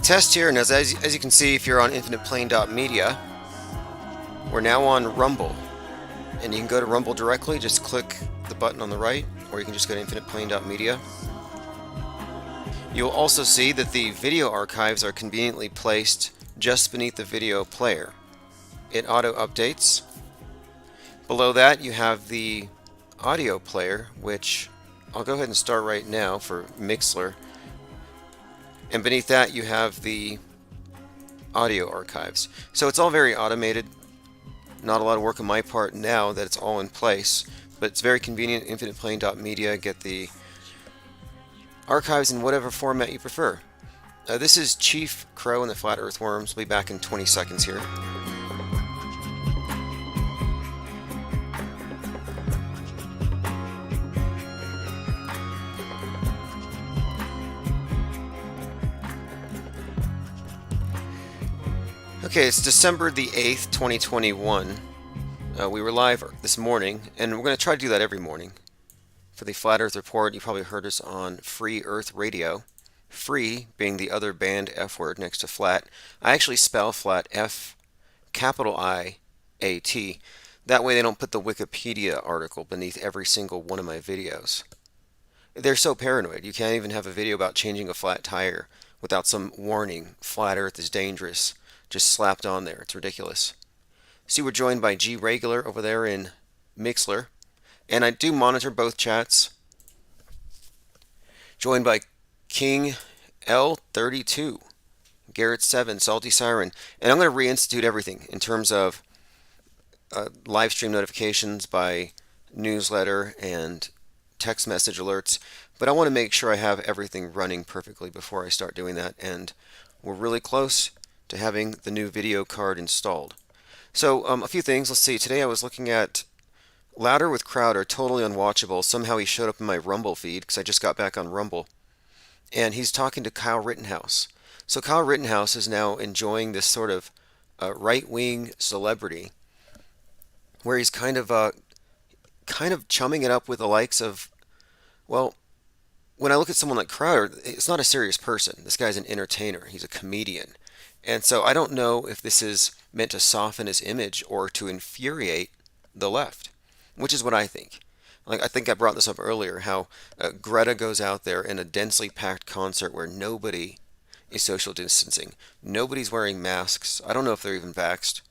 Test here, and as you can see, if you're on infiniteplane.media, we're now on Rumble. And you can go to Rumble directly, just click the button on the right, or you can just go to infiniteplane.media. You'll also see that the video archives are conveniently placed just beneath the video player. It auto updates. Below that, you have the audio player, which I'll go ahead and start right now for Mixler. And beneath that, you have the audio archives. So it's all very automated. Not a lot of work on my part now that it's all in place, but it's very convenient. infiniteplane.media, get the archives in whatever format you prefer. This is Chief Crow and the Flat Earthworms. We'll be back in 20 seconds here. Okay, it's December the 8th, 2021. We were live this morning, and we're going to try to do that every morning. For the Flat Earth Report, you probably heard us on Free Earth Radio. Free being the other banned F word next to flat. I actually spell flat F capital I-A-T. That way they don't put the Wikipedia article beneath every single one of my videos. They're so paranoid. You can't even have a video about changing a flat tire without some warning, flat earth is dangerous, just slapped on there. It's ridiculous. See, we're joined by G Regular over there in Mixler, and I do monitor both chats. Joined by King L32, Garrett 7, Salty Siren, and I'm going to reinstitute everything in terms of live stream notifications by newsletter and text message alerts, but I want to make sure I have everything running perfectly before I start doing that, and we're really close to having the new video card installed. So a few things. Let's see. Today I was looking at Louder with Crowder, totally unwatchable. Somehow he showed up in my Rumble feed because I just got back on Rumble. And he's talking to Kyle Rittenhouse. So Kyle Rittenhouse is now enjoying this sort of right-wing celebrity where he's kind of chumming it up with the likes of, well, when I look at someone like Crowder, it's not a serious person. This guy's an entertainer. He's a comedian. And so I don't know if this is meant to soften his image or to infuriate the left, which is what I think. Like, I think I brought this up earlier, how Greta goes out there in a densely packed concert where nobody is social distancing. Nobody's wearing masks. I don't know if they're even vaxxed.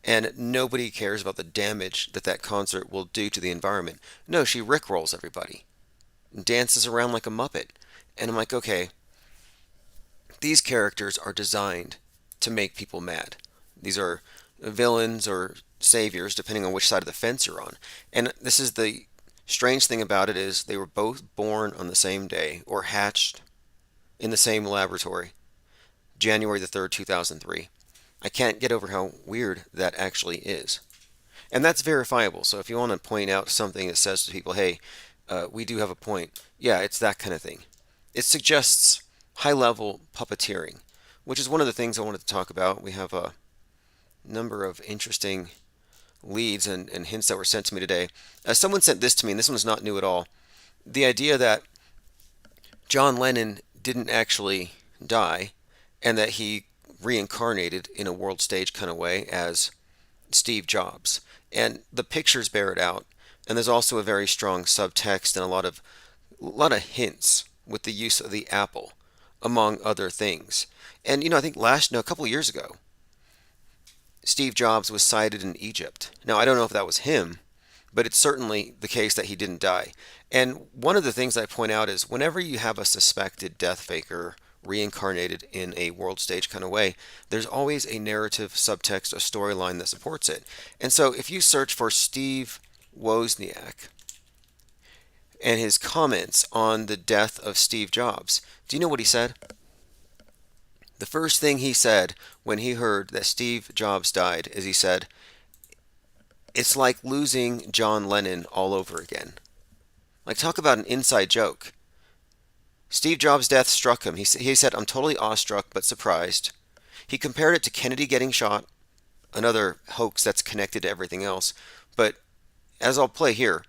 And nobody cares about the damage that that concert will do to the environment. No, she rickrolls everybody. Dances around like a Muppet. And I'm like, okay, these characters are designed to make people mad. These are villains or saviors, depending on which side of the fence you're on. And this is the strange thing about it, is they were both born on the same day or hatched in the same laboratory, January the 3rd, 2003. I can't get over how weird that actually is. And that's verifiable. So if you want to point out something that says to people, hey, we do have a point, yeah, it's that kind of thing. It suggests high-level puppeteering, which is one of the things I wanted to talk about. We have a number of interesting leads and hints that were sent to me today. Someone sent this to me, and this one is not new at all. The idea that John Lennon didn't actually die and that he reincarnated in a world stage kind of way as Steve Jobs. And the pictures bear it out. And there's also a very strong subtext and a lot of hints with the use of the apple, among other things. And I think a couple of years ago, Steve Jobs was sighted in Egypt. Now, I don't know if that was him, but it's certainly the case that he didn't die. And one of the things I point out is whenever you have a suspected death faker reincarnated in a world stage kind of way, there's always a narrative subtext, a storyline that supports it. And so if you search for Steve Wozniak and his comments on the death of Steve Jobs, do you know what he said? The first thing he said when he heard that Steve Jobs died is he said, it's like losing John Lennon all over again. Like, talk about an inside joke. Steve Jobs' death struck him. He said, I'm totally awestruck but surprised. He compared it to Kennedy getting shot, another hoax that's connected to everything else. But as I'll play here,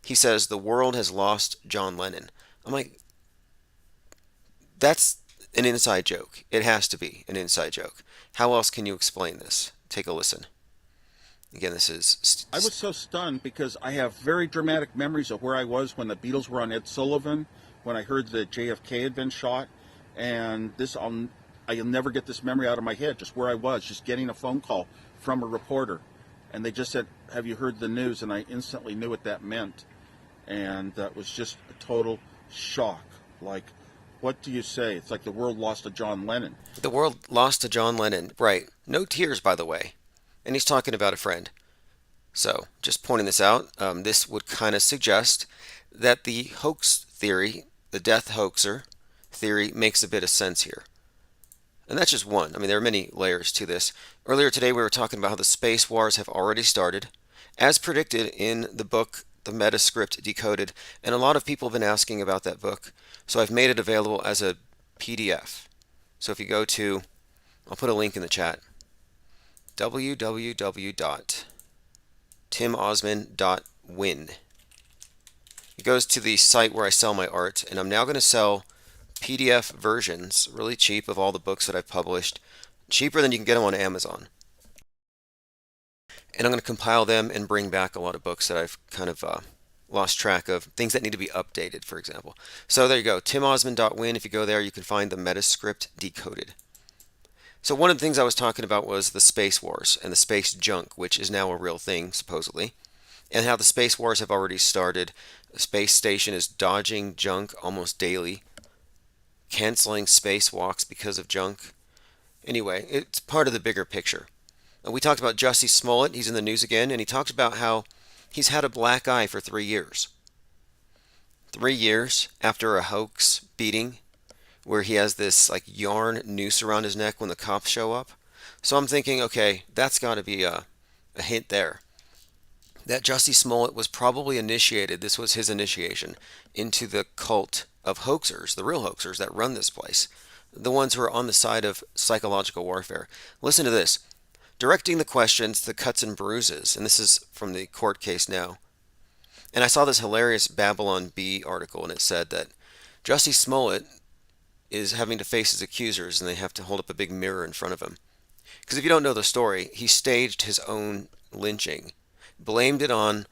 he says, the world has lost John Lennon. I'm like, that's an inside joke. It has to be an inside joke. How else can you explain this? Take a listen. Again, this I is was so stunned because I have very dramatic memories of where I was when the Beatles were on Ed Sullivan, when I heard that JFK had been shot, and I'll never get this memory out of my head. Just where I was, just getting a phone call from a reporter, and they just said, "Have you heard the news?" And I instantly knew what that meant, and that was just a total shock. Like, what do you say? It's like the world lost a John Lennon. the world lost to John Lennon. Right. No tears, by the way. And he's talking about a friend. So, just pointing this out, this would kind of suggest that the hoax theory, the death hoaxer theory, makes a bit of sense here. And that's just one. I mean, there are many layers to this. Earlier today, we were talking about how the space wars have already started, as predicted in the book, The Metascript Decoded. And a lot of people have been asking about that book. So I've made it available as a PDF. So if you go to, I'll put a link in the chat, www.timosman.win. It goes to the site where I sell my art, and I'm now going to sell PDF versions, really cheap, of all the books that I've published, cheaper than you can get them on Amazon. And I'm going to compile them and bring back a lot of books that I've kind of lost track of, things that need to be updated, for example. So there you go, timosman.win. If you go there, you can find the Metascript Decoded. So one of the things I was talking about was the space wars and the space junk, which is now a real thing, supposedly, and how the space wars have already started. The space station is dodging junk almost daily, canceling spacewalks because of junk. Anyway, it's part of the bigger picture. We talked about Jussie Smollett. He's in the news again, and he talked about how he's had a black eye for 3 years. 3 years after a hoax beating where he has this like yarn noose around his neck when the cops show up. So I'm thinking, okay, that's got to be a hint there. That Jussie Smollett was probably initiated, this was his initiation, into the cult of hoaxers, the real hoaxers that run this place, the ones who are on the side of psychological warfare. Listen to this. Directing the questions, the cuts and bruises, and this is from the court case now. And I saw this hilarious Babylon Bee article, and it said that Jussie Smollett is having to face his accusers, and they have to hold up a big mirror in front of him. Because if you don't know the story, he staged his own lynching, blamed it on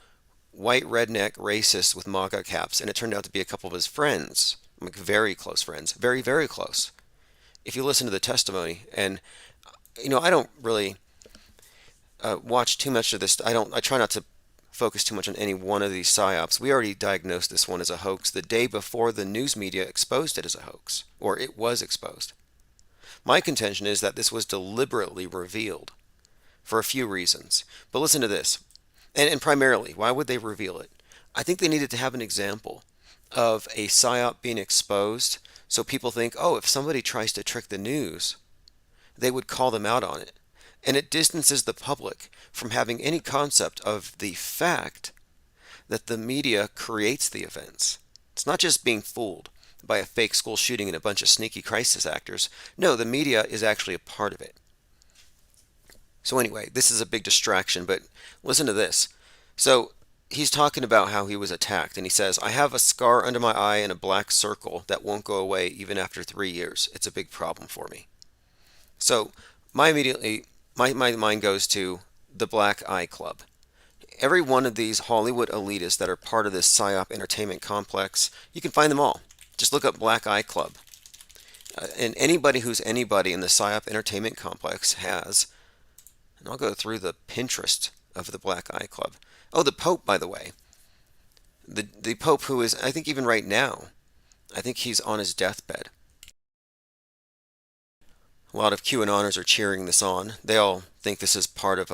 white redneck racists with MAGA caps, and it turned out to be a couple of his friends, like very close friends, very, very close. If you listen to the testimony, and I don't really watch too much of this. I try not to focus too much on any one of these psyops. We already diagnosed this one as a hoax the day before the news media exposed it as a hoax, or it was exposed. My contention is that this was deliberately revealed for a few reasons. But listen to this. And primarily, why would they reveal it? I think they needed to have an example of a psyop being exposed so people think, oh, if somebody tries to trick the news, they would call them out on it. And it distances the public from having any concept of the fact that the media creates the events. It's not just being fooled by a fake school shooting and a bunch of sneaky crisis actors. No, the media is actually a part of it. So anyway, this is a big distraction, but listen to this. So he's talking about how he was attacked, and he says, I have a scar under my eye and a black circle that won't go away even after 3 years. It's a big problem for me. So my mind goes to the Black Eye Club. Every one of these Hollywood elitists that are part of this PSYOP entertainment complex, you can find them all. Just look up Black Eye Club. And anybody who's anybody in the PSYOP entertainment complex has, and I'll go through the Pinterest of the Black Eye Club. Oh, the Pope, by the way. The Pope who is, I think even right now, I think he's on his deathbed. A lot of QAnoners are cheering this on. They all think this is part of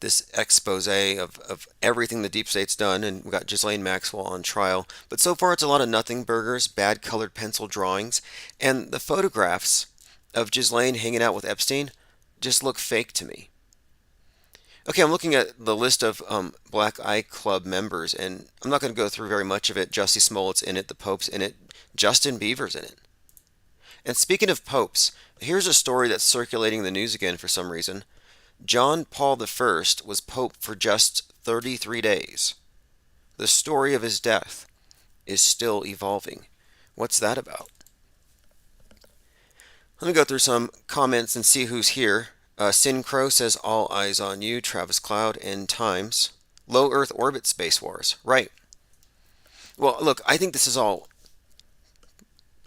this expose of everything the deep state's done, and we've got Ghislaine Maxwell on trial. But so far it's a lot of nothing burgers, bad colored pencil drawings, and the photographs of Ghislaine hanging out with Epstein just look fake to me. Okay, I'm looking at the list of Black Eye Club members, and I'm not going to go through very much of it. Jussie Smollett's in it, the Pope's in it, Justin Bieber's in it. And speaking of popes, here's a story that's circulating in the news again for some reason. John Paul I was pope for just 33 days. The story of his death is still evolving. What's that about? Let me go through some comments and see who's here. Sin Crow says, All eyes on you. Travis Cloud, End Times. Low Earth Orbit Space Wars. Right. Well, look, I think this is all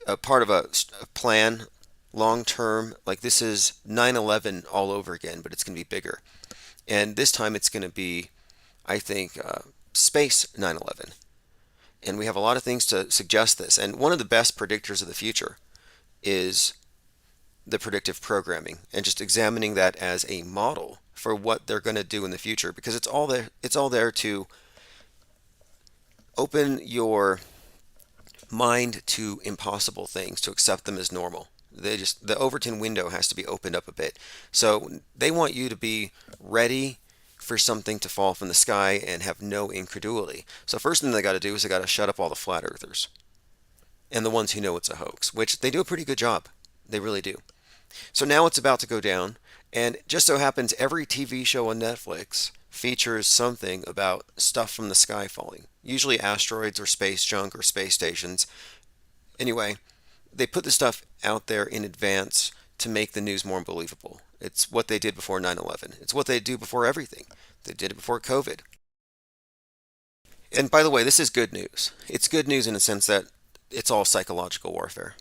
a part of a plan long term. Like this is 9/11 all over again, but it's going to be bigger. And this time it's going to be, I think, space 9/11. And we have a lot of things to suggest this. And one of the best predictors of the future is the predictive programming and just examining that as a model for what they're going to do in the future because it's all there to open your mind to impossible things to accept them as normal. The Overton window has to be opened up a bit. So they want you to be ready for something to fall from the sky and have no incredulity. So first thing they got to do is they got to shut up all the flat earthers and the ones who know it's a hoax, which they do a pretty good job. They really do. So now it's about to go down, and just so happens every TV show on Netflix features something about stuff from the sky falling. Usually asteroids or space junk or space stations. Anyway, they put the stuff out there in advance to make the news more believable. It's what they did before 9/11. It's what they do before everything. They did it before COVID. And by the way, this is good news. It's good news in the sense that it's all psychological warfare.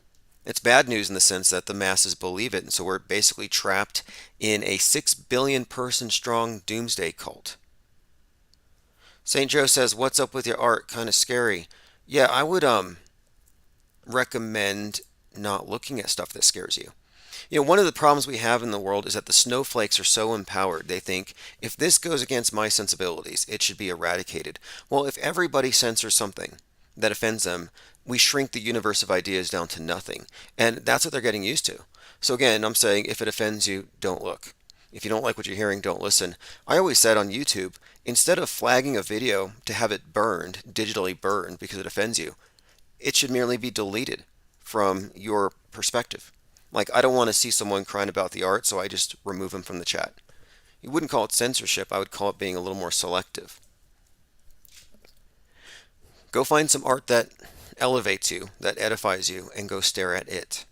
It's bad news in the sense that the masses believe it, and so we're basically trapped in a 6 billion person strong doomsday cult. St. Joe says, What's up with your art? Kind of scary. Yeah, I would recommend not looking at stuff that scares you. You know, one of the problems we have in the world is that the snowflakes are so empowered. They think, if this goes against my sensibilities, it should be eradicated. Well, if everybody censors something that offends them, we shrink the universe of ideas down to nothing. And that's what they're getting used to. So again, I'm saying if it offends you, don't look. If you don't like what you're hearing, don't listen. I always said on YouTube, instead of flagging a video to have it burned, digitally burned because it offends you, it should merely be deleted from your perspective. Like, I don't want to see someone crying about the art, so I just remove them from the chat. You wouldn't call it censorship, I would call it being a little more selective. Go find some art that elevates you, that edifies you, and go stare at it.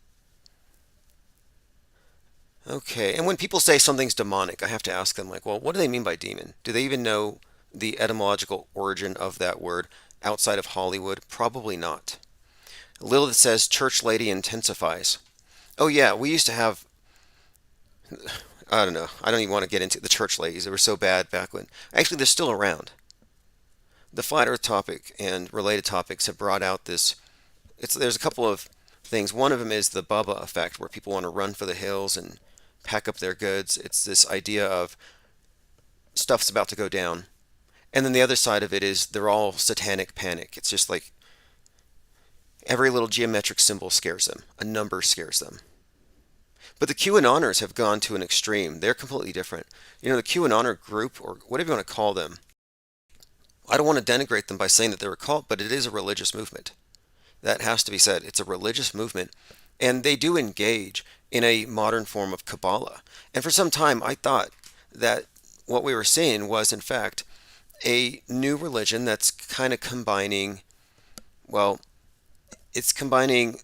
Okay, and when people say something's demonic, I have to ask them, like, well, what do they mean by demon? Do they even know the etymological origin of that word outside of Hollywood? Probably not. Lilith says church lady intensifies. Oh, yeah, we used to have, I don't know, I don't even want to get into the church ladies. They were so bad back when. Actually, they're still around. The flat earth topic and related topics have brought out this. There's a couple of things. One of them is the Bubba effect, where people want to run for the hills and pack up their goods. It's this idea of stuff's about to go down. And then the other side of it is they're all satanic panic. It's just like every little geometric symbol scares them, a number scares them. But the QAnoners have gone to an extreme. They're completely different. You know, the QAnoner group, or whatever you want to call them, I don't want to denigrate them by saying that they're a cult, but it is a religious movement. That has to be said. It's a religious movement, and they do engage in a modern form of Kabbalah. And for some time, I thought that what we were seeing was, in fact, a new religion that's kind of combining, well, it's combining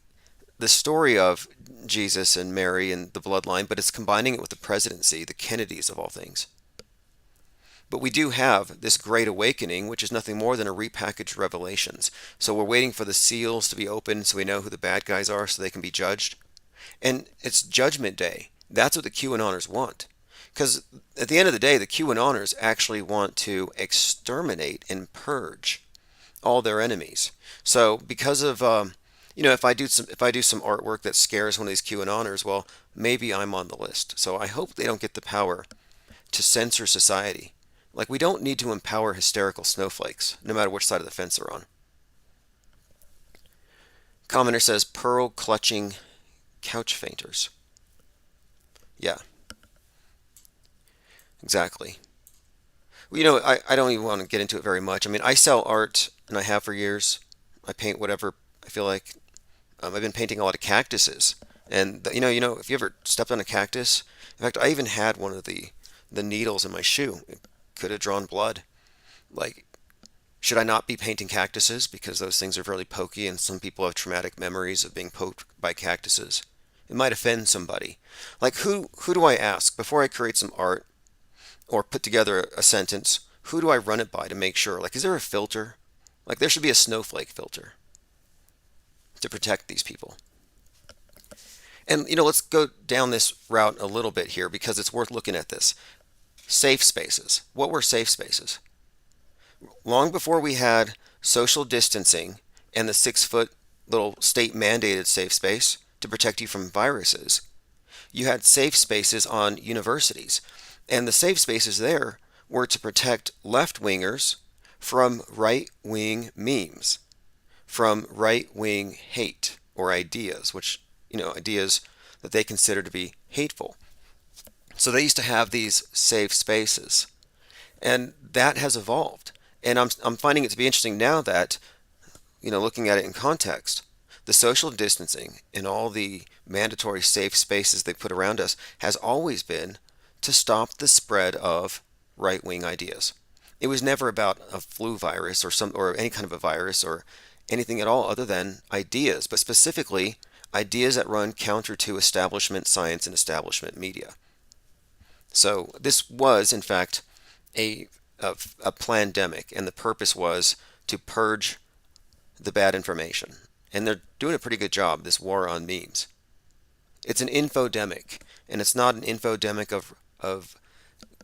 the story of Jesus and Mary and the bloodline, but it's combining it with the presidency, the Kennedys of all things. But we do have this great awakening, which is nothing more than a repackaged Revelations. So we're waiting for the seals to be opened so we know who the bad guys are so they can be judged. And it's Judgment Day. That's what the QAnoners want. Because at the end of the day, the QAnoners actually want to exterminate and purge all their enemies. So because of if I do some artwork that scares one of these QAnoners, well, maybe I'm on the list. So I hope they don't get the power to censor society. Like, we don't need to empower hysterical snowflakes, no matter which side of the fence they're on. Commenter says pearl clutching couch fainters. Yeah, exactly. Well, I don't even want to get into it very much. I mean, I sell art, and I have for years. I paint whatever I feel like. I've been painting a lot of cactuses, and if you ever stepped on a cactus, in fact, I even had one of the needles in my shoe. It could have drawn blood. Like, should I not be painting cactuses because those things are fairly pokey, and some people have traumatic memories of being poked by cactuses? It might offend somebody. Like who do I ask before I create some art or put together a sentence? Who do I run it by to make sure? Like, is there a filter? Like, there should be a snowflake filter to protect these people. And let's go down this route a little bit here because it's worth looking at this. Safe spaces. What were safe spaces? Long before we had social distancing and the 6 foot little state mandated safe space to protect you from viruses, you had safe spaces on universities. And the safe spaces there were to protect left wingers from right wing memes, from right wing hate or ideas, which, ideas that they consider to be hateful. So they used to have these safe spaces. And that has evolved. And I'm finding it to be interesting now that, looking at it in context, the social distancing and all the mandatory safe spaces they put around us has always been to stop the spread of right-wing ideas. It was never about a flu virus or any kind of a virus or anything at all other than ideas, but specifically ideas that run counter to establishment science and establishment media. So this was, in fact, a, a pandemic, and the purpose was to purge the bad information. And they're doing a pretty good job, this war on memes. It's an infodemic, and it's not an infodemic of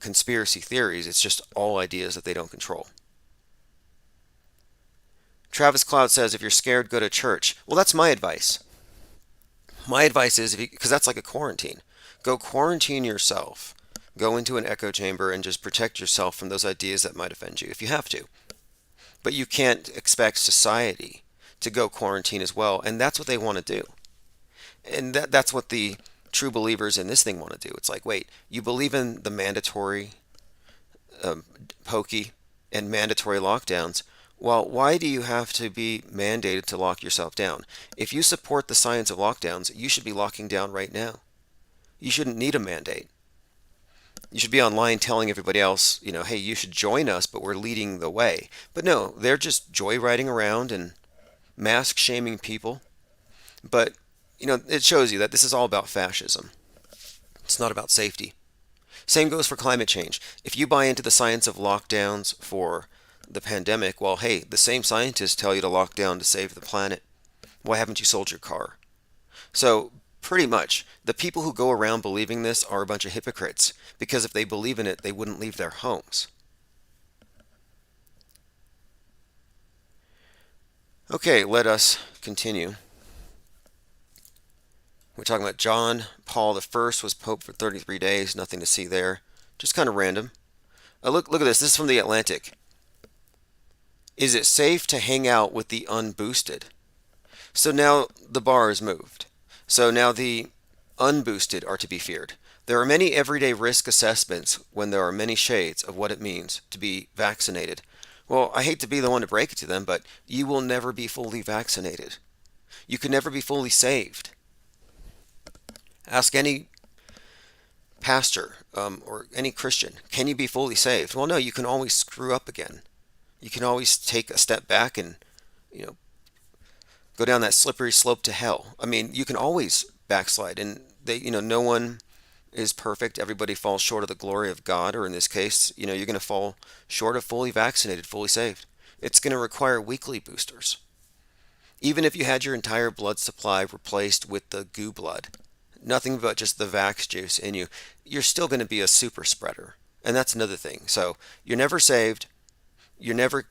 conspiracy theories, it's just all ideas that they don't control. Travis Cloud says, if you're scared, go to church. Well, that's my advice. My advice is, because that's like a quarantine, go quarantine yourself. Go into an echo chamber and just protect yourself from those ideas that might offend you if you have to. But you can't expect society to go quarantine as well, and that's what they want to do. And that's what the true believers in this thing want to do. It's like, wait, you believe in the mandatory pokey and mandatory lockdowns. Well, why do you have to be mandated to lock yourself down? If you support the science of lockdowns, you should be locking down right now. You shouldn't need a mandate. You should be online telling everybody else, hey, you should join us, but we're leading the way. But no, they're just joyriding around and mask shaming people. But, it shows you that this is all about fascism. It's not about safety. Same goes for climate change. If you buy into the science of lockdowns for the pandemic, well, hey, the same scientists tell you to lock down to save the planet. Why haven't you sold your car? So, pretty much, the people who go around believing this are a bunch of hypocrites, because if they believe in it, they wouldn't leave their homes. Okay, let us continue. We're talking about John Paul I was Pope for 33 days. Nothing to see there. Just kind of random. Look at this. This is from The Atlantic. Is it safe to hang out with the unboosted? So now the bar is moved. So now the unboosted are to be feared. There are many everyday risk assessments when there are many shades of what it means to be vaccinated. Well, I hate to be the one to break it to them, but you will never be fully vaccinated. You can never be fully saved. Ask any pastor or any Christian, can you be fully saved? Well, no, you can always screw up again. You can always take a step back and, you know, go down that slippery slope to hell. I mean, you can always backslide, and no one is perfect. Everybody falls short of the glory of God, or in this case, you're going to fall short of fully vaccinated, fully saved. It's going to require weekly boosters. Even if you had your entire blood supply replaced with the goo blood, nothing but just the vax juice in you, you're still going to be a super spreader. And that's another thing. So you're never saved. You're never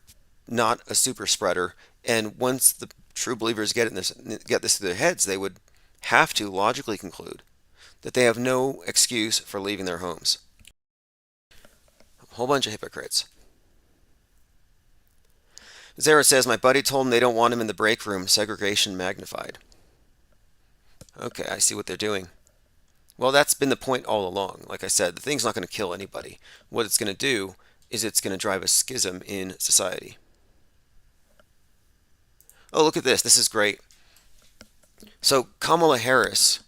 not a super spreader. And once the true believers get this through their heads, they would have to logically conclude that they have no excuse for leaving their homes. A whole bunch of hypocrites. Zara says, my buddy told him they don't want him in the break room, segregation magnified. Okay, I see what they're doing. Well, that's been the point all along. Like I said, the thing's not going to kill anybody. What it's going to do is it's going to drive a schism in society. Oh, look at this. This is great. So Kamala Harris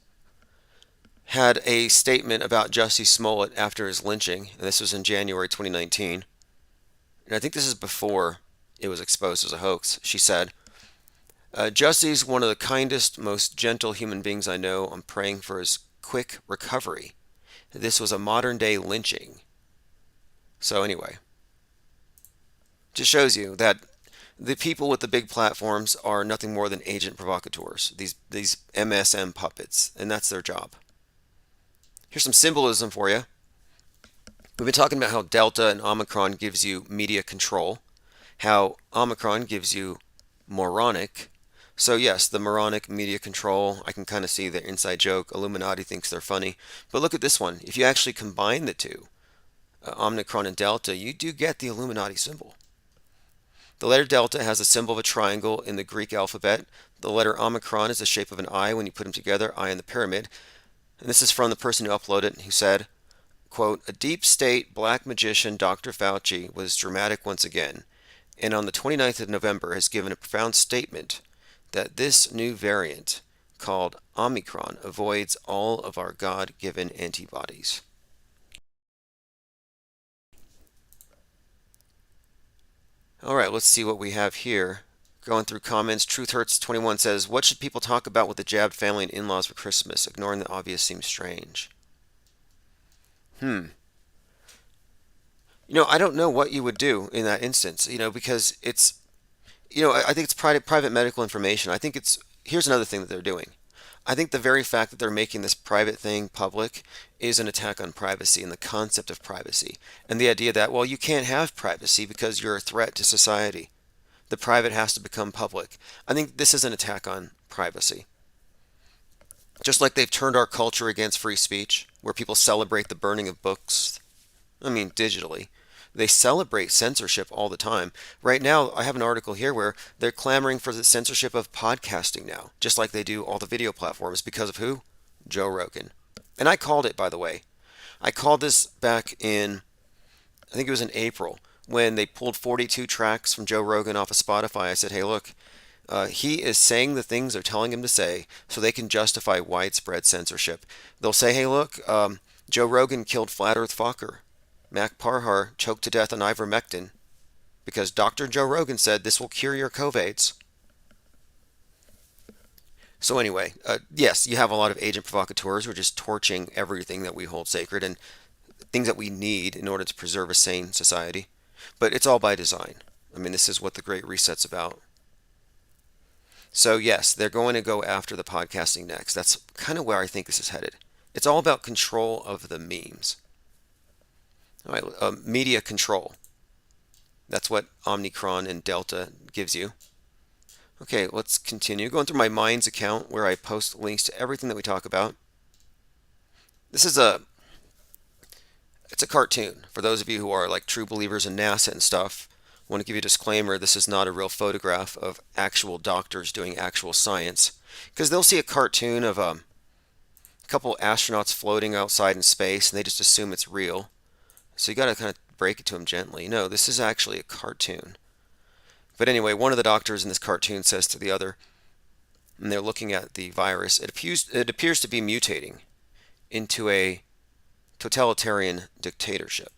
had a statement about Jussie Smollett after his lynching, and this was in January 2019. And I think this is before it was exposed as a hoax. She said, Jesse's one of the kindest, most gentle human beings I know. I'm praying for his quick recovery. This was a modern day lynching. So, anyway, just shows you that the people with the big platforms are nothing more than agent provocateurs, these MSM puppets, and that's their job. Here's some symbolism for you. We've been talking about how Delta and Omicron gives you media control, how Omicron gives you moronic. So yes, the moronic media control, I can kind of see the inside joke. Illuminati thinks they're funny. But look at this one. If you actually combine the two, Omicron and Delta, you do get the Illuminati symbol. The letter Delta has the symbol of a triangle in the Greek alphabet. The letter Omicron is the shape of an eye when you put them together, eye in the pyramid. And this is from the person who uploaded it, who said, quote, "A deep state black magician, Dr. Fauci, was dramatic once again, and on the 29th of November has given a profound statement that this new variant, called Omicron, avoids all of our God given antibodies." All right, let's see what we have here. Going through comments, Truth Hurts 21 says, "What should people talk about with the jabbed family and in laws for Christmas? Ignoring the obvious seems strange." Hmm. I don't know what you would do in that instance, because I think it's private medical information. I think it's Here's another thing that they're doing. I think the very fact that they're making this private thing public is an attack on privacy and the concept of privacy and the idea that, well, you can't have privacy because you're a threat to society. The private has to become public. I think this is an attack on privacy. Just like they've turned our culture against free speech, where people celebrate the burning of books, I mean, digitally. They celebrate censorship all the time. Right now, I have an article here where they're clamoring for the censorship of podcasting now, just like they do all the video platforms because of who? Joe Rogan. And I called it, by the way. I called this back in, I think it was in April, when they pulled 42 tracks from Joe Rogan off of Spotify. I said, hey, look, he is saying the things they're telling him to say so they can justify widespread censorship. They'll say, hey, look, Joe Rogan killed Flat Earth Fokker. Mac Parhar choked to death on ivermectin because Dr. Joe Rogan said this will cure your COVIDs. So anyway, yes, you have a lot of agent provocateurs who are just torching everything that we hold sacred and things that we need in order to preserve a sane society. But it's all by design. I mean, this is what the Great Reset's about. So yes, they're going to go after the podcasting next. That's kind of where I think this is headed. It's all about control of the memes. All right, media control. That's what Omicron and Delta gives you. Okay, let's continue. Going through my Minds account where I post links to everything that we talk about. This is it's a cartoon. For those of you who are like true believers in NASA and stuff, I want to give you a disclaimer. This is not a real photograph of actual doctors doing actual science. Because they'll see a cartoon of a couple astronauts floating outside in space and they just assume it's real. So you got to kind of break it to them gently. No, this is actually a cartoon. But anyway, one of the doctors in this cartoon says to the other, and they're looking at the virus, it appears to be mutating into a totalitarian dictatorship.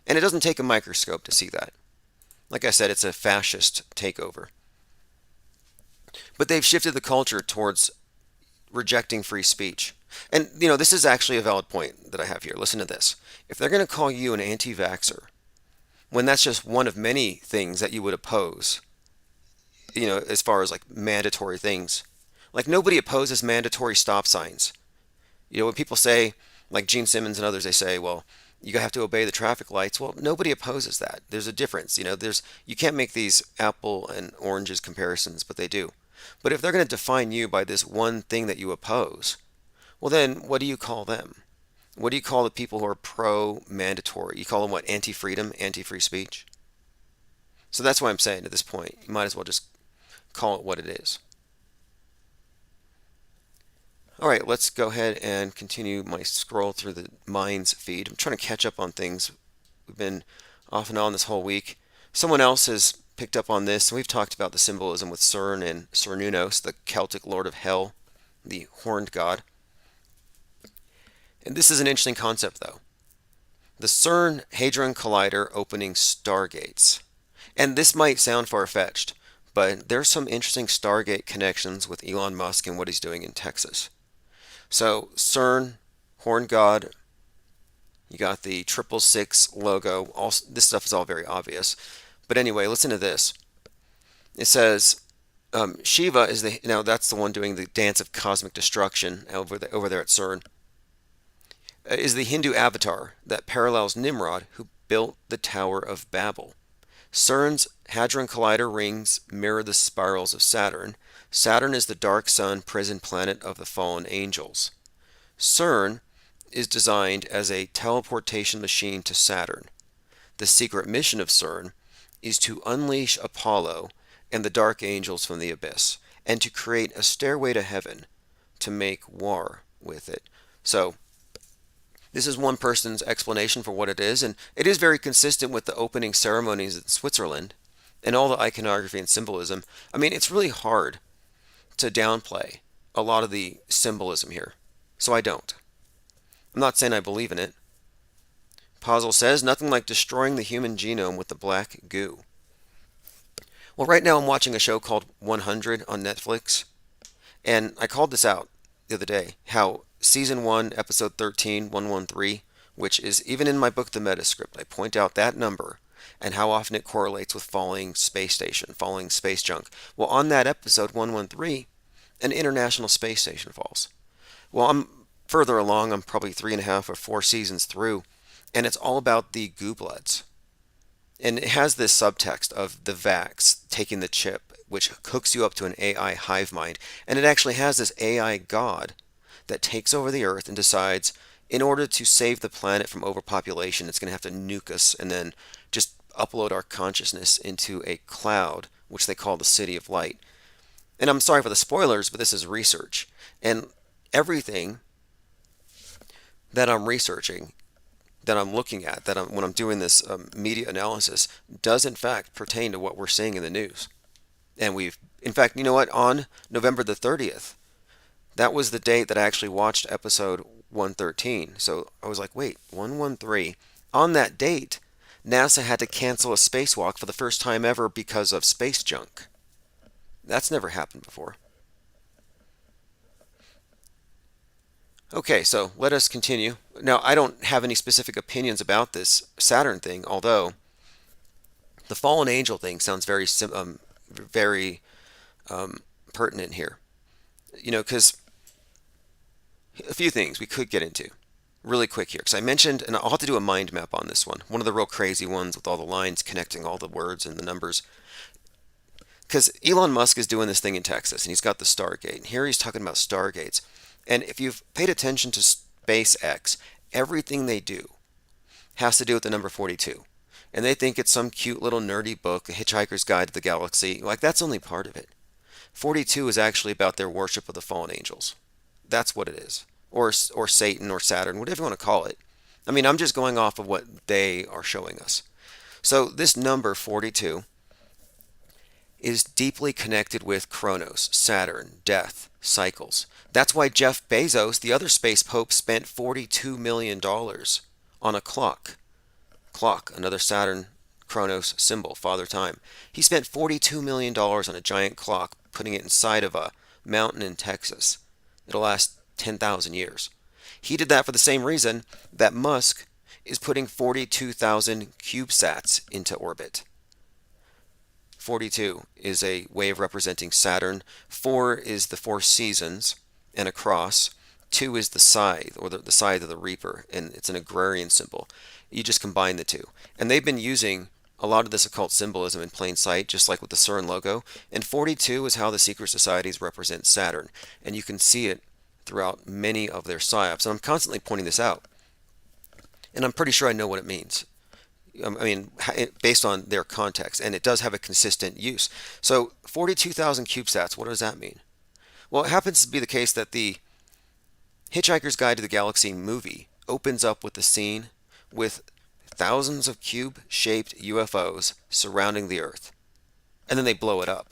And it doesn't take a microscope to see that. Like I said, it's a fascist takeover. But they've shifted the culture towards rejecting free speech. And, this is actually a valid point that I have here. Listen to this. If they're going to call you an anti vaxxer, when that's just one of many things that you would oppose, as far as like mandatory things, like nobody opposes mandatory stop signs. When people say, like Gene Simmons and others, they say, well, you have to obey the traffic lights. Well, nobody opposes that. There's a difference. You can't make these apple and oranges comparisons, but they do. But if they're going to define you by this one thing that you oppose, well, then what do you call them? What do you call the people who are pro-mandatory? You call them what? Anti-freedom, anti-free speech? So that's why I'm saying at this point, you might as well just call it what it is. All right, let's go ahead and continue my scroll through the Minds feed. I'm trying to catch up on things. We've been off and on this whole week. Someone else has picked up on this, and we've talked about the symbolism with Cern and Cernunnos, the Celtic lord of hell, the horned god. And this is an interesting concept, though. The CERN Hadron Collider opening stargates. And this might sound far-fetched, but there's some interesting Stargate connections with Elon Musk and what he's doing in Texas. So CERN, Horn God, you got the 666 logo. All this stuff is all very obvious. But anyway, listen to this. It says Shiva is the now that's the one doing the dance of cosmic destruction over there at CERN. Is the Hindu avatar that parallels Nimrod, who built the Tower of Babel. CERN's Hadron Collider rings mirror the spirals of Saturn. Saturn is the dark sun prison planet of the fallen angels. CERN is designed as a teleportation machine to Saturn. The secret mission of CERN is to unleash Apollo and the dark angels from the abyss, and to create a stairway to heaven to make war with it. So, this is one person's explanation for what it is, and it is very consistent with the opening ceremonies in Switzerland and all the iconography and symbolism. I mean, it's really hard to downplay a lot of the symbolism here, so I don't. I'm not saying I believe in it. Posel says nothing like destroying the human genome with the black goo. Well, right now I'm watching a show called 100 on Netflix, and I called this out the other day how season 1, episode 13, 113, which is even in my book, The Metascript, I point out that number and how often it correlates with falling space station, falling space junk. Well, on that episode 113, an international space station falls. Well, I'm further along, I'm probably 3.5 or 4 seasons through, and it's all about the gooblets. And it has this subtext of the Vax taking the chip, which hooks you up to an AI hive mind. And it actually has this AI god that takes over the Earth and decides, in order to save the planet from overpopulation, it's going to have to nuke us and then just upload our consciousness into a cloud, which they call the City of Light. And I'm sorry for the spoilers, but this is research. And everything that I'm researching, that I'm looking at, when I'm doing this media analysis, does in fact pertain to what we're seeing in the news. And in fact, you know what? On November the 30th, that was the date that I actually watched episode 113. So I was like, wait, 113. On that date, NASA had to cancel a spacewalk for the first time ever because of space junk. That's never happened before. Okay, so let us continue. Now, I don't have any specific opinions about this Saturn thing, although the fallen angel thing sounds very pertinent here. You know, because a few things we could get into really quick here. Because I mentioned, and I'll have to do a mind map on this one of the real crazy ones with all the lines connecting all the words and the numbers. Because Elon Musk is doing this thing in Texas, and he's got the Stargate. And here he's talking about Stargates. And if you've paid attention to SpaceX, everything they do has to do with the number 42. And they think it's some cute little nerdy book, A Hitchhiker's Guide to the Galaxy. Like, that's only part of it. 42 is actually about their worship of the fallen angels. That's what it is. Or Satan or Saturn, whatever you want to call it. I mean, I'm just going off of what they are showing us. So this number 42 is deeply connected with Kronos, Saturn, death, cycles. That's why Jeff Bezos, the other space pope, spent $42 million on a clock. Clock, another Saturn Kronos symbol, Father Time. He spent $42 million on a giant clock, putting it inside of a mountain in Texas. It'll last 10,000 years. He did that for the same reason that Musk is putting 42,000 CubeSats into orbit. 42 is a way of representing Saturn. 4 is the 4 seasons and a cross. 2 is the scythe, or the scythe of the reaper, and it's an agrarian symbol. You just combine the two. And they've been using a lot of this occult symbolism in plain sight, just like with the CERN logo. And 42 is how the secret societies represent Saturn. And you can see it throughout many of their psyops. And I'm constantly pointing this out. And I'm pretty sure I know what it means. I mean, based on their context. And it does have a consistent use. So 42,000 CubeSats, what does that mean? Well, it happens to be the case that the Hitchhiker's Guide to the Galaxy movie opens up with a scene with thousands of cube-shaped UFOs surrounding the Earth. And then they blow it up.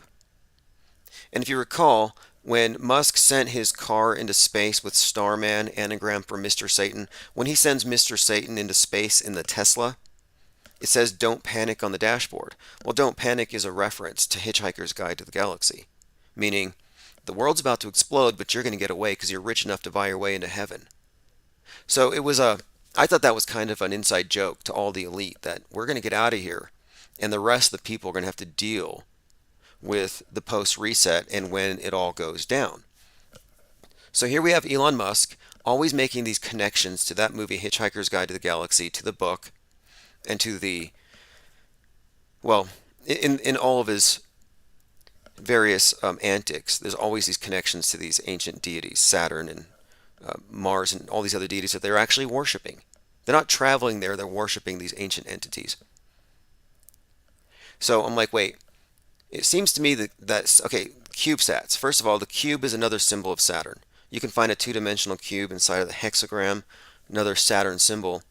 And if you recall, when Musk sent his car into space with Starman, anagram for Mr. Satan, when he sends Mr. Satan into space in the Tesla, It says "Don't panic" on the dashboard. Well, "Don't panic" is a reference to Hitchhiker's Guide to the Galaxy, meaning the world's about to explode, but you're going to get away because you're rich enough to buy your way into heaven. So it was a, I thought that was kind of an inside joke to all the elite that we're going to get out of here, and the rest of the people are going to have to deal with the post reset and when it all goes down. So here we have Elon Musk always making these connections to that movie Hitchhiker's Guide to the Galaxy, to the book, and to the, well, in all of his various antics, there's always these connections to these ancient deities, Saturn and Mars and all these other deities that they're actually worshiping. They're not traveling there, they're worshiping these ancient entities. So I'm like, wait, it seems to me that that's okay. CubeSats. First of all, the cube is another symbol of Saturn. You can find a two-dimensional cube inside of the hexagram, another Saturn symbol.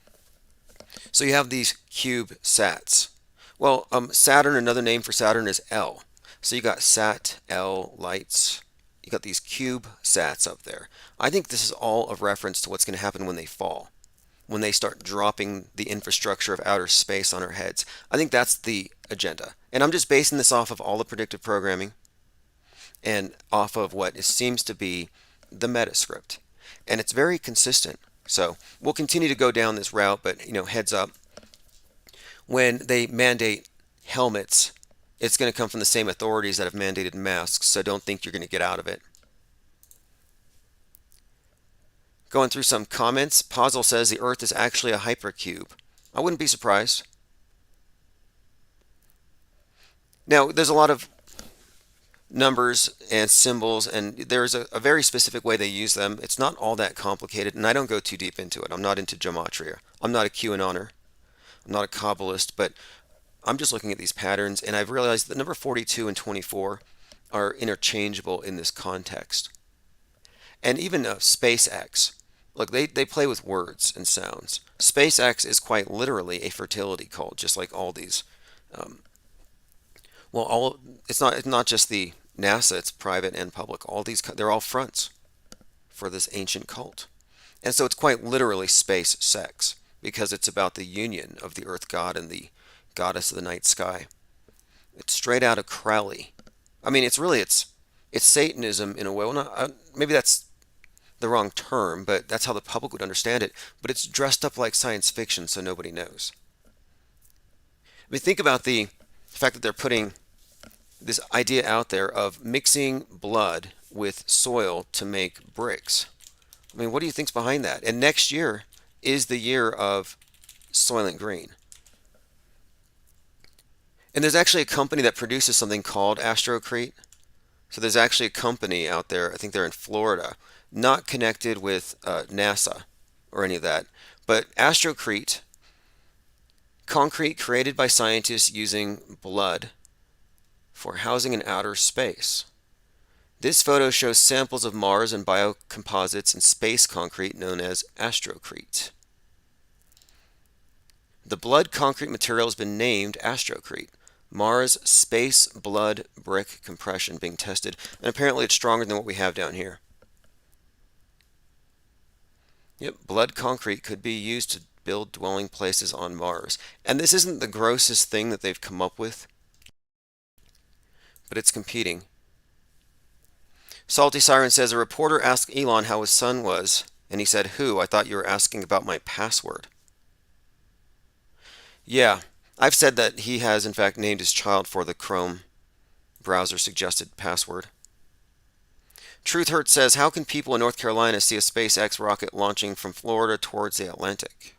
So you have these CubeSats. Well, Saturn, another name for Saturn is L. So you got Sat, L, lights. You got these CubeSats up there. I think this is all a reference to what's going to happen when they fall, when they start dropping the infrastructure of outer space on our heads. I think that's the agenda. And I'm just basing this off of all the predictive programming and off of what seems to be the metascript. And it's very consistent. So we'll continue to go down this route, but heads up, when they mandate helmets, it's going to come from the same authorities that have mandated masks, so don't think you're going to get out of it. Going through some comments, Puzzle says the Earth is actually a hypercube. I wouldn't be surprised. Now, there's a lot of numbers and symbols, and there's a very specific way they use them. It's not all that complicated, and I don't go too deep into it. I'm not into gematria. I'm not a QAnoner. I'm not a Kabbalist, but I'm just looking at these patterns, and I've realized that number 42 and 24 are interchangeable in this context. And even SpaceX, look, they play with words and sounds. SpaceX is quite literally a fertility cult, just like all these. Um, well, all it's not just the NASA; it's private and public. All these they're all fronts for this ancient cult, and so it's quite literally space sex because it's about the union of the Earth God and the goddess of the night sky. It's straight out of Crowley. I mean, it's Satanism in a way. Well, not, maybe that's the wrong term, but that's how the public would understand it. But it's dressed up like science fiction, so nobody knows. I mean, think about the fact that they're putting this idea out there of mixing blood with soil to make bricks. I mean, what do you think's behind that? And next year is the year of Soylent Green. And there's actually a company that produces something called Astrocrete. So there's actually a company out there, I think they're in Florida, not connected with NASA or any of that, but Astrocrete, concrete created by scientists using blood for housing in outer space. This photo shows samples of Mars and biocomposites and space concrete known as Astrocrete. The blood concrete material has been named Astrocrete. Mars space blood brick compression being tested, and apparently it's stronger than what we have down here. Yep, blood concrete could be used to build dwelling places on Mars. And this isn't the grossest thing that they've come up with, but it's competing. Salty Siren says a reporter asked Elon how his son was, and he said, "Who? I thought you were asking about my password." Yeah, I've said that he has in fact named his child for the Chrome browser suggested password. Truth Hurt says, how can people in North Carolina see a SpaceX rocket launching from Florida towards the Atlantic?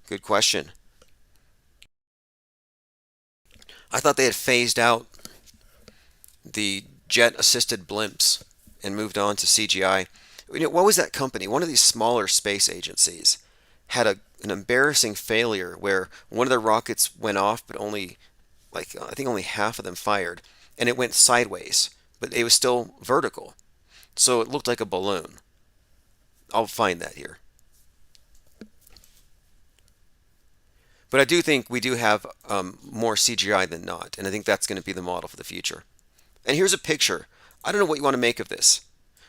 Good question. I thought they had phased out the jet assisted blimps and moved on to CGI. What was that company? One of these smaller space agencies had an embarrassing failure where one of their rockets went off, but only, like, I think only half of them fired, and it went sideways, but it was still vertical. So it looked like a balloon. I'll find that here. But I do think we do have more CGI than not, and I think that's going to be the model for the future. And here's a picture. I don't know what you want to make of this.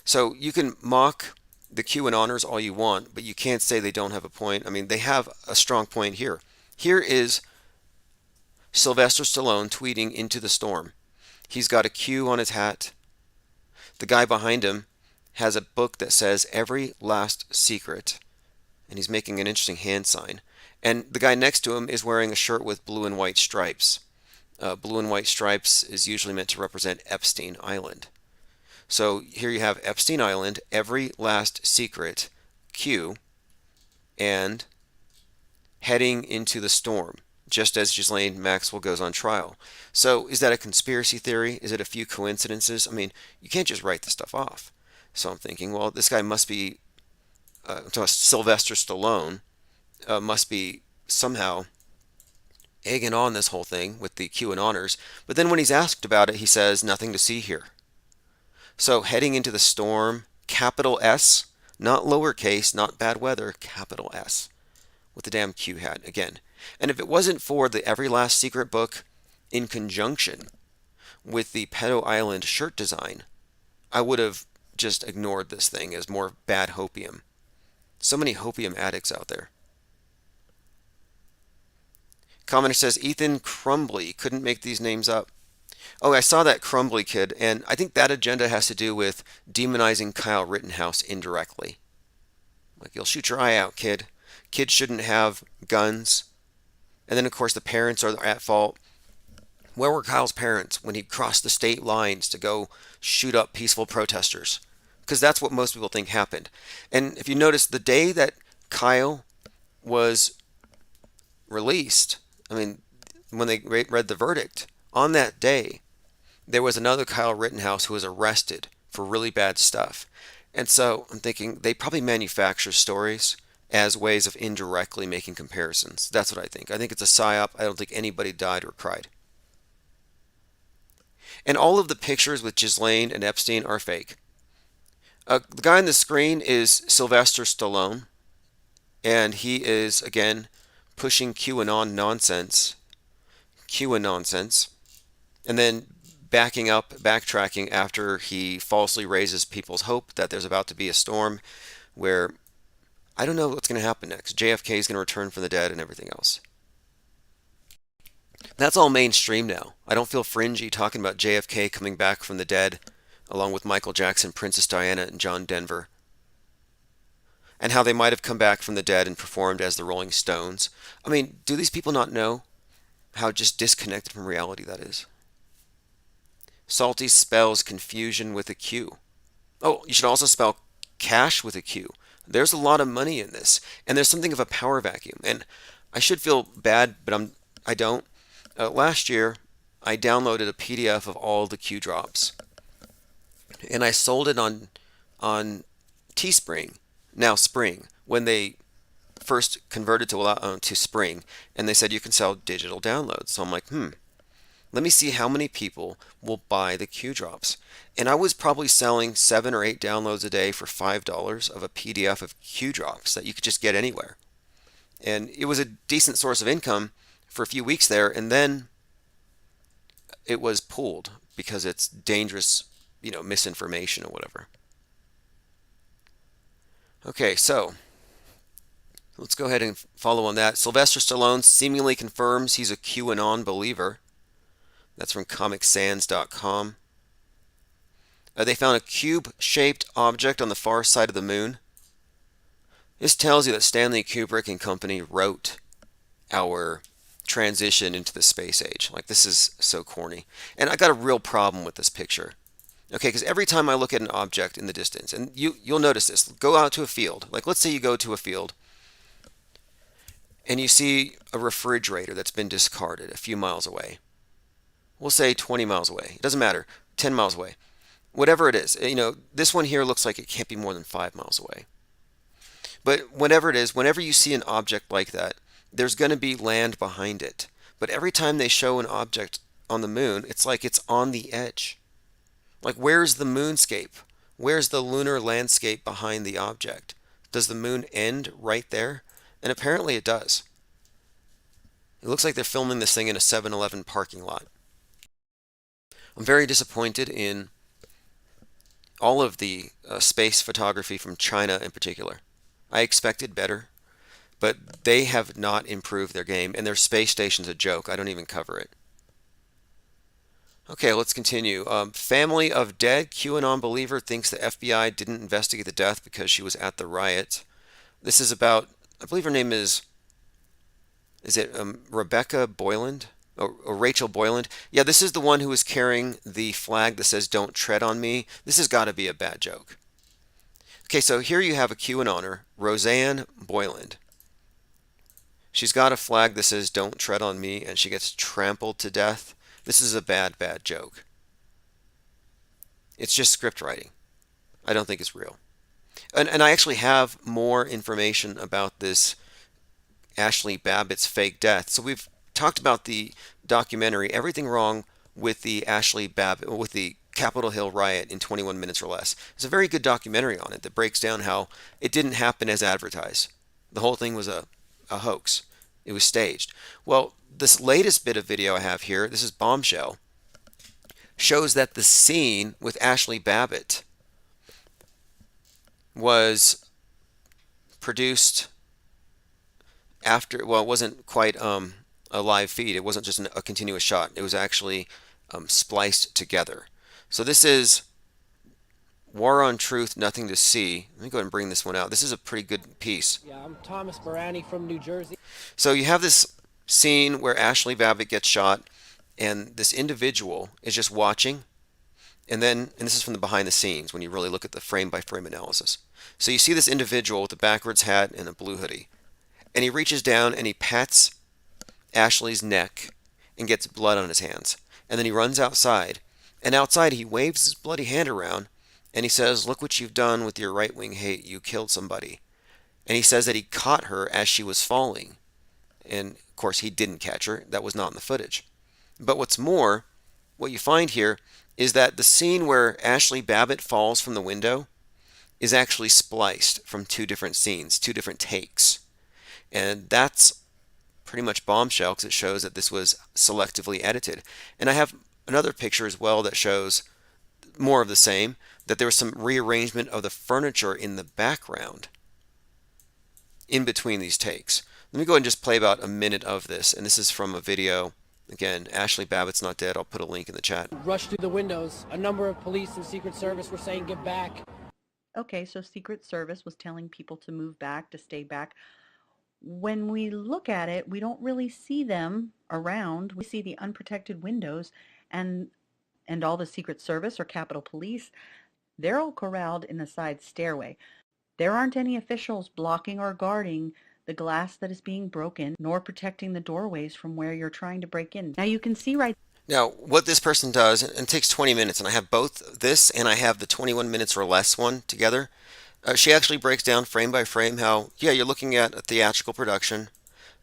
So you can mock the QAnoners all you want, but you can't say they don't have a point. I mean, they have a strong point here. Here is Sylvester Stallone tweeting into the storm. He's got a Q on his hat. The guy behind him has a book that says Every Last Secret, and he's making an interesting hand sign. And the guy next to him is wearing a shirt with blue and white stripes. Blue and white stripes is usually meant to represent Epstein Island. So here you have Epstein Island, Every Last Secret, Q, and heading into the storm, just as Ghislaine Maxwell goes on trial. So is that a conspiracy theory? Is it a few coincidences? I mean, you can't just write this stuff off. So I'm thinking, well, this guy must be, Sylvester Stallone, must be somehow egging on this whole thing with the QAnoners. But then when he's asked about it, he says, nothing to see here. So heading into the storm, capital S, not lowercase, not bad weather, capital S, with the damn Q hat again. And if it wasn't for the Every Last Secret book in conjunction with the Pedo Island shirt design, I would have just ignored this thing as more bad hopium. So many hopium addicts out there. Commenter says Ethan Crumbly couldn't make these names up. Oh, I saw that Crumbly kid, and I think that agenda has to do with demonizing Kyle Rittenhouse indirectly. Like, you'll shoot your eye out, kid. Kids shouldn't have guns. And then, of course, the parents are at fault. Where were Kyle's parents when he crossed the state lines to go shoot up peaceful protesters? Because that's what most people think happened. And if you notice, the day that Kyle was released, I mean, when they read the verdict, on that day, there was another Kyle Rittenhouse who was arrested for really bad stuff. And so I'm thinking they probably manufacture stories as ways of indirectly making comparisons. That's what I think. I think it's a psyop. I don't think anybody died or cried. And all of the pictures with Ghislaine and Epstein are fake. The guy on the screen is Sylvester Stallone, and he is, again, pushing QAnon nonsense, QAnon nonsense, and then backing up, backtracking after he falsely raises people's hope that there's about to be a storm where I don't know what's going to happen next. JFK is going to return from the dead and everything else. That's all mainstream now. I don't feel fringy talking about JFK coming back from the dead along with Michael Jackson, Princess Diana, and John Denver, and how they might have come back from the dead and performed as the Rolling Stones. I mean, do these people not know how just disconnected from reality that is? Salty spells confusion with a Q. Oh, you should also spell cash with a Q. There's a lot of money in this, and there's something of a power vacuum. And I should feel bad, but I don't. Last year, I downloaded a PDF of all the Q drops, and I sold it on Teespring, now Spring, when they first converted to Spring, and they said you can sell digital downloads. So I'm like, let me see how many people will buy the Q drops. And I was probably selling 7 or 8 downloads a day for $5 of a PDF of Q drops that you could just get anywhere. And it was a decent source of income for a few weeks there, and then it was pulled because it's dangerous, misinformation or whatever. Okay, so let's go ahead and follow on that. Sylvester Stallone seemingly confirms he's a QAnon believer. That's from ComicSans.com. They found a cube-shaped object on the far side of the moon. This tells you that Stanley Kubrick and company wrote our transition into the space age. Like, this is so corny. And I got a real problem with this picture. Okay, because every time I look at an object in the distance, and you'll notice this, go out to a field. Like, let's say you go to a field and you see a refrigerator that's been discarded a few miles away. We'll say 20 miles away. It doesn't matter. 10 miles away. Whatever it is. This one here looks like it can't be more than 5 miles away. But whatever it is, whenever you see an object like that, there's going to be land behind it. But every time they show an object on the moon, it's like it's on the edge. Like, where's the moonscape? Where's the lunar landscape behind the object? Does the moon end right there? And apparently it does. It looks like they're filming this thing in a 7-Eleven parking lot. I'm very disappointed in all of the space photography from China in particular. I expected better, but they have not improved their game, and their space station's a joke. I don't even cover it. Okay, let's continue. Family of dead QAnon believer thinks the FBI didn't investigate the death because she was at the riot. This is about, I believe her name is it Rebecca Boyland? Or Rachel Boyland? Yeah, this is the one who is carrying the flag that says "Don't tread on me." This has got to be a bad joke. Okay, so here you have a QAnoner, Roseanne Boyland. She's got a flag that says "Don't tread on me," and she gets trampled to death. This is a bad, bad joke. It's just script writing. I don't think it's real. And I actually have more information about this Ashley Babbitt's fake death. So we've talked about the documentary, Everything Wrong with the Ashley Babbitt, with the Capitol Hill riot in 21 minutes or less. It's a very good documentary on it that breaks down how it didn't happen as advertised. The whole thing was a hoax. It was staged. Well, this latest bit of video I have here, this is Bombshell, shows that the scene with Ashley Babbitt was produced after, well, it wasn't quite a live feed. It wasn't just a continuous shot. It was actually spliced together. So this is War on Truth, Nothing to See. Let me go ahead and bring this one out. This is a pretty good piece. Yeah, I'm Thomas Barani from New Jersey. So you have this scene where Ashley Babbitt gets shot, and this individual is just watching. And this is from the behind the scenes when you really look at the frame by frame analysis. So you see this individual with a backwards hat and a blue hoodie. And he reaches down and he pats Ashley's neck and gets blood on his hands. And then he runs outside. And outside he waves his bloody hand around and he says, "Look what you've done with your right wing hate. You killed somebody." And he says that he caught her as she was falling. And of course he didn't catch her. That was not in the footage. But what's more, what you find here is that the scene where Ashley Babbitt falls from the window is actually spliced from two different scenes, two different takes. And that's pretty much bombshell because it shows that this was selectively edited. And I have another picture as well that shows more of the same, that there was some rearrangement of the furniture in the background in between these takes. Let me go ahead and just play about a minute of this. And this is from a video. Again, Ashley Babbitt's not dead. I'll put a link in the chat. Rushed through the windows. A number of police and Secret Service were saying, "Get back." Okay, so Secret Service was telling people to move back, to stay back. When we look at it, we don't really see them around. We see the unprotected windows and all the Secret Service or Capitol Police. They're all corralled in the side stairway. There aren't any officials blocking or guarding the glass that is being broken, nor protecting the doorways from where you're trying to break in. Now you can see right. Now, what this person does, and it takes 20 minutes, and I have both this and I have the 21 minutes or less one together. She actually breaks down frame by frame how, yeah, you're looking at a theatrical production.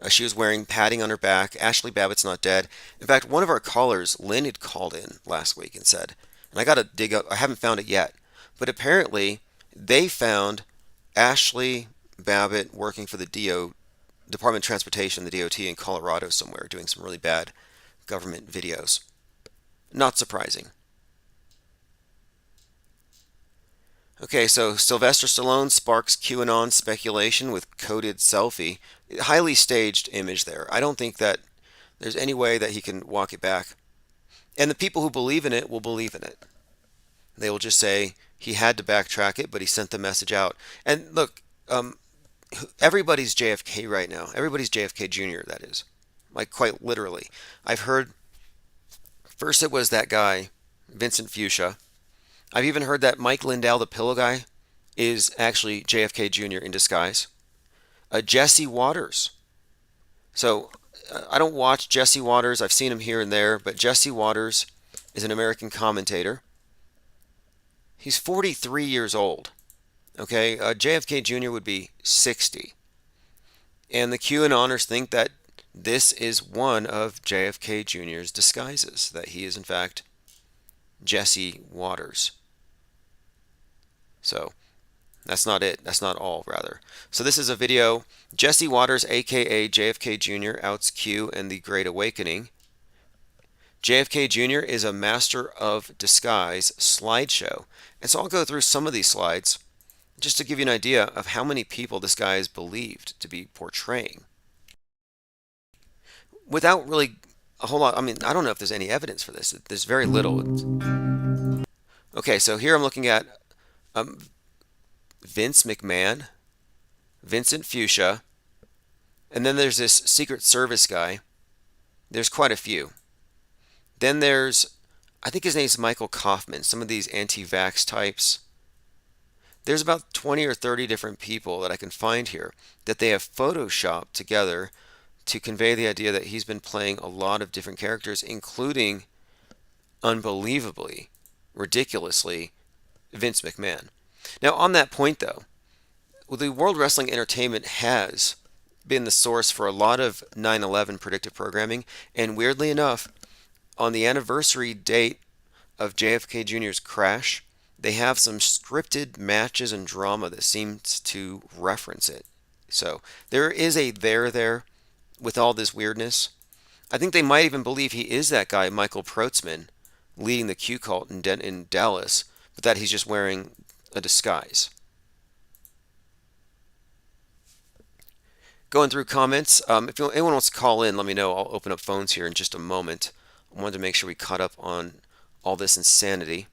She was wearing padding on her back. Ashley Babbitt's not dead. In fact, one of our callers, Lynn, had called in last week and said, and I got to dig up, I haven't found it yet, but apparently they found Ashley Babbitt working for the Department of Transportation, the DOT in Colorado somewhere, doing some really bad government videos. Not surprising. Okay, so Sylvester Stallone sparks QAnon speculation with coded selfie. Highly staged image there. I don't think that there's any way that he can walk it back. And the people who believe in it will believe in it. They will just say he had to backtrack it, but he sent the message out. And look, everybody's JFK right now. Everybody's JFK Jr., that is. Like, quite literally. I've heard, first it was that guy, Vincent Fuchsia. I've even heard that Mike Lindell, the pillow guy, is actually JFK Jr. in disguise. Jesse Waters. So, I don't watch Jesse Waters. I've seen him here and there, but Jesse Waters is an American commentator. He's 43 years old. Okay, JFK Jr. would be 60. And the QAnoners think that this is one of JFK Jr.'s disguises, that he is in fact Jesse Waters. So that's not it. That's not all, rather. So this is a video. Jesse Waters, aka JFK Jr., outs Q and the Great Awakening. JFK Jr. is a master of disguise slideshow. And so I'll go through some of these slides just to give you an idea of how many people this guy is believed to be portraying without really a whole lot. I mean, I don't know if there's any evidence for this. There's very little. Okay, so here I'm looking at um, Vince McMahon, Vincent Fuchsia, and then there's this Secret Service guy. There's quite a few. Then there's, I think his name's Michael Kaufman, some of these anti vax types. There's about 20 or 30 different people that I can find here that they have photoshopped together to convey the idea that he's been playing a lot of different characters, including, unbelievably, ridiculously, Vince McMahon. Now, on that point, though, well, the World Wrestling Entertainment has been the source for a lot of 9/11 predictive programming, and weirdly enough, on the anniversary date of JFK Jr.'s crash, they have some scripted matches and drama that seems to reference it. So there is a there with all this weirdness. I think they might even believe he is that guy, Michael Protzman, leading the Q cult in Dallas, but that he's just wearing a disguise. Going through comments, if anyone wants to call in, let me know. I'll open up phones here in just a moment. I wanted to make sure we caught up on all this insanity.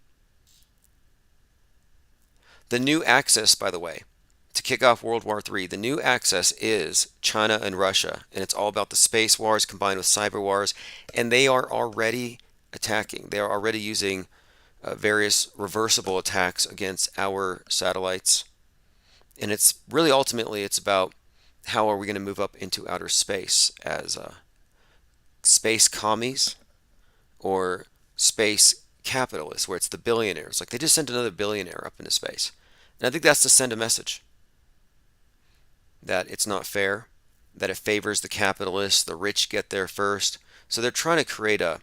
The new axis, by the way, to kick off World War III, the new axis is China and Russia, and it's all about the space wars combined with cyber wars, and they are already attacking. They are already using various reversible attacks against our satellites, and it's really ultimately it's about how are we going to move up into outer space as space commies or space capitalists, where it's the billionaires. Like they just sent another billionaire up into space. And I think that's to send a message that it's not fair, that it favors the capitalists, the rich get there first. So they're trying to create a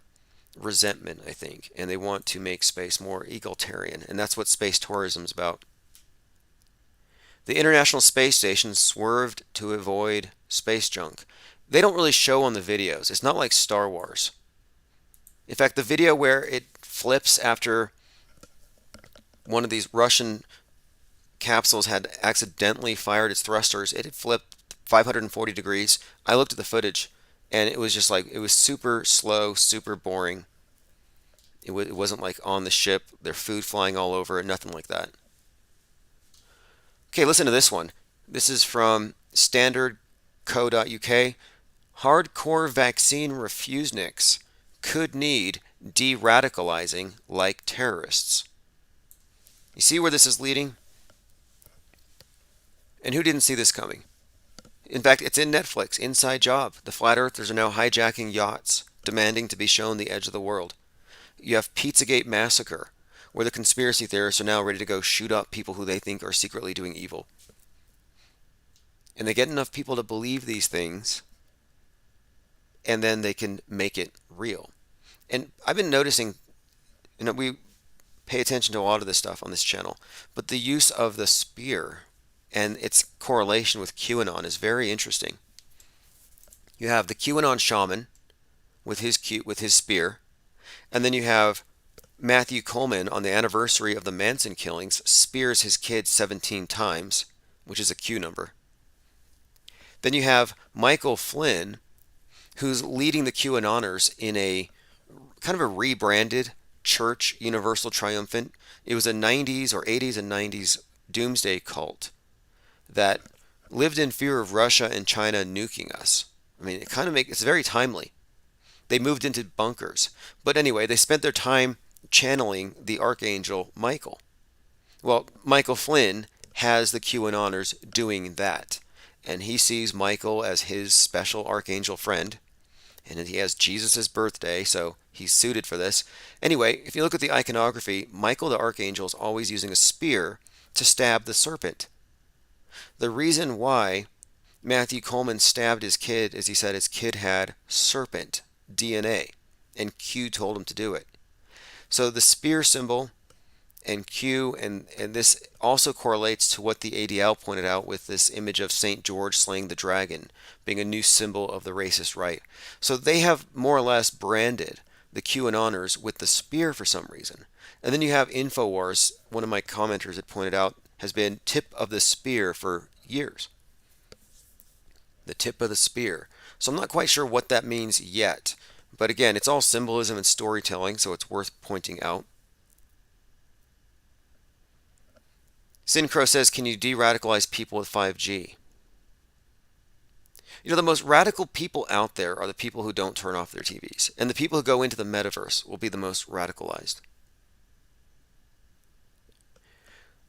resentment, I think, and they want to make space more egalitarian. And that's what space tourism is about. The International Space Station swerved to avoid space junk. They don't really show on the videos. It's not like Star Wars. In fact, the video where it flips after one of these Russian capsules had accidentally fired its thrusters, it had flipped 540 degrees. I looked at the footage and it was just like, it was super slow, super boring. It wasn't like on the ship, their food flying all over it, nothing like that. Okay, listen to this one. This is from standardco.uk. Hardcore vaccine refuseniks could need de-radicalizing like terrorists. You see where this is leading? And who didn't see this coming? In fact, it's in Netflix, Inside Job. The flat earthers are now hijacking yachts, demanding to be shown the edge of the world. You have Pizzagate Massacre, where the conspiracy theorists are now ready to go shoot up people who they think are secretly doing evil. And they get enough people to believe these things, and then they can make it real. And I've been noticing, we pay attention to a lot of this stuff on this channel, but the use of the spear and its correlation with QAnon is very interesting. You have the QAnon shaman with his spear, and then you have Matthew Coleman on the anniversary of the Manson killings spears his kid 17 times, which is a Q number. Then you have Michael Flynn, who's leading the QAnoners in a kind of a rebranded church, Universal Triumphant. It was a 90s or 80s and 90s doomsday cult that lived in fear of Russia and China nuking us. I mean, it's very timely. They moved into bunkers. But anyway, they spent their time channeling the Archangel Michael. Well, Michael Flynn has the QAnoners doing that. And he sees Michael as his special Archangel friend. And he has Jesus' birthday, so he's suited for this. Anyway, if you look at the iconography, Michael the Archangel is always using a spear to stab the serpent. The reason why Matthew Coleman stabbed his kid is he said his kid had serpent DNA, and Q told him to do it. So the spear symbol and Q, and this also correlates to what the ADL pointed out with this image of St. George slaying the dragon being a new symbol of the racist right. So they have more or less branded the QAnoners with the spear for some reason. And then you have InfoWars, one of my commenters had pointed out has been tip of the spear for years. The tip of the spear. So I'm not quite sure what that means yet. But again, it's all symbolism and storytelling, so it's worth pointing out. Syncro says, can you de-radicalize people with 5G? The most radical people out there are the people who don't turn off their TVs. And the people who go into the metaverse will be the most radicalized.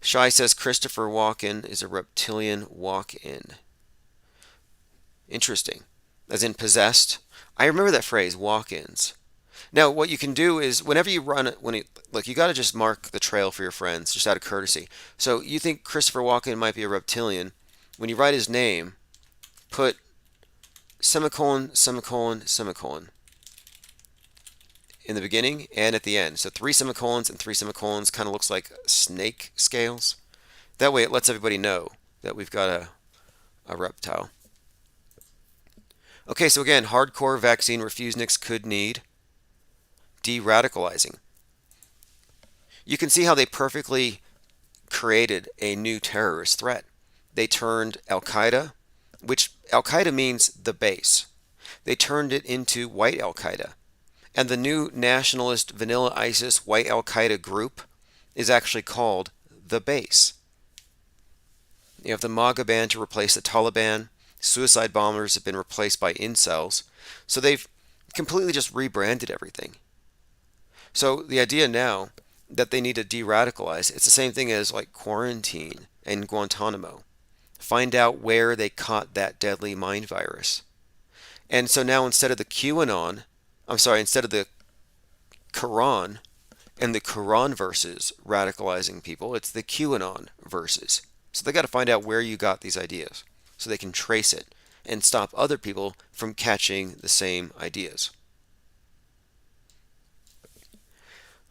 Shai says Christopher Walken is a reptilian walk-in. Interesting. As in possessed. I remember that phrase, walk-ins. Now, what you can do is whenever you run it, look, you got to just mark the trail for your friends, just out of courtesy. So you think Christopher Walken might be a reptilian. When you write his name, put semicolon, semicolon, semicolon in the beginning and at the end. So 3 semicolons and 3 semicolons kind of looks like snake scales. That way it lets everybody know that we've got a reptile. Okay, so again, hardcore vaccine refuseniks could need de-radicalizing. You can see how they perfectly created a new terrorist threat. They turned Al-Qaeda, which Al-Qaeda means the base. They turned it into white Al-Qaeda. And the new nationalist vanilla ISIS white Al-Qaeda group is actually called the base. You have the MAGA band to replace the Taliban. Suicide bombers have been replaced by incels. So they've completely just rebranded everything. So the idea now that they need to de-radicalize, it's the same thing as like quarantine and Guantanamo. Find out where they caught that deadly mind virus. And so now instead of the instead of the Quran and the Quran verses radicalizing people, it's the QAnon verses. So they got to find out where you got these ideas so they can trace it and stop other people from catching the same ideas.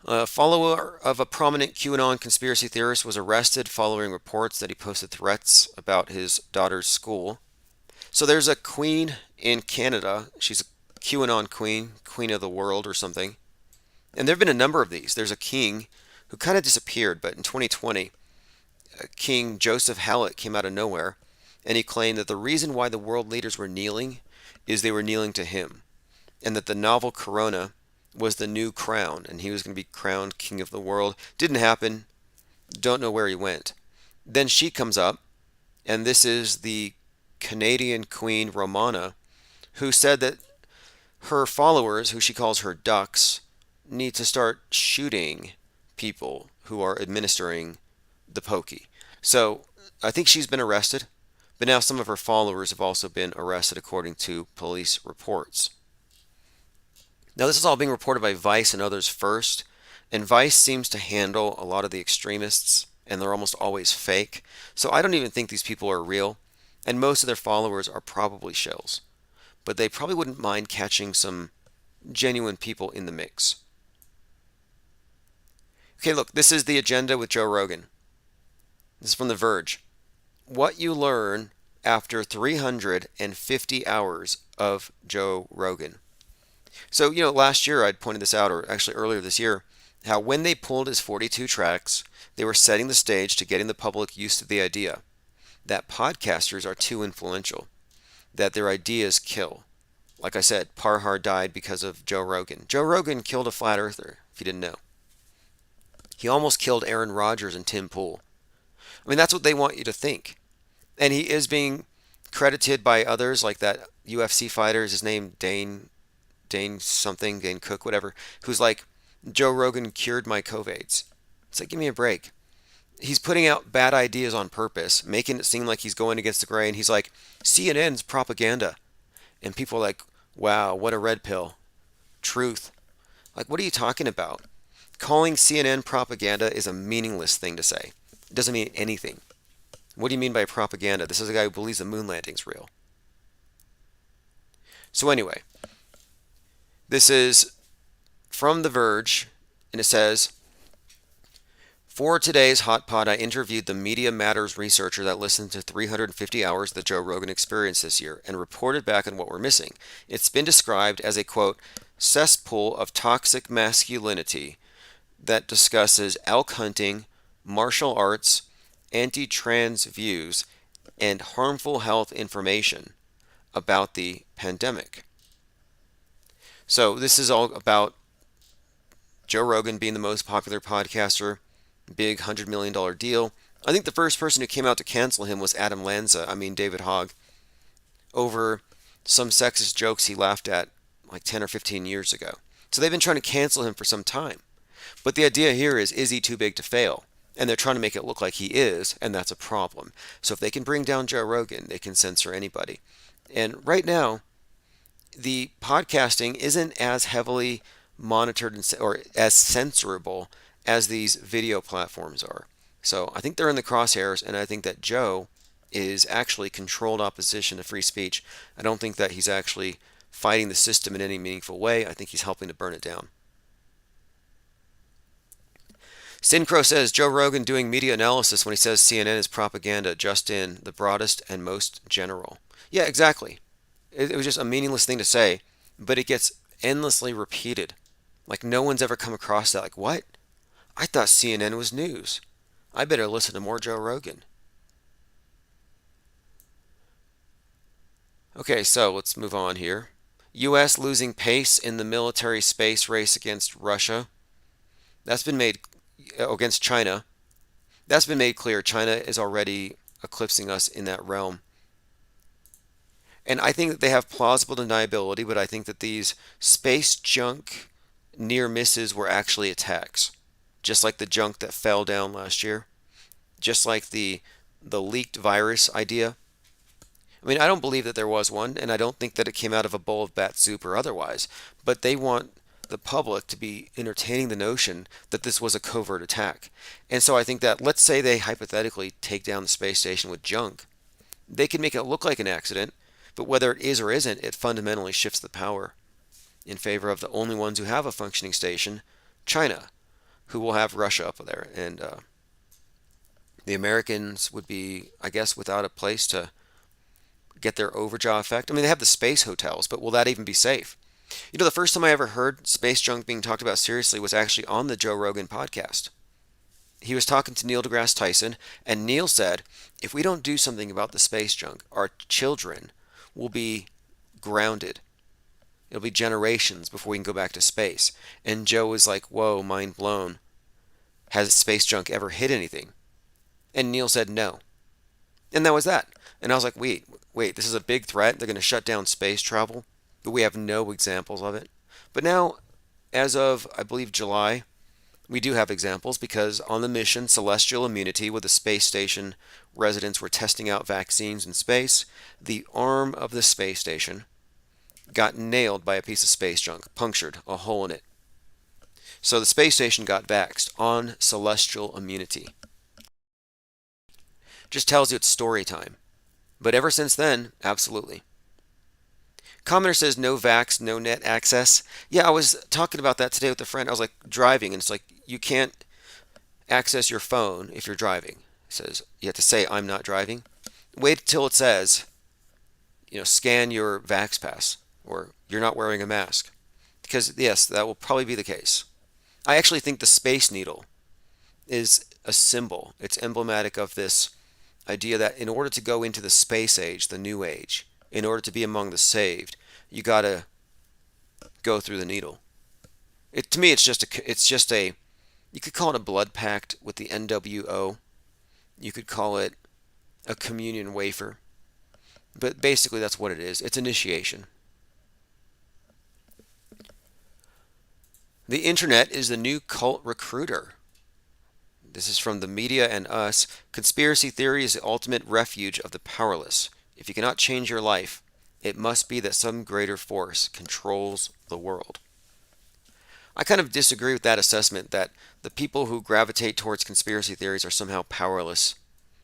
A follower of a prominent QAnon conspiracy theorist was arrested following reports that he posted threats about his daughter's school. So there's a queen in Canada. She's a QAnon queen, queen of the world or something. And there have been a number of these. There's a king who kind of disappeared, but in 2020, King Joseph Hallett came out of nowhere, and he claimed that the reason why the world leaders were kneeling is they were kneeling to him, and that the novel Corona was the new crown, and he was going to be crowned king of the world. Didn't happen. Don't know where he went. Then she comes up, and this is the Canadian Queen Romana, who said that her followers, who she calls her ducks, need to start shooting people who are administering the pokey. So I think she's been arrested, but now some of her followers have also been arrested according to police reports. Now this is all being reported by Vice and others first, and Vice seems to handle a lot of the extremists, and they're almost always fake. So I don't even think these people are real, and most of their followers are probably shills. But they probably wouldn't mind catching some genuine people in the mix. Okay, look, this is the agenda with Joe Rogan. This is from The Verge. What you learn after 350 hours of Joe Rogan. So, last year I'd pointed this out, or actually earlier this year, how when they pulled his 42 tracks, they were setting the stage to getting the public used to the idea that podcasters are too influential, that their ideas kill. Like I said, Parhar died because of Joe Rogan. Joe Rogan killed a flat earther, if you didn't know. He almost killed Aaron Rodgers and Tim Pool. I mean, that's what they want you to think. And he is being credited by others, like that UFC fighter, is his name Dane something, Dane Cook, whatever, who's like, Joe Rogan cured my COVIDs. It's like, give me a break. He's putting out bad ideas on purpose, making it seem like he's going against the grain. He's like, CNN's propaganda. And people are like, wow, what a red pill. Truth. Like, what are you talking about? Calling CNN propaganda is a meaningless thing to say. It doesn't mean anything. What do you mean by propaganda? This is a guy who believes the moon landing's real. So anyway, this is from The Verge, and it says, for today's Hot Pod, I interviewed the Media Matters researcher that listened to 350 hours of the Joe Rogan Experience this year and reported back on what we're missing. It's been described as a, quote, cesspool of toxic masculinity that discusses elk hunting, martial arts, anti-trans views and harmful health information about the pandemic. So this is all about Joe Rogan being the most popular podcaster, big $100 million deal. I think the first person who came out to cancel him was Adam Lanza, David Hogg, over some sexist jokes he laughed at like 10 or 15 years ago. So they've been trying to cancel him for some time. But the idea here is he too big to fail? And they're trying to make it look like he is, and that's a problem. So if they can bring down Joe Rogan, they can censor anybody. And right now, the podcasting isn't as heavily monitored or as censorable as these video platforms are. So I think they're in the crosshairs, and I think that Joe is actually controlled opposition to free speech. I don't think that he's actually fighting the system in any meaningful way. I think he's helping to burn it down. Sincro says Joe Rogan doing media analysis when he says CNN is propaganda, just in, the broadest and most general. Yeah, exactly. It was just a meaningless thing to say, but it gets endlessly repeated. Like no one's ever come across that. Like, what? I thought CNN was news. I better listen to more Joe Rogan. Okay, so let's move on here. U.S. losing pace in the military space race against Russia. That's been made against China. That's been made clear. China is already eclipsing us in that realm. And I think that they have plausible deniability, but I think that these space junk near misses were actually attacks. Just like the junk that fell down last year. Just like the leaked virus idea. I don't believe that there was one, and I don't think that it came out of a bowl of bat soup or otherwise. But they want the public to be entertaining the notion that this was a covert attack. And so I think that, let's say they hypothetically take down the space station with junk. They can make it look like an accident, but whether it is or isn't, it fundamentally shifts the power in favor of the only ones who have a functioning station, China, who will have Russia up there. And the Americans would be, I guess, without a place to get their overjaw effect. They have the space hotels, but will that even be safe? The first time I ever heard space junk being talked about seriously was actually on the Joe Rogan podcast. He was talking to Neil deGrasse Tyson, and Neil said, if we don't do something about the space junk, our children will be grounded. It'll be generations before we can go back to space. And Joe was like, whoa, mind blown. Has space junk ever hit anything? And Neil said no. And that was that. And I was like, wait, this is a big threat. They're going to shut down space travel, but we have no examples of it. But now, as of, I believe, July, we do have examples because on the mission Celestial Immunity, where the space station residents were testing out vaccines in space, the arm of the space station got nailed by a piece of space junk, punctured a hole in it. So the space station got vaxxed on Celestial Immunity. Just tells you it's story time. But ever since then, absolutely. Commenter says no vax, no net access. Yeah, I was talking about that today with a friend. I was like driving, and it's like you can't access your phone if you're driving. It says you have to say I'm not driving. Wait till it says, scan your vax pass or you're not wearing a mask. Because yes, that will probably be the case. I actually think the Space Needle is a symbol. It's emblematic of this idea that in order to go into the space age, the new age, in order to be among the saved, you got to go through the needle. To me, it's just a, you could call it a blood pact with the NWO. You could call it a communion wafer. But basically, that's what it is. It's initiation. The internet is the new cult recruiter. This is from the media and us. Conspiracy theory is the ultimate refuge of the powerless. If you cannot change your life, it must be that some greater force controls the world. I kind of disagree with that assessment that the people who gravitate towards conspiracy theories are somehow powerless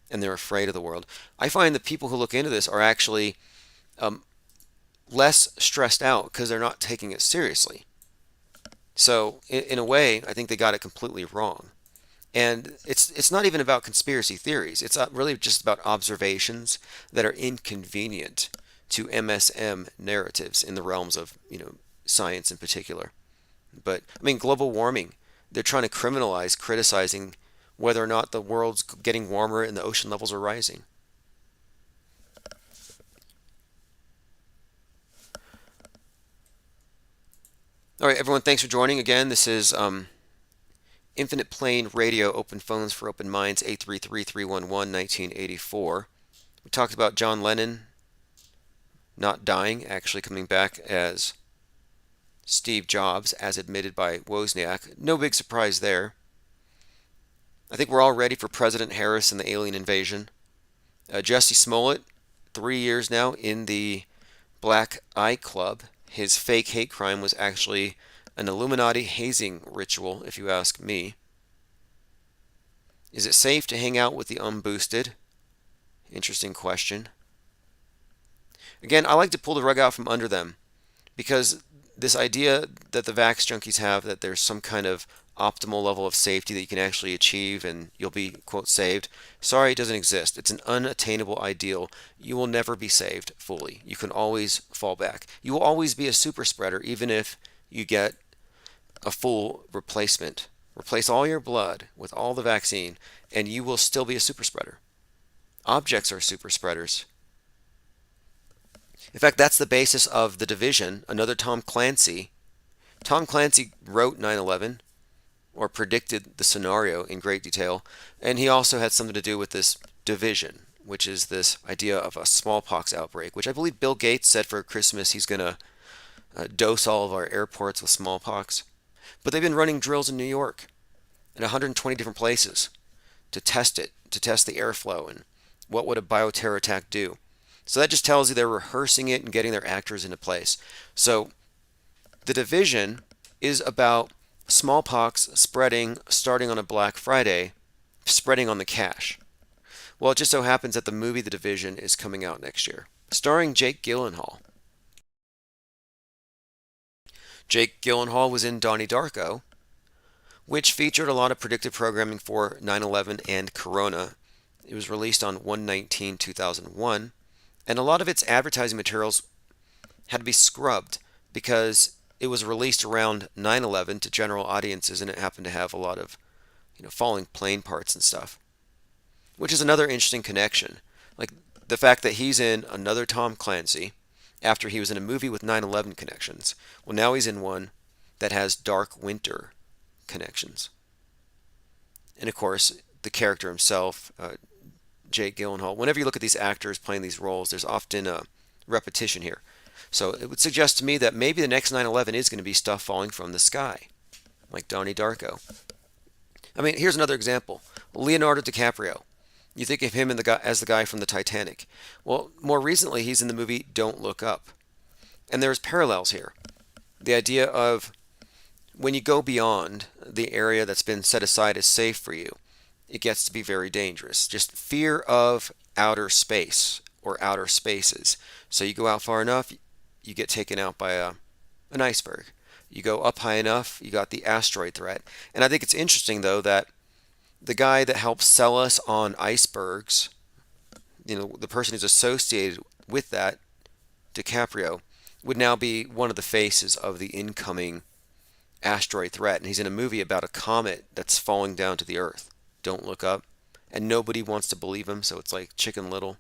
and they're afraid of the world. I find the people who look into this are actually less stressed out because they're not taking it seriously. So, in a way, I think they got it completely wrong. And it's not even about conspiracy theories. It's really just about observations that are inconvenient to MSM narratives in the realms of, science in particular. But, global warming, they're trying to criminalize criticizing whether or not the world's getting warmer and the ocean levels are rising. All right, everyone, thanks for joining again. This is Infinite Plane Radio, Open Phones for Open Minds, 833-311-1984. We talked about John Lennon not dying, actually coming back as Steve Jobs, as admitted by Wozniak. No big surprise there. I think we're all ready for President Harris and the alien invasion. Jesse Smollett, 3 years now in the Black Eye Club. His fake hate crime was actually an Illuminati hazing ritual, if you ask me. Is it safe to hang out with the unboosted? Interesting question. Again, I like to pull the rug out from under them because this idea that the vax junkies have that there's some kind of optimal level of safety that you can actually achieve and you'll be, quote, saved. Sorry, it doesn't exist. It's an unattainable ideal. You will never be saved fully. You can always fall back. You will always be a super spreader, even if you get a full replacement. Replace all your blood with all the vaccine, and you will still be a super spreader. Objects are super spreaders. In fact, that's the basis of The Division, another Tom Clancy. Tom Clancy wrote 9/11 or predicted the scenario in great detail, and he also had something to do with this division, which is this idea of a smallpox outbreak, which I believe Bill Gates said for Christmas he's going to dose all of our airports with smallpox. But they've been running drills in New York in 120 different places to test it, to test the airflow and what would a bioterror attack do. So that just tells you they're rehearsing it and getting their actors into place. So the division is about smallpox spreading starting on a Black Friday, spreading on the cash. Well, it just so happens that the movie The Division is coming out next year, starring Jake Gyllenhaal. Jake Gyllenhaal was in Donnie Darko, which featured a lot of predictive programming for 9/11 and Corona. It was released on 1/19/2001, and a lot of its advertising materials had to be scrubbed because it was released around 9/11 to general audiences, and it happened to have a lot of, falling plane parts and stuff, which is another interesting connection. Like the fact that he's in another Tom Clancy after he was in a movie with 9/11 connections. Well, now he's in one that has Dark Winter connections. And of course, the character himself, Jake Gyllenhaal, whenever you look at these actors playing these roles, there's often a repetition here. So it would suggest to me that maybe the next 9/11 is going to be stuff falling from the sky, like Donnie Darko. I mean, here's another example. Leonardo DiCaprio. You think of him as the guy from the Titanic. Well, more recently, he's in the movie Don't Look Up. And there's parallels here. The idea of when you go beyond the area that's been set aside as safe for you, it gets to be very dangerous. Just fear of outer space or outer spaces. So you go out far enough, you get taken out by an iceberg. You go up high enough, you got the asteroid threat. And I think it's interesting, though, that the guy that helps sell us on icebergs, the person who's associated with that, DiCaprio, would now be one of the faces of the incoming asteroid threat. And he's in a movie about a comet that's falling down to the Earth. Don't Look Up. And nobody wants to believe him, so it's like Chicken Little.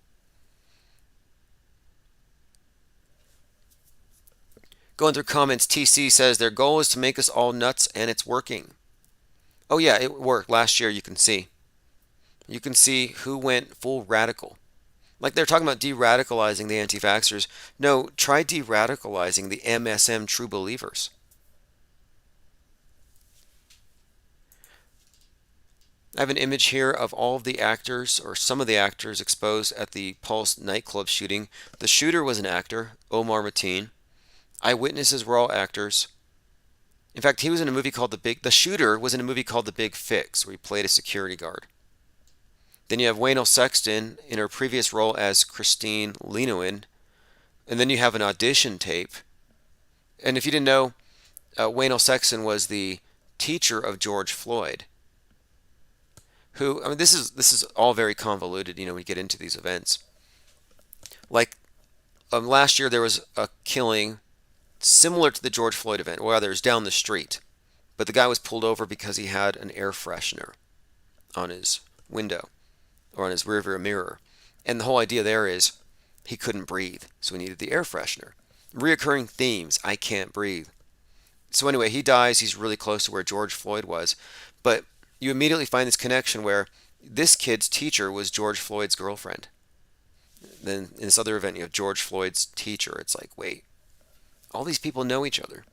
Going through comments, TC says their goal is to make us all nuts, and it's working. Oh yeah, it worked. Last year, you can see. You can see who went full radical. Like they're talking about de-radicalizing the anti-vaxxers. No, try de-radicalizing the MSM true believers. I have an image here of all of the actors, or some of the actors, exposed at the Pulse nightclub shooting. The shooter was an actor, Omar Mateen. Eyewitnesses were all actors. In fact, he was in a movie called The shooter was in a movie called The Big Fix, where he played a security guard. Then you have Waynell Sexton in her previous role as Christine Lenoin. And then you have an audition tape. And if you didn't know, Waynell Sexton was the teacher of George Floyd. Who, I mean, this is all very convoluted, when you get into these events. Like, last year there was a killing similar to the George Floyd event, or rather, it was down the street. But the guy was pulled over because he had an air freshener. on his window or on his rearview mirror. And the whole idea there is he couldn't breathe, so he needed the air freshener. Reoccurring themes: I can't breathe. So anyway, he dies. He's really close to where George Floyd was. But you immediately find this connection where this kid's teacher was George Floyd's girlfriend. Then in this other event, you have George Floyd's teacher. It's like, wait, all these people know each other.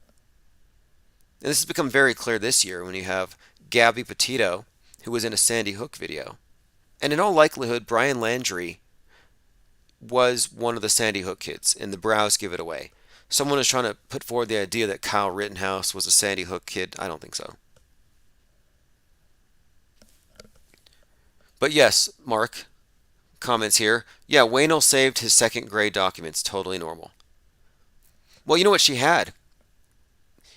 And this has become very clear this year when you have Gabby Petito, who was in a Sandy Hook video. And in all likelihood, Brian Landry was one of the Sandy Hook kids, and the Browse give it away. Someone is trying to put forward the idea that Kyle Rittenhouse was a Sandy Hook kid. I don't think so. But yes, Mark comments here. Yeah, Waynell saved his second grade documents. Totally normal. Well, you know what she had?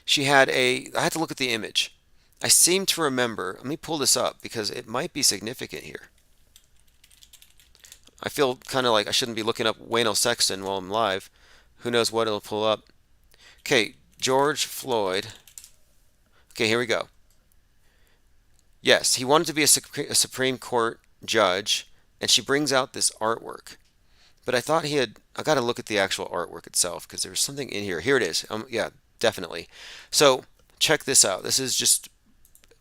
She had I had to look at the image. I seem to remember. Let me pull this up because it might be significant here. I feel kind of like I shouldn't be looking up Waynell Sexton while I'm live. Who knows what it'll pull up. Okay, George Floyd. Okay, here we go. Yes, he wanted to be a Supreme Court judge, and she brings out this artwork. But I thought I got to look at the actual artwork itself because there was something in here. Here it is. Yeah, definitely. So check this out. This is just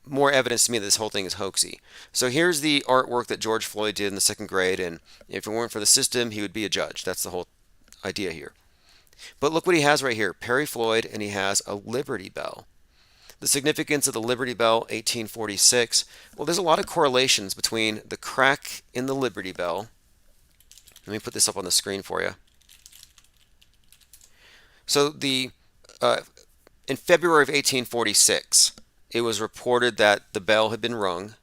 more evidence to me that this whole thing is hoaxy. So here's the artwork that George Floyd did in the second grade, and if it weren't for the system, he would be a judge. That's the whole idea here. But look what he has right here. Perry Floyd, and he has a Liberty Bell. The significance of the Liberty Bell, 1846. Well, there's a lot of correlations between the crack in the Liberty Bell. Let me put this up on the screen for you. So in February of 1846, it was reported that the bell had been rung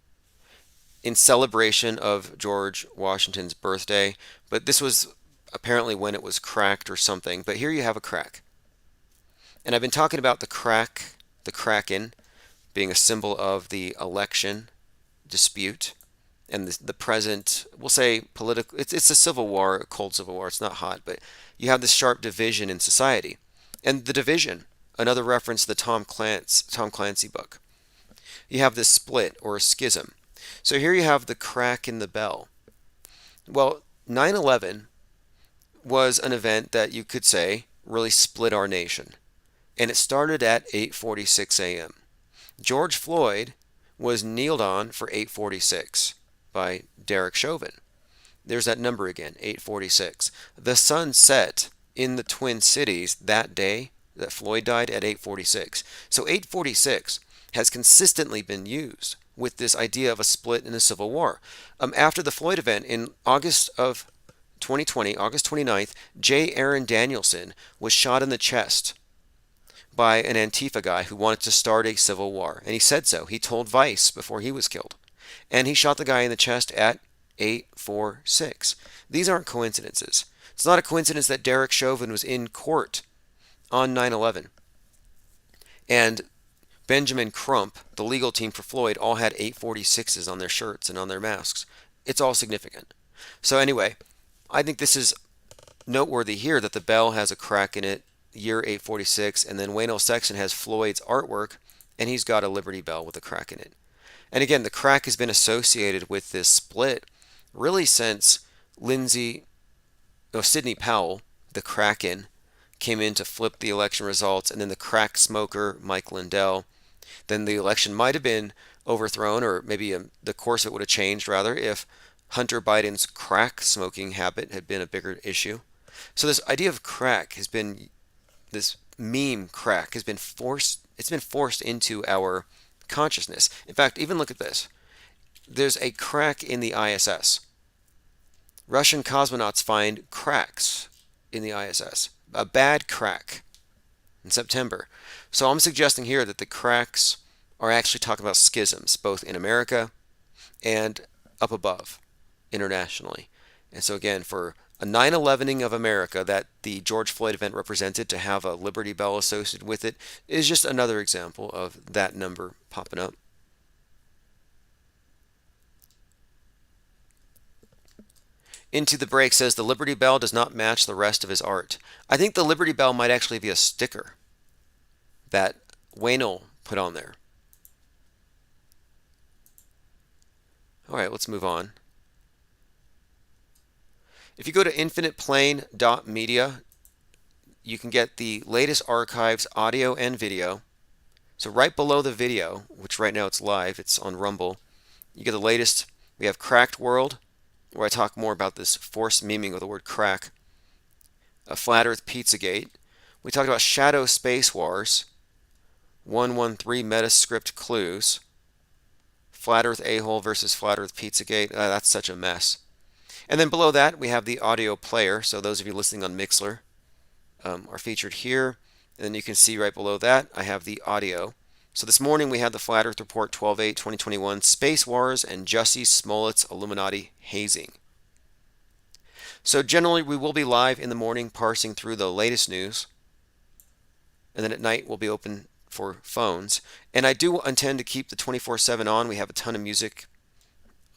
in celebration of George Washington's birthday, but this was apparently when it was cracked or something. But here you have a crack. And I've been talking about the Kraken being a symbol of the election dispute and the present, we'll say political, it's a civil war, a cold civil war. It's not hot, but you have this sharp division in society. And the division, another reference to the Tom Clancy book. You have this split or a schism. So here you have the crack in the bell. Well, 9/11 was an event that you could say really split our nation. And it started at 8:46 a.m. George Floyd was kneeled on for 8:46 by Derek Chauvin. There's that number again, 8:46. The sun set in the Twin Cities that day that Floyd died at 8:46. So 8:46 has consistently been used with this idea of a split in a civil war. After the Floyd event in August of 2020, August 29th, J. Aaron Danielson was shot in the chest by an Antifa guy who wanted to start a civil war. And he said so. He told Vice before he was killed. And he shot the guy in the chest at 8:46. These aren't coincidences. It's not a coincidence that Derek Chauvin was in court on 9/11. And Benjamin Crump, the legal team for Floyd, all had 846s on their shirts and on their masks. It's all significant. So anyway, I think this is noteworthy here that the bell has a crack in it, year 846, and then Waynell Sexton has Floyd's artwork, and he's got a Liberty Bell with a crack in it. And again, the crack has been associated with this split really since Sidney Powell, the Kraken, came in to flip the election results, and then the crack smoker, Mike Lindell. Then the election might have been overthrown, or maybe the course of it would have changed, rather, if Hunter Biden's crack smoking habit had been a bigger issue. So this idea of crack has been, this meme crack has been forced into our consciousness. In fact, even look at this. There's a crack in the ISS. Russian cosmonauts find cracks in the ISS. A bad crack in September. So I'm suggesting here that the cracks are actually talking about schisms, both in America and up above, internationally. And so again, for a 9/11ing of America that the George Floyd event represented, to have a Liberty Bell associated with it is just another example of that number popping up. Into the Break says the Liberty Bell does not match the rest of his art. I think the Liberty Bell might actually be a sticker that Waynell put on there. All right, let's move on. If you go to infiniteplane.media, you can get the latest archives, audio and video. So right below the video, which right now it's live, it's on Rumble, you get the latest. We have Cracked World, where I talk more about this forced memeing of the word crack. A Flat Earth Pizzagate. We talked about Shadow Space Wars, 113 Metascript Clues, Flat Earth A-hole versus Flat Earth Pizzagate. That's such a mess. And then below that, we have the audio player. So those of you listening on Mixler are featured here. And then you can see right below that, I have the audio. So this morning we had the Flat Earth Report 12/8/2021, Space Wars and Jussie Smollett's Illuminati Hazing. So generally we will be live in the morning parsing through the latest news. And then at night we'll be open for phones. And I do intend to keep the 24/7 on. We have a ton of music,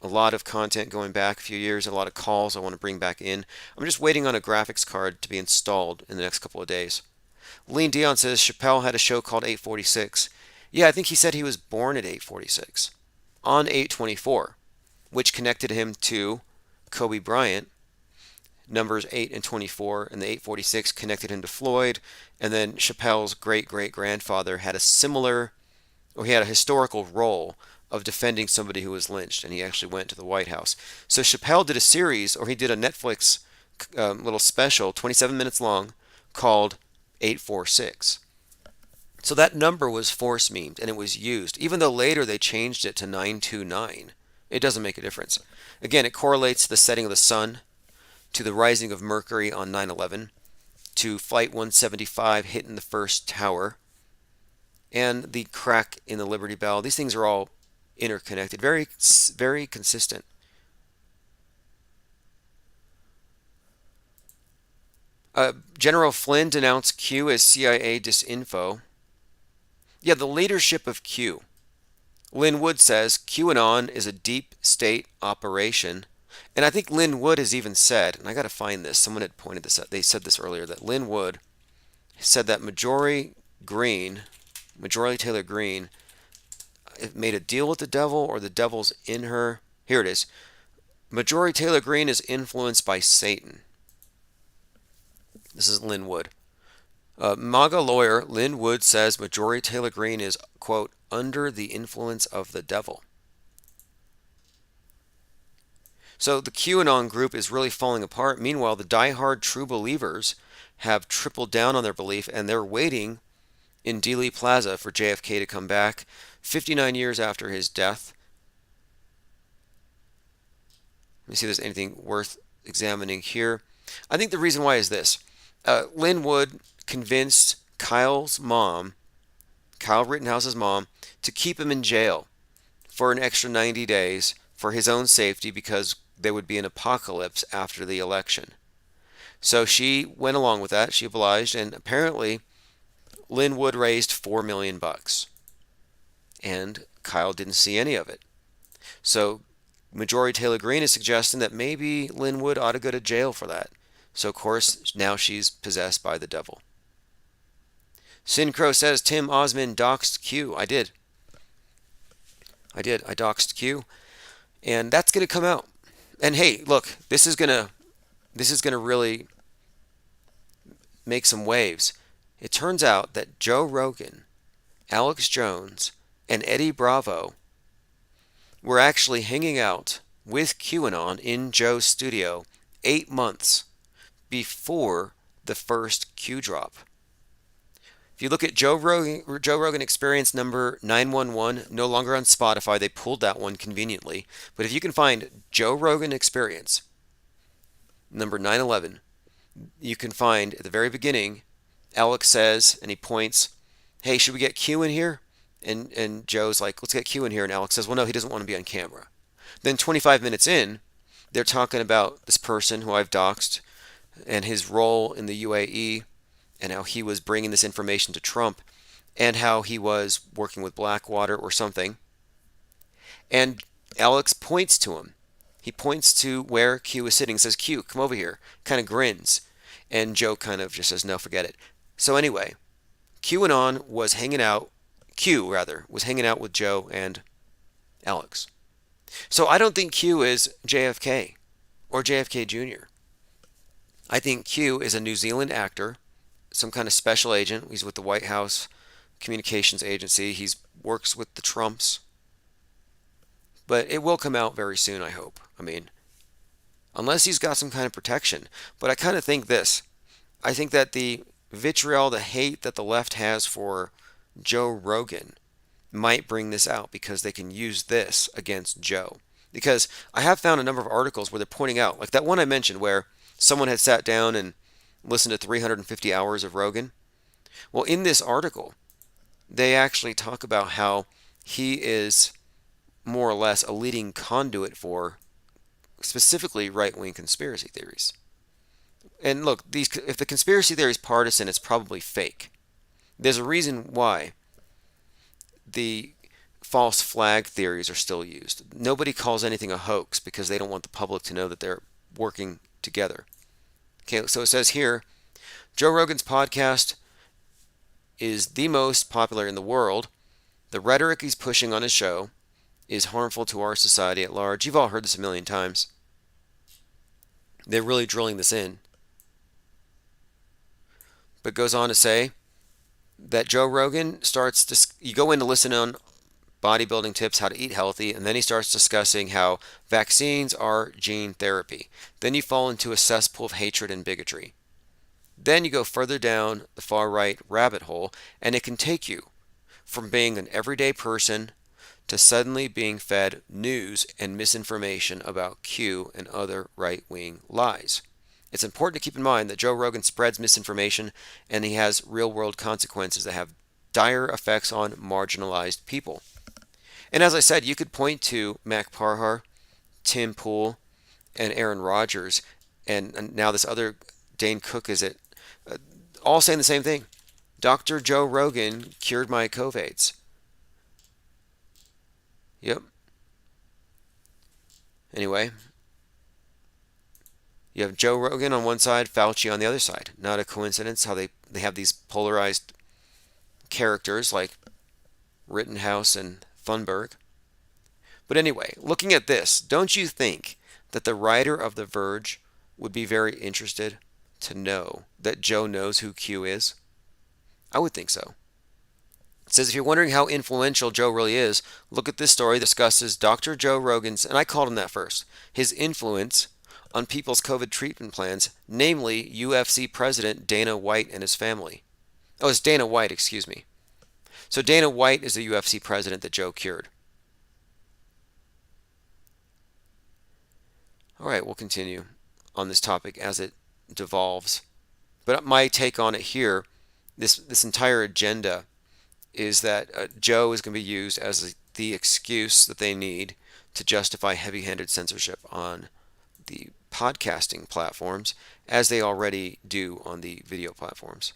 a lot of content going back a few years, a lot of calls I want to bring back in. I'm just waiting on a graphics card to be installed in the next couple of days. Lean Dion says Chappelle had a show called 846. Yeah, I think he said he was born at 846 on 824, which connected him to Kobe Bryant. Numbers 8 and 24, and the 846 connected him to Floyd. And then Chappelle's great great grandfather had a similar, or he had a historical role of defending somebody who was lynched, and he actually went to the White House. So Chappelle did a series, or he did a Netflix little special, 27 minutes long, called 846. So that number was force memed, and it was used, even though later they changed it to 929. It doesn't make a difference. Again, it correlates the setting of the sun to the rising of Mercury on 9/11, to Flight 175 hitting the first tower, and the crack in the Liberty Bell. These things are all interconnected, very, very consistent. General Flynn denounced Q as CIA disinfo. Yeah, the leadership of Q. Lynn Wood says QAnon is a deep state operation. And I think Lynn Wood has even said, and I got to find this, someone had pointed this out, they said this earlier, that Lynn Wood said that Marjorie Taylor Greene, made a deal with the devil, or the devil's in her. Here it is. Marjorie Taylor Greene is influenced by Satan. This is Lynn Wood. MAGA lawyer Lynn Wood says Marjorie Taylor Greene is, quote, under the influence of the devil. So the QAnon group is really falling apart. Meanwhile, the diehard true believers have tripled down on their belief, and they're waiting in Dealey Plaza for JFK to come back 59 years after his death. Let me see if there's anything worth examining here. I think the reason why is this. Lynn Wood convinced Kyle's mom, Kyle Rittenhouse's mom, to keep him in jail for an extra 90 days for his own safety, because there would be an apocalypse after the election. So she went along with that. She obliged, and apparently Lynn Wood raised $4 million, and Kyle didn't see any of it. So Marjorie Taylor Greene is suggesting that maybe Lynn Wood ought to go to jail for that. So of course now she's possessed by the devil. Sin Crow says Tim Ozman doxed Q. I did. I doxed Q, and that's going to come out. And hey, look, this is gonna really make some waves. It turns out that Joe Rogan, Alex Jones, and Eddie Bravo were actually hanging out with QAnon in Joe's studio 8 months before the first Q drop. If you look at Joe Rogan Experience number 911, no longer on Spotify, they pulled that one conveniently. But if you can find Joe Rogan Experience number 911, you can find at the very beginning, Alex says, and he points, hey, should we get Q in here? And Joe's like, let's get Q in here. And Alex says, well, no, he doesn't want to be on camera. Then 25 minutes in, they're talking about this person who I've doxed and his role in the UAE, and how he was bringing this information to Trump, and how he was working with Blackwater or something. And Alex points to him. He points to where Q is sitting, says, Q, come over here. Kind of grins. And Joe kind of just says, no, forget it. So anyway, Q was hanging out with Joe and Alex. So I don't think Q is JFK or JFK Jr. I think Q is a New Zealand actor, some kind of special agent. He's with the White House Communications Agency. He works with the Trumps, but it will come out very soon, I hope. I mean, unless he's got some kind of protection. But I kind of think this. I think that the vitriol, the hate that the left has for Joe Rogan might bring this out because they can use this against Joe. Because I have found a number of articles where they're pointing out, like that one I mentioned where someone had sat down and listened to 350 hours of Rogan. Well, in this article, they actually talk about how he is more or less a leading conduit for specifically right wing conspiracy theories. And look, if the conspiracy theory is partisan, it's probably fake. There's a reason why the false flag theories are still used. Nobody calls anything a hoax because they don't want the public to know that they're working together. Okay, so it says here Joe Rogan's podcast is the most popular in the world. The rhetoric he's pushing on his show is harmful to our society at large. You've all heard this a million times. They're really drilling this in. But goes on to say that Joe Rogan starts to, you go in to listen on bodybuilding tips, how to eat healthy, and then he starts discussing how vaccines are gene therapy. Then you fall into a cesspool of hatred and bigotry. Then you go further down the far right rabbit hole, and it can take you from being an everyday person to suddenly being fed news and misinformation about Q and other right wing lies. It's important to keep in mind that Joe Rogan spreads misinformation and he has real world consequences that have dire effects on marginalized people. And as I said, you could point to Mac Parhar, Tim Pool, and Aaron Rodgers, and now this other Dane Cook, is it? All saying the same thing. Dr. Joe Rogan cured my COVIDs. Yep. Anyway, you have Joe Rogan on one side, Fauci on the other side. Not a coincidence how they have these polarized characters like Rittenhouse and Thunberg. But anyway, looking at this, don't you think that the writer of The Verge would be very interested to know that Joe knows who Q is? I would think so. It says if you're wondering how influential Joe really is, look at this story that discusses Dr. Joe Rogan's, and I called him that first, his influence on people's COVID treatment plans, namely UFC president Dana White and his family. Oh, it's Dana White, excuse me. So Dana White is the UFC president that Joe cured. All right, we'll continue on this topic as it devolves. But my take on it here, this entire agenda is that Joe is going to be used as the excuse that they need to justify heavy-handed censorship on the podcasting platforms, as they already do on the video platforms.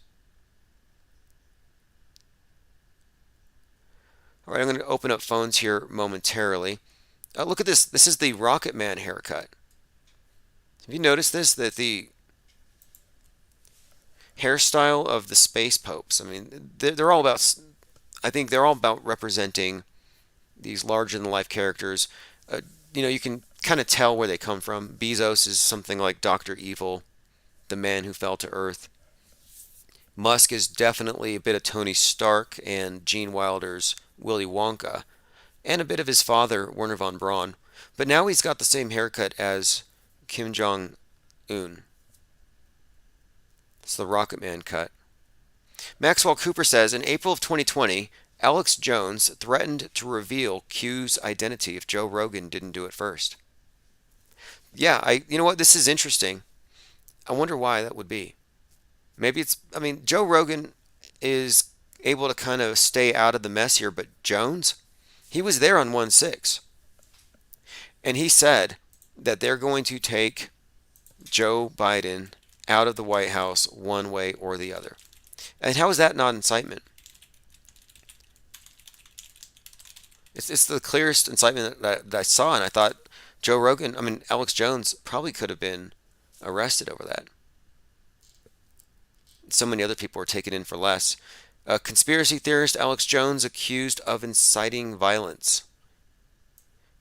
All right, I'm going to open up phones here momentarily. Look at this. This is the Rocket Man haircut. Have you noticed this? That the hairstyle of the space popes, I mean, they're all about, I think they're all about representing these larger than life characters. You can kind of tell where they come from. Bezos is something like Dr. Evil, the man who fell to earth. Musk is definitely a bit of Tony Stark and Gene Wilder's Willy Wonka, and a bit of his father, Werner von Braun. But now he's got the same haircut as Kim Jong Un. It's the Rocket Man cut. Maxwell Cooper says in April of 2020, Alex Jones threatened to reveal Q's identity if Joe Rogan didn't do it first. Yeah, you know what? This is interesting. I wonder why that would be. Maybe Joe Rogan is able to kind of stay out of the mess here, but Jones, he was there on 1/6. And he said that they're going to take Joe Biden out of the White House one way or the other. And how is that not incitement? It's the clearest incitement that I saw, and I thought Alex Jones probably could have been arrested over that. So many other people were taken in for less. Conspiracy theorist Alex Jones accused of inciting violence.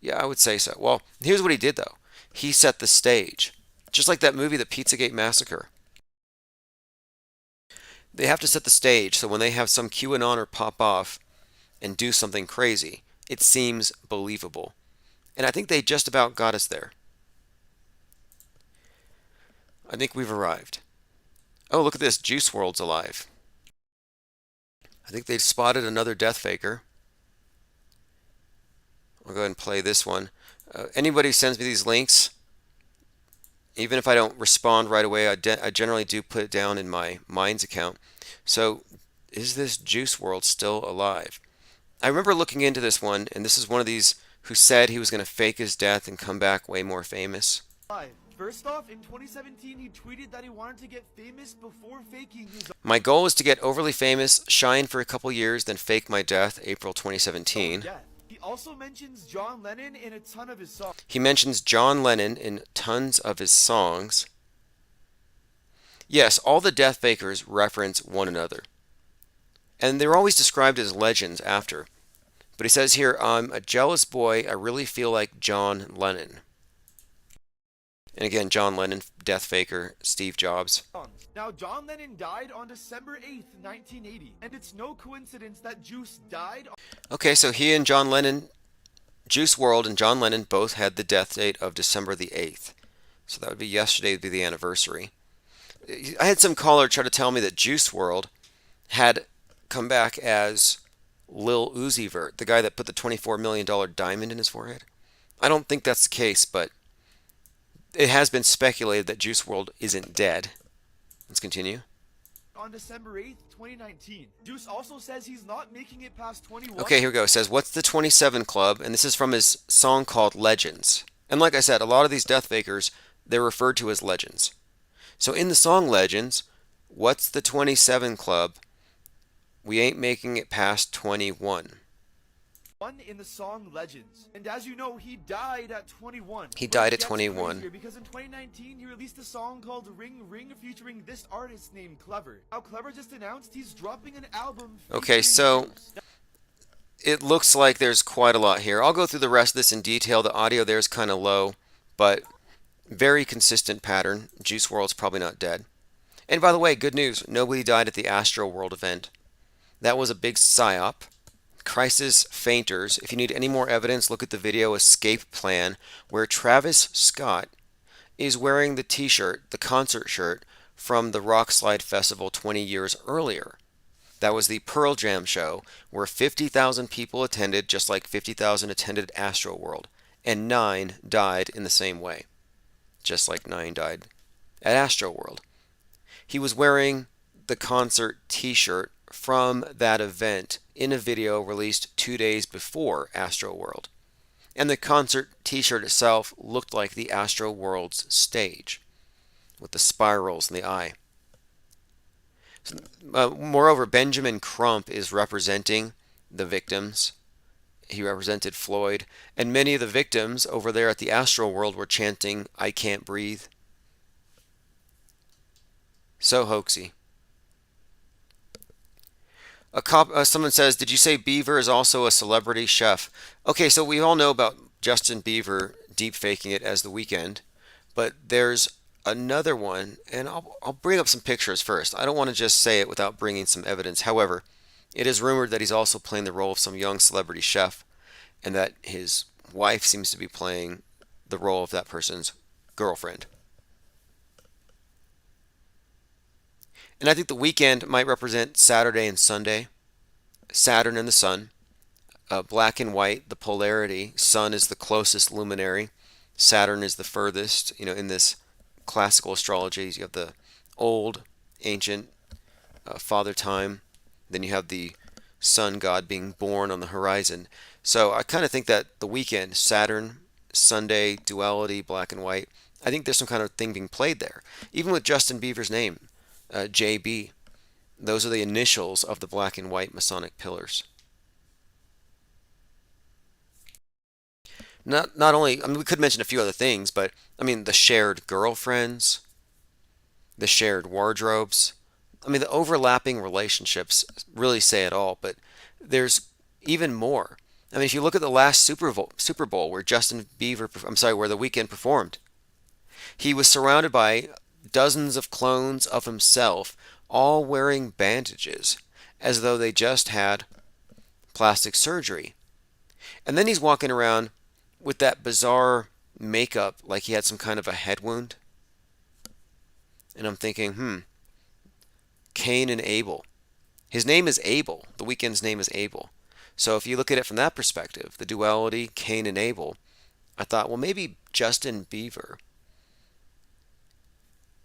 Yeah, I would say so. Well, here's what he did though. He set the stage. Just like that movie, The Pizzagate Massacre. They have to set the stage so when they have some QAnoner pop off and do something crazy, it seems believable. And I think they just about got us there. I think we've arrived. Oh, look at this. Juice World's alive. I think they've spotted another death faker. I'll go ahead and play this one. Anybody who sends me these links, even if I don't respond right away, I generally do put it down in my Minds account. So, is this Juice World still alive? I remember looking into this one, and this is one of these who said he was going to fake his death and come back way more famous. First off, in 2017, he tweeted that he wanted to get famous before faking his My goal is to get overly famous, shine for a couple years, then fake my death, April own 2017. death. He also mentions John Lennon in a ton of his songs. He mentions John Lennon in tons of his songs. Yes, all the death fakers reference one another. And they're always described as legends after. But he says here, I'm a jealous boy, I really feel like John Lennon. And again, John Lennon, death faker, Steve Jobs. Now, John Lennon died on December 8th, 1980, and it's no coincidence that Juice died. Okay, so he and John Lennon, Juice World and John Lennon both had the death date of December the 8th. So that would be yesterday, would be the anniversary. I had some caller try to tell me that Juice World had come back as Lil Uzi Vert, the guy that put the $24 million diamond in his forehead. I don't think that's the case, but it has been speculated that Juice World isn't dead. Let's continue. On December 8th, 2019. Juice also says he's not making it past 21. Okay, here we go. It says, what's the 27 Club? And this is from his song called Legends. And like I said, a lot of these death fakers, they're referred to as legends. So in the song Legends, what's the 27 Club? We ain't making it past 21. In the song Legends. And as you know, he died at 21. He died Which at gets 21. crazier because in 2019, he released a song called Ring Ring featuring this artist named Clever. Now, Clever just announced he's dropping an album. Okay, featuring so Juice. it looks like there's quite a lot here. I'll go through the rest of this in detail. The audio there is kind of low, but very consistent pattern. Juice WRLD's probably not dead. And by the way, good news. Nobody died at the Astro World event. That was a big psyop. Crisis fainters. If you need any more evidence, look at the video Escape Plan, where Travis Scott is wearing the t-shirt, the concert shirt, from the Rock Slide Festival 20 years earlier. That was the Pearl Jam show, where 50,000 people attended, just like 50,000 attended Astro World, and 9 died in the same way, just like 9 died at Astro World. He was wearing the concert t-shirt from that event in a video released 2 days before Astro World. And the concert t-shirt itself looked like the Astro World's stage, with the spirals in the eye. Moreover, Benjamin Crump is representing the victims. He represented Floyd, and many of the victims over there at the Astro World were chanting, "I can't breathe." So hoaxy. Someone says, did you say Bieber is also a celebrity chef? Okay, so we all know about Justin Bieber deep faking it as The Weeknd, but there's another one, and I'll bring up some pictures first. I don't want to just say it without bringing some evidence. However, it is rumored that he's also playing the role of some young celebrity chef, and that his wife seems to be playing the role of that person's girlfriend. And I think The Weeknd might represent Saturday and Sunday, Saturn and the Sun, black and white, the polarity. Sun is the closest luminary, Saturn is the furthest. In this classical astrology, you have the old, ancient Father Time, then you have the sun god being born on the horizon. So I kind of think that The Weeknd, Saturn, Sunday, duality, black and white, I think there's some kind of thing being played there. Even with Justin Bieber's name. JB. Those are the initials of the black and white Masonic pillars. Not only, we could mention a few other things, but the shared girlfriends, the shared wardrobes. The overlapping relationships really say it all, but there's even more. I mean, if you look at the last Super Bowl where where The Weeknd performed, he was surrounded by dozens of clones of himself, all wearing bandages, as though they just had plastic surgery. And then he's walking around with that bizarre makeup like he had some kind of a head wound. And I'm thinking, Cain and Abel. His name is Abel. The Weeknd's name is Abel. So if you look at it from that perspective, the duality, Cain and Abel, I thought, well, maybe Justin Bieber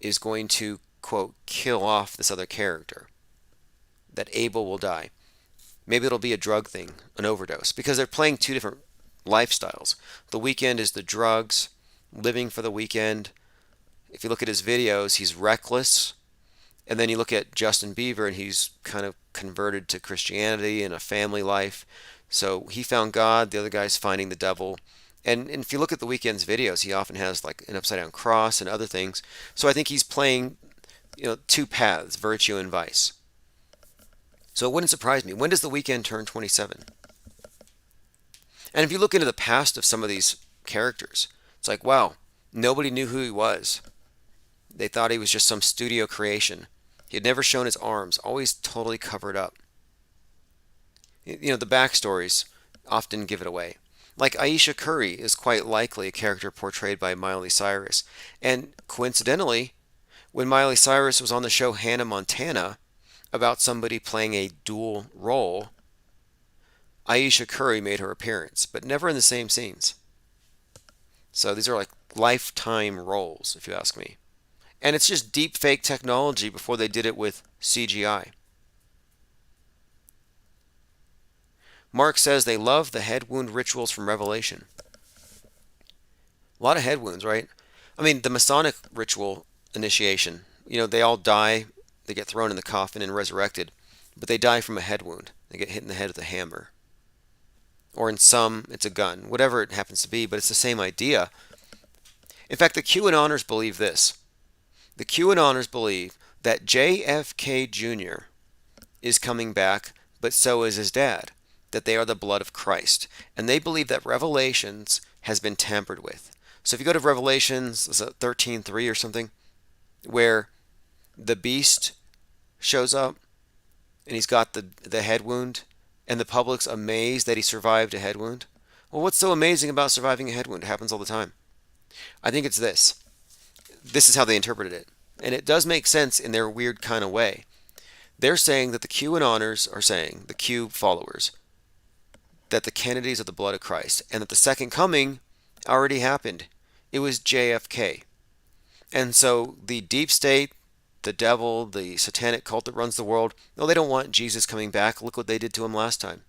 is going to, quote, kill off this other character, that Abel will die. Maybe it'll be a drug thing, an overdose, because they're playing two different lifestyles. The Weeknd is the drugs, living for the weekend. If you look at his videos, he's reckless. And then you look at Justin Bieber, and he's kind of converted to Christianity and a family life. So he found God, the other guy's finding the devil. And if you look at the Weeknd's videos, he often has like an upside down cross and other things. So I think he's playing, two paths, virtue and vice. So it wouldn't surprise me. When does the Weeknd turn 27? And if you look into the past of some of these characters, it's like, wow, nobody knew who he was. They thought he was just some studio creation. He had never shown his arms, always totally covered up. The backstories often give it away. Like Aisha Curry is quite likely a character portrayed by Miley Cyrus. And coincidentally, when Miley Cyrus was on the show Hannah Montana about somebody playing a dual role, Aisha Curry made her appearance, but never in the same scenes. So these are like lifetime roles, if you ask me. And it's just deep fake technology before they did it with CGI. Mark says they love the head wound rituals from Revelation. A lot of head wounds, right? I mean, the Masonic ritual initiation, they all die, they get thrown in the coffin and resurrected, but they die from a head wound. They get hit in the head with a hammer. Or in some, it's a gun, whatever it happens to be, but it's the same idea. In fact, the QAnoners believe this. The QAnoners believe that JFK Jr. is coming back, but so is his dad, that they are the blood of Christ. And they believe that Revelations has been tampered with. So if you go to Revelations, is it 13:3 or something, where the beast shows up and he's got the head wound, and the public's amazed that he survived a head wound. Well, what's so amazing about surviving a head wound? It happens all the time. I think it's this. This is how they interpreted it. And it does make sense in their weird kind of way. They're saying that the QAnoners are saying, the Q followers, that the Kennedys are the blood of Christ, and that the second coming already happened. It was JFK. And so the deep state, the devil, the satanic cult that runs the world, no, they don't want Jesus coming back. Look what they did to him last time.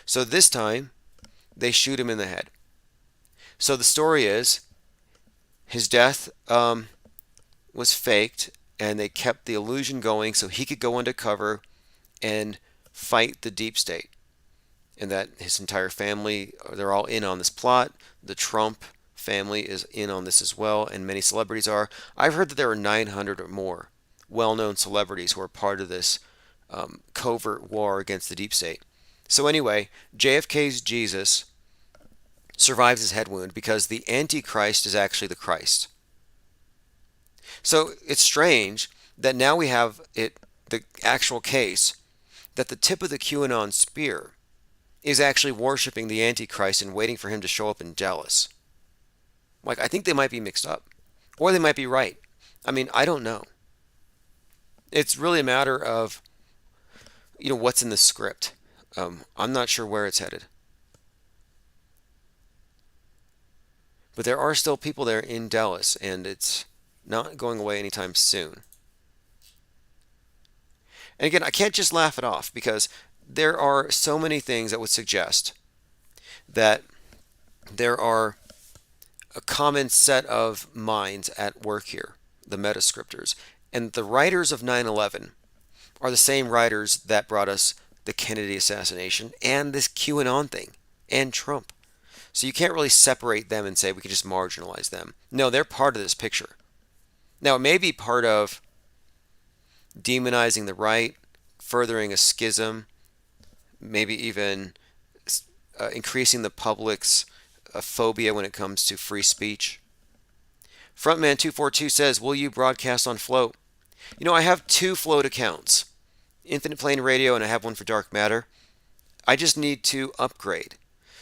So this time, they shoot him in the head. So the story is, his death was faked, and they kept the illusion going so he could go undercover and fight the deep state. And that his entire family, they're all in on this plot. The Trump family is in on this as well, and many celebrities are. I've heard that there are 900 or more well-known celebrities who are part of this covert war against the deep state. So anyway, JFK's Jesus survives his head wound because the Antichrist is actually the Christ. So it's strange that now we have the actual case that the tip of the QAnon spear is actually worshiping the Antichrist and waiting for him to show up in Dallas. Like, I think they might be mixed up. Or they might be right. I mean, I don't know. It's really a matter of, what's in the script. I'm not sure where it's headed. But there are still people there in Dallas, and it's not going away anytime soon. And again, I can't just laugh it off because there are so many things that would suggest that there are a common set of minds at work here, the metascriptors. And the writers of 9/11 are the same writers that brought us the Kennedy assassination and this QAnon thing and Trump. So you can't really separate them and say we can just marginalize them. No, they're part of this picture. Now, it may be part of demonizing the right, furthering a schism, maybe even increasing the public's phobia when it comes to free speech. Frontman242 says, will you broadcast on Float? You know, I have two Float accounts, Infinite Plane Radio, and I have one for Dark Matter. I just need to upgrade.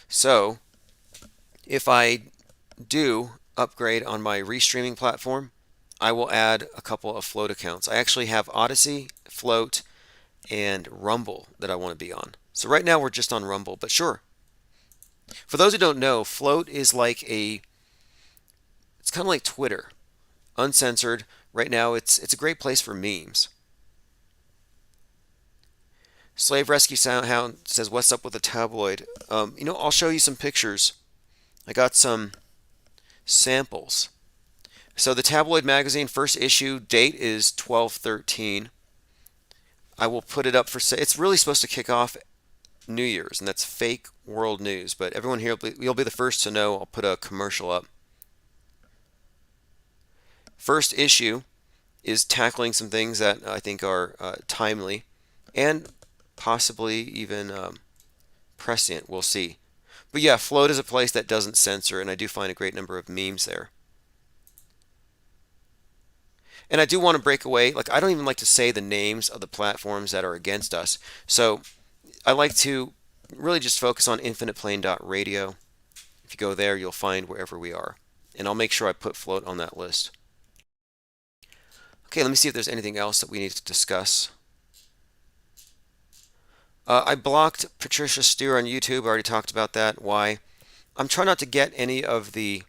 So, if I do upgrade on my restreaming platform, I will add a couple of Float accounts. I actually have Odyssey, Float, and Rumble that I want to be on. So right now we're just on Rumble, but sure. For those who don't know, Float is like it's kind of like Twitter, uncensored. Right now it's a great place for memes. Slave Rescue Soundhound says, what's up with the tabloid? I'll show you some pictures. I got some samples. So the tabloid magazine first issue date is 12/13. I will put it up for sale. It's really supposed to kick off New Year's, and that's fake world news. But everyone here, you'll be the first to know. I'll put a commercial up. First issue is tackling some things that I think are timely and possibly even prescient. We'll see. But yeah, Float is a place that doesn't censor, and I do find a great number of memes there. And I do want to break away. Like, I don't even like to say the names of the platforms that are against us. So I like to really just focus on infiniteplane.radio. If you go there, you'll find wherever we are. And I'll make sure I put Float on that list. Okay, let me see if there's anything else that we need to discuss. I blocked Patricia Steer on YouTube. I already talked about that. Why? I'm trying not to get any of the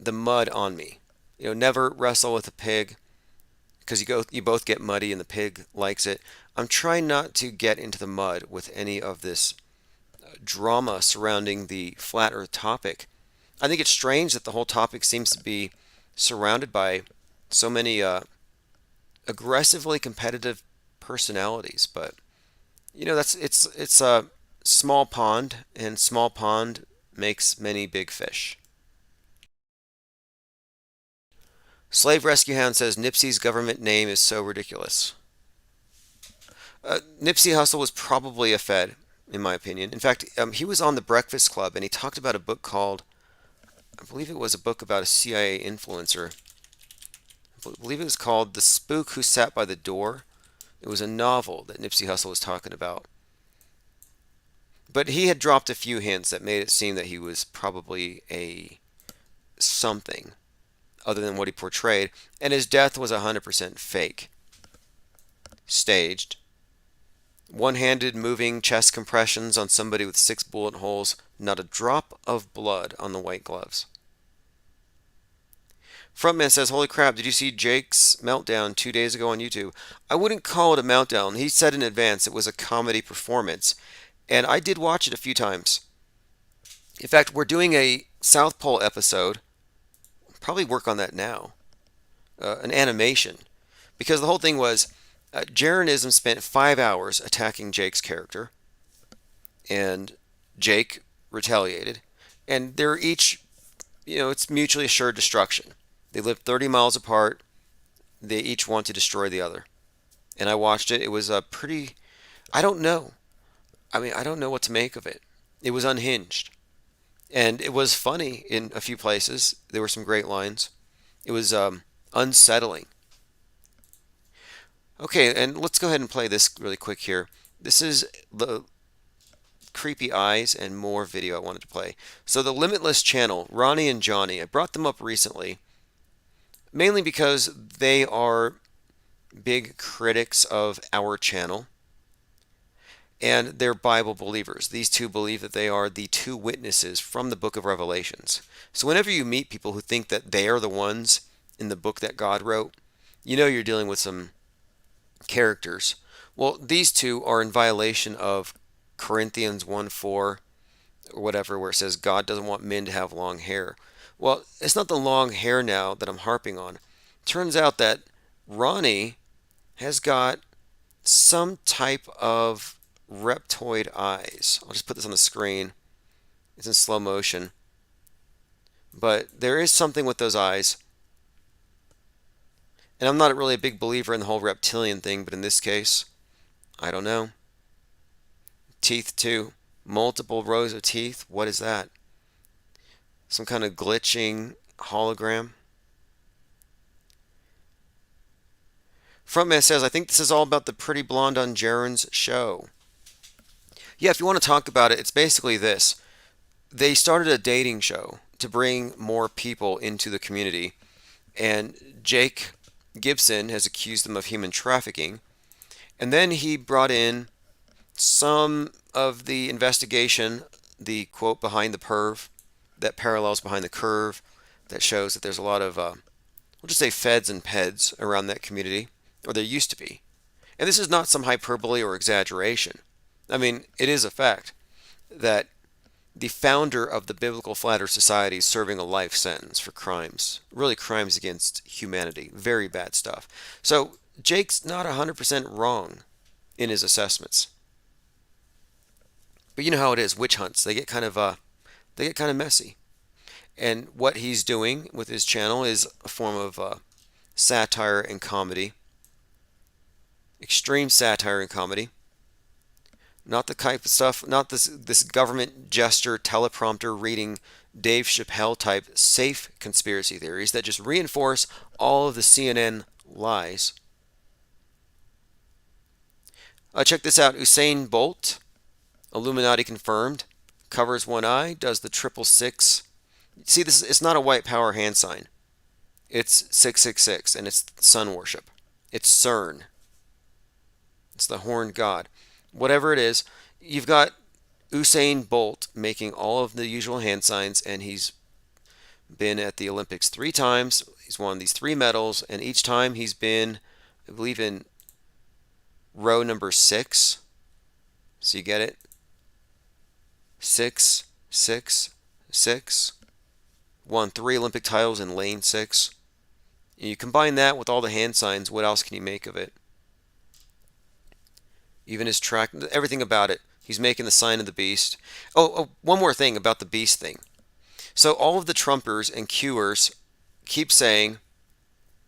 mud on me. Never wrestle with a pig because you both get muddy and the pig likes it. I'm trying not to get into the mud with any of this drama surrounding the flat earth topic. I think it's strange that the whole topic seems to be surrounded by so many aggressively competitive personalities, but it's a small pond, and small pond makes many big fish. Slave Rescue Hound says Nipsey's government name is so ridiculous. Nipsey Hussle was probably a Fed, in my opinion. In fact, he was on the Breakfast Club and he talked about a book called, I believe it was a book about a CIA influencer. I believe it was called The Spook Who Sat by the Door. It was a novel that Nipsey Hussle was talking about. But he had dropped a few hints that made it seem that he was probably a something other than what he portrayed, and his death was 100% fake. Staged. One-handed moving chest compressions on somebody with 6 bullet holes, not a drop of blood on the white gloves. Frontman says, holy crap, did you see Jake's meltdown 2 days ago on YouTube? I wouldn't call it a meltdown. He said in advance it was a comedy performance, and I did watch it a few times. In fact, we're doing a South Pole episode. Probably work on that now. An animation. Because the whole thing was, Jaronism spent 5 hours attacking Jake's character, and Jake retaliated, and they're each, it's mutually assured destruction. They live 30 miles apart. They each want to destroy the other. And I watched it. It was a pretty, I don't know. I don't know what to make of it. It was unhinged. And it was funny in a few places. There were some great lines. It was unsettling. Okay, and let's go ahead and play this really quick here. This is the creepy eyes and more video I wanted to play. So the Limitless channel, Ronnie and Johnny, I brought them up recently, mainly because they are big critics of our channel, and they're Bible believers. These two believe that they are the two witnesses from the book of Revelations. So whenever you meet people who think that they are the ones in the book that God wrote, you're dealing with some characters. Well, these two are in violation of Corinthians 1:4 or whatever, where it says God doesn't want men to have long hair. Well, it's not the long hair now that I'm harping on. Turns out that Ronnie has got some type of reptoid eyes. I'll just put this on the screen. It's in slow motion. But there is something with those eyes. And I'm not really a big believer in the whole reptilian thing, but in this case, I don't know. Teeth too. Multiple rows of teeth? What is that? Some kind of glitching hologram? Frontman says, I think this is all about the pretty blonde on Jaren's show. Yeah, if you want to talk about it, it's basically this. They started a dating show to bring more people into the community, and Jake Gibson has accused them of human trafficking. And then he brought in some of the investigation, the quote behind the perv, that parallels behind the curve, that shows that there's a lot of, we'll just say feds and peds around that community, or there used to be. And this is not some hyperbole or exaggeration. I mean, it is a fact that the founder of the Biblical Flat Earth Society is serving a life sentence for crimes, really crimes against humanity, very bad stuff. So Jake's not 100% wrong in his assessments. But you know how it is, witch hunts. They get kind of messy. And what he's doing with his channel is a form of satire and comedy, extreme satire and comedy. Not the type of stuff, not this government gesture teleprompter reading Dave Chappelle type safe conspiracy theories that just reinforce all of the CNN lies. Check this out. Usain Bolt, Illuminati confirmed, covers one eye, does the 666. See, this it's not a white power hand sign. It's 666, and it's sun worship. It's CERN. It's the horned god. Whatever it is, you've got Usain Bolt making all of the usual hand signs, and he's been at the Olympics 3 times. He's won these 3 medals, and each time he's been, I believe, in row number 6. So you get it? 6, 6, 6. Won 3 Olympic titles in lane 6. And you combine that with all the hand signs, what else can you make of it? Even his track, everything about it. He's making the sign of the beast. Oh, one more thing about the beast thing. So all of the Trumpers and Qers keep saying,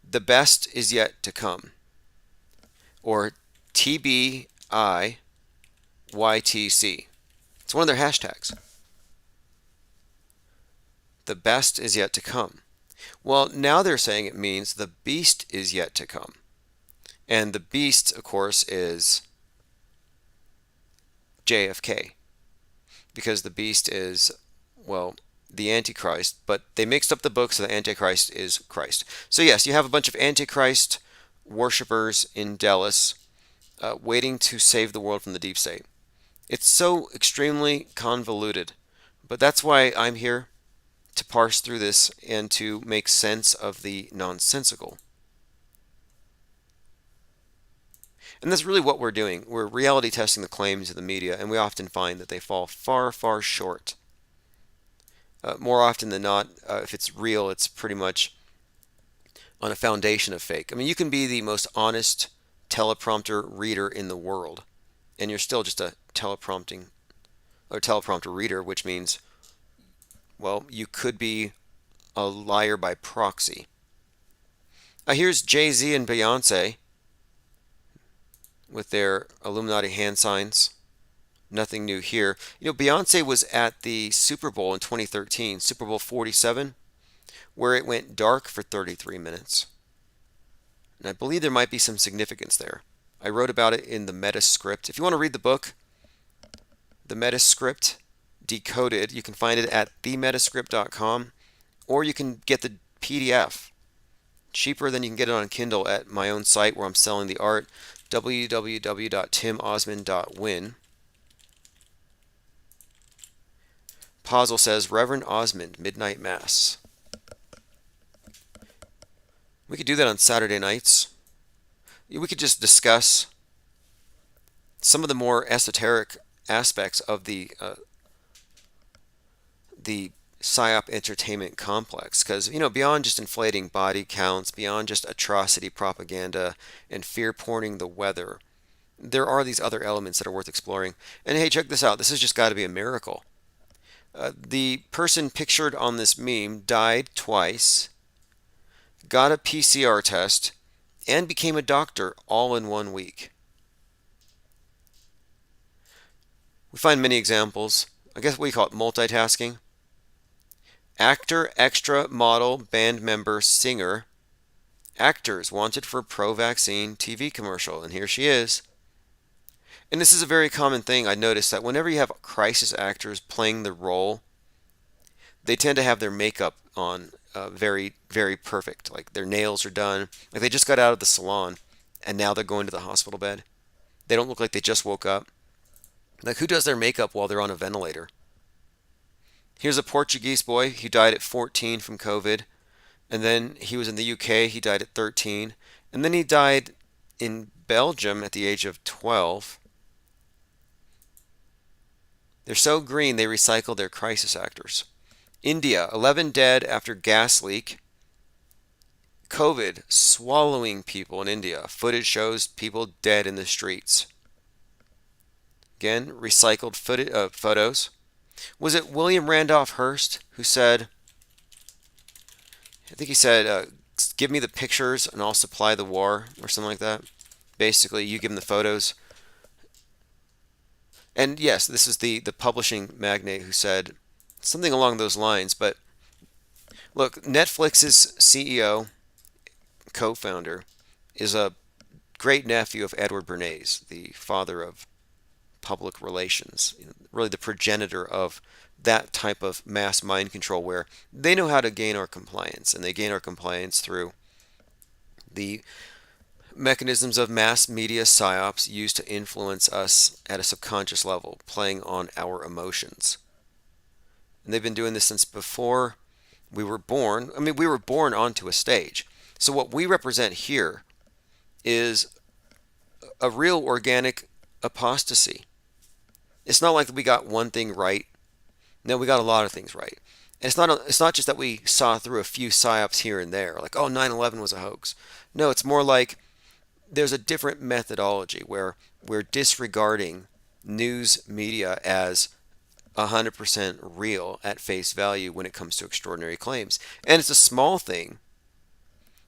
the best is yet to come. Or TBIYTC. It's one of their hashtags. The best is yet to come. Well, now they're saying it means the beast is yet to come. And the beast, of course, is JFK, because the beast is, well, the Antichrist, but they mixed up the book, so the Antichrist is Christ. So yes, you have a bunch of Antichrist worshippers in Dallas waiting to save the world from the deep state. It's so extremely convoluted, but that's why I'm here, to parse through this and to make sense of the nonsensical. And that's really what we're doing. We're reality testing the claims of the media, and we often find that they fall far, far short. More often than not, if it's real, it's pretty much on a foundation of fake. I mean, you can be the most honest teleprompter reader in the world, and you're still just a teleprompter reader, which means, well, you could be a liar by proxy. Here's Jay-Z and Beyonce with their Illuminati hand signs. Nothing new here. You know, Beyonce was at the Super Bowl in 2013, Super Bowl 47, where it went dark for 33 minutes. And I believe there might be some significance there. I wrote about it in the Metascript. If you want to read the book, the Metascript Decoded, you can find it at themetascript.com, or you can get the PDF cheaper than you can get it on Kindle at my own site where I'm selling the art, www.timosman.win. Posel says, Reverend Ozman, Midnight Mass. We could do that on Saturday nights. We could just discuss some of the more esoteric aspects of the PSYOP entertainment complex, because, you know, beyond just inflating body counts, beyond just atrocity propaganda and fear porning the weather, there are these other elements that are worth exploring. And hey, check this out. This has just got to be a miracle. The person pictured on this meme died twice, got a PCR test, and became a doctor all in 1 week. We find many examples. I guess we call it multitasking. Actor, extra, model, band member, singer. Actors wanted for pro vaccine TV commercial, and here she is. And this is a very common thing. I noticed that whenever you have crisis actors playing the role, they tend to have their makeup on very, very perfect. Like their nails are done. Like they just got out of the salon and now they're going to the hospital bed. They don't look like they just woke up. Like who does their makeup while they're on a ventilator? Here's a Portuguese boy. He died at 14 from COVID. And then he was in the UK. He died at 13. And then he died in Belgium at the age of 12. They're so green they recycle their crisis actors. India, 11 dead after gas leak. COVID swallowing people in India. Footage shows people dead in the streets. Again, recycled photos. Was it William Randolph Hearst who said, I think he said, give me the pictures and I'll supply the war, or something like that? Basically, you give him the photos. And yes, this is the publishing magnate who said something along those lines. But look, Netflix's CEO, co-founder, is a great nephew of Edward Bernays, the father of public relations, really the progenitor of that type of mass mind control where they know how to gain our compliance, and they gain our compliance through the mechanisms of mass media psyops used to influence us at a subconscious level, playing on our emotions. And they've been doing this since before we were born. I mean, we were born onto a stage. So what we represent here is a real organic apostasy. It's not like we got one thing right. No, we got a lot of things right. And it's not just that we saw through a few psyops here and there, like, oh, 9/11 was a hoax. No, it's more like there's a different methodology where we're disregarding news media as 100% real at face value when it comes to extraordinary claims. And it's a small thing,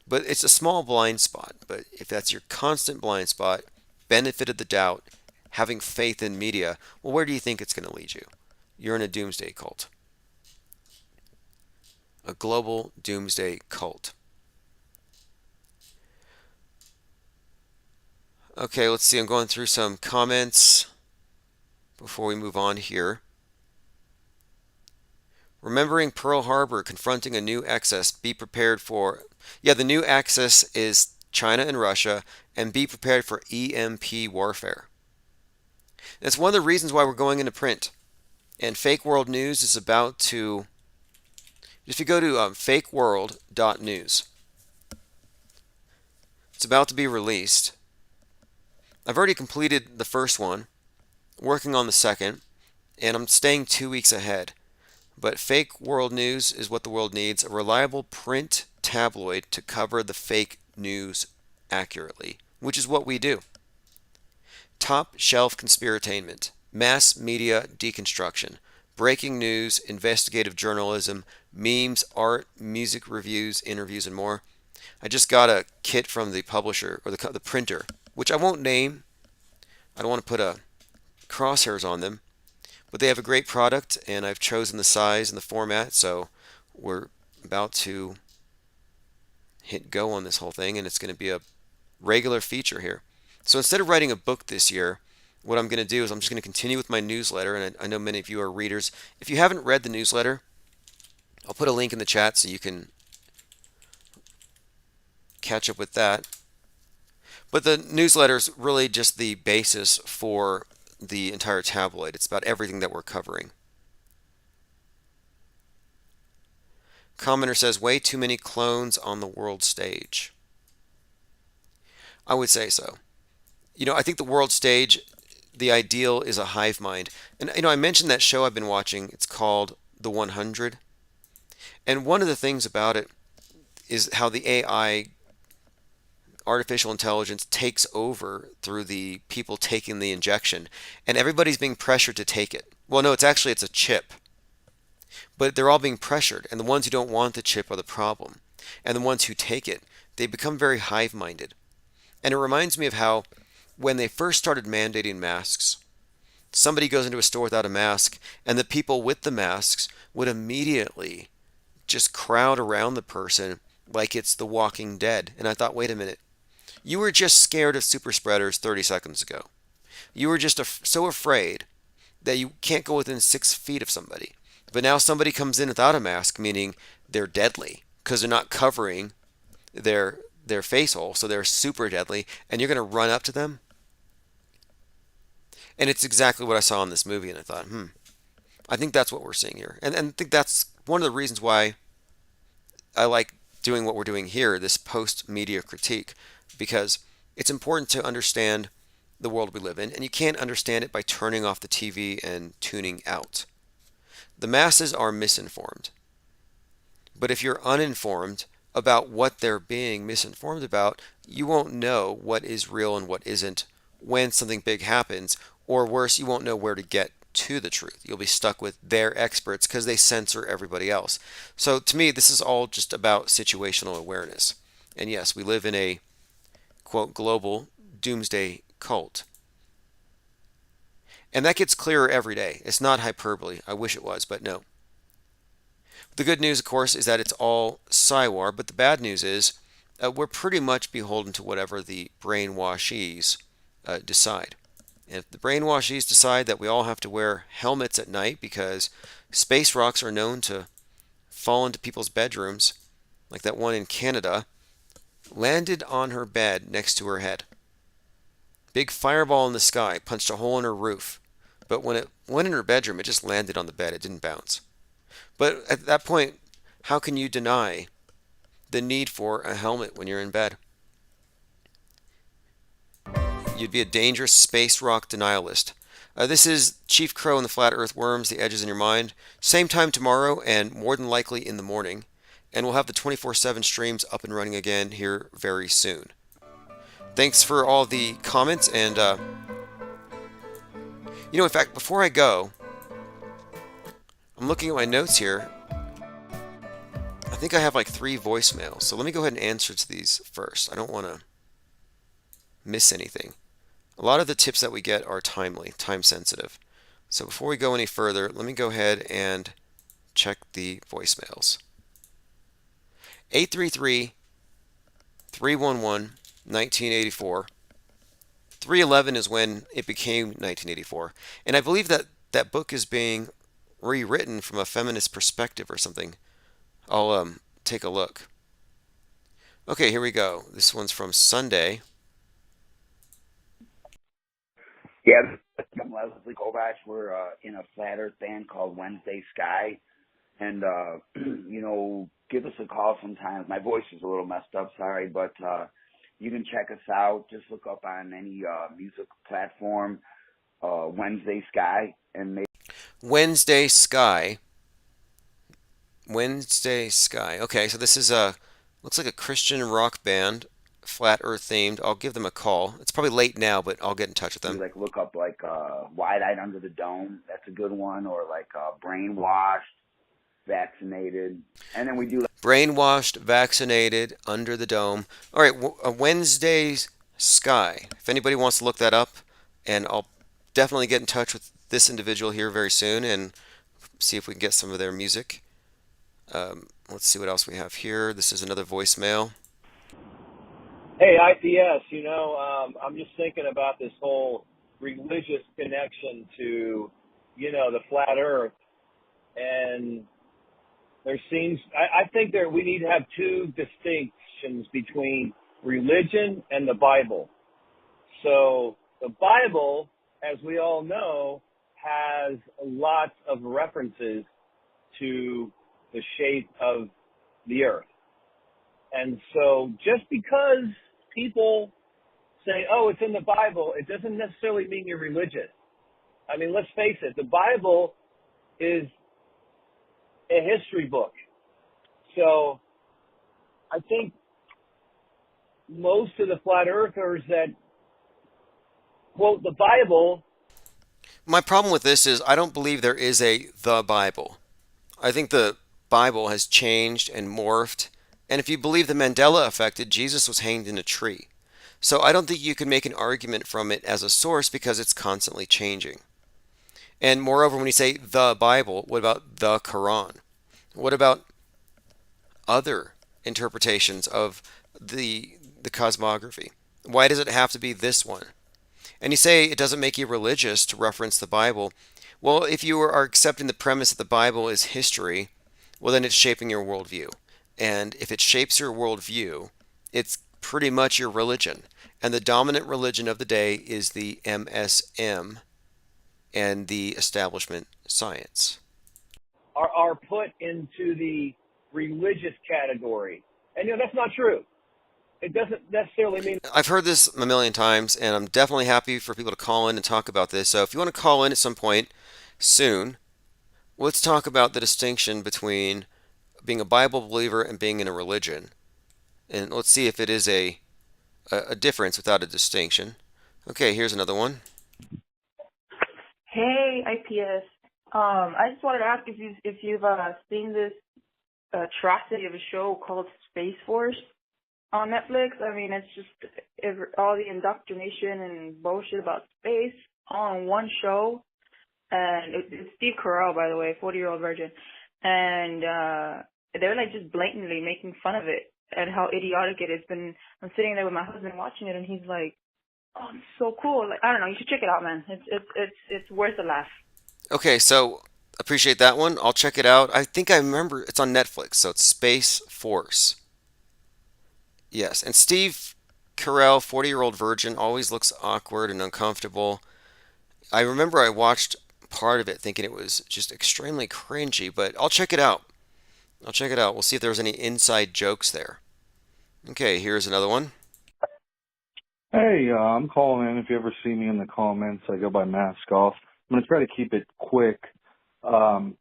but it's a small blind spot. But if that's your constant blind spot, benefit of the doubt, having faith in media, well, where do you think it's going to lead you? You're in a doomsday cult. A global doomsday cult. Okay, let's see. I'm going through some comments before we move on here. Remembering Pearl Harbor, confronting a new axis. Be prepared for... Yeah, the new axis is China and Russia, and be prepared for EMP warfare. That's one of the reasons why we're going into print. And Fake World News is about to... If you go to fakeworld.news, it's about to be released. I've already completed the first one, working on the second, and I'm staying 2 weeks ahead. But Fake World News is what the world needs, a reliable print tabloid to cover the fake news accurately, which is what we do. Top shelf conspiratainment, mass media deconstruction, breaking news, investigative journalism, memes, art, music reviews, interviews, and more. I just got a kit from the publisher, or the printer, which I won't name. I don't want to put crosshairs on them, but they have a great product, and I've chosen the size and the format, so we're about to hit go on this whole thing, and it's going to be a regular feature here. So instead of writing a book this year, what I'm going to do is I'm just going to continue with my newsletter, and I know many of you are readers. If you haven't read the newsletter, I'll put a link in the chat so you can catch up with that. But the newsletter is really just the basis for the entire tabloid. It's about everything that we're covering. Commenter says, way too many clones on the world stage. I would say so. I think the world stage, the ideal is a hive mind. And, I mentioned that show I've been watching. It's called The 100. And one of the things about it is how the AI, artificial intelligence, takes over through the people taking the injection. And everybody's being pressured to take it. Well, no, it's a chip. But they're all being pressured. And the ones who don't want the chip are the problem. And the ones who take it, they become very hive-minded. And it reminds me of how when they first started mandating masks, somebody goes into a store without a mask, and the people with the masks would immediately just crowd around the person like it's the Walking Dead. And I thought, wait a minute, you were just scared of super spreaders 30 seconds ago. You were just so afraid that you can't go within 6 feet of somebody. But now somebody comes in without a mask, meaning they're deadly because they're not covering their face hole, so they're super deadly, and you're going to run up to them. And it's exactly what I saw in this movie, and I thought, I think that's what we're seeing here, and I think that's one of the reasons why I like doing what we're doing here, this post media critique, because it's important to understand the world we live in, and you can't understand it by turning off the TV and tuning out. The masses are misinformed. But if you're uninformed about what they're being misinformed about, you won't know what is real and what isn't when something big happens, or worse, you won't know where to get to the truth. You'll be stuck with their experts because they censor everybody else. So to me, this is all just about situational awareness. And yes, we live in a quote global doomsday cult. And that gets clearer every day. It's not hyperbole. I wish it was, but no. The good news, of course, is that it's all Psywar, but the bad news is we're pretty much beholden to whatever the brainwashees decide. And if the brainwashees decide that we all have to wear helmets at night because space rocks are known to fall into people's bedrooms, like that one in Canada, landed on her bed next to her head. Big fireball in the sky punched a hole in her roof, but when it went in her bedroom, it just landed on the bed. It didn't bounce. But at that point, how can you deny the need for a helmet when you're in bed? You'd be a dangerous space rock denialist. This is Chief Crow and the Flat Earth Worms, The Edges in Your Mind. Same time tomorrow, and more than likely in the morning. And we'll have the 24/7 streams up and running again here very soon. Thanks for all the comments. And, in fact, before I go, I'm looking at my notes here. I think I have like 3 voicemails. So let me go ahead and answer to these first. I don't want to miss anything. A lot of the tips that we get are timely, time sensitive. So before we go any further, let me go ahead and check the voicemails. 833 311 1984. 311 is when it became 1984. And I believe that that book is being rewritten from a feminist perspective or something. I'll take a look. Okay, here we go. This one's from Sunday. Yeah, I'm Leslie Kovacs. We're in a flat earth band called Wednesday Sky. And, give us a call sometimes. My voice is a little messed up, sorry, but you can check us out. Just look up on any music platform, Wednesday Sky. And maybe Wednesday Sky. Wednesday Sky. Okay, so this is looks like a Christian rock band, flat earth themed. I'll give them a call. It's probably late now, but I'll get in touch with them. look up Wide Eyed Under the Dome. That's a good one. Or Brainwashed, Vaccinated. And then we do Brainwashed, Vaccinated, Under the Dome. All right, a Wednesday's Sky. If anybody wants to look that up, and I'll definitely get in touch with this individual here very soon and see if we can get some of their music. Let's see what else we have here. This is another voicemail. Hey, IPS, I'm just thinking about this whole religious connection to, the flat earth. And I think we need to have 2 distinctions between religion and the Bible. So the Bible, as we all know, has lots of references to the shape of the earth. And so just because people say, oh, it's in the Bible, it doesn't necessarily mean you're religious. I mean, let's face it, the Bible is a history book. So I think most of the flat earthers that quote the Bible. My problem with this is I don't believe there is the Bible. I think the Bible has changed and morphed. And if you believe the Mandela effect, Jesus was hanged in a tree. So I don't think you can make an argument from it as a source because it's constantly changing. And moreover, when you say the Bible, what about the Quran? What about other interpretations of the cosmography? Why does it have to be this one? And you say it doesn't make you religious to reference the Bible. Well, if you are accepting the premise that the Bible is history, well, then it's shaping your worldview. And if it shapes your worldview, it's pretty much your religion. And the dominant religion of the day is the MSM and the establishment science. are put into the religious category. And that's not true. It doesn't necessarily mean. I've heard this a million times, and I'm definitely happy for people to call in and talk about this. So if you want to call in at some point soon, let's talk about the distinction between being a Bible believer and being in a religion. And let's see if it is a difference without a distinction. Okay, here's another one. Hey, IPS. I just wanted to ask if you've seen this atrocity of a show called Space Force on Netflix. I mean, it's just all the indoctrination and bullshit about space all in one show. And it's Steve Carell, by the way, 40-year-old virgin. And they're like just blatantly making fun of it and how idiotic it is. I'm sitting there with my husband watching it, and he's like, "Oh, it's so cool!" Like, I don't know, you should check it out, man. It's worth a laugh. Okay, so appreciate that one. I'll check it out. I think I remember it's on Netflix, so it's Space Force. Yes, and Steve Carell, 40-year-old virgin, always looks awkward and uncomfortable. I remember I watched part of it thinking it was just extremely cringy, but I'll check it out. I'll check it out. We'll see if there's any inside jokes there. Okay, here's another one. Hey, I'm calling in. If you ever see me in the comments, I go by Mask Off. I'm going to try to keep it quick.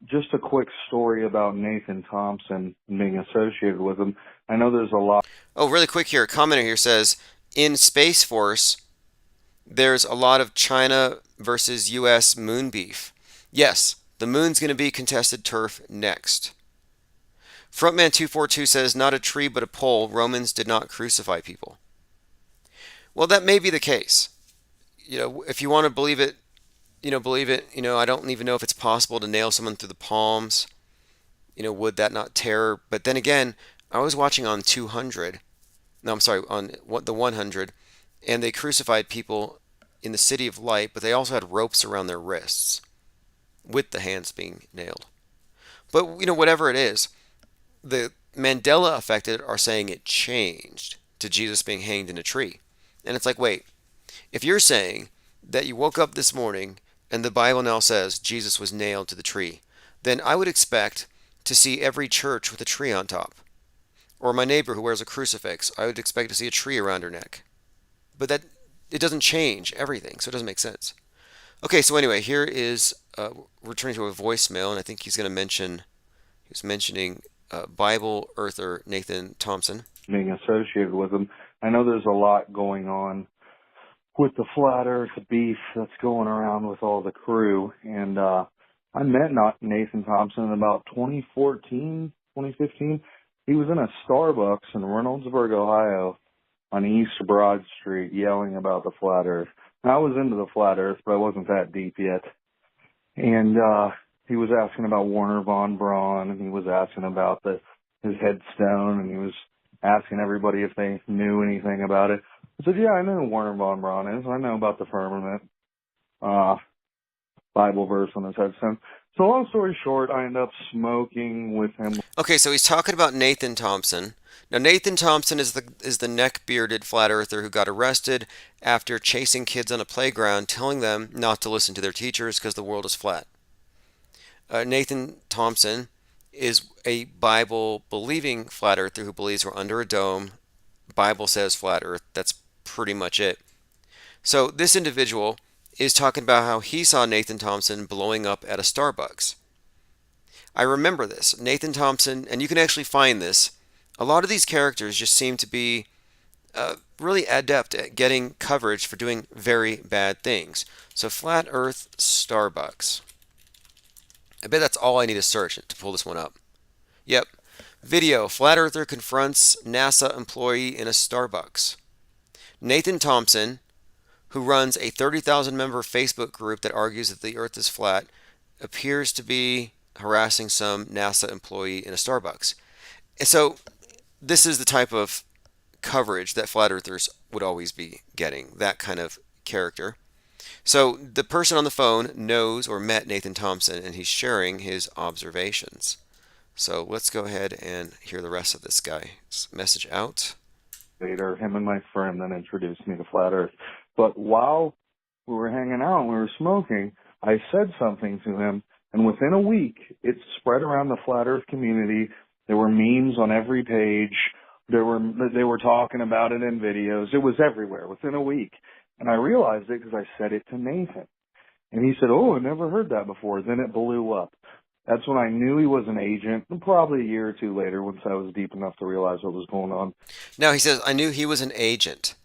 Just a quick story about Nathan Thompson and being associated with him. I know there's a lot. Oh, really quick here. A commenter here says, in Space Force, there's a lot of China versus US moon beef. Yes, the moon's going to be contested turf next. Frontman242 says, not a tree but a pole. Romans did not crucify people. Well, that may be the case. If you want to believe it, believe it. I don't even know if it's possible to nail someone through the palms. Would that not tear? But then again, I was watching on 200. No, I'm sorry, on the 100, and they crucified people in the City of Light, but they also had ropes around their wrists with the hands being nailed. But whatever it is, the Mandela affected are saying it changed to Jesus being hanged in a tree. And it's like, wait, if you're saying that you woke up this morning and the Bible now says Jesus was nailed to the tree, then I would expect to see every church with a tree on top. Or my neighbor who wears a crucifix, I would expect to see a tree around her neck. But that it doesn't change everything, so it doesn't make sense. Okay, so anyway, here is returning to a voicemail, and I think he was mentioning Bible earther Nathan Thompson. Being associated with him. I know there's a lot going on with the flat earth beef that's going around with all the crew. And I met Nathan Thompson in about 2014, 2015. He was in a Starbucks in Reynoldsburg, Ohio on East Broad Street yelling about the flat earth. Now, I was into the flat earth, but I wasn't that deep yet. And he was asking about Warner Von Braun, and he was asking about his headstone, and he was asking everybody if they knew anything about it. I said, yeah, I know who Warner Von Braun is. I know about the firmament Bible verse on his headstone. So long story short, I ended up smoking with him. Okay, so he's talking about Nathan Thompson. Now, Nathan Thompson is the neck-bearded flat earther who got arrested after chasing kids on a playground, telling them not to listen to their teachers because the world is flat. Nathan Thompson is a Bible-believing flat earther who believes we're under a dome. Bible says flat earth. That's pretty much it. So this individual is talking about how he saw Nathan Thompson blowing up at a Starbucks. I remember this. Nathan Thompson, and you can actually find this. A lot of these characters just seem to be really adept at getting coverage for doing very bad things. So Flat Earth Starbucks. I bet that's all I need to search to pull this one up. Yep. Video. Flat Earther confronts NASA employee in a Starbucks. Nathan Thompson, who runs a 30,000 member Facebook group that argues that the earth is flat, appears to be harassing some NASA employee in a Starbucks. And so this is the type of coverage that flat earthers would always be getting, that kind of character. So the person on the phone knows or met Nathan Thompson, and he's sharing his observations. So let's go ahead and hear the rest of this guy's message out. Later, him and my friend then introduced me to Flat Earth. But while we were hanging out and we were smoking, I said something to him, and within a week, it spread around the Flat Earth community. There were memes on every page. They were talking about it in videos. It was everywhere within a week. And I realized it because I said it to Nathan. And he said, "Oh, I never heard that before." Then it blew up. That's when I knew he was an agent, and probably a year or two later once I was deep enough to realize what was going on. Now he says, I knew he was an agent.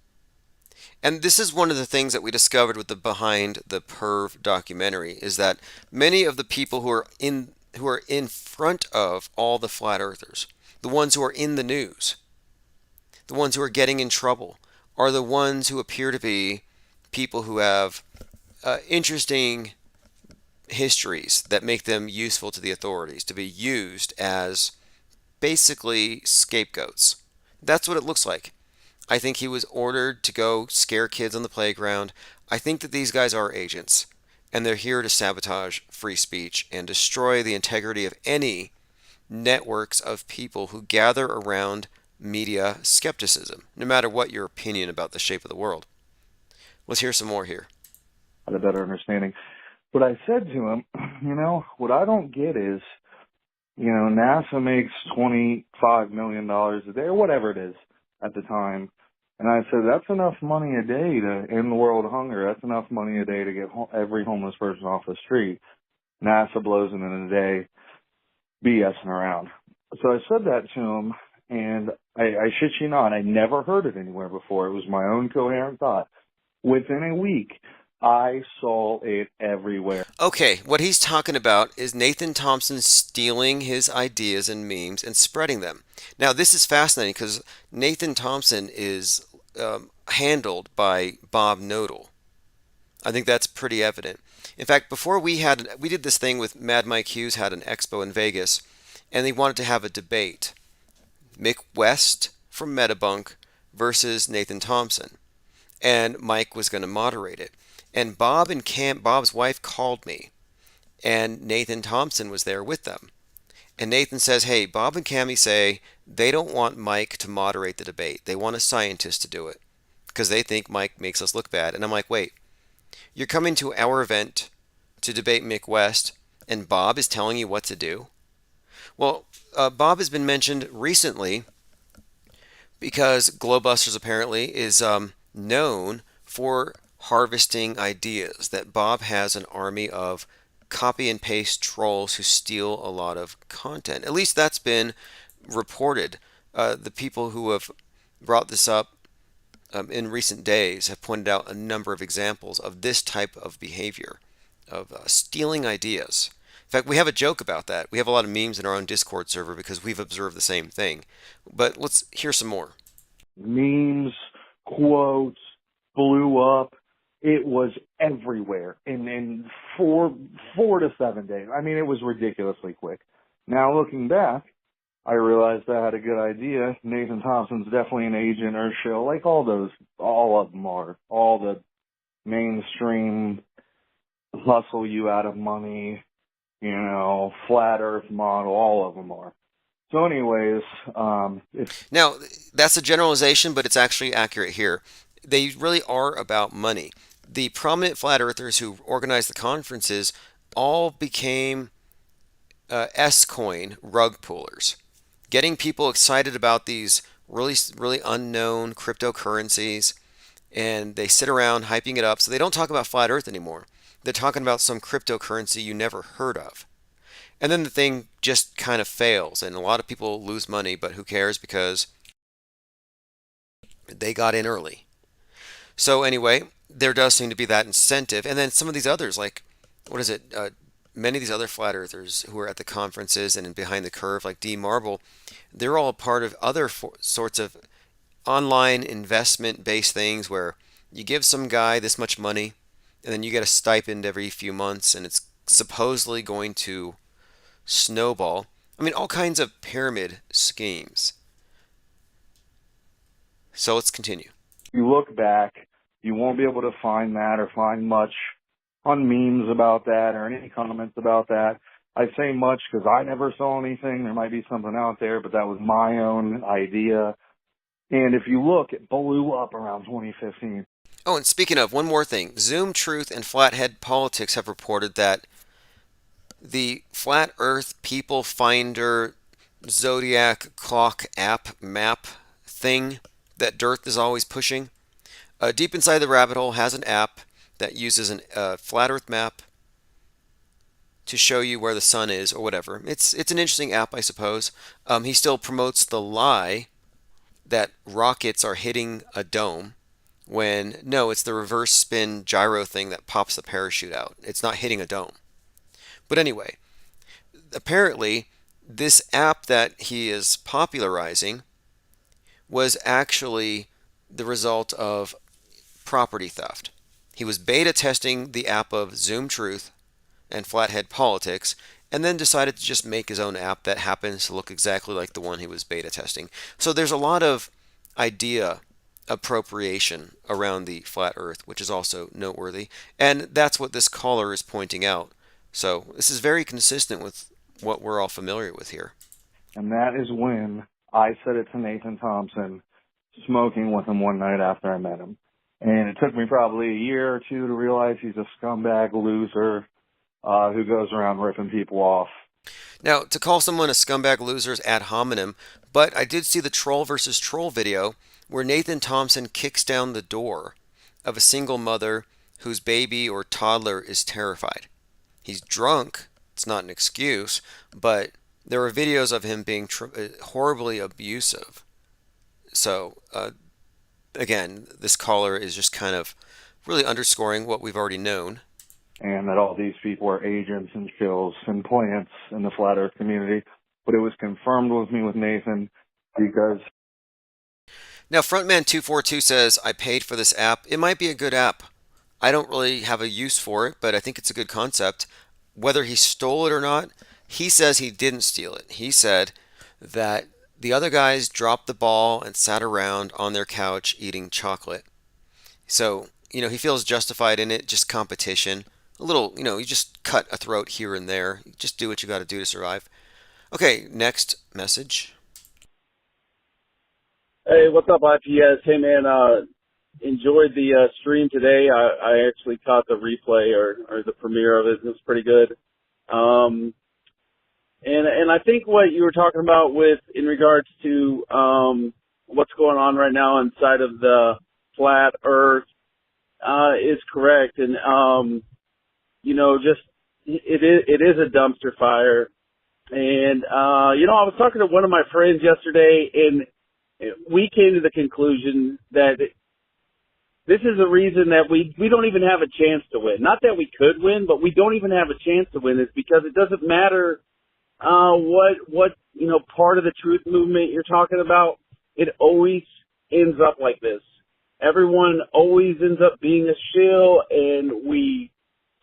And this is one of the things that we discovered with the Behind the Perv documentary is that many of the people who are in front of all the flat earthers, the ones who are in the news, the ones who are getting in trouble, are the ones who appear to be people who have interesting histories that make them useful to the authorities, to be used as basically scapegoats. That's what it looks like. I think he was ordered to go scare kids on the playground. I think that these guys are agents, and they're here to sabotage free speech and destroy the integrity of any networks of people who gather around media skepticism, no matter what your opinion about the shape of the world. Let's hear some more here. Had a better understanding. But I said to him, what I don't get is, NASA makes $25 million a day or whatever it is at the time. And I said, that's enough money a day to end world hunger. That's enough money a day to get every homeless person off the street. NASA blows it in a day, BSing around. So I said that to him, and I shit you not, I never heard it anywhere before. It was my own coherent thought. Within a week, I saw it everywhere. Okay, what he's talking about is Nathan Thompson stealing his ideas and memes and spreading them. Now, this is fascinating because Nathan Thompson is handled by Bob Knodel. I think that's pretty evident. In fact, before we did this thing with Mad Mike Hughes had an expo in Vegas, and they wanted to have a debate. Mick West from Metabunk versus Nathan Thompson. And Mike was going to moderate it. And Bob's wife called me, and Nathan Thompson was there with them. And Nathan says, hey, Bob and Cammy say they don't want Mike to moderate the debate. They want a scientist to do it because they think Mike makes us look bad. And I'm like, wait, you're coming to our event to debate Mick West, and Bob is telling you what to do? Well, Bob has been mentioned recently because Glowbusters apparently is known for harvesting ideas, that Bob has an army of copy and paste trolls who steal a lot of content. At least that's been reported. The people who have brought this up in recent days have pointed out a number of examples of this type of behavior, of stealing ideas. In fact, we have a joke about that. We have a lot of memes in our own Discord server because we've observed the same thing. But let's hear some more. Memes, quotes, blew up. It was everywhere in 4 to 7 days. I mean, it was ridiculously quick. Now looking back, I realized I had a good idea. Nathan Thompson's definitely an agent or shill, like all of them are. All the mainstream hustle you out of money, flat earth model, all of them are. So anyways, now, that's a generalization, but it's actually accurate here. They really are about money. The prominent flat earthers who organized the conferences all became S-coin rug pullers, getting people excited about these really, really unknown cryptocurrencies, and they sit around hyping it up. So they don't talk about flat earth anymore. They're talking about some cryptocurrency you never heard of. And then the thing just kind of fails, and a lot of people lose money, but who cares because they got in early. So anyway, there does seem to be that incentive. And then some of these others, like, what is it? Many of these other flat earthers who are at the conferences and behind the curve, like D Marble, they're all part of other sorts of online investment based things where You give some guy this much money, and then you get a stipend every few months, and it's supposedly going to snowball. I mean, all kinds of pyramid schemes. So let's continue. You look back, you won't be able to find that or find much on memes about that or any comments about that. I say much because I never saw anything. There might be something out there, but that was my own idea. And if you look, it blew up around 2015. Oh, and speaking of, one more thing. Zoom Truth and Flathead Politics have reported that the Flat Earth People Finder Zodiac Clock app map thing that Dearth is always pushing, deep inside the rabbit hole has an app that uses a flat Earth map to show you where the sun is or whatever. It's an interesting app, I suppose. He still promotes the lie that rockets are hitting a dome when no, it's the reverse spin gyro thing that pops the parachute out. It's not hitting a dome. But anyway, apparently this app that he is popularizing was actually the result of property theft. He was beta testing the app of Zoom Truth and Flathead Politics, and then decided to just make his own app that happens to look exactly like the one he was beta testing. So there's a lot of idea appropriation around the flat earth, which is also noteworthy. And that's what this caller is pointing out. So this is very consistent with what we're all familiar with here. And that is when I said it to Nathan Thompson, smoking with him one night after I met him. And it took me probably a year or two to realize he's a scumbag loser who goes around ripping people off. Now, to call someone a scumbag loser is ad hominem, but I did see the troll versus troll video where Nathan Thompson kicks down the door of a single mother whose baby or toddler is terrified. He's drunk, it's not an excuse, but there are videos of him being horribly abusive. So, again, this caller is just kind of really underscoring what we've already known. And that all these people are agents and shills and plants in the flat earth community. But it was confirmed with me with Nathan because... Now, Frontman242 says, I paid for this app. It might be a good app. I don't really have a use for it, but I think it's a good concept. Whether he stole it or not, he says he didn't steal it. He said that the other guys dropped the ball and sat around on their couch eating chocolate. So, he feels justified in it, just competition. A little, you just cut a throat here and there. You just do what you got to do to survive. Okay, next message. Hey, what's up, IPS? Hey, man, enjoyed the stream today. I actually caught the replay or the premiere of it. It was pretty good. And I think what you were talking about in regards to what's going on right now inside of the flat Earth is correct. And just it is a dumpster fire. And I was talking to one of my friends yesterday, and we came to the conclusion that this is a reason that we don't even have a chance to win. Not that we could win, but we don't even have a chance to win. Is because it doesn't matter what part of the truth movement you're talking about. It always ends up like this. Everyone always ends up being a shill, and we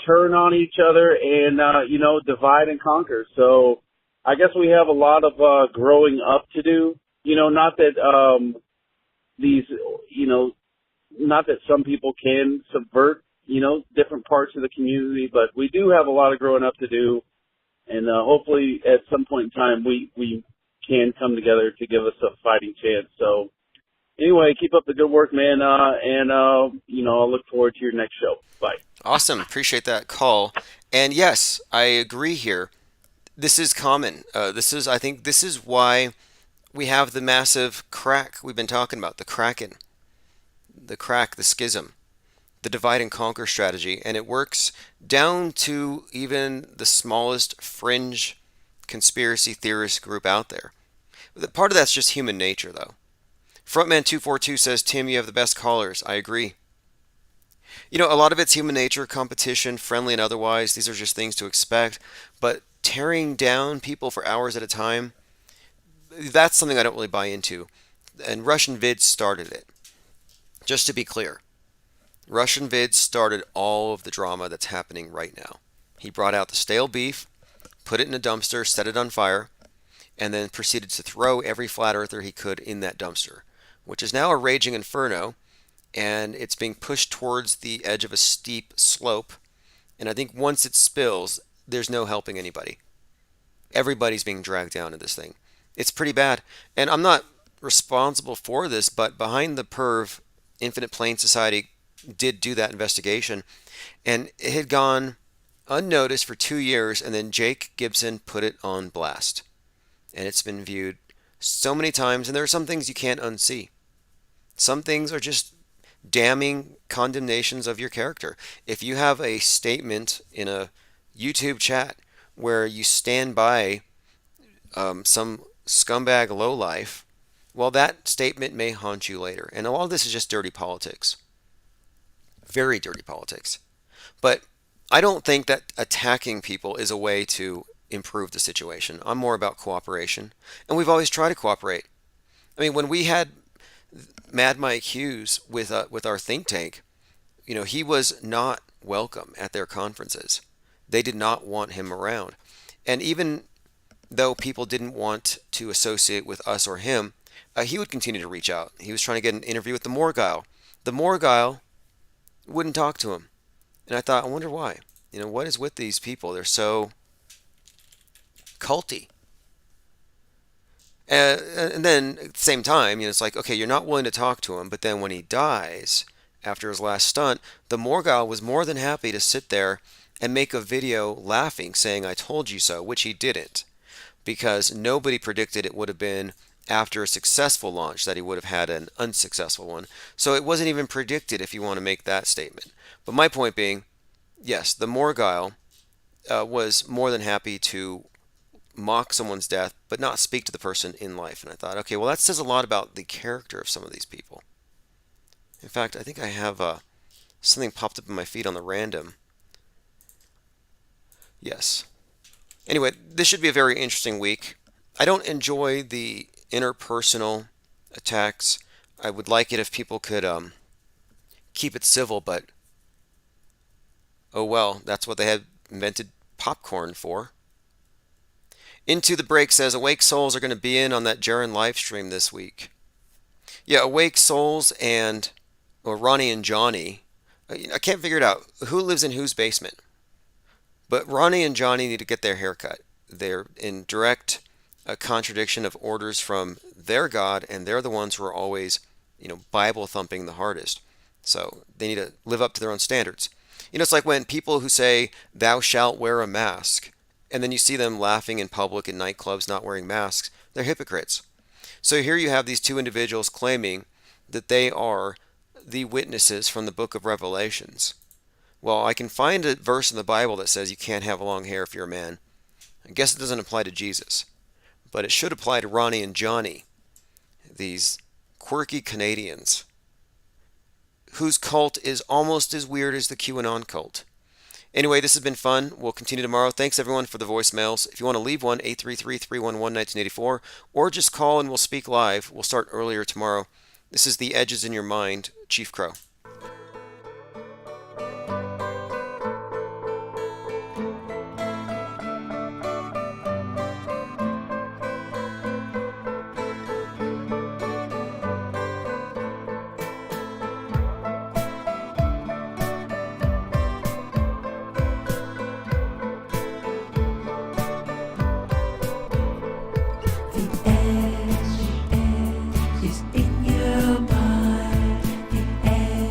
turn on each other and divide and conquer. So I guess we have a lot of growing up to do. Not that not that some people can subvert, different parts of the community, but we do have a lot of growing up to do. And hopefully at some point in time we can come together to give us a fighting chance. So anyway, keep up the good work, man, and I'll look forward to your next show. Bye. Awesome. Appreciate that call. And yes, I agree here. This is common. I think this is why we have the massive crack we've been talking about, the Kraken, the schism, the divide and conquer strategy, and it works down to even the smallest fringe conspiracy theorist group out there. Part of that's just human nature, though. Frontman242 says, Tim, you have the best callers. I agree. A lot of it's human nature, competition, friendly and otherwise. These are just things to expect. But tearing down people for hours at a time, that's something I don't really buy into. And Russian Vids started it. Just to be clear. Russian Vid started all of the drama that's happening right now. He brought out the stale beef, put it in a dumpster, set it on fire, and then proceeded to throw every flat earther he could in that dumpster, which is now a raging inferno, and it's being pushed towards the edge of a steep slope. And I think once it spills, there's no helping anybody. Everybody's being dragged down in this thing. It's pretty bad. And I'm not responsible for this, but Behind the Perv, Infinite Plane Society did do that investigation, and it had gone unnoticed for 2 years, and then Jake Gibson put it on blast. And it's been viewed so many times, and there are some things you can't unsee. Some things are just damning condemnations of your character. If you have a statement in a YouTube chat where you stand by some scumbag lowlife, well, that statement may haunt you later. And all this is just dirty politics. Very dirty politics. But I don't think that attacking people is a way to improve the situation. I'm more about cooperation. And we've always tried to cooperate. I mean, when we had Mad Mike Hughes with our think tank, he was not welcome at their conferences. They did not want him around. And even though people didn't want to associate with us or him, he would continue to reach out. He was trying to get an interview with the Morgile. The Morgile wouldn't talk to him. And I thought, I wonder why. What is with these people? They're so culty. And then at the same time, it's like, okay, you're not willing to talk to him, but then when he dies after his last stunt, the Morgile was more than happy to sit there and make a video laughing, saying, I told you so, which he didn't, because nobody predicted it would have been after a successful launch that he would have had an unsuccessful one. So it wasn't even predicted, if you want to make that statement. But my point being, yes, the Morgile was more than happy to mock someone's death, but not speak to the person in life. And I thought, okay, well, that says a lot about the character of some of these people. In fact, I think I have something popped up in my feed on the random. Yes. Anyway, this should be a very interesting week. I don't enjoy the interpersonal attacks. I would like it if people could keep it civil, but oh well, that's what they had invented popcorn for. Into the Break says Awake Souls are going to be in on that Jaren live stream this week. Yeah, Awake Souls or Ronnie and Johnny. I can't figure it out. Who lives in whose basement? But Ronnie and Johnny need to get their hair cut. They're in direct contradiction of orders from their God, and they're the ones who are always, Bible thumping the hardest. So they need to live up to their own standards. It's like when people who say, thou shalt wear a mask, and then you see them laughing in public in nightclubs not wearing masks, they're hypocrites. So here you have these two individuals claiming that they are the witnesses from the book of Revelations. Well, I can find a verse in the Bible that says you can't have long hair if you're a man. I guess it doesn't apply to Jesus, but it should apply to Ronnie and Johnny, these quirky Canadians whose cult is almost as weird as the QAnon cult. Anyway, this has been fun. We'll continue tomorrow. Thanks, everyone, for the voicemails. If you want to leave one, 833-311-1984, or just call and we'll speak live. We'll start earlier tomorrow. This is The Edges in Your Mind, Chief Crow. Is in your mind, the edge.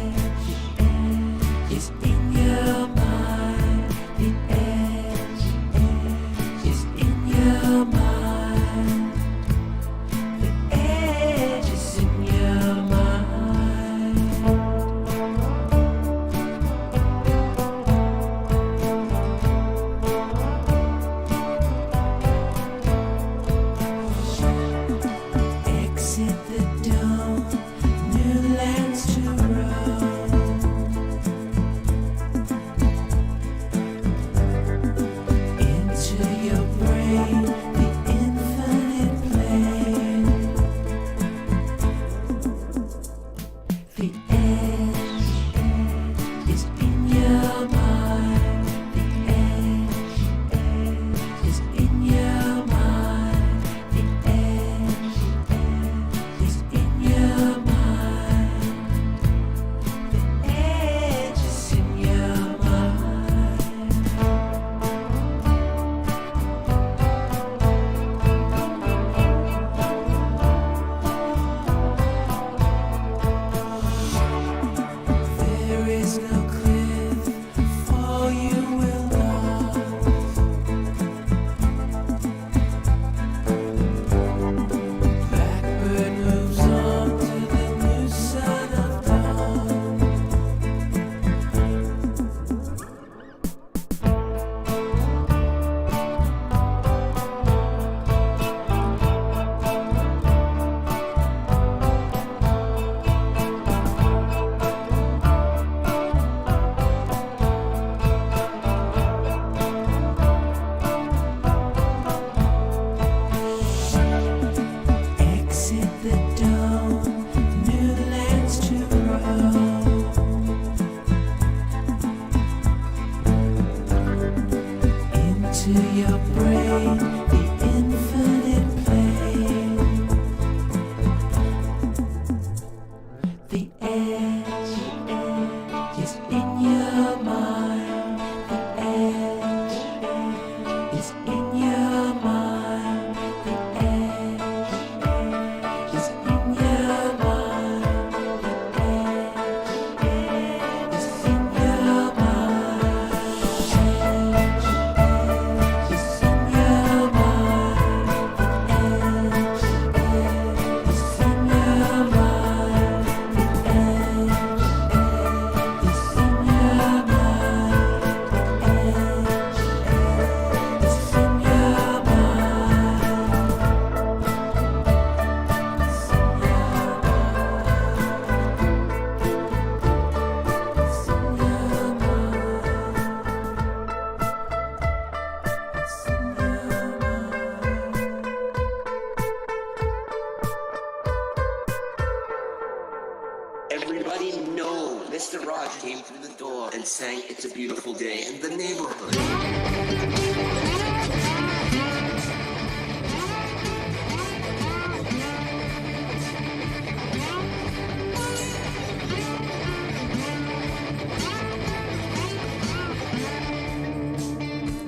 Mr. Raj came through the door and sang It's a Beautiful Day in the neighborhood.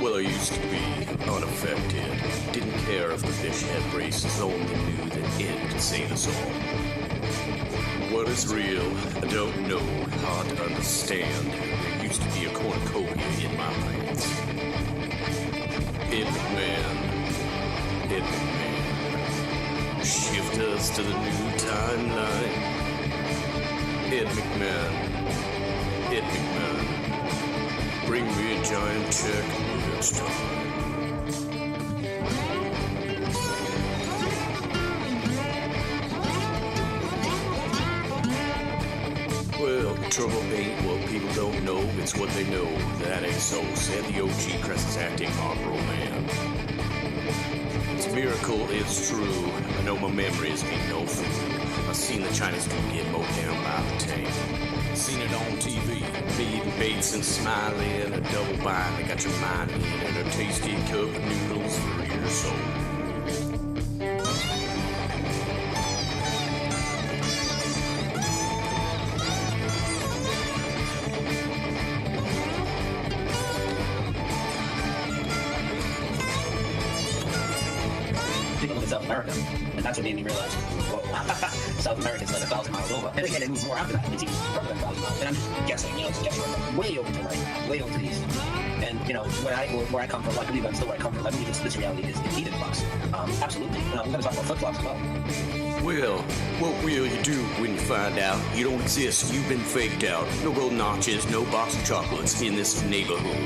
Well, I used to be unaffected. Didn't care if the fish had braces, only knew that it could save us all. What is real, I don't know, hard to understand. There used to be a cornucopia in my pants. Ed McMahon, Ed McMahon, shift us to the new timeline. Ed McMahon, Ed McMahon, bring me a giant check next time. Well, trouble ain't what people don't know, it's what they know. That ain't so, said the OG Crest's acting opera man. It's a miracle, it's true. I know my memories ain't no fool. I've seen the Chinese dude get mowed down by the tank. Seen it on TV, feeding Bates and Smiley and a double bind that got your mind in, and a tasty cup of noodles for your soul. South America, and that's what made me realize, whoa, South America's like 1,000 miles over. And again, it moves more after that. It's even further than 1,000 miles. And I'm guessing, you know, it's guessing way over to the right, way over to the east. And you know, where I come from, I believe I'm still where I come from. I believe this reality is heated flux. Absolutely. You know, we're going to talk about flip flops as well. Well, what will you do when you find out you don't exist? You've been faked out. No gold notches, no box of chocolates in this neighborhood.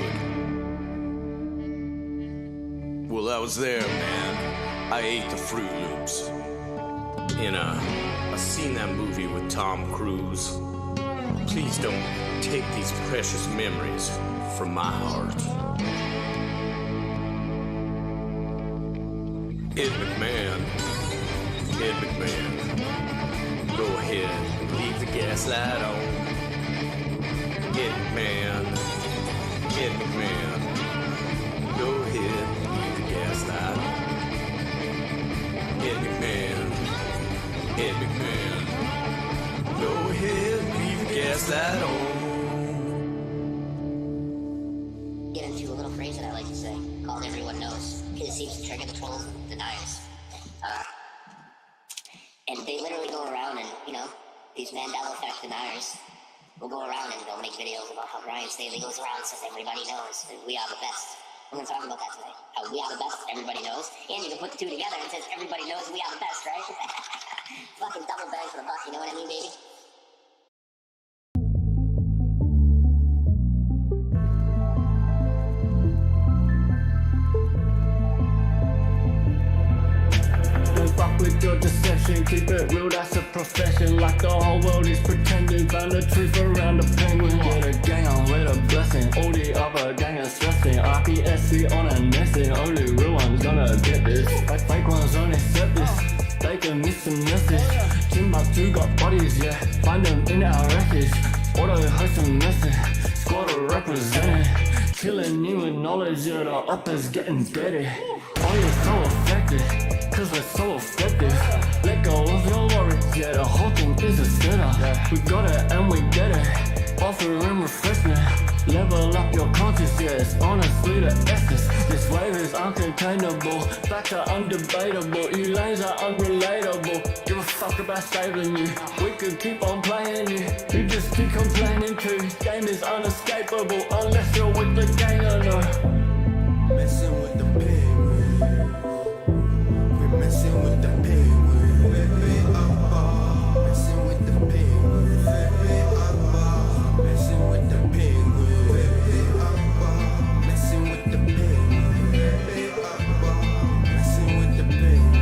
Well, I was there, man. I ate the Fruit Loops. I seen that movie with Tom Cruise. Please don't take these precious memories from my heart. Ed McMahon, Ed McMahon, go ahead and leave the gaslight on. Ed McMahon, Ed McMahon, go ahead and leave the gaslight on. Ed McMahon, Ed McMahon, go ahead and leave the gaslight on. Get into a little phrase that I like to say, called everyone knows, because it seems to trigger the trolls and deniers. And they literally go around and, you know, these Mandela effect deniers will go around and they'll make videos about how Brian Staley goes around and says everybody knows that we are the best. We're going to talk about that today. How we are the best, everybody knows. And you can put the two together and it says everybody knows we are the best, right? Fucking double bang for the buck, you know what I mean, baby? Fuck with your deception, keep it real, that's a profession. Like the whole world is pretending, found the truth around the penguin. Get a gang on with a blessing, all the other gang are stressing. RPSC on a nesting, only real ones gonna get this. Fake ones only accept this, they can miss some message. Timbuktu got bodies, yeah, find them in our wreckage. Auto host a message, squad are represented. Killing you with knowledge, yeah, the uppers getting dirty. Oh, you're so affected. Cause we're so effective. Let go of your worries, yeah, the whole thing is a setup. We got it and we get it, offering refreshment. Level up your conscience, yeah, it's honestly the essence. This wave is uncontainable, facts are undebatable. You lanes are unrelatable, give a fuck about saving you. We could keep on playing you, you just keep complaining too. Game is unescapable, unless you're with the gang or no. Messing with the penguin, messing with the penguin, messing with the penguin, messing with the penguin, messing with the penguin, messing with the penguin,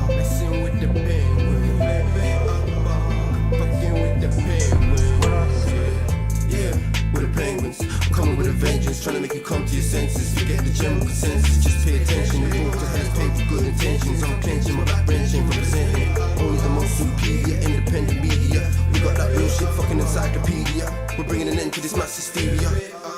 messing with the penguin, fucking with the penguin. Yeah, with the penguins, I'm coming with a vengeance. into this mass hysteria.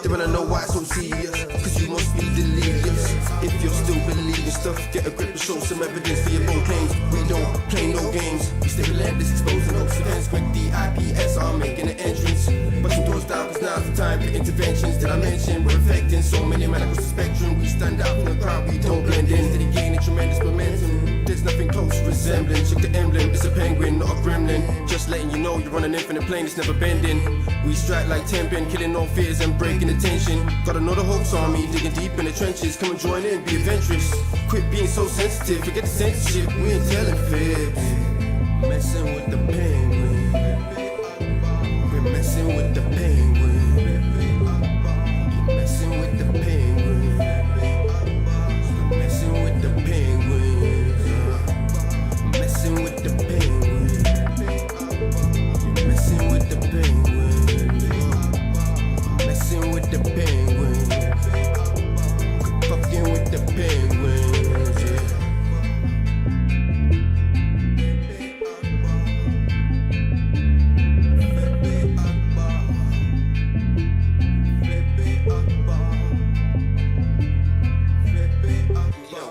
They wanna know why it's so serious, cause you must be delirious. If you're still believing stuff, get a grip and show some evidence for your own claims. We don't play no games, we stay relentless, exposing hopes against quick DIPS are making an entrance. Busting doors down, cause now's the time for interventions that I mentioned. We're affecting so many men across the spectrum. We stand out from the crowd, we don't blend in. Steady gaining tremendous momentum. There's nothing close to resemblance. Check the emblem, it's a penguin, not a gremlin. Just letting you know you're on an infinite plane, it's never bending. We strike like temping, killing all fears and breaking the tension. Gotta know the hopes army, digging deep in the trenches. Come and join in, be adventurous. Quit being so sensitive, forget the censorship. We ain't telling fibs. Messing with the penguin. We're messing with the penguin. You're messing with the penguin. We're messing with the penguin. Messing with the penguin. You're messing with the penguin. Messing with the penguin. Quit fucking with the penguins, yeah.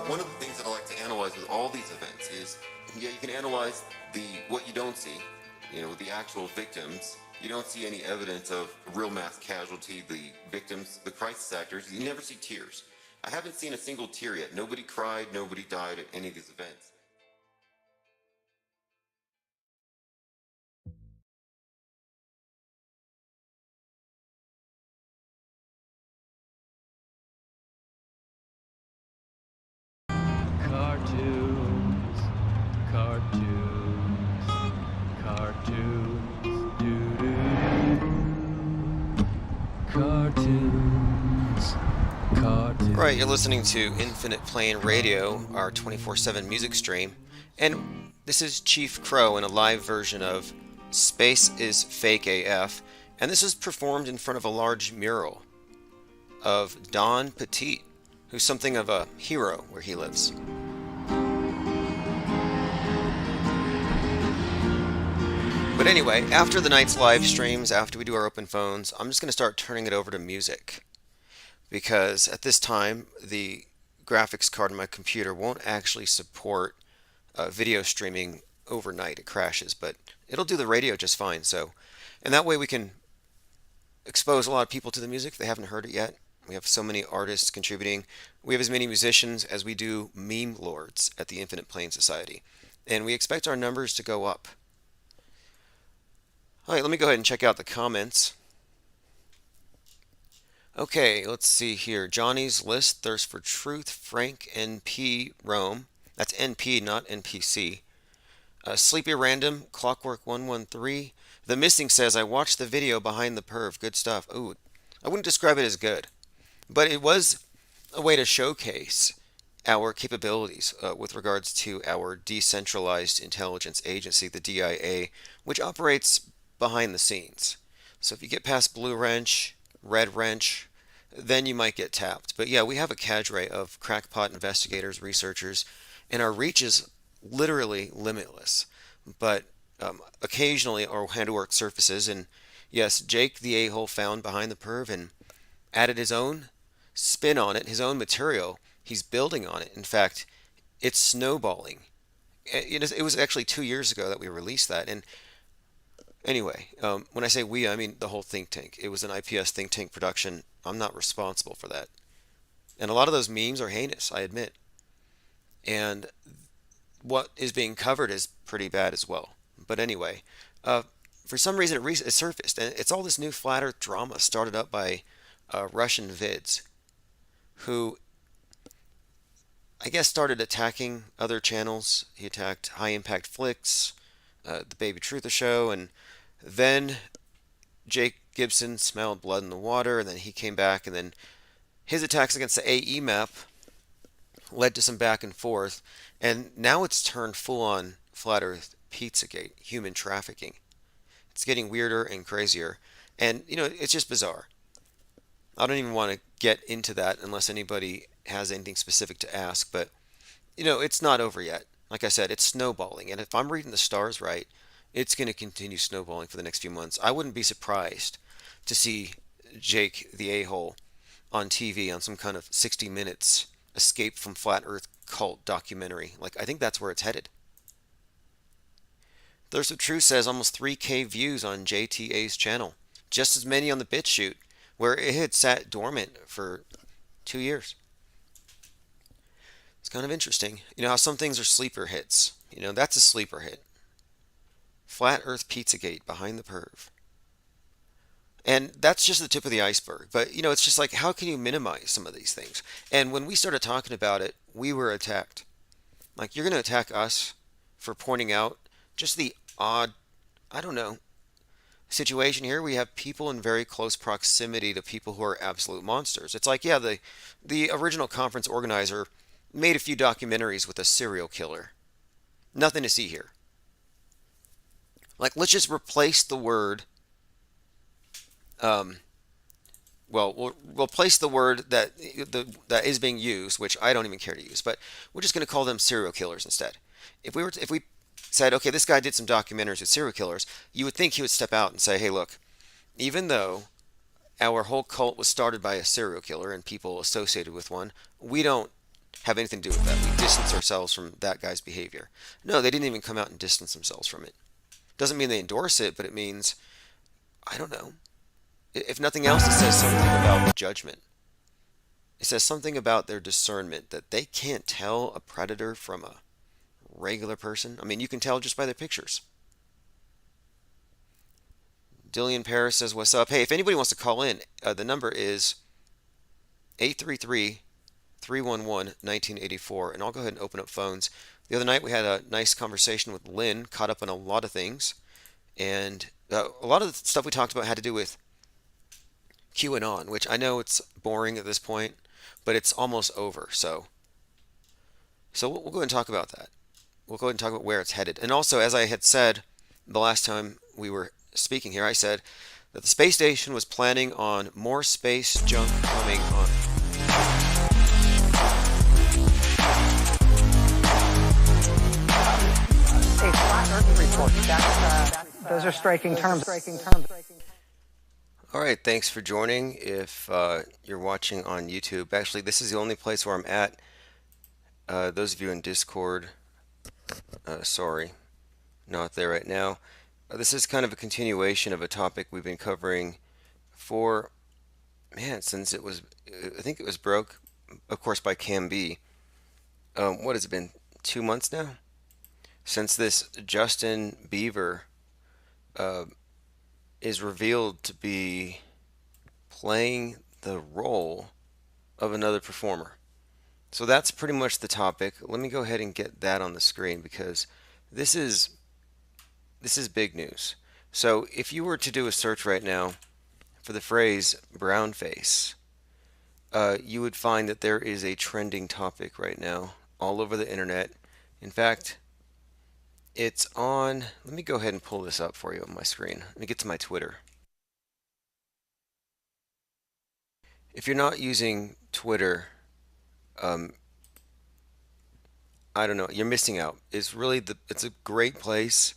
One of the things that I like to analyze with all these events is, yeah, you can analyze what you don't see, the actual victims. You don't see any evidence of real mass casualty, the victims, the crisis actors. You never see tears. I haven't seen a single tear yet. Nobody cried, nobody died at any of these events. Cartoons, cartoons, cartoons, doo-doo. Cartoons, cartoons. Right, you're listening to Infinite Plane Radio, our 24/7 music stream, and this is Chief Crow in a live version of Space is Fake AF, and this is performed in front of a large mural of Don Petit, who's something of a hero where he lives. But anyway, after the night's live streams, after we do our open phones, I'm just going to start turning it over to music. Because at this time, the graphics card on my computer won't actually support video streaming overnight. It crashes, but it'll do the radio just fine. So, and that way we can expose a lot of people to the music if they haven't heard it yet. We have so many artists contributing. We have as many musicians as we do meme lords at the Infinite Plane Society. And we expect our numbers to go up. All right, let me go ahead and check out the comments. Okay, let's see here. Johnny's List, Thirst for Truth, Frank NP Rome. That's NP, not NPC. Sleepy Random, Clockwork 113. The Missing says, I watched the video behind the perv. Good stuff. Ooh, I wouldn't describe it as good. But it was a way to showcase our capabilities with regards to our decentralized intelligence agency, the DIA, which operates behind the scenes. So if you get past Blue Wrench, Red Wrench, then you might get tapped. But yeah, we have a cadre of crackpot investigators, researchers, and our reach is literally limitless. But occasionally our handwork surfaces, and yes, Jake the a-hole found behind the perv and added his own spin on it, his own material. He's building on it. In fact, it's snowballing. It was actually 2 years ago that we released that. And anyway, when I say we, I mean the whole think tank. It was an IPS think tank production. I'm not responsible for that. And a lot of those memes are heinous, I admit. And what is being covered is pretty bad as well. But anyway, for some reason it surfaced. And it's all this new flat earth drama started up by Russian vids who I guess started attacking other channels. He attacked High Impact Flicks, the Baby Truther Show, and then Jake Gibson smelled blood in the water, and then he came back, and then his attacks against the AE map led to some back and forth, and now it's turned full-on Flat Earth Pizzagate, human trafficking. It's getting weirder and crazier, and it's just bizarre. I don't even want to get into that unless anybody has anything specific to ask, but it's not over yet. Like I said, it's snowballing, and if I'm reading the stars right, it's going to continue snowballing for the next few months. I wouldn't be surprised to see Jake the a-hole on TV on some kind of 60 Minutes escape from flat Earth cult documentary. Like, I think that's where it's headed. Thirst of Truth says almost 3K views on JTA's channel, just as many on the BitChute, where it had sat dormant for 2 years. It's kind of interesting. You know how some things are sleeper hits. You know, that's a sleeper hit. Flat Earth Pizzagate behind the perv. And that's just the tip of the iceberg. But, you know, it's just like, how can you minimize some of these things? And when we started talking about it, we were attacked. Like, you're going to attack us for pointing out just the odd, I don't know, situation here. We have people in very close proximity to people who are absolute monsters. It's like, yeah, the original conference organizer made a few documentaries with a serial killer. Nothing to see here. Like, let's just replace the word. Um, well, we'll replace the word that is being used, which I don't even care to use, but we're just going to call them serial killers instead. If we said, okay, this guy did some documentaries with serial killers, you would think he would step out and say, hey, look, even though our whole cult was started by a serial killer and people associated with one, we don't have anything to do with that. We distance ourselves from that guy's behavior. No, they didn't even come out and distance themselves from it. Doesn't mean they endorse it, but it means, I don't know. If nothing else, it says something about judgment. It says something about their discernment that they can't tell a predator from a regular person. I mean, you can tell just by their pictures. Dillian Paris says, what's up? Hey, if anybody wants to call in, the number is 833 311 1984, and I'll go ahead and open up phones. The other night we had a nice conversation with Lynn, caught up on a lot of things, and a lot of the stuff we talked about had to do with QAnon, which I know it's boring at this point, but it's almost over. So we'll go ahead and talk about that. We'll go ahead and talk about where it's headed. And also, as I had said the last time we were speaking here, I said that the space station was planning on more space junk coming on. A flat Earth report. Those are striking terms. All right, thanks for joining. If you're watching on YouTube, actually, this is the only place where I'm at. Those of you in Discord, sorry, not there right now. This is kind of a continuation of a topic we've been covering for, man, since it was, I think it was broke, of course, by Cam B. What has it been, 2 months now? Since this Justin Bieber is revealed to be playing the role of another performer. So that's pretty much the topic. Let me go ahead and get that on the screen because this is big news. So if you were to do a search right now for the phrase brown face, you would find that there is a trending topic right now all over the internet. In fact, it's on, let me go ahead and pull this up for you on my screen. Let me get to my Twitter. If you're not using Twitter, I don't know, you're missing out. It's really it's a great place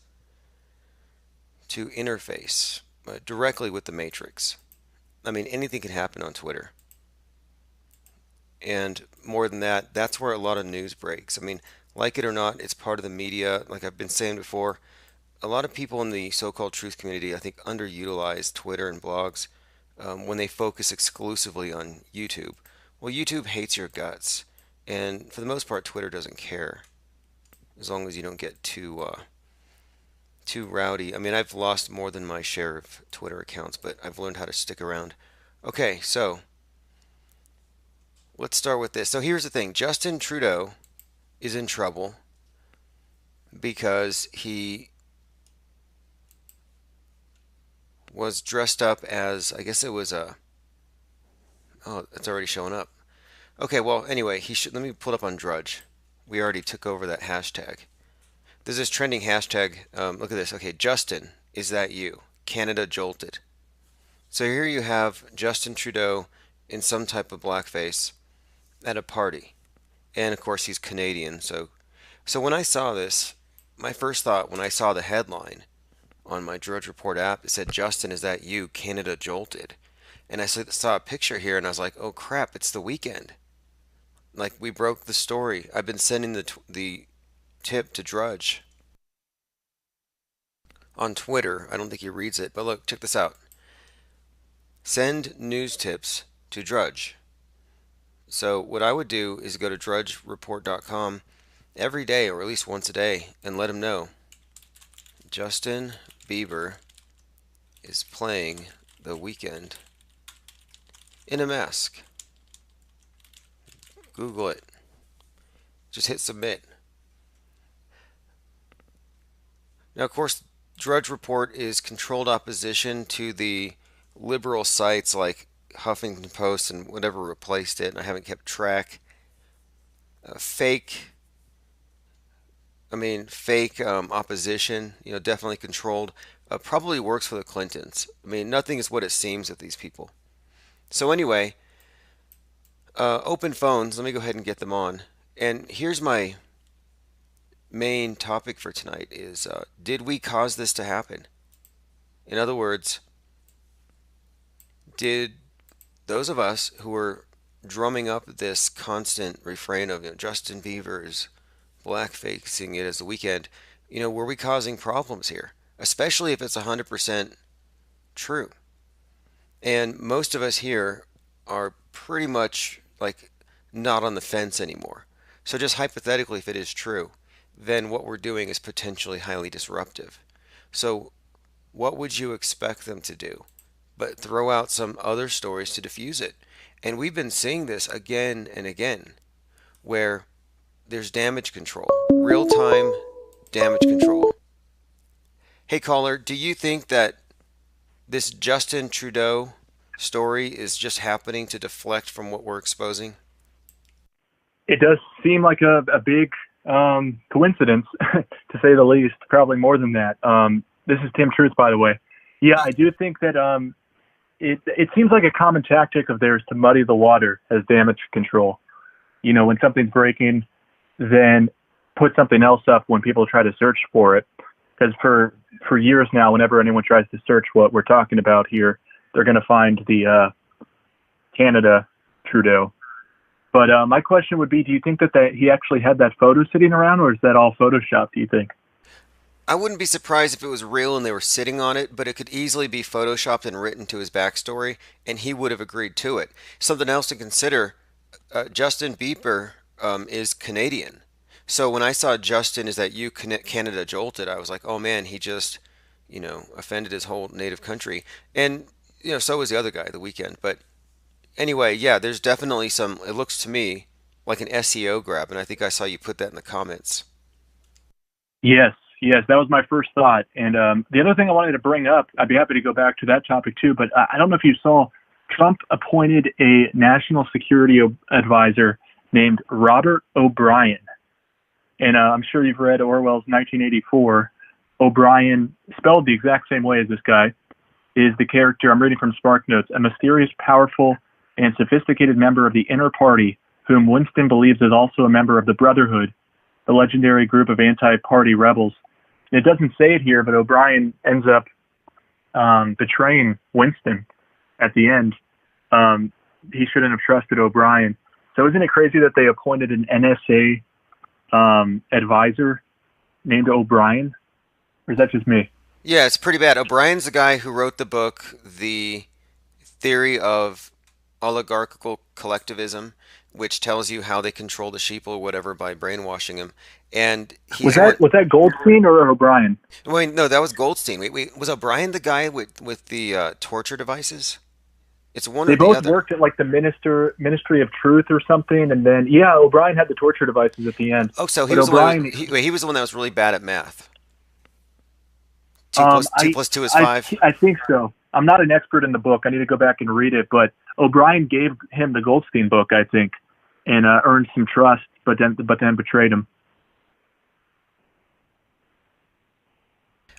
to interface directly with the Matrix. I mean, anything can happen on Twitter. And more than that, that's where a lot of news breaks. I mean, like it or not, it's part of the media. Like I've been saying before, a lot of people in the so-called truth community, I think, underutilize Twitter and blogs when they focus exclusively on YouTube. Well, YouTube hates your guts, and for the most part, Twitter doesn't care, as long as you don't get too rowdy. I mean, I've lost more than my share of Twitter accounts, but I've learned how to stick around. Okay, so let's start with this. So here's the thing: Justin Trudeau is in trouble because he was dressed up as, I guess it was a, oh, it's already showing up. Okay, well, anyway, let me pull it up on Drudge. We already took over that hashtag. There's this trending hashtag. Look at this. Okay, Justin, is that you? Canada jolted. So here you have Justin Trudeau in some type of blackface at a party. And of course he's Canadian. So when I saw this, my first thought when I saw the headline on my Drudge Report app. It said, "Justin, is that you? Canada jolted." And I saw a picture here, and I was like, "Oh crap! It's the weekend." Like we broke the story. I've been sending the tip to Drudge on Twitter. I don't think he reads it, but look, check this out. Send news tips to Drudge. So what I would do is go to drudgereport.com every day, or at least once a day, and let him know Justin Bieber is playing The Weekend in a mask. Google it. Just hit submit. Now, of course, Drudge Report is controlled opposition to the liberal sites like Huffington Post and whatever replaced it, and I haven't kept track. Fake, opposition, definitely controlled. Probably works for the Clintons. I mean, nothing is what it seems with these people. So anyway, open phones. Let me go ahead and get them on. And here's my main topic for tonight is, did we cause this to happen? In other words, did those of us who were drumming up this constant refrain of, Justin Bieber's blackfacing it as the weekend, were we causing problems here? Especially if it's 100% true. And most of us here are pretty much like not on the fence anymore. So just hypothetically, if it is true, then what we're doing is potentially highly disruptive. So what would you expect them to do? But throw out some other stories to diffuse it. And we've been seeing this again and again, where there's damage control, real time damage control. Hey, caller, do you think that this Justin Trudeau story is just happening to deflect from what we're exposing? It does seem like a big coincidence, to say the least, probably more than that. This is Tim Truth, by the way. Yeah, I do think that it seems like a common tactic of theirs to muddy the water as damage control. When something's breaking, then put something else up when people try to search for it. Because for years now, whenever anyone tries to search what we're talking about here, they're going to find the Canada Trudeau. But my question would be, do you think that he actually had that photo sitting around, or is that all Photoshop, do you think? I wouldn't be surprised if it was real and they were sitting on it, but it could easily be photoshopped and written to his backstory, and he would have agreed to it. Something else to consider, Justin Bieber is Canadian. So when I saw Justin, is that you, Canada jolted, I was like, oh man, he just, offended his whole native country. And, so was the other guy, The Weekend. But anyway, yeah, there's definitely some, it looks to me like an SEO grab, and I think I saw you put that in the comments. Yes, that was my first thought. And the other thing I wanted to bring up, I'd be happy to go back to that topic too, but I don't know if you saw, Trump appointed a national security advisor named Robert O'Brien. And I'm sure you've read Orwell's 1984. O'Brien, spelled the exact same way as this guy, is the character, I'm reading from SparkNotes, a mysterious, powerful, and sophisticated member of the inner party, whom Winston believes is also a member of the Brotherhood, the legendary group of anti-party rebels. And it doesn't say it here, but O'Brien ends up betraying Winston at the end. He shouldn't have trusted O'Brien. So isn't it crazy that they appointed an NSA advisor named O'Brien? Or is that just me? Yeah, it's pretty bad. O'Brien's the guy who wrote the book, The Theory of Oligarchical Collectivism, which tells you how they control the sheep or whatever by brainwashing them. And was that Goldstein or O'Brien? Wait, no, that was Goldstein. Wait, was O'Brien the guy with the torture devices? It's one or the other. They both worked at like the Ministry of Truth or something, and then O'Brien had the torture devices at the end. Oh, so he was he was the one that was really bad at math. 2 plus 2 is 5? I think so. I'm not an expert in the book. I need to go back and read it. But O'Brien gave him the Goldstein book, I think, and earned some trust, but then betrayed him.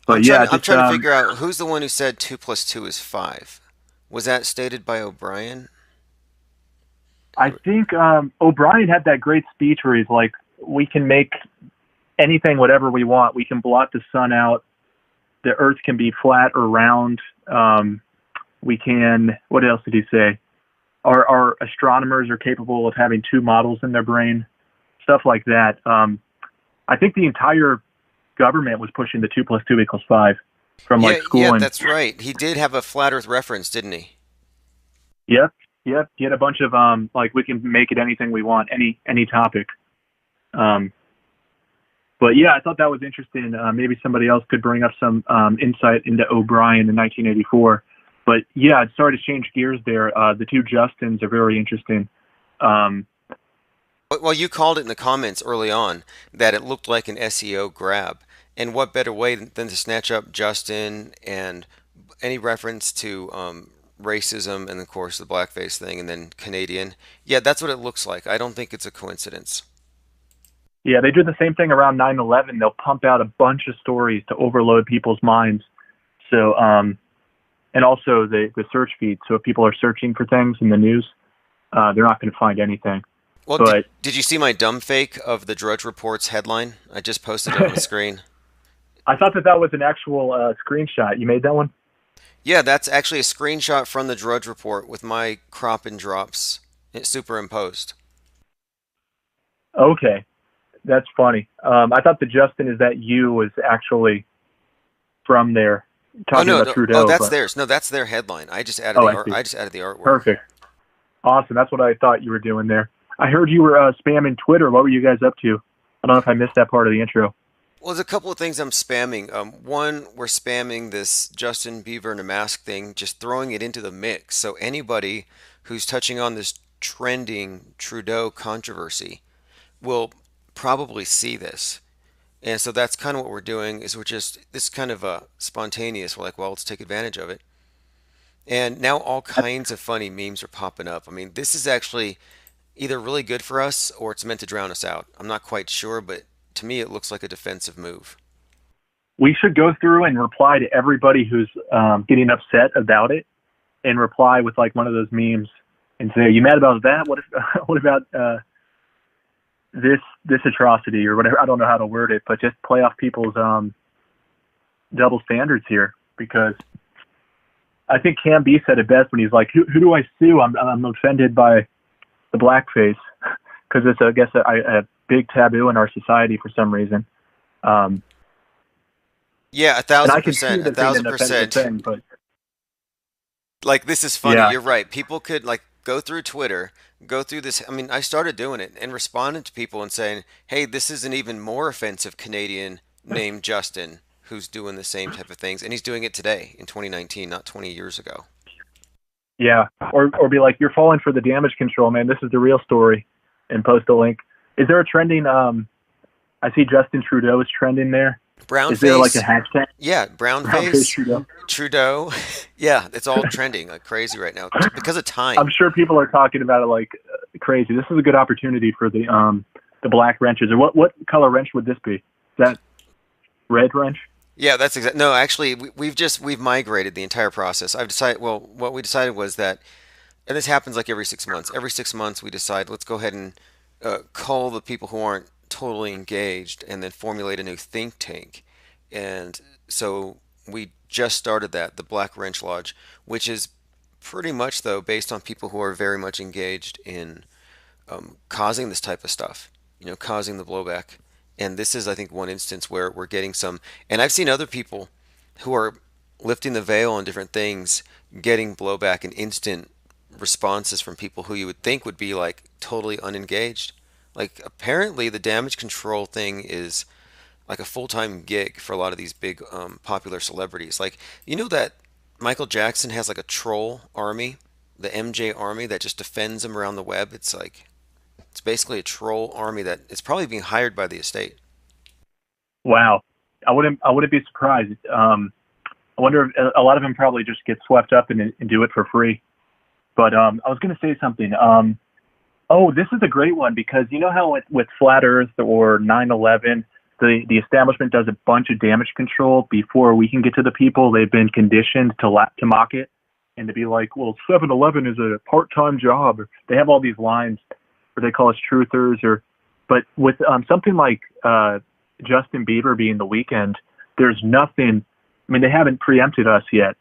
But I'm trying to figure out who's the one who said 2 plus 2 is 5. Was that stated by O'Brien? I think O'Brien had that great speech where he's like, we can make anything whatever we want. We can blot the sun out. the Earth can be flat or round. We can. What else did he say? Our astronomers are capable of having two models in their brain, stuff like that. I think the entire government was pushing the 2+2=5 from Yeah, like yeah, schooling. that's right. He did have a flat Earth reference, didn't he? Yep, yep. He had a bunch of like we can make it anything we want, any topic. But yeah, I thought that was interesting. Maybe somebody else could bring up some insight into O'Brien in 1984. But yeah, sorry to change gears there. The two Justins are very interesting. Well, you called it in the comments early on that it looked like an SEO grab. And what better way than to snatch up Justin and any reference to racism and, of course, the blackface thing and then Canadian? Yeah, that's what it looks like. I don't think it's a coincidence. Yeah, they do the same thing around 9/11. They'll pump out a bunch of stories to overload people's minds. So, and also the search feed. So if people are searching for things in the news, they're not going to find anything. Well, But did you see my dumb fake of the Drudge Report's headline? I just posted it on the screen. I thought that was an actual screenshot. You made that one? Yeah, that's actually a screenshot from the Drudge Report with my crop and drops superimposed. Okay, that's funny. I thought the Justin is that you was actually from there talking Oh no, about Trudeau. oh that's but, theirs. No, that's their headline. I just added I just added the artwork. Perfect. Awesome. That's what I thought you were doing there. I heard you were spamming Twitter. What were you guys up to? I don't know if I missed that part of the intro. Well, there's a couple of things I'm spamming. One, we're spamming this Justin Bieber in a mask thing, just throwing it into the mix. So anybody who's touching on this trending Trudeau controversy will probably see this. And so that's kind of what we're doing is we're just this kind of spontaneous. We're like, well, let's take advantage of it. And now all kinds of funny memes are popping up. I mean, this is actually either really good for us or it's meant to drown us out. I'm not quite sure, but to me, it looks like a defensive move. We should go through and reply to everybody who's getting upset about it, and reply with like one of those memes and say, "Are you mad about that? What about this atrocity or whatever?" I don't know how to word it, but just play off people's double standards here, because I think Cam B said it best when he's like, "Who do I sue? I'm offended by the blackface," because it's, I guess, a big taboo in our society for some reason. Yeah, 1,000%, 1,000%. Thing, but like, this is funny. Yeah. You're right. People could like go through Twitter, go through this. I mean, I started doing it and responding to people and saying, "Hey, this is an even more offensive Canadian named Justin who's doing the same type of things, and he's doing it today in 2019, not 20 years ago." Yeah, or be like, "You're falling for the damage control, man. This is the real story," and post a link. Is there a trending? I see Justin Trudeau is trending there. Brown is face. There like a hashtag? Yeah, brown face Trudeau. Yeah, it's all trending like crazy right now because of time. I'm sure people are talking about it like crazy. This is a good opportunity for the black wrenches. Or what color wrench would this be? Is that red wrench? Yeah, that's exactly. No, actually, we've migrated the entire process. I've decided. Well, what we decided was that, and this happens like every 6 months. Every 6 months, we decide let's go ahead and cull the people who aren't totally engaged, and then formulate a new think tank. And so we just started that, the Black Wrench Lodge, which is pretty much though based on people who are very much engaged in causing this type of stuff. Causing the blowback. And this is, I think, one instance where we're getting some. And I've seen other people who are lifting the veil on different things, getting blowback and instant responses from people who you would think would be like totally unengaged. Like, apparently the damage control thing is like a full-time gig for a lot of these big popular celebrities. Like, that Michael Jackson has like a troll army, the MJ army that just defends him around the web. It's basically a troll army that is probably being hired by the estate. Wow, I wouldn't be surprised. I wonder if a lot of them probably just get swept up and do it for free. But I was going to say something. Oh, this is a great one, because you know how with Flat Earth or 9/11, the establishment does a bunch of damage control before we can get to the people. They've been conditioned to mock it and to be like, well, 7-Eleven is a part-time job. They have all these lines where they call us truthers. But with something like Justin Bieber being The Weeknd, there's nothing I mean, they haven't preempted us yet,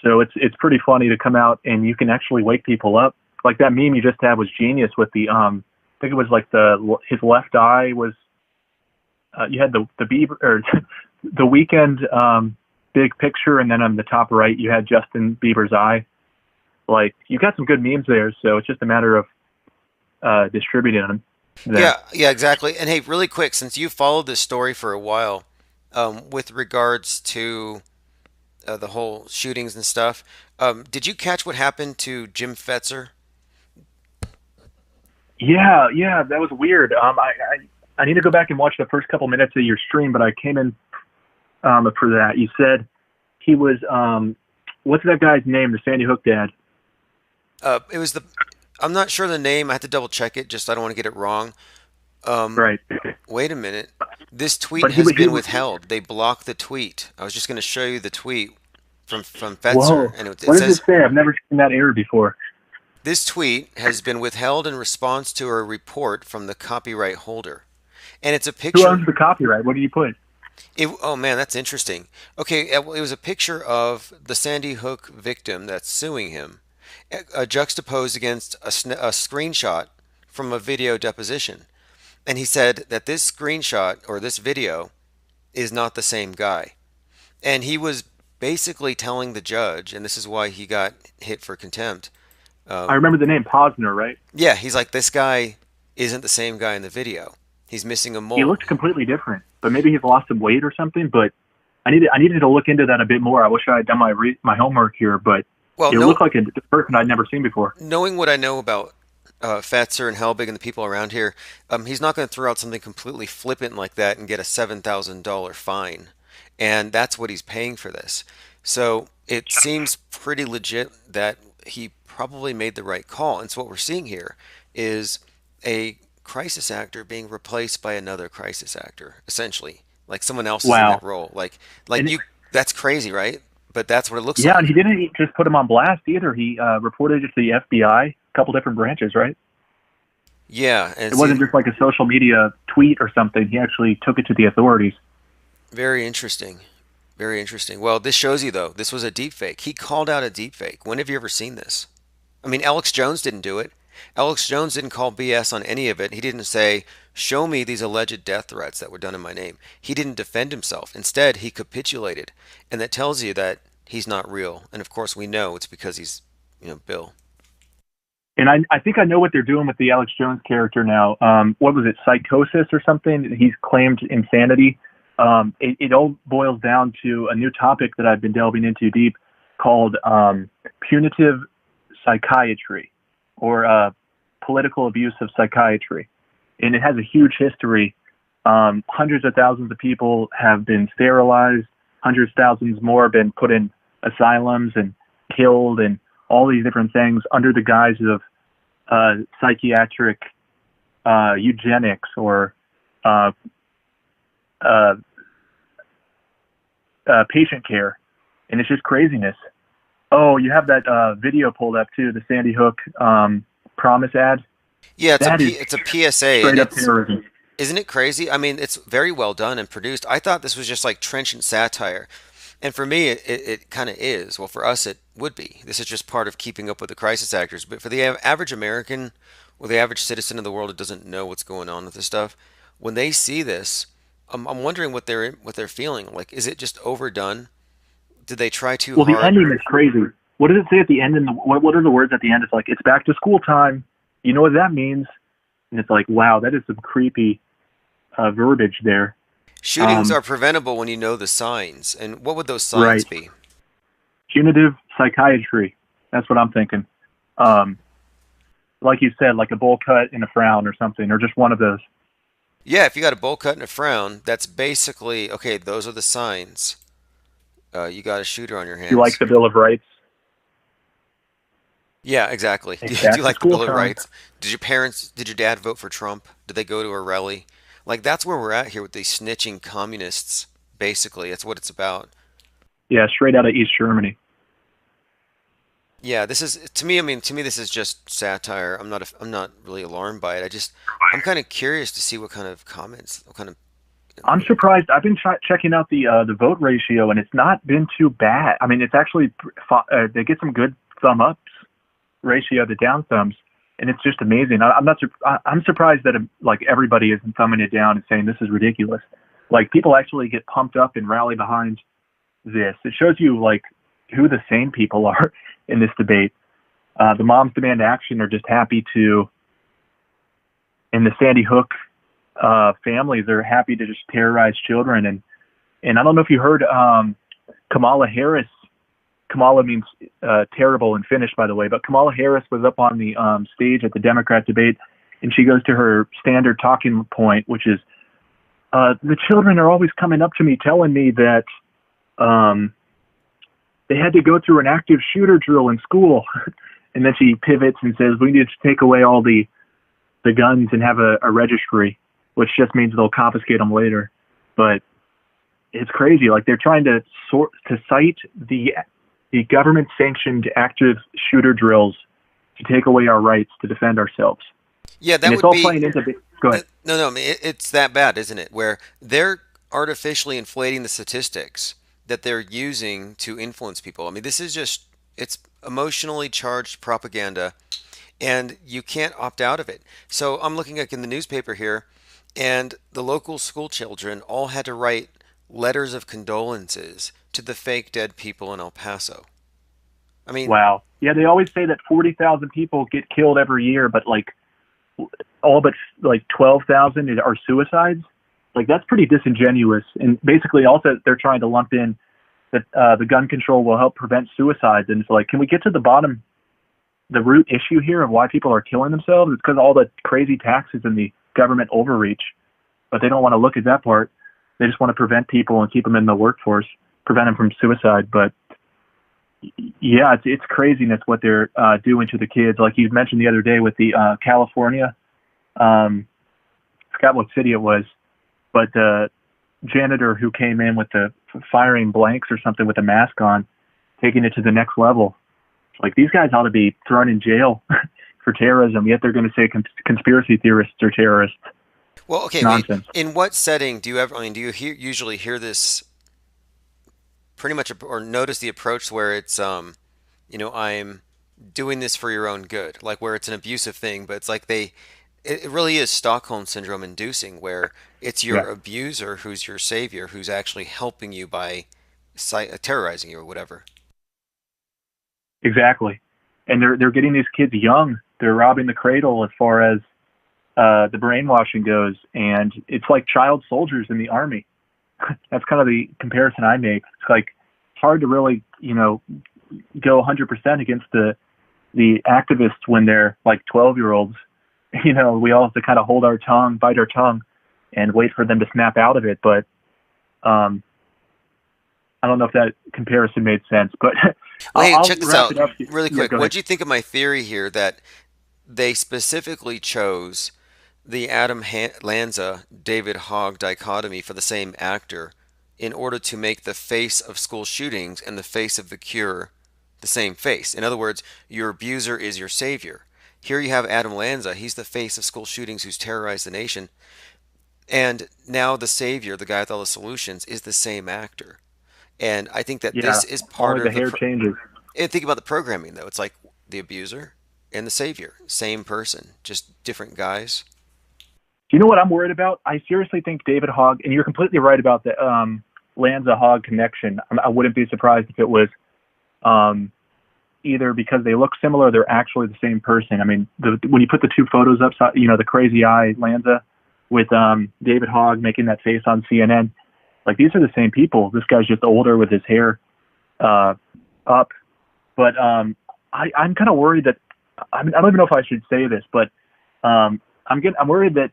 so it's pretty funny to come out and you can actually wake people up. Like that meme you just had was genius with the I think it was like his left eye was you had the Bieber or the weekend big picture, and then on the top right you had Justin Bieber's eye. Like you got some good memes there, so it's just a matter of distributing them there. Yeah, exactly. And hey, really quick, since you followed this story for a while, with regards to the whole shootings and stuff, did you catch what happened to Jim Fetzer? Yeah, that was weird. I need to go back and watch the first couple minutes of your stream, but I came in for that. You said he was what's that guy's name? The Sandy Hook dad. It was the. I'm not sure the name. I had to double check it. Just I don't want to get it wrong. Right. Wait a minute. This tweet But he has was. been withheld. They blocked the tweet. I was just going to show you the tweet from Whoa. Fetzer, and it What does says it say? I've never seen that error before. this tweet has been withheld in response to a report from the copyright holder, and it's a Who picture. owns the copyright? What did you put? Oh man, that's interesting. Okay, well, it was a picture of the Sandy Hook victim that's suing him, juxtaposed against a screenshot from a video deposition. And he said that this screenshot or this video is not the same guy. And he was basically telling the judge, and this is why he got hit for contempt. I remember the name Posner, right? Yeah, he's like, this guy isn't the same guy in the video. He's missing a He mole. looked completely different, but maybe he's lost some weight or something. But I needed to look into that a bit more. I wish I had done my homework here, but Well, it no, looked like a person I'd never seen before. knowing what I know about Fetzer and Helbig and the people around here, he's not going to throw out something completely flippant like that and get a $7,000 fine. And that's what he's paying for this. So it seems pretty legit that he probably made the right call. And so what we're seeing here is a crisis actor being replaced by another crisis actor, essentially. Like someone else is in Wow. that role. Like And you, that's crazy, right? But that's what it looks yeah, and like. he didn't just put him on blast either. He reported it to the FBI, a couple different branches, right? Yeah, and It wasn't just like a social media tweet or something. He actually took it to the authorities. very interesting. Very interesting. Well, this shows you though, this was a deep fake. He called out a deep fake. When have you ever seen this? I mean, Alex Jones didn't do it. Alex Jones didn't call BS on any of it. He didn't say, "Show me these alleged death threats that were done in my name." He didn't defend himself. Instead, he capitulated. And that tells you that he's not real. And of course, we know it's because he's, Bill. And I think I know what they're doing with the Alex Jones character now. What was it, psychosis or something? He's claimed insanity. It all boils down to a new topic that I've been delving into deep called punitive psychiatry or political abuse of psychiatry. And it has a huge history. Hundreds of thousands of people have been sterilized. Hundreds of thousands more have been put in asylums and killed and all these different things under the guise of psychiatric eugenics or patient care. And it's just craziness. Oh, you have that video pulled up too, the Sandy Hook promise ad. Yeah, That is it's a PSA, straight and up terrorism. isn't it crazy? I mean, it's very well done and produced. I thought this was just like trenchant satire. And for me, it kind of is. Well, for us, it would be. This is just part of keeping up with the crisis actors. But for the average American or the average citizen of the world who doesn't know what's going on with this stuff, when they see this, I'm wondering what they're feeling. Like, is it just overdone? Did they try too Well, the hard? ending is crazy. What does it say at the end? What are the words at the end? It's like, it's back to school time. You know what that means? And it's like, wow, that is some creepy verbiage there. Shootings are preventable when you know the signs. And what would those signs Right. be? Punitive psychiatry. That's what I'm thinking. Like you said, like a bowl cut and a frown or something, or just one of those. Yeah, if you got a bowl cut and a frown, that's basically, okay, those are the signs. You got a shooter on your hands. You like the Bill of Rights? Yeah, exactly. Do Back you to like the school Bill of time. Rights? Did your dad vote for Trump? Did they go to a rally? Like, that's where we're at here with these snitching communists, basically. That's what it's about. Yeah, straight out of East Germany. Yeah, this is, to me, this is just satire. I'm not really alarmed by it. I'm kind of curious to see what kind of comments, what kind of I'm surprised. I've been checking out the vote ratio, and it's not been too bad. I mean, it's actually they get some good thumb ups ratio to down thumbs, and it's just amazing. I'm surprised that like everybody isn't thumbing it down and saying this is ridiculous. Like people actually get pumped up and rally behind this. It shows you like who the sane people are in this debate. The moms demand action are just happy to, and the Sandy Hook families are happy to just terrorize children. And I don't know if you heard Kamala Harris. Kamala means terrible in Finnish, by the way, but Kamala Harris was up on the stage at the Democrat debate, and she goes to her standard talking point, which is, the children are always coming up to me telling me that they had to go through an active shooter drill in school. And then she pivots and says, we need to take away all the guns and have a registry, which just means they'll confiscate them later. But it's crazy. Like they're trying to cite the government-sanctioned active shooter drills to take away our rights to defend ourselves. Yeah, that and it's would all be. playing into. Go ahead. No, I mean, it's that bad, isn't it? Where they're artificially inflating the statistics that they're using to influence people. I mean, this is just, it's emotionally charged propaganda, and you can't opt out of it. So I'm looking like in the newspaper here, and the local school children all had to write letters of condolences to the fake dead people in El Paso. I mean, Wow. Yeah, they always say that 40,000 people get killed every year, but like all but like 12,000 are suicides. Like that's pretty disingenuous. And basically also they're trying to lump in that the gun control will help prevent suicides. And it's like, can we get to the root issue here of why people are killing themselves? It's because of all the crazy taxes and the government overreach, but they don't want to look at that part. They just want to prevent people and keep them in the workforce, prevent them from suicide. But yeah, it's craziness what they're doing to the kids. Like you mentioned the other day with the California, I forgot what city it was, but the janitor who came in with the firing blanks or something with a mask on, taking it to the next level. Like these guys ought to be thrown in jail for terrorism, yet they're going to say conspiracy theorists are terrorists. well, okay, Nonsense. in what setting do you ever, I mean, do you usually hear this pretty much, or notice the approach where it's, I'm doing this for your own good, like where it's an abusive thing, but it's like it really is Stockholm syndrome inducing, where it's your Yeah, abuser who's your savior, who's actually helping you by terrorizing you or whatever. exactly. And they're getting these kids young. They're robbing the cradle as far as the brainwashing goes, and it's like child soldiers in the army. That's kind of the comparison I make. It's like it's hard to really, go 100% against the activists when they're like 12-year-olds. We all have to kind of hold our tongue, bite our tongue, and wait for them to snap out of it. But I don't know if that comparison made sense. But Hey, I'll check this wrap out it up. really Yeah, quick. go What ahead. do you think of my theory here that they specifically chose the Lanza David Hogg dichotomy for the same actor in order to make the face of school shootings and the face of the cure the same face? In other words, your abuser is your savior. Here you have Adam Lanza. He's the face of school shootings who's terrorized the nation. And now the savior, the guy with all the solutions, is the same actor. And I think that Yeah, this is part only the of hair changes. and think about the programming though. It's like the abuser and the savior, same person, just different guys. Do you know what I'm worried about? I seriously think David Hogg, and you're completely right about the Lanza Hogg connection. I wouldn't be surprised if it was um, either because they look similar, or they're actually the same person. I mean, when you put the two photos up, the crazy eye Lanza with David Hogg making that face on CNN, like these are the same people. This guy's just older with his hair up. But I'm kind of worried that I don't even know if I should say this, but I'm worried that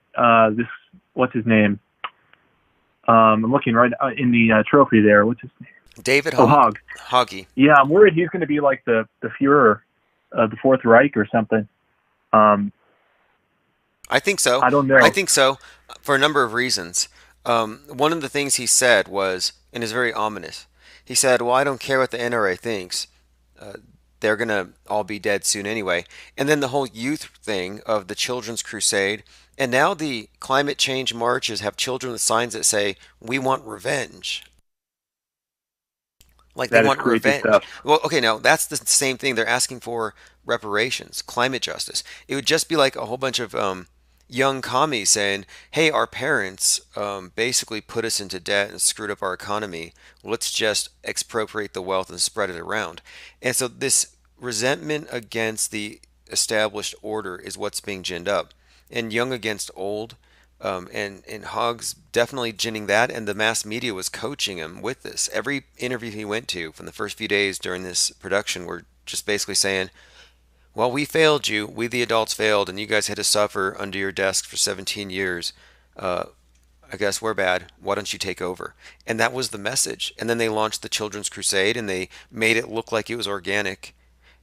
this, what's his name? I'm looking right in the trophy there. What's his name? David Oh, Hogg. Hoggy. Yeah, I'm worried he's going to be like the Fuhrer of the Fourth Reich or something. I think so. I don't know. I think so for a number of reasons. One of the things he said was, and is very ominous. He said, "Well, I don't care what the NRA thinks. They're gonna all be dead soon anyway." And then the whole youth thing of the Children's Crusade And now the climate change marches have children with signs that say, "We want revenge." Like they That is want crazy revenge. stuff. Well, okay, now that's the same thing. They're asking for reparations, climate justice. It would just be like a whole bunch of young commies saying, "Hey, our parents basically put us into debt and screwed up our economy. Let's just expropriate the wealth and spread it around." And so this resentment against the established order is what's being ginned up, and young against old. And Hog's definitely ginning that, and the mass media was coaching him with this. Every interview he went to from the first few days during this production were just basically saying, "Well, we failed you. We, the adults, failed, and you guys had to suffer under your desk for 17 years. Uh, I guess we're bad. Why don't you take over?" And that was the message. And then they launched the Children's Crusade, and they made it look like it was organic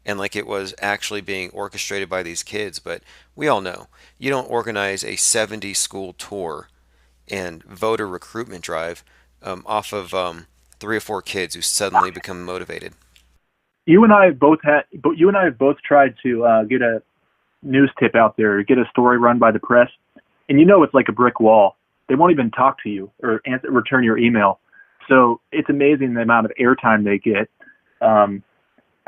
and like it was actually being orchestrated by these kids. But we all know you don't organize a 70 school tour and voter recruitment drive off of three or four kids who suddenly become motivated. You and I have both tried to get a news tip out there, get a story run by the press, and it's like a brick wall. They won't even talk to you or return your email. So it's amazing the amount of airtime they get.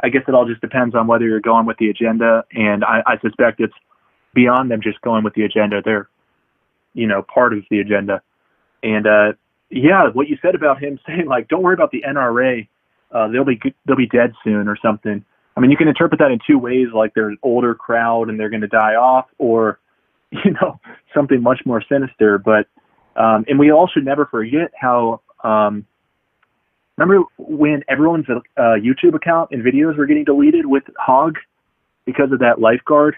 I guess it all just depends on whether you're going with the agenda, and I suspect it's beyond them just going with the agenda. They're, part of the agenda. And yeah, what you said about him saying like, "Don't worry about the NRA, they'll be dead soon" or something. I mean, you can interpret that in two ways, like they're an older crowd and they're going to die off, or something much more sinister. But and we all should never forget how remember when everyone's YouTube account and videos were getting deleted with Hog because of that lifeguard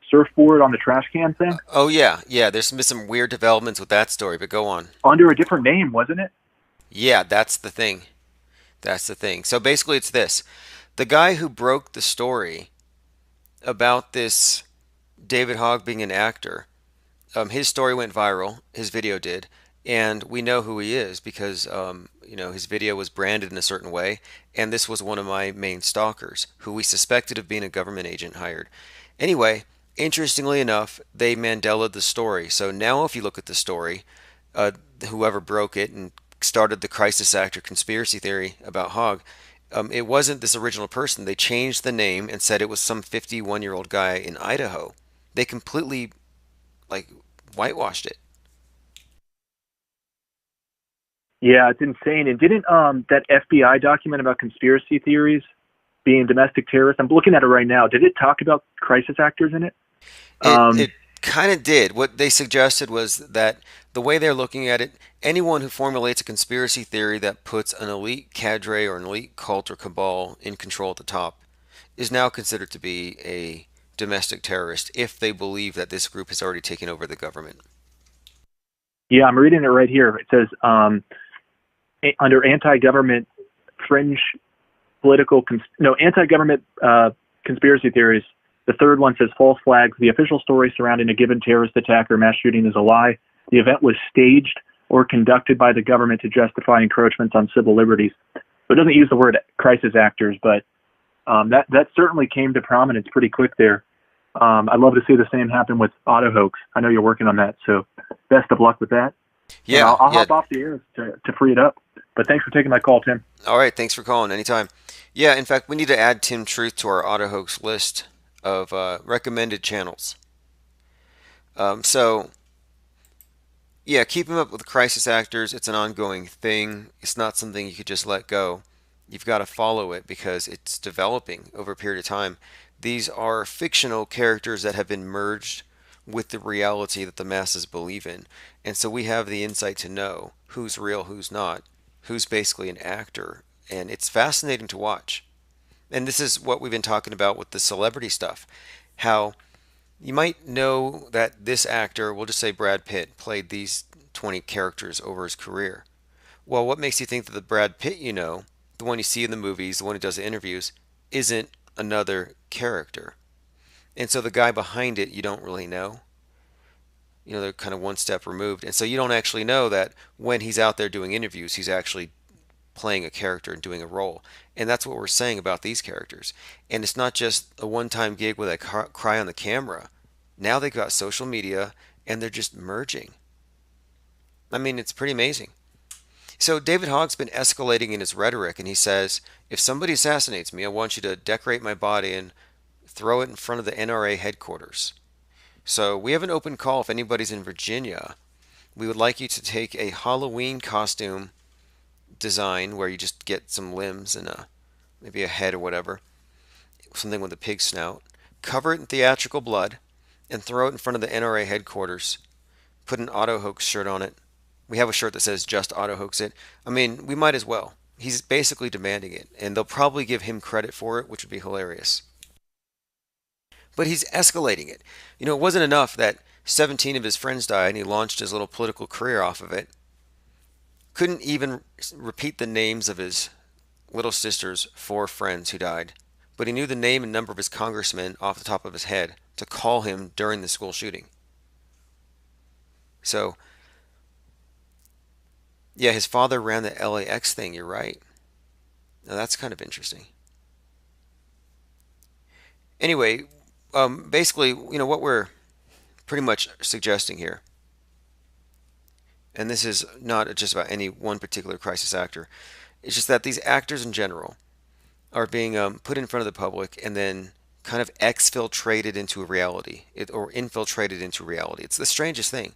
surfboard on the trash can thing? Oh yeah, yeah. There's been some weird developments with that story, but go on. Under a different name, wasn't it? Yeah, that's the thing. That's the thing. So basically, it's this: the guy who broke the story about this David Hogg being an actor. His story went viral. His video did, and we know who he is because his video was branded in a certain way. And this was one of my main stalkers, who we suspected of being a government agent hired. Anyway, interestingly enough, they Mandela'd the story. So now, if you look at the story, uh, whoever broke it and started the crisis actor conspiracy theory about Hogg, it wasn't this original person. They changed the name and said it was some 51-year-old guy in Idaho. They completely like whitewashed it. Yeah, it's insane. And didn't that FBI document about conspiracy theories being domestic terrorists? I'm looking at it right now. Did it talk about crisis actors in it? It kind of did. What they suggested was that the way they're looking at it, anyone who formulates a conspiracy theory that puts an elite cadre or an elite cult or cabal in control at the top is now considered to be a domestic terrorist if they believe that this group has already taken over the government. Yeah, I'm reading it right here. It says under anti-government fringe anti-government conspiracy theories. The third one says false flags. The official story surrounding a given terrorist attack or mass shooting is a lie. The event was staged or conducted by the government to justify encroachments on civil liberties. So it doesn't use the word crisis actors, but that certainly came to prominence pretty quick there. I'd love to see the same happen with auto hoax. I know you're working on that, so best of luck with that. Yeah, I'll hop off the air to free it up. But thanks for taking my call, Tim. All right, thanks for calling. Anytime. Yeah, in fact, we need to add Tim Truth to our auto hoax list of recommended channels. So, yeah, keeping up with crisis actors, it's an ongoing thing. It's not something you could just let go. You've got to follow it because it's developing over a period of time. These are fictional characters that have been merged with the reality that the masses believe in. And so we have the insight to know who's real, who's not, who's basically an actor. And it's fascinating to watch. And this is what we've been talking about with the celebrity stuff. How you might know that this actor, we'll just say Brad Pitt, played these 20 characters over his career. Well, what makes you think that the Brad Pitt the one you see in the movies, the one who does the interviews, isn't another character? And so the guy behind it, you don't really know. They're kind of one step removed. And so you don't actually know that when he's out there doing interviews, he's actually playing a character and doing a role. And that's what we're saying about these characters. And it's not just a one-time gig where they cry on the camera. Now they've got social media and they're just merging. I mean, it's pretty amazing. So David Hogg's been escalating in his rhetoric, and he says, if somebody assassinates me, I want you to decorate my body and throw it in front of the NRA headquarters. So we have an open call if anybody's in Virginia. We would like you to take a Halloween costume design where you just get some limbs and maybe a head or whatever, something with a pig snout, cover it in theatrical blood, and throw it in front of the NRA headquarters. Put an Auto Hoax shirt on it. We have a shirt that says just Auto Hoax it. I mean, we might as well. He's basically demanding it, and they'll probably give him credit for it, which would be hilarious. But he's escalating it. You know, it wasn't enough that 17 of his friends died and he launched his little political career off of it. Couldn't even repeat the names of his little sister's 4 friends who died, but he knew the name and number of his congressman off the top of his head to call him during the school shooting. So, yeah, his father ran the LAX thing, you're right. Now that's kind of interesting. Anyway, basically, you know, what we're pretty much suggesting here, and this is not just about any one particular crisis actor, it's just that these actors in general are being put in front of the public and then kind of exfiltrated into reality, or infiltrated into reality. It's the strangest thing.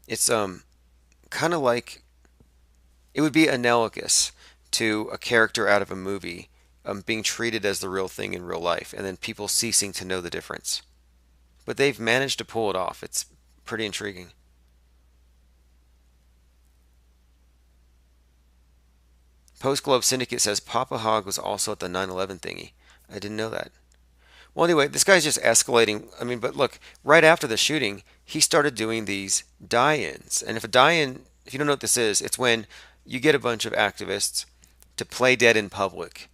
It's kind of like it would be analogous to a character out of a movie being treated as the real thing in real life, and then people ceasing to know the difference. But they've managed to pull it off. It's pretty intriguing. Post Globe Syndicate says Papa Hogg was also at the 9/11 thingy. I didn't know that. Well, anyway, this guy's just escalating. I mean, but look, right after the shooting, he started doing these die-ins. And if a die-in, if you don't know what this is, it's when you get a bunch of activists to play dead in public.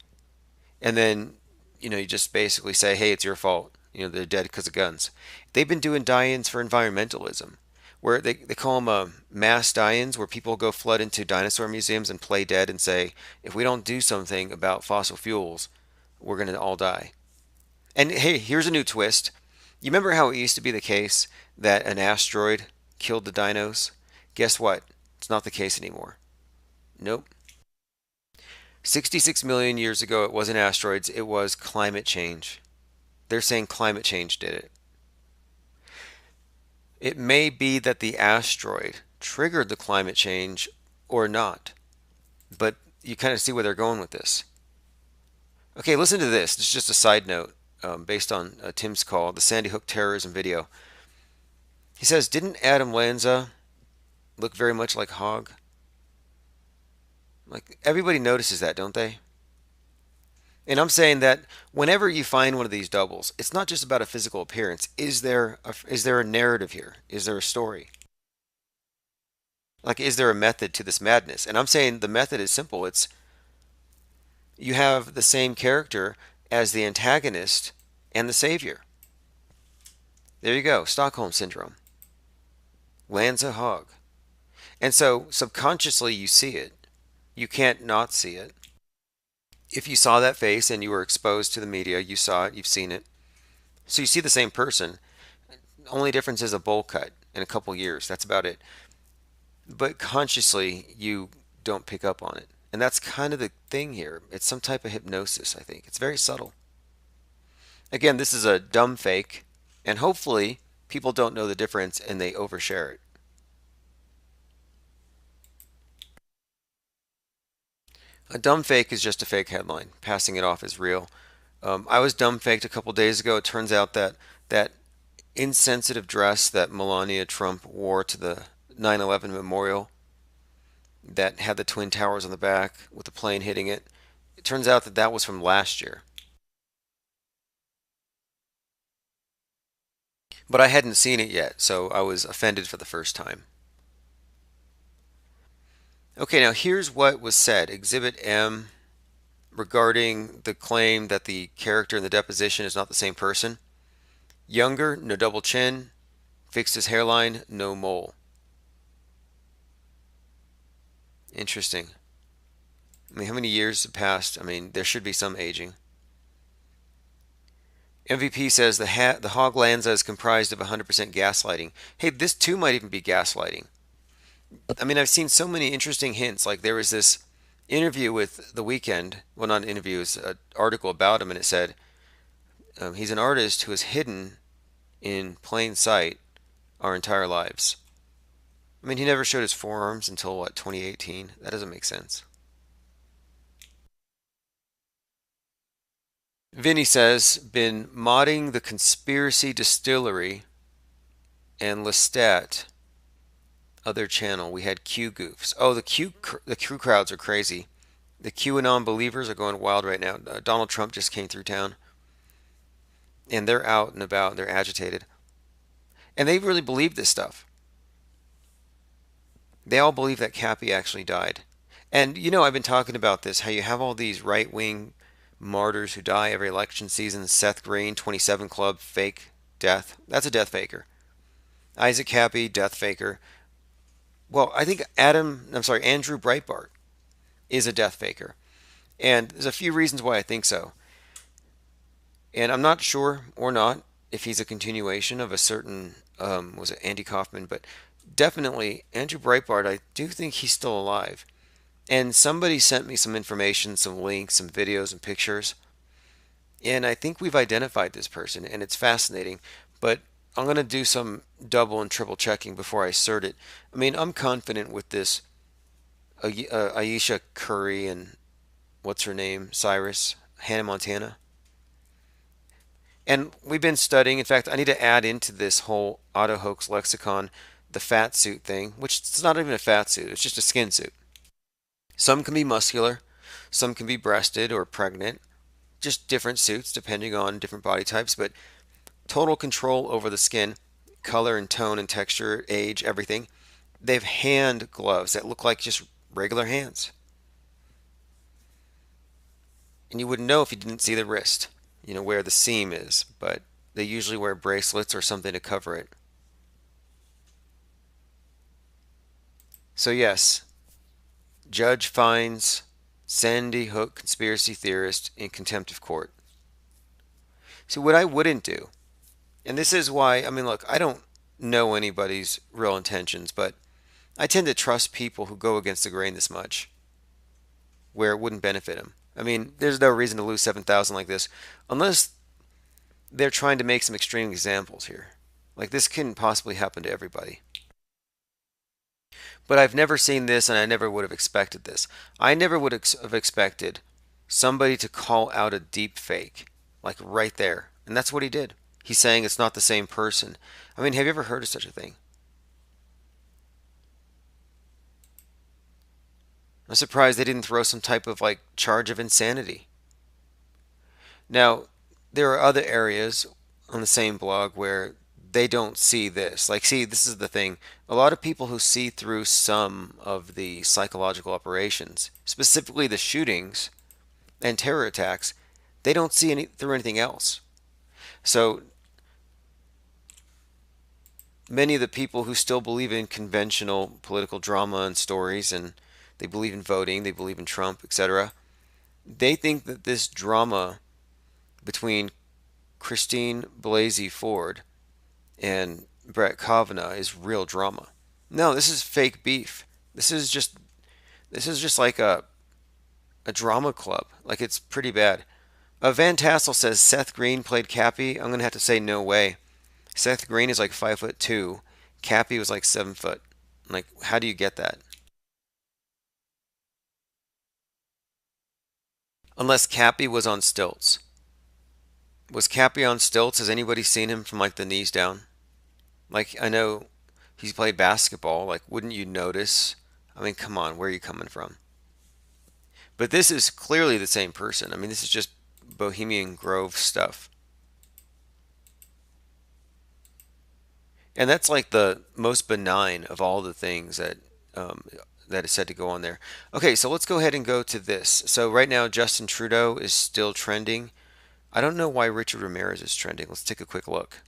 And then, you know, you just basically say, hey, it's your fault. You know, they're dead because of guns. They've been doing die-ins for environmentalism, where they call them mass die-ins, where people go flood into dinosaur museums and play dead and say, if we don't do something about fossil fuels, we're going to all die. And hey, here's a new twist. You remember how it used to be the case that an asteroid killed the dinos? Guess what? It's not the case anymore. Nope. 66 million years ago, it wasn't asteroids, it was climate change. They're saying climate change did it. It may be that the asteroid triggered the climate change or not, but you kind of see where they're going with this. Okay, listen to this. This is just a side note based on Tim's call, the Sandy Hook terrorism video. He says, didn't Adam Lanza look very much like Hogg? Like, everybody notices that, don't they? And I'm saying that whenever you find one of these doubles, it's not just about a physical appearance. Is there a narrative here? Is there a story? Like, is there a method to this madness? And I'm saying the method is simple. It's you have the same character as the antagonist and the savior. There you go, Stockholm Syndrome. Lanza Hogg. And so subconsciously you see it. You can't not see it. If you saw that face and you were exposed to the media, you saw it, you've seen it. So you see the same person. Only difference is a bowl cut in a couple years. That's about it. But consciously, you don't pick up on it. And that's kind of the thing here. It's some type of hypnosis, I think. It's very subtle. Again, this is a dumb fake, and hopefully people don't know the difference and they overshare it. A dumb fake is just a fake headline, passing it off as real. I was dumb faked a couple days ago. It turns out that that insensitive dress that Melania Trump wore to the 9/11 memorial that had the Twin Towers on the back with the plane hitting it, it turns out that that was from last year. But I hadn't seen it yet, so I was offended for the first time. Okay, now here's what was said. Exhibit M regarding the claim that the character in the deposition is not the same person. Younger, no double chin, fixed his hairline, no mole. Interesting. I mean, how many years have passed? I mean, there should be some aging. MVP says the Hoglanza is comprised of 100% gaslighting. Hey, this too might even be gaslighting. I mean, I've seen so many interesting hints. Like there was this interview with The Weeknd. Well, not an interview, it was an article about him, and it said he's an artist who is hidden in plain sight our entire lives. I mean, he never showed his forearms until what, 2018? That doesn't make sense. Vinny says, been modding the Conspiracy Distillery and Lestat other channel. We had Q goofs. Oh, the Q crowds are crazy. The QAnon believers are going wild right now. Donald Trump just came through town, and they're out and about. They're agitated, and they really believe this stuff. They all believe that Cappy actually died. And I've been talking about this. How you have all these right-wing martyrs who die every election season. Seth Green, 27 Club, fake death. That's a death faker. Isaac Cappy, death faker. Well, I think Andrew Breitbart is a death faker. And there's a few reasons why I think so. And I'm not sure or not if he's a continuation of a certain, was it Andy Kaufman? But definitely Andrew Breitbart, I do think he's still alive. And somebody sent me some information, some links, some videos and pictures. And I think we've identified this person, and it's fascinating. But I'm going to do some double and triple checking before I assert it. I mean, I'm confident with this Aisha Curry and what's her name? Cyrus, Hannah Montana. And we've been studying. In fact, I need to add into this whole auto hoax lexicon the fat suit thing, which it's not even a fat suit, it's just a skin suit. Some can be muscular, some can be breasted or pregnant, just different suits depending on different body types, but total control over the skin, color and tone and texture, age, everything. They have hand gloves that look like just regular hands. And you wouldn't know if you didn't see the wrist, where the seam is, but they usually wear bracelets or something to cover it. So, yes, judge finds Sandy Hook conspiracy theorist in contempt of court. See, what I wouldn't do, and this is why, I mean, look, I don't know anybody's real intentions, but I tend to trust people who go against the grain this much, where it wouldn't benefit them. I mean, there's no reason to lose 7,000 like this, unless they're trying to make some extreme examples here. Like this couldn't possibly happen to everybody. But I've never seen this, and I never would have expected this. I never would have expected somebody to call out a deep fake, like right there. And that's what he did. He's saying it's not the same person. I mean, have you ever heard of such a thing? I'm surprised they didn't throw some type of like charge of insanity. Now, there are other areas on the same blog where they don't see this. Like, see, this is the thing. A lot of people who see through some of the psychological operations, specifically the shootings and terror attacks, they don't see through anything else. So many of the people who still believe in conventional political drama and stories, and they believe in voting, they believe in Trump, etc., they think that this drama between Christine Blasey Ford and Brett Kavanaugh is real drama. No, this is fake beef. This is just like a drama club. Like it's pretty bad. Van Tassel says Seth Green played Cappy. I'm gonna have to say no way. Seth Green is like 5'2". Cappy was like 7 foot. Like, how do you get that? Unless Cappy was on stilts. Was Cappy on stilts? Has anybody seen him from like the knees down? Like, I know he's played basketball. Like, wouldn't you notice? I mean, come on, where are you coming from? But this is clearly the same person. I mean, this is just Bohemian Grove stuff. And that's like the most benign of all the things um, that is said to go on there. Okay, so let's go ahead and go to this. So right now, Justin Trudeau is still trending. I don't know why Richard Ramirez is trending. Let's take a quick look.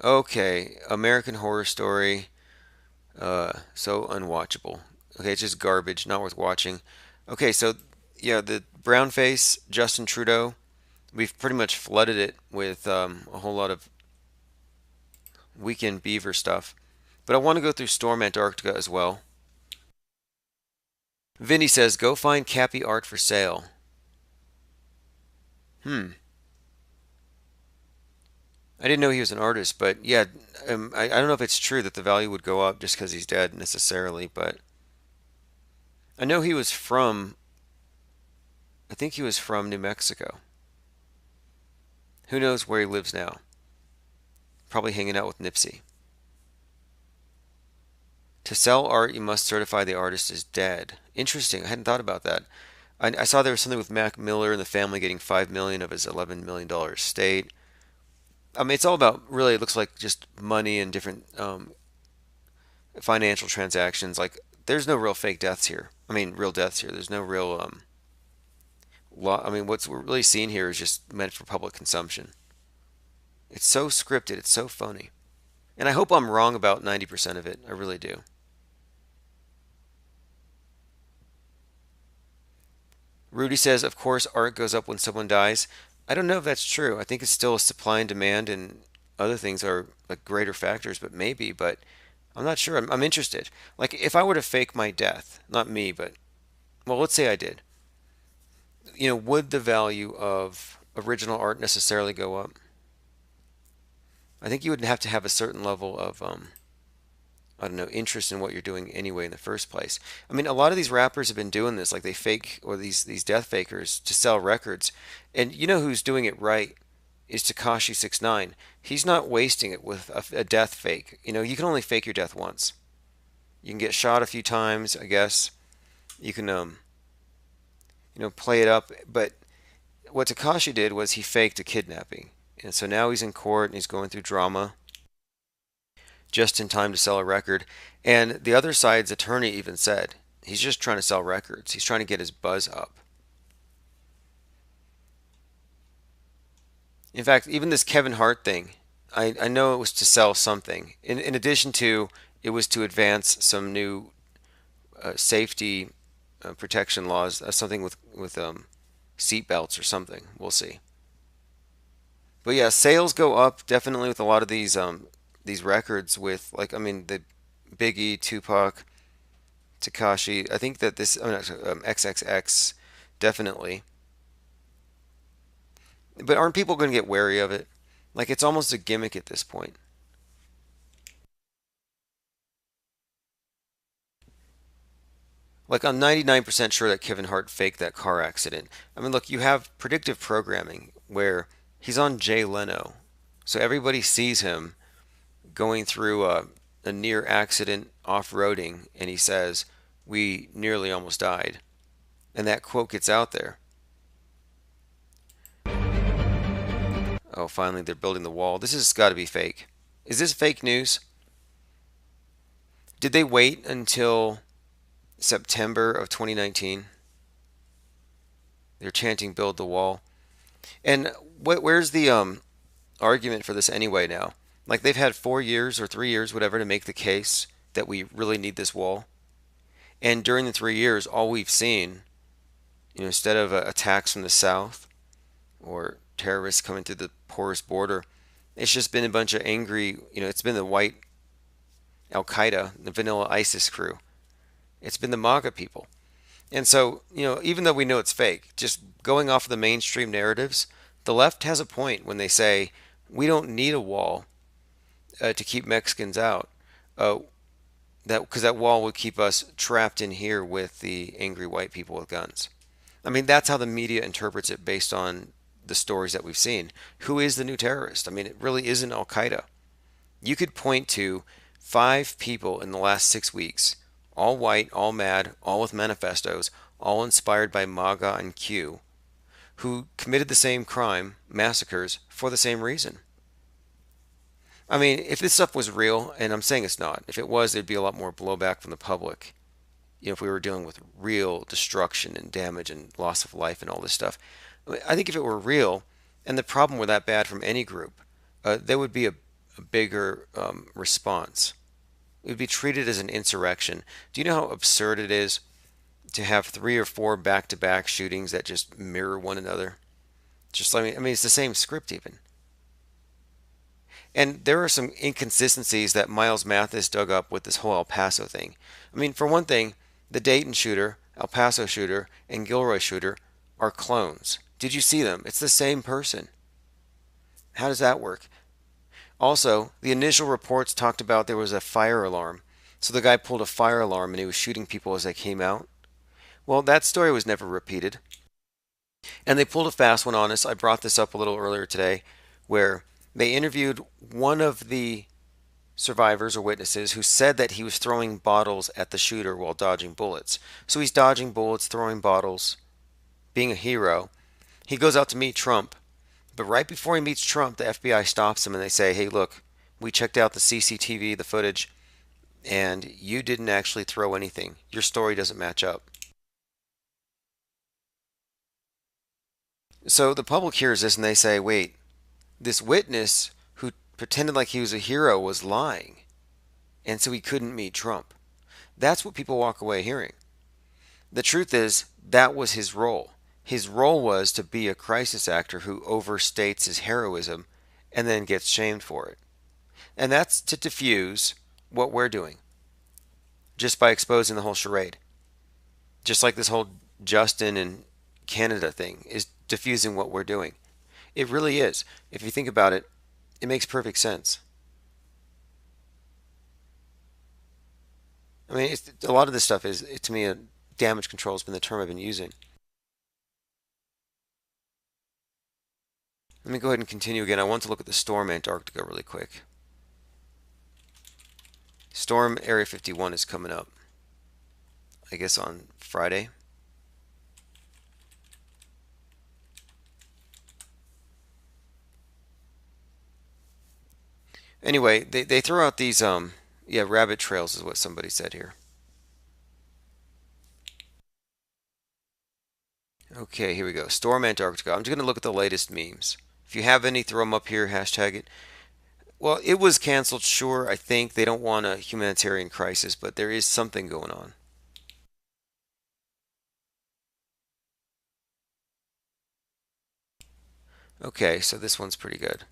Okay, American Horror Story. So unwatchable. Okay, it's just garbage, not worth watching. Okay, so yeah, the brown face Justin Trudeau, we've pretty much flooded it with a whole lot of weekend beaver stuff. But I want to go through Storm Antarctica as well. Vinny says, go find Cappy art for sale. Hmm. I didn't know he was an artist, but yeah, I don't know if it's true that the value would go up just because he's dead necessarily, but I know he was from, I think he was from New Mexico. Who knows where he lives now? Probably hanging out with Nipsey. To sell art, you must certify the artist is dead. Interesting. I hadn't thought about that. I saw there was something with Mac Miller and the family getting 5 million of his $11 million estate. I mean, it's all about really. It looks like just money and different financial transactions. Like, there's no real fake deaths here. I mean, real deaths here. There's no real law. I mean, what's we're really seeing here is just meant for public consumption. It's so scripted. It's so phony. And I hope I'm wrong about 90% of it. I really do. Rudy says, of course, art goes up when someone dies. I don't know if that's true. I think it's still a supply and demand, and other things are like greater factors, but maybe. But I'm not sure. I'm interested. Like, if I were to fake my death, not me, but, well, let's say I did, would the value of original art necessarily go up? I think you would have to have a certain level of I don't know, interest in what you're doing anyway in the first place. I mean, a lot of these rappers have been doing this, like they fake, or these death fakers to sell records. And you know who's doing it right is Takashi 69. He's not wasting it with a death fake. You can only fake your death once. You can get shot a few times, I guess. You can play it up, but what Takashi did was he faked a kidnapping. And so now he's in court and he's going through drama just in time to sell a record. And the other side's attorney even said he's just trying to sell records. He's trying to get his buzz up. In fact, even this Kevin Hart thing, I know it was to sell something. In addition to, it was to advance some new safety protection laws, something with seat belts or something. We'll see. But yeah, sales go up definitely with a lot of these records with, like, I mean, the Biggie, Tupac, Takashi. I think that this, XXX definitely. But aren't people going to get wary of it? Like, it's almost a gimmick at this point. Like, I'm 99% sure that Kevin Hart faked that car accident. I mean, look, you have predictive programming where he's on Jay Leno. So everybody sees him going through a near accident off-roading, and he says, we nearly almost died. And that quote gets out there. Oh, finally, they're building the wall. This has got to be fake. Is this fake news? Did they wait until September of 2019? They're chanting build the wall. And where's the argument for this anyway now? Like, they've had 4 years or 3 years, whatever, to make the case that we really need this wall. And during the 3 years, all we've seen, instead of attacks from the south or terrorists coming through the porous border, it's just been a bunch of angry, it's been the white Al Qaeda, the vanilla ISIS crew. It's been the MAGA people. And so, even though we know it's fake, just going off of the mainstream narratives, the left has a point when they say, we don't need a wall to keep Mexicans out. Because that wall would keep us trapped in here with the angry white people with guns. I mean, that's how the media interprets it based on the stories that we've seen. Who is the new terrorist? I mean, it really isn't Al Qaeda. You could point to 5 people in the last 6 weeks, all white, all mad, all with manifestos, all inspired by MAGA and Q, who committed the same crime, massacres, for the same reason. I mean, if this stuff was real, and I'm saying it's not, if it was, there'd be a lot more blowback from the public. If we were dealing with real destruction and damage and loss of life and all this stuff. I think if it were real, and the problem were that bad from any group, there would be a bigger response. It would be treated as an insurrection. Do you know how absurd it is to have three or four back-to-back shootings that just mirror one another. Just like I mean, it's the same script even. And there are some inconsistencies that Miles Mathis dug up with this whole El Paso thing. I mean, for one thing, the Dayton shooter, El Paso shooter, and Gilroy shooter are clones. Did you see them? It's the same person. How does that work? Also, the initial reports talked about there was a fire alarm. So the guy pulled a fire alarm and he was shooting people as they came out. Well, that story was never repeated. And they pulled a fast one on us. I brought this up a little earlier today, where they interviewed one of the survivors or witnesses who said that he was throwing bottles at the shooter while dodging bullets. So he's dodging bullets, throwing bottles, being a hero. He goes out to meet Trump, but right before he meets Trump, the FBI stops him and they say, hey, look, we checked out the CCTV, the footage, and you didn't actually throw anything. Your story doesn't match up. So the public hears this and they say, wait, this witness who pretended like he was a hero was lying, and so he couldn't meet Trump. That's what people walk away hearing. The truth is, that was his role. His role was to be a crisis actor who overstates his heroism and then gets shamed for it. And that's to diffuse what we're doing, just by exposing the whole charade. Just like this whole Justin and Canada thing is diffusing what we're doing. It really is. If you think about it, it makes perfect sense. I mean, a lot of this stuff is, to me, damage control has been the term I've been using. Let me go ahead and continue again. I want to look at the storm Antarctica really quick. Storm Area 51 is coming up, I guess on Friday. Anyway, they throw out these, yeah, rabbit trails is what somebody said here. Okay, here we go. Storm Antarctica. I'm just going to look at the latest memes. If you have any, throw them up here, hashtag it. Well, it was canceled, sure. I think they don't want a humanitarian crisis, but there is something going on. Okay, so this one's pretty good.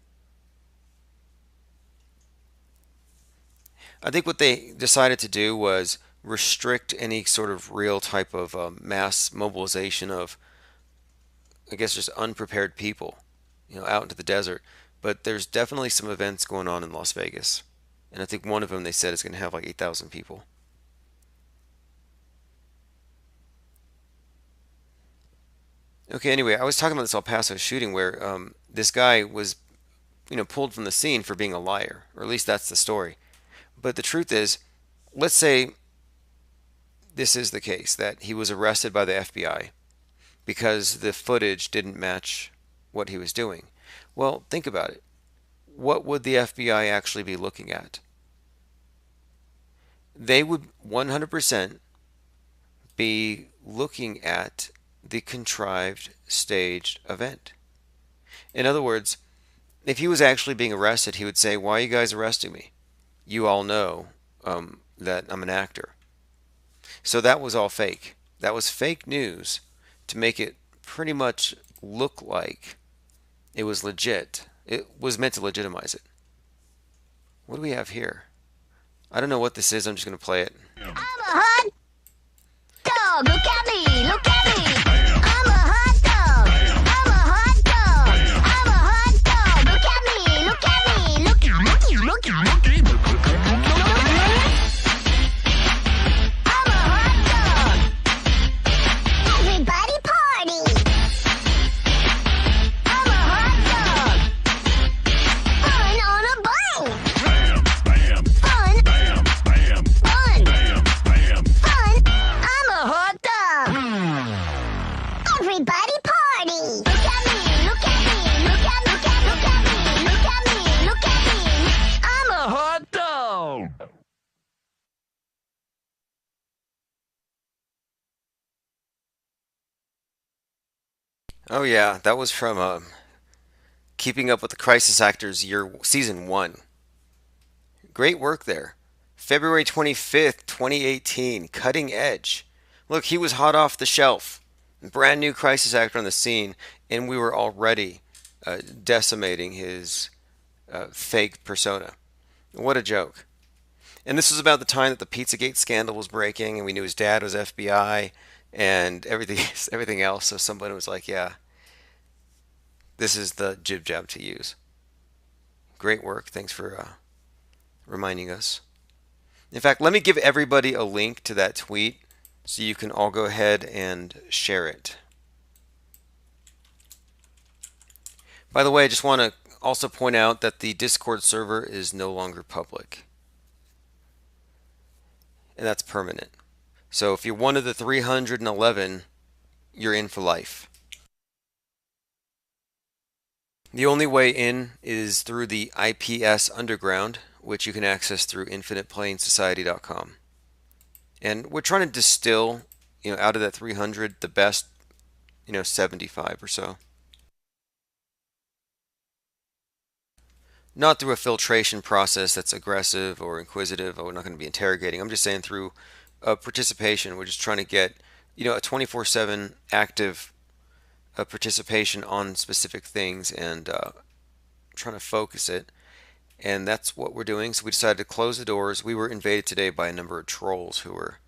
I think what they decided to do was restrict any sort of real type of mass mobilization of, I guess, just unprepared people, out into the desert. But there's definitely some events going on in Las Vegas. And I think one of them they said is going to have like 8,000 people. Okay, anyway, I was talking about this El Paso shooting where this guy was, pulled from the scene for being a liar, or at least that's the story. But the truth is, let's say this is the case, that he was arrested by the FBI because the footage didn't match what he was doing. Well, think about it. What would the FBI actually be looking at? They would 100% be looking at the contrived, staged event. In other words, if he was actually being arrested, he would say, why are you guys arresting me? You all know that I'm an actor. So that was all fake. That was fake news to make it pretty much look like it was legit. It was meant to legitimize it. What do we have here? I don't know what this is. I'm just going to play it. I'm a hot dog. Look at me. Look at me. I'm a hot dog. I'm a hot dog. I'm a hot dog. Look at me. Look at me. Look at me. Look at me. I'm a hot dog. Everybody party. I'm a hot dog. Fun on a bike. Fun. Fun. Fun. I'm a hot dog. Everybody party. Look at me. Look at me. Look at me. Look at me. Look at me. Look at me. I'm a hot dog. Oh yeah, that was from Keeping Up with the Crisis Actors season 1. Great work there. February 25th, 2018, Cutting Edge. Look, he was hot off the shelf, brand new crisis actor on the scene, and we were already decimating his fake persona. What a joke. And this was about the time that the Pizzagate scandal was breaking, and we knew his dad was FBI and everything, everything else. So somebody was like, yeah, this is the jib jab to use. Great work. Thanks for reminding us. In fact, let me give everybody a link to that tweet so you can all go ahead and share it. By the way, I just want to also point out that the Discord server is no longer public, and that's permanent. So if you're one of the 311, you're in for life. The only way in is through the IPS Underground, which you can access through infiniteplanesociety.com. And we're trying to distill, out of that 300, the best, 75 or so. Not through a filtration process that's aggressive or inquisitive, or we're not going to be interrogating. I'm just saying through participation. We're just trying to get, a 24/7 active participation on specific things and trying to focus it. And that's what we're doing. So we decided to close the doors. We were invaded today by a number of trolls who were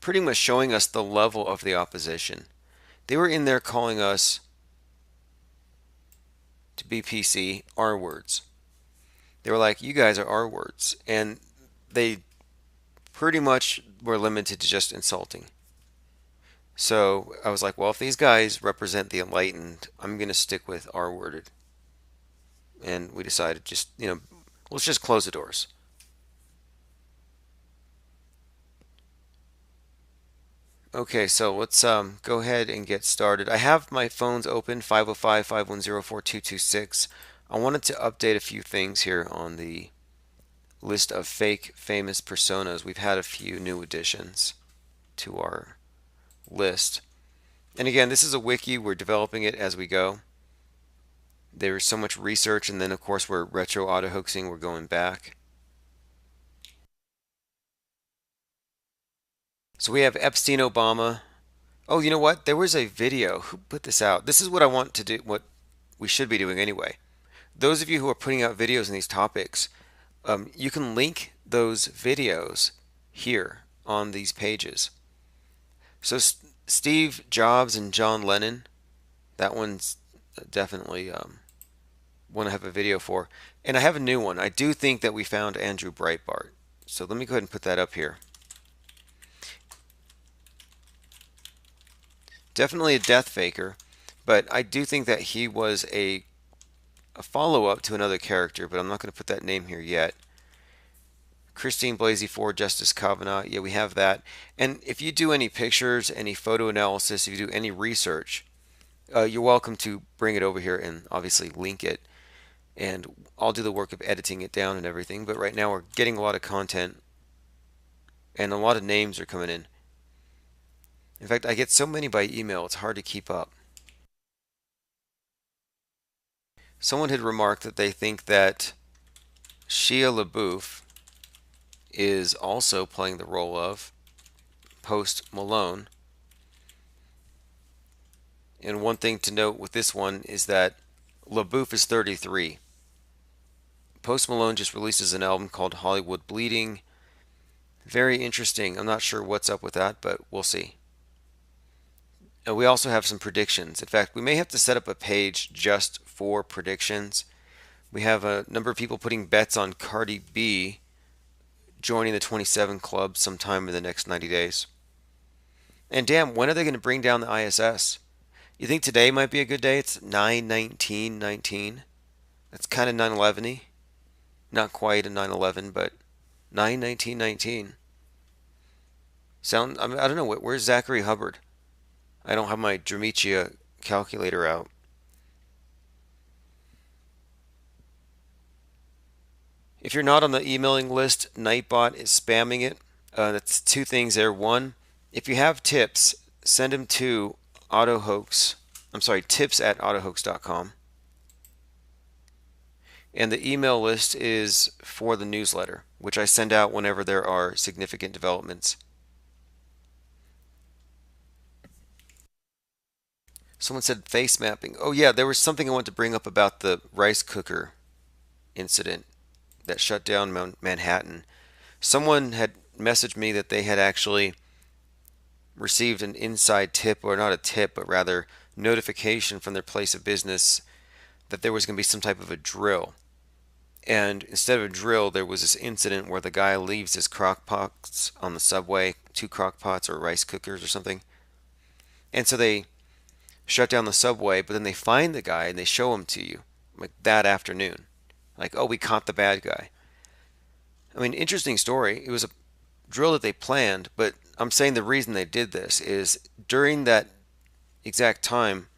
pretty much showing us the level of the opposition. They were in there calling us, to be PC, R words. They were like, you guys are R words. And they pretty much were limited to just insulting. So I was like, well, if these guys represent the enlightened, I'm going to stick with R worded. And we decided just, let's just close the doors. Okay, so let's go ahead and get started. I have my phones open, 505-510-4226. I wanted to update a few things here on the list of fake famous personas. We've had a few new additions to our list. And again, this is a wiki. We're developing it as we go. There's so much research, and then of course we're retro auto hoaxing. We're going back. So we have Epstein Obama. Oh, you know what? There was a video. Who put this out? This is what I want to do, what we should be doing anyway. Those of you who are putting out videos on these topics, you can link those videos here on these pages. So Steve Jobs and John Lennon, that one's definitely want to have a video for. And I have a new one. I do think that we found Andrew Breitbart. So let me go ahead and put that up here. Definitely a death faker, but I do think that he was a follow-up to another character, but I'm not going to put that name here yet. Christine Blasey Ford, Justice Kavanaugh, yeah, we have that. And if you do any pictures, any photo analysis, if you do any research, you're welcome to bring it over here and obviously link it. And I'll do the work of editing it down and everything, but right now we're getting a lot of content and a lot of names are coming in. In fact, I get so many by email, it's hard to keep up. Someone had remarked that they think that Shia LaBeouf is also playing the role of Post Malone. And one thing to note with this one is that LaBeouf is 33. Post Malone just releases an album called Hollywood Bleeding. Very interesting. I'm not sure what's up with that, but we'll see. And we also have some predictions. In fact, we may have to set up a page just for predictions. We have a number of people putting bets on Cardi B joining the 27 Club sometime in the next 90 days. And damn, when are they going to bring down the ISS? You think today might be a good day? It's 9/19/19. That's kind of 9/11-y. Not quite a 9/11, but 9/19/19. I don't know. Where's Zachary Hubbard? I don't have my Dramitia calculator out. If you're not on the emailing list, Nightbot is spamming it. That's two things there. One, if you have tips, send them to autohoax. I'm sorry, tips@autohoax.com. And the email list is for the newsletter, which I send out whenever there are significant developments. Someone said face mapping. Oh yeah, there was something I wanted to bring up about the rice cooker incident that shut down Manhattan. Someone had messaged me that they had actually received an inside tip, or not a tip, but rather notification from their place of business that there was going to be some type of a drill. And instead of a drill, there was this incident where the guy leaves his crock pots on the subway, two crock pots or rice cookers or something. And so they shut down the subway, but then they find the guy and they show him to you like that afternoon. Like, oh, we caught the bad guy. I mean, interesting story. It was a drill that they planned, but I'm saying the reason they did this is during that exact time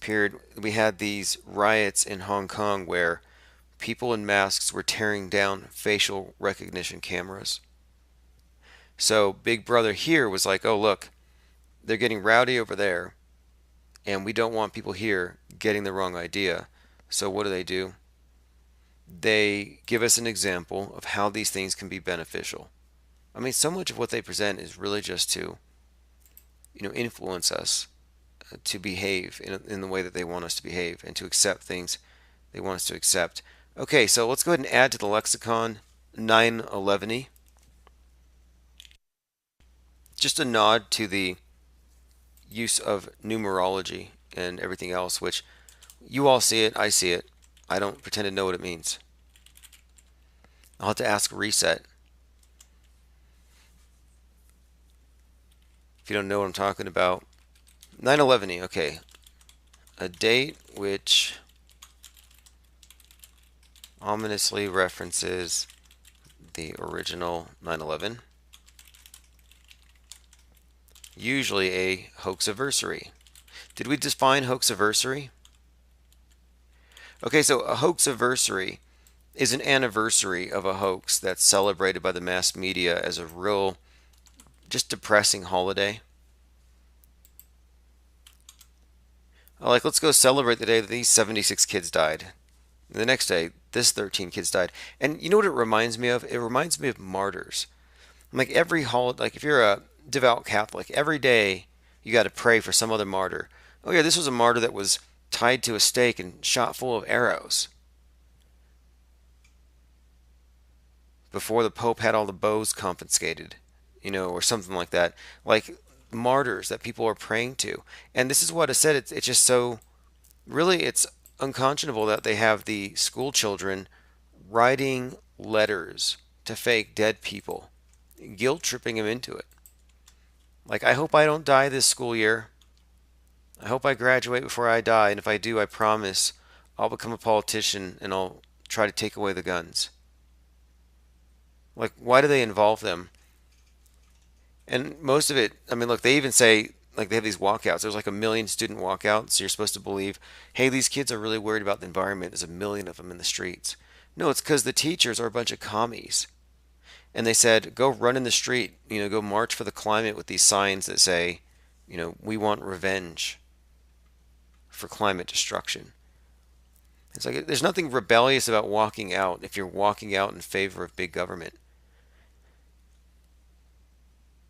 period, we had these riots in Hong Kong where people in masks were tearing down facial recognition cameras. So Big Brother here was like, oh, look, they're getting rowdy over there, and we don't want people here getting the wrong idea. So what do? They give us an example of how these things can be beneficial. I mean, so much of what they present is really just to, influence us to behave in the way that they want us to behave and to accept things they want us to accept. Okay, so let's go ahead and add to the lexicon 9/11y. Just a nod to the use of numerology and everything else, which you all see it, I see it. I don't pretend to know what it means. I'll have to ask Reset. If you don't know what I'm talking about. 9/11y, okay. A date which ominously references the original 9/11. Usually a hoaxiversary. Did we define hoaxiversary? Okay, so a hoaxiversary is an anniversary of a hoax that's celebrated by the mass media as a real, just depressing holiday. Like, let's go celebrate the day that these 76 kids died. The next day, this 13 kids died. And you know what it reminds me of? It reminds me of martyrs. Like every holiday, like if you're a devout Catholic, every day you got to pray for some other martyr. Oh yeah, this was a martyr that was tied to a stake and shot full of arrows before the Pope had all the bows confiscated, or something like that. Like martyrs that people are praying to. And this is what I said. It's just so, really, it's unconscionable that they have the school children writing letters to fake dead people, guilt tripping them into it. Like, I hope I don't die this school year. I hope I graduate before I die, and if I do, I promise I'll become a politician and I'll try to take away the guns. Like, why do they involve them? And most of it, I mean, look, they even say, like, they have these walkouts. There's like 1 million student walkouts, so you're supposed to believe, hey, these kids are really worried about the environment. There's 1 million of them in the streets. No, it's because the teachers are a bunch of commies. And they said, go run in the street, go march for the climate with these signs that say, we want revenge for climate destruction. It's like there's nothing rebellious about walking out if you're walking out in favor of big government.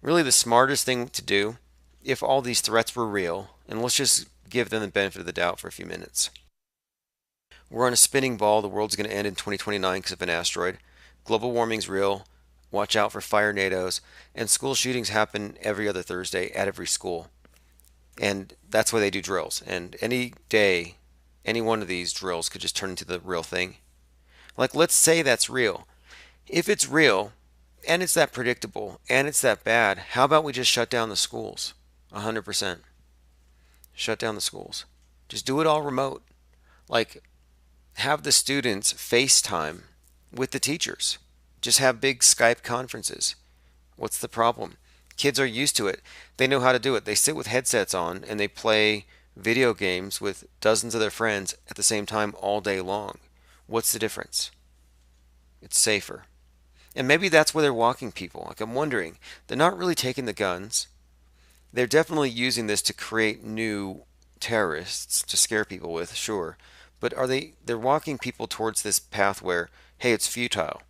Really, the smartest thing to do, if all these threats were real, and let's just give them the benefit of the doubt for a few minutes. We're on a spinning ball. The world's going to end in 2029 because of an asteroid. Global warming's real. Watch out for fire nados. And school shootings happen every other Thursday at every school. And that's why they do drills. And any day, any one of these drills could just turn into the real thing. Like, let's say that's real. If it's real, and it's that predictable, and it's that bad, how about we just shut down the schools? 100%. Shut down the schools. Just do it all remote. Like, have the students FaceTime with the teachers. Just have big Skype conferences. What's the problem? Kids are used to it. They know how to do it. They sit with headsets on and they play video games with dozens of their friends at the same time all day long. What's the difference? It's safer. And maybe that's where they're walking people. Like, I'm wondering, they're not really taking the guns. They're definitely using this to create new terrorists to scare people with, sure. But they're walking people towards this path where, hey, it's futile.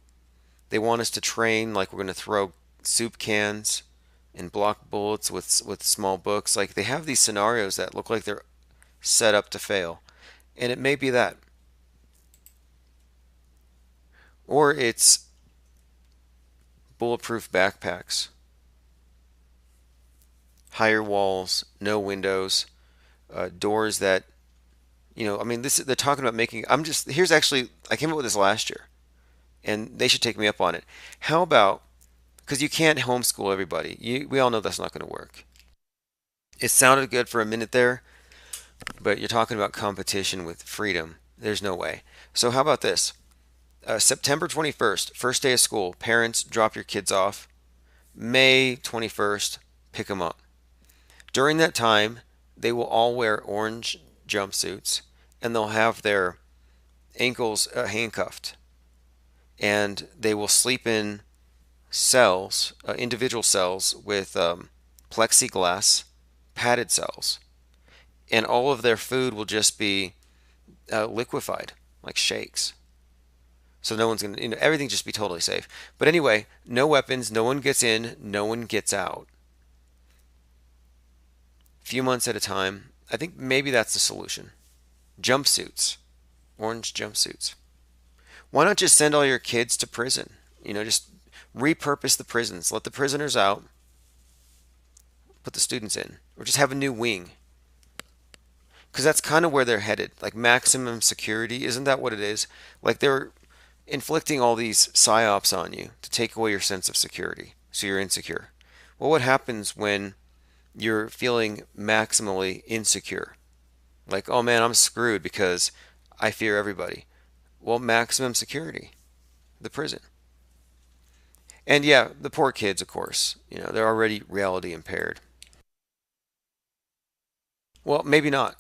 They want us to train like we're going to throw soup cans and block bullets with small books. Like, they have these scenarios that look like they're set up to fail. And it may be that. Or it's bulletproof backpacks, higher walls, no windows, doors that, I mean, they're talking about making, here's actually, I came up with this last year, and they should take me up on it. How about, because you can't homeschool everybody, we all know that's not going to work. It sounded good for a minute there, but you're talking about competition with freedom. There's no way. So how about this? September 21st, first day of school, parents drop your kids off. May 21st, pick them up. During that time, they will all wear orange jumpsuits and they'll have their ankles handcuffed. And they will sleep in cells, individual cells with plexiglass, padded cells. And all of their food will just be liquefied, like shakes. So no one's going to, everything just be totally safe. But anyway, no weapons, no one gets in, no one gets out. Few months at a time. I think maybe that's the solution. Jumpsuits, orange jumpsuits. Why not just send all your kids to prison? Just repurpose the prisons. Let the prisoners out, put the students in, or just have a new wing. Because that's kind of where they're headed. Like maximum security, isn't that what it is? Like they're inflicting all these psyops on you to take away your sense of security, so you're insecure. Well, what happens when you're feeling maximally insecure? Like, oh man, I'm screwed because I fear everybody. Well, maximum security, the prison. And yeah, the poor kids, of course, they're already reality impaired. Well, maybe not.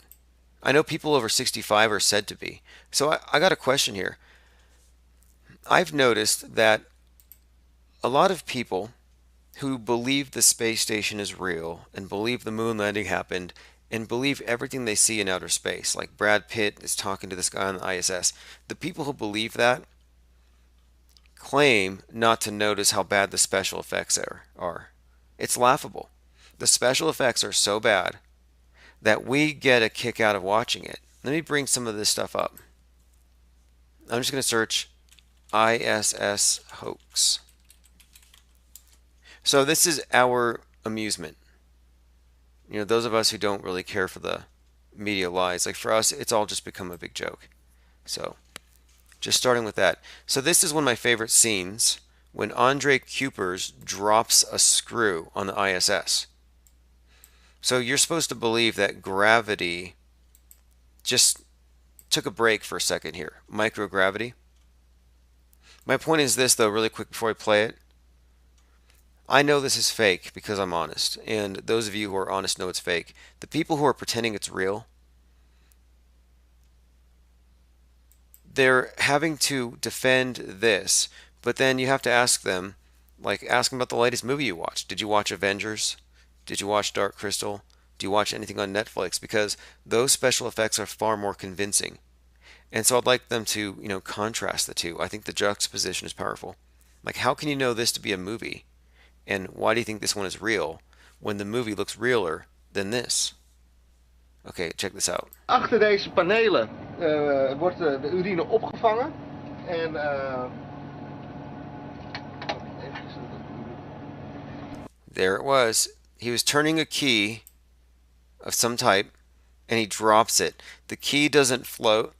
I know people over 65 are said to be. So I got a question here. I've noticed that a lot of people who believe the space station is real and believe the moon landing happened and believe everything they see in outer space, like Brad Pitt is talking to this guy on the ISS, the people who believe that claim not to notice how bad the special effects are. It's laughable. The special effects are so bad that we get a kick out of watching it. Let me bring some of this stuff up. I'm just going to search ISS hoax. So this is our amusement. Those of us who don't really care for the media lies, like for us, it's all just become a big joke. So just starting with that. So this is one of my favorite scenes when Andre Kupers drops a screw on the ISS. So you're supposed to believe that gravity just took a break for a second here. Microgravity. My point is this, though, really quick before I play it. I know this is fake because I'm honest, and those of you who are honest know it's fake. The people who are pretending it's real, they're having to defend this, but then you have to ask them, ask them about the latest movie you watched. Did you watch Avengers? Did you watch Dark Crystal? Do you watch anything on Netflix? Because those special effects are far more convincing. And so I'd like them to, contrast the two. I think the juxtaposition is powerful. Like, how can you know this to be a movie? And why do you think this one is real when the movie looks realer than this? Okay, check this out. Achter deze panelen wordt de urine opgevangen en there it was. He was turning a key of some type and he drops it. The key doesn't float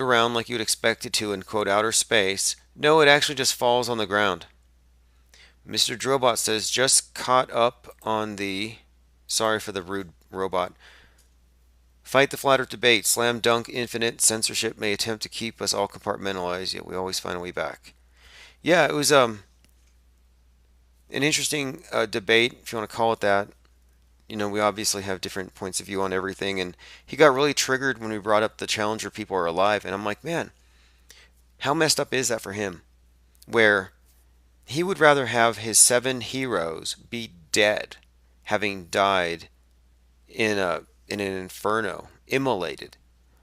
around like you would expect it to in quote outer space. No, it actually just falls on the ground. Mr. Drobot says, just caught up on the, sorry for the rude robot. Fight the flat earth debate. Slam dunk infinite censorship may attempt to keep us all compartmentalized, yet we always find a way back. Yeah, it was an interesting debate, if you want to call it that. We obviously have different points of view on everything, and he got really triggered when we brought up the Challenger people are alive, and I'm like, man, how messed up is that for him? Where he would rather have his 7 heroes be dead, having died in an inferno, immolated.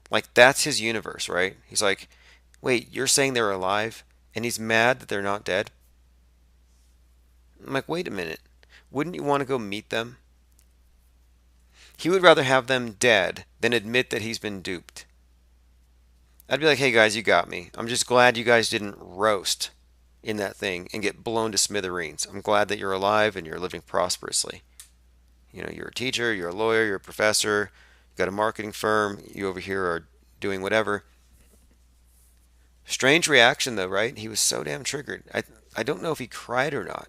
Like, that's his universe, right? He's like, wait, you're saying they're alive? And he's mad that they're not dead? I'm like, wait a minute. Wouldn't you want to go meet them? He would rather have them dead than admit that he's been duped. I'd be like, hey guys, you got me. I'm just glad you guys didn't roast in that thing and get blown to smithereens. I'm glad that you're alive and you're living prosperously. You know, you're a teacher, you're a lawyer, you're a professor, you got a marketing firm, you over here are doing whatever. Strange reaction though, right? He was so damn triggered. I don't know if he cried or not.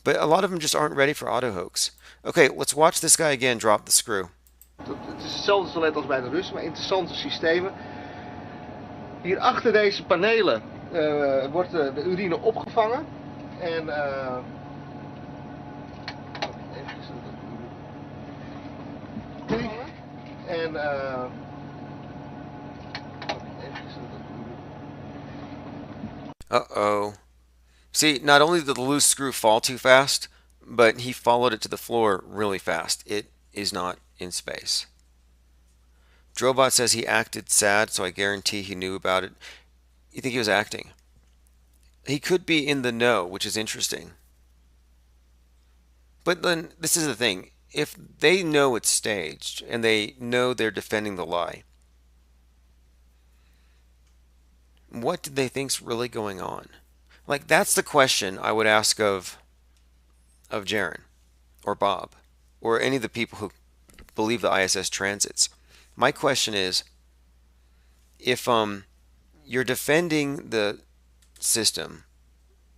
But a lot of them just aren't ready for auto hoax. Okay, let's watch this guy again drop the screw. Het is hetzelfde toilet als bij de Russen, maar interessante systemen. Hier achter deze panelen wordt de urine opgevangen. En en Uh-oh. See, not only did the loose screw fall too fast, but he followed it to the floor really fast. It is not in space. Drobot says he acted sad, so I guarantee he knew about it. You think he was acting? He could be in the know, which is interesting. But then, this is the thing. If they know it's staged, and they know they're defending the lie, what do they think's really going on? Like, that's the question I would ask of Jaren, or Bob, or any of the people who believe the ISS transits. My question is, if you're defending the system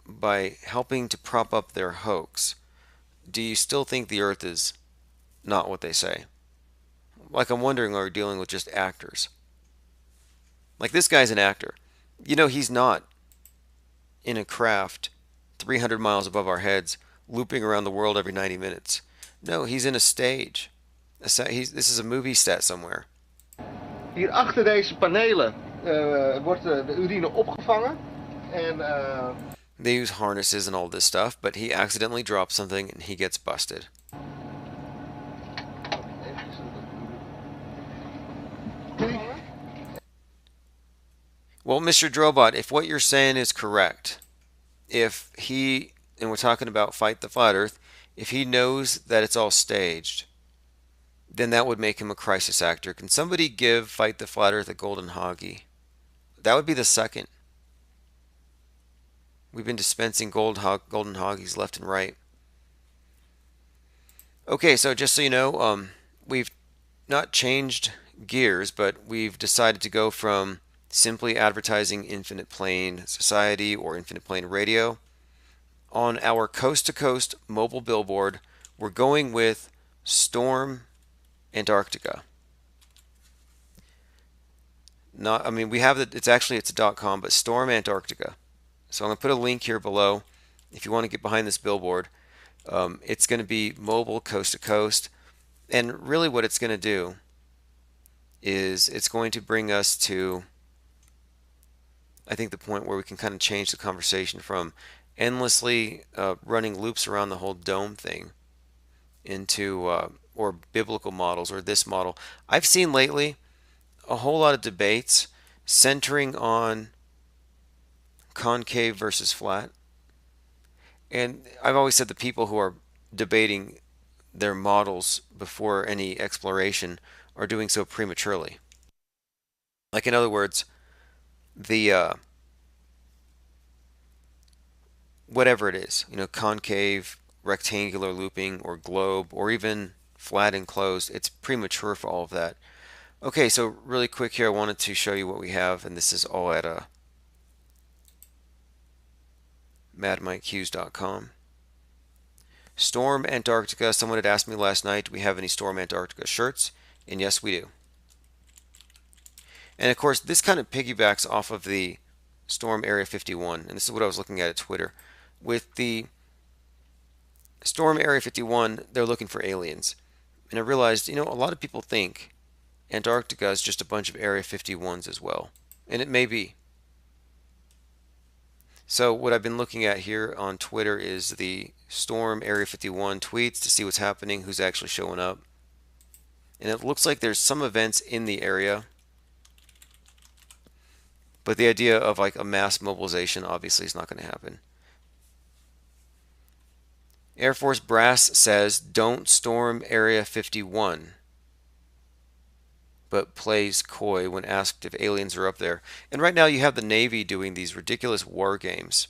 by helping to prop up their hoax, do you still think the Earth is not what they say? Like, I'm wondering, are we dealing with just actors? Like, this guy's an actor. You know, he's not in a craft 300 miles above our heads, looping around the world every 90 minutes. No, he's in a stage. This is a movie set somewhere. Hier achter deze panelen wordt de urine opgevangen. En they use harnesses and all this stuff, but he accidentally drops something and he gets busted. Well, Mr. Drobot, if what you're saying is correct, if he, and we're talking about Fight the Flat Earth, if he knows that it's all staged, then that would make him a crisis actor. Can somebody give Fight the Flat Earth a golden hoggy? That would be the second. We've been dispensing golden hoggies left and right. Okay, so just so you know, we've not changed gears, but we've decided to go from simply advertising Infinite Plane Society or Infinite Plane Radio. On our coast-to-coast mobile billboard, we're going with Storm Antarctica. Not, I mean, we have it's a .com, but Storm Antarctica. So I'm going to put a link here below if you want to get behind this billboard. It's going to be mobile coast to coast, and really what it's going to do is it's going to bring us to, I think, the point where we can kind of change the conversation from endlessly running loops around the whole dome thing into or biblical models or this model. I've seen lately a whole lot of debates centering on concave versus flat. And I've always said the people who are debating their models before any exploration are doing so prematurely. Like, in other words, the whatever it is, you know, concave, rectangular looping, or globe, or even flat and closed, it's premature for all of that. Okay, so really quick here, I wanted to show you what we have, and this is all at madmikehughes.com. Storm Antarctica. Someone had asked me last night, do we have any Storm Antarctica shirts? And yes, we do. And of course, this kind of piggybacks off of the Storm Area 51. And this is what I was looking at Twitter. With the Storm Area 51, they're looking for aliens. And I realized, you know, a lot of people think Antarctica is just a bunch of Area 51s as well. And it may be. So what I've been looking at here on Twitter is the Storm Area 51 tweets to see what's happening, who's actually showing up. And it looks like there's some events in the area. But the idea of like a mass mobilization obviously is not going to happen. Air Force brass says don't storm Area 51, but plays coy when asked if aliens are up there. And right now you have the Navy doing these ridiculous war games,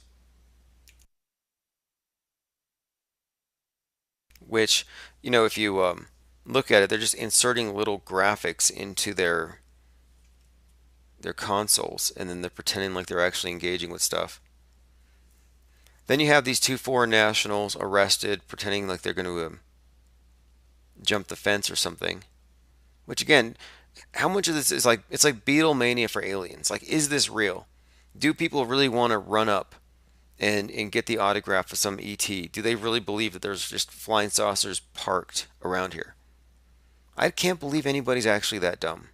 which, if you look at it, they're just inserting little graphics into their consoles, and then they're pretending like they're actually engaging with stuff. Then you have these two foreign nationals arrested, pretending like they're going to jump the fence or something. Which again, how much of this is like it's like Beatlemania for aliens? Like, is this real? Do people really want to run up and get the autograph of some ET? Do they really believe that there's just flying saucers parked around here? I can't believe anybody's actually that dumb.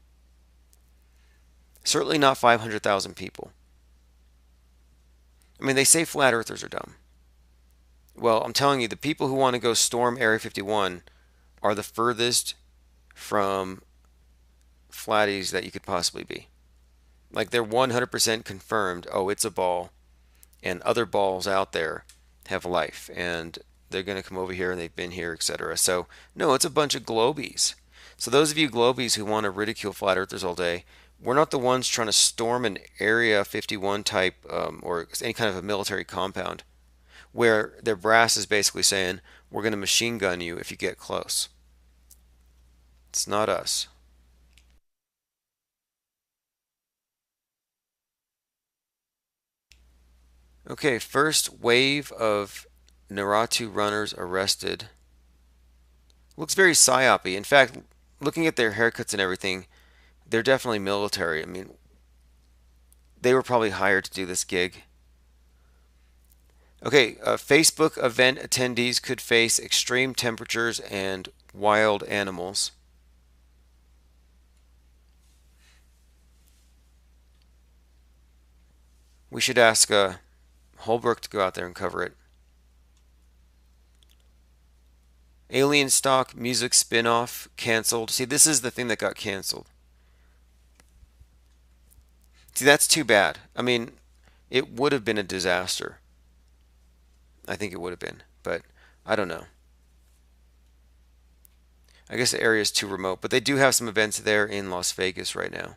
Certainly not 500,000 people. I mean, they say flat earthers are dumb. Well, I'm telling you, the people who want to go storm Area 51 are the furthest from flatties that you could possibly be. Like, they're 100% confirmed, oh, it's a ball, and other balls out there have life, and they're going to come over here and they've been here, etc. So, no, it's a bunch of globies. So, those of you globies who want to ridicule flat earthers all day, we're not the ones trying to storm an Area 51 type or any kind of a military compound where their brass is basically saying, we're going to machine gun you if you get close. It's not us. Okay, first wave of Naratu runners arrested. Looks very psyopy. In fact, looking at their haircuts and everything, they're definitely military. I mean, they were probably hired to do this gig. Okay, Facebook event attendees could face extreme temperatures and wild animals. We should ask Holbrook to go out there and cover it. Alien Stock music spin-off canceled. See, this is the thing that got canceled. See, that's too bad. I mean, it would have been a disaster. I think it would have been, but I don't know. I guess the area is too remote, but they do have some events there in Las Vegas right now.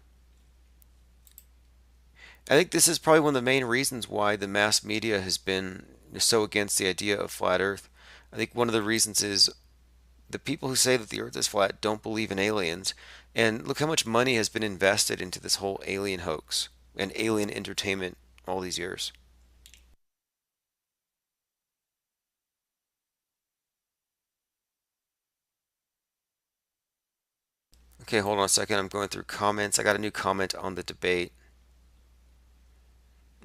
I think this is probably one of the main reasons why the mass media has been so against the idea of flat Earth. I think one of the reasons is the people who say that the Earth is flat don't believe in aliens. And look how much money has been invested into this whole alien hoax and alien entertainment all these years. Okay, hold on a second. I'm going through comments. I got a new comment on the debate.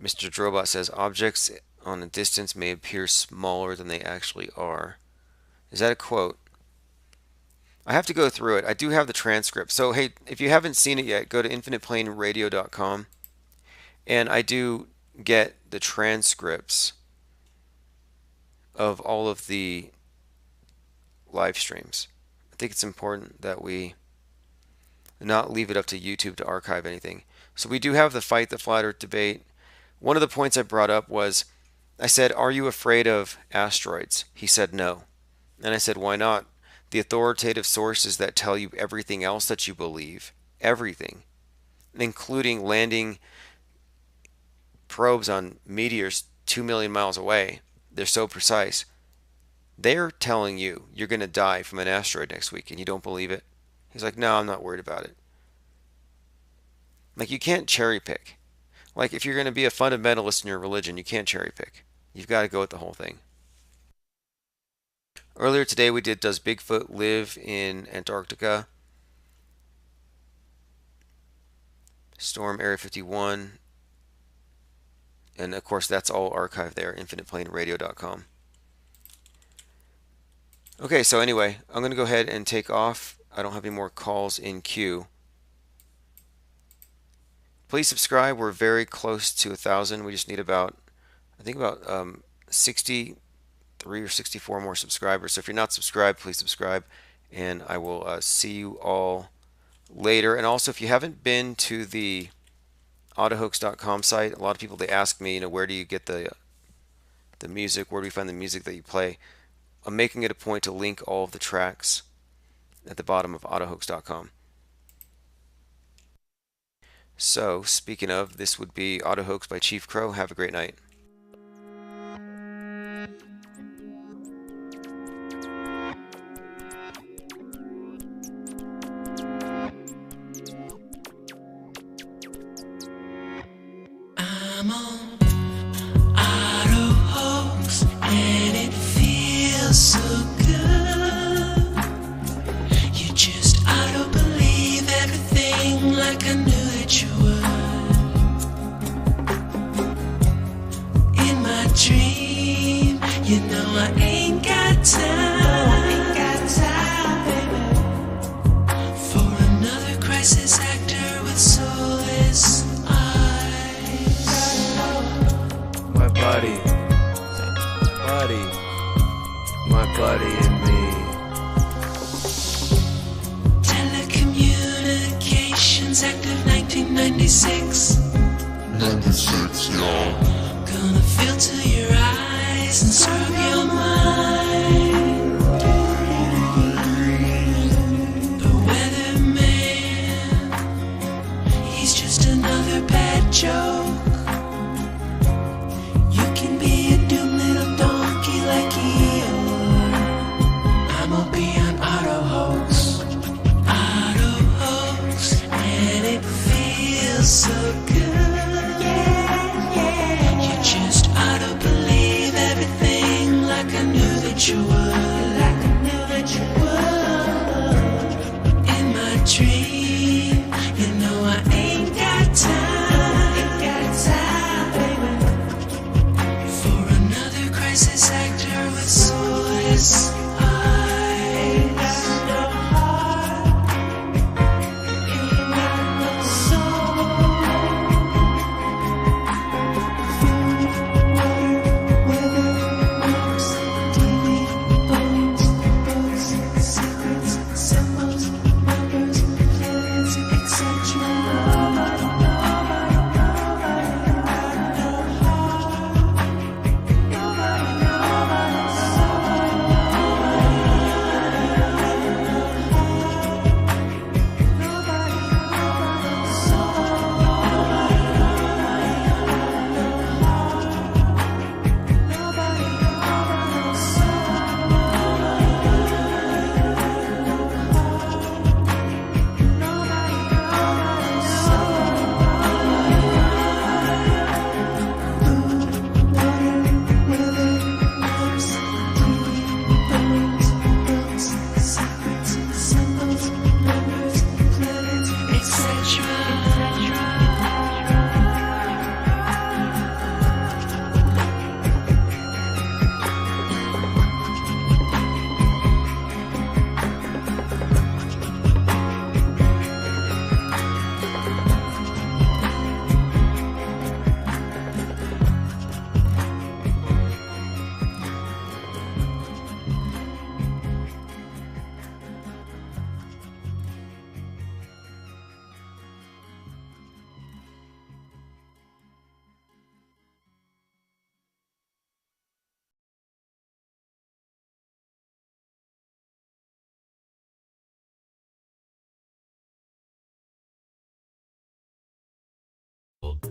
Mr. Drobot says objects on a distance may appear smaller than they actually are. Is that a quote? I have to go through it. I do have the transcript. So, hey, if you haven't seen it yet, go to infiniteplainradio.com, and I do get the transcripts of all of the live streams. I think it's important that we not leave it up to YouTube to archive anything. So we do have the Fight the Flat Earth debate. One of the points I brought up was, I said, are you afraid of asteroids? He said no. And I said, why not? The authoritative sources that tell you everything else that you believe, everything, including landing probes on meteors 2 million miles away, they're so precise. They're telling you you're going to die from an asteroid next week and you don't believe it. He's like, no, I'm not worried about it. Like, you can't cherry pick. Like, if you're going to be a fundamentalist in your religion, you can't cherry pick. You've got to go with the whole thing. Earlier today we did Does Bigfoot Live in Antarctica? Storm Area 51. And of course that's all archived there, infiniteplainradio.com. Okay, so anyway, I'm going to go ahead and take off. I don't have any more calls in queue. Please subscribe. We're very close to 1,000. We just need about, I think about 63 or 64 more subscribers. So if you're not subscribed, please subscribe. And I will see you all later. And also, if you haven't been to the autohoax.com site, a lot of people, they ask me, where do you get the music? Where do we find the music that you play? I'm making it a point to link all of the tracks at the bottom of autohoax.com. So, speaking of, this would be Autohoax by Chief Crow. Have a great night. I'm on auto hoax and it feels so good. You just auto believe everything like I knew that you would. In my dream, you know I ain't got time, baby, for another crisis actor with soulless eyes. My buddy, my buddy and me. Telecommunications Act of 1996. 96, y'all. Gonna filter your eyes and scrub your mind. The weatherman, he's just another bad joke. You can be a doomed little donkey like Eeyore. I'ma be an auto hoax. Auto hoax, and it feels so good. You just auto believe everything like I knew that you would. Like I knew that you would. In my dream, you know I ain't got time. Ain't got time, baby, for another crisis actor with soulless eyes. Got no heart, ain't got no soul. Weather, books, TV, bones, books, secrets, symbols, numbers, planets, etc. Nobody, nobody, nobody got no heart. Nobody, nobody,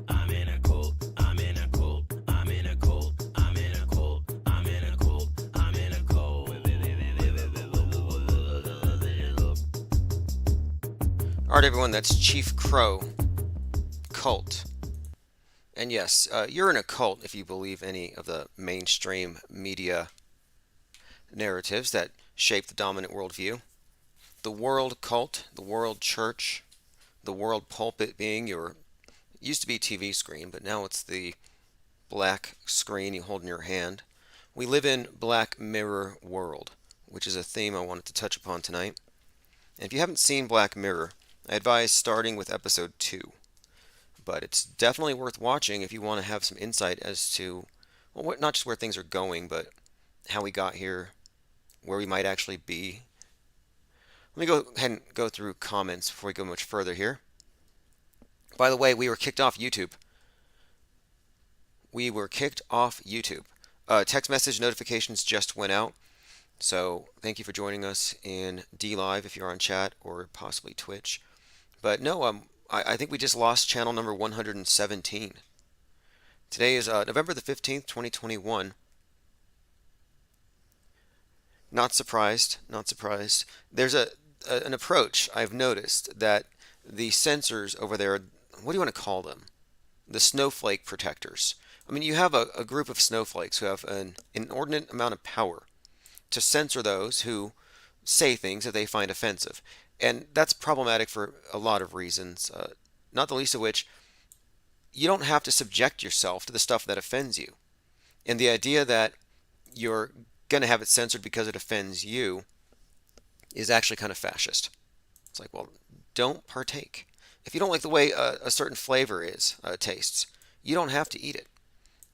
I'm in a cult, I'm in a cult, I'm in a cult, I'm in a cult, I'm in a cult, I'm in a cult. Alright, everyone, that's Chief Crow, Cult. And yes, you're in a cult if you believe any of the mainstream media narratives that shape the dominant worldview. The world cult, the world church, the world pulpit being your used to be TV screen, but now it's the black screen you hold in your hand. We live in Black Mirror world, which is a theme I wanted to touch upon tonight. And if you haven't seen Black Mirror, I advise starting with episode 2. But it's definitely worth watching if you want to have some insight as to, well, not just where things are going, but how we got here, where we might actually be. Let me go ahead and go through comments before we go much further here. By the way, we were kicked off YouTube. We were kicked off YouTube. Text message notifications just went out. So thank you for joining us in D Live if you're on chat or possibly Twitch. But no, I think we just lost channel number 117. Today is November the 15th, 2021. Not surprised, not surprised. There's an approach I've noticed that the sensors over there, what do you want to call them? The snowflake protectors. I mean, you have a group of snowflakes who have an inordinate amount of power to censor those who say things that they find offensive. And that's problematic for a lot of reasons, not the least of which, you don't have to subject yourself to the stuff that offends you. And the idea that you're going to have it censored because it offends you is actually kind of fascist. It's like, well, don't partake. If you don't like the way a certain flavor tastes, you don't have to eat it.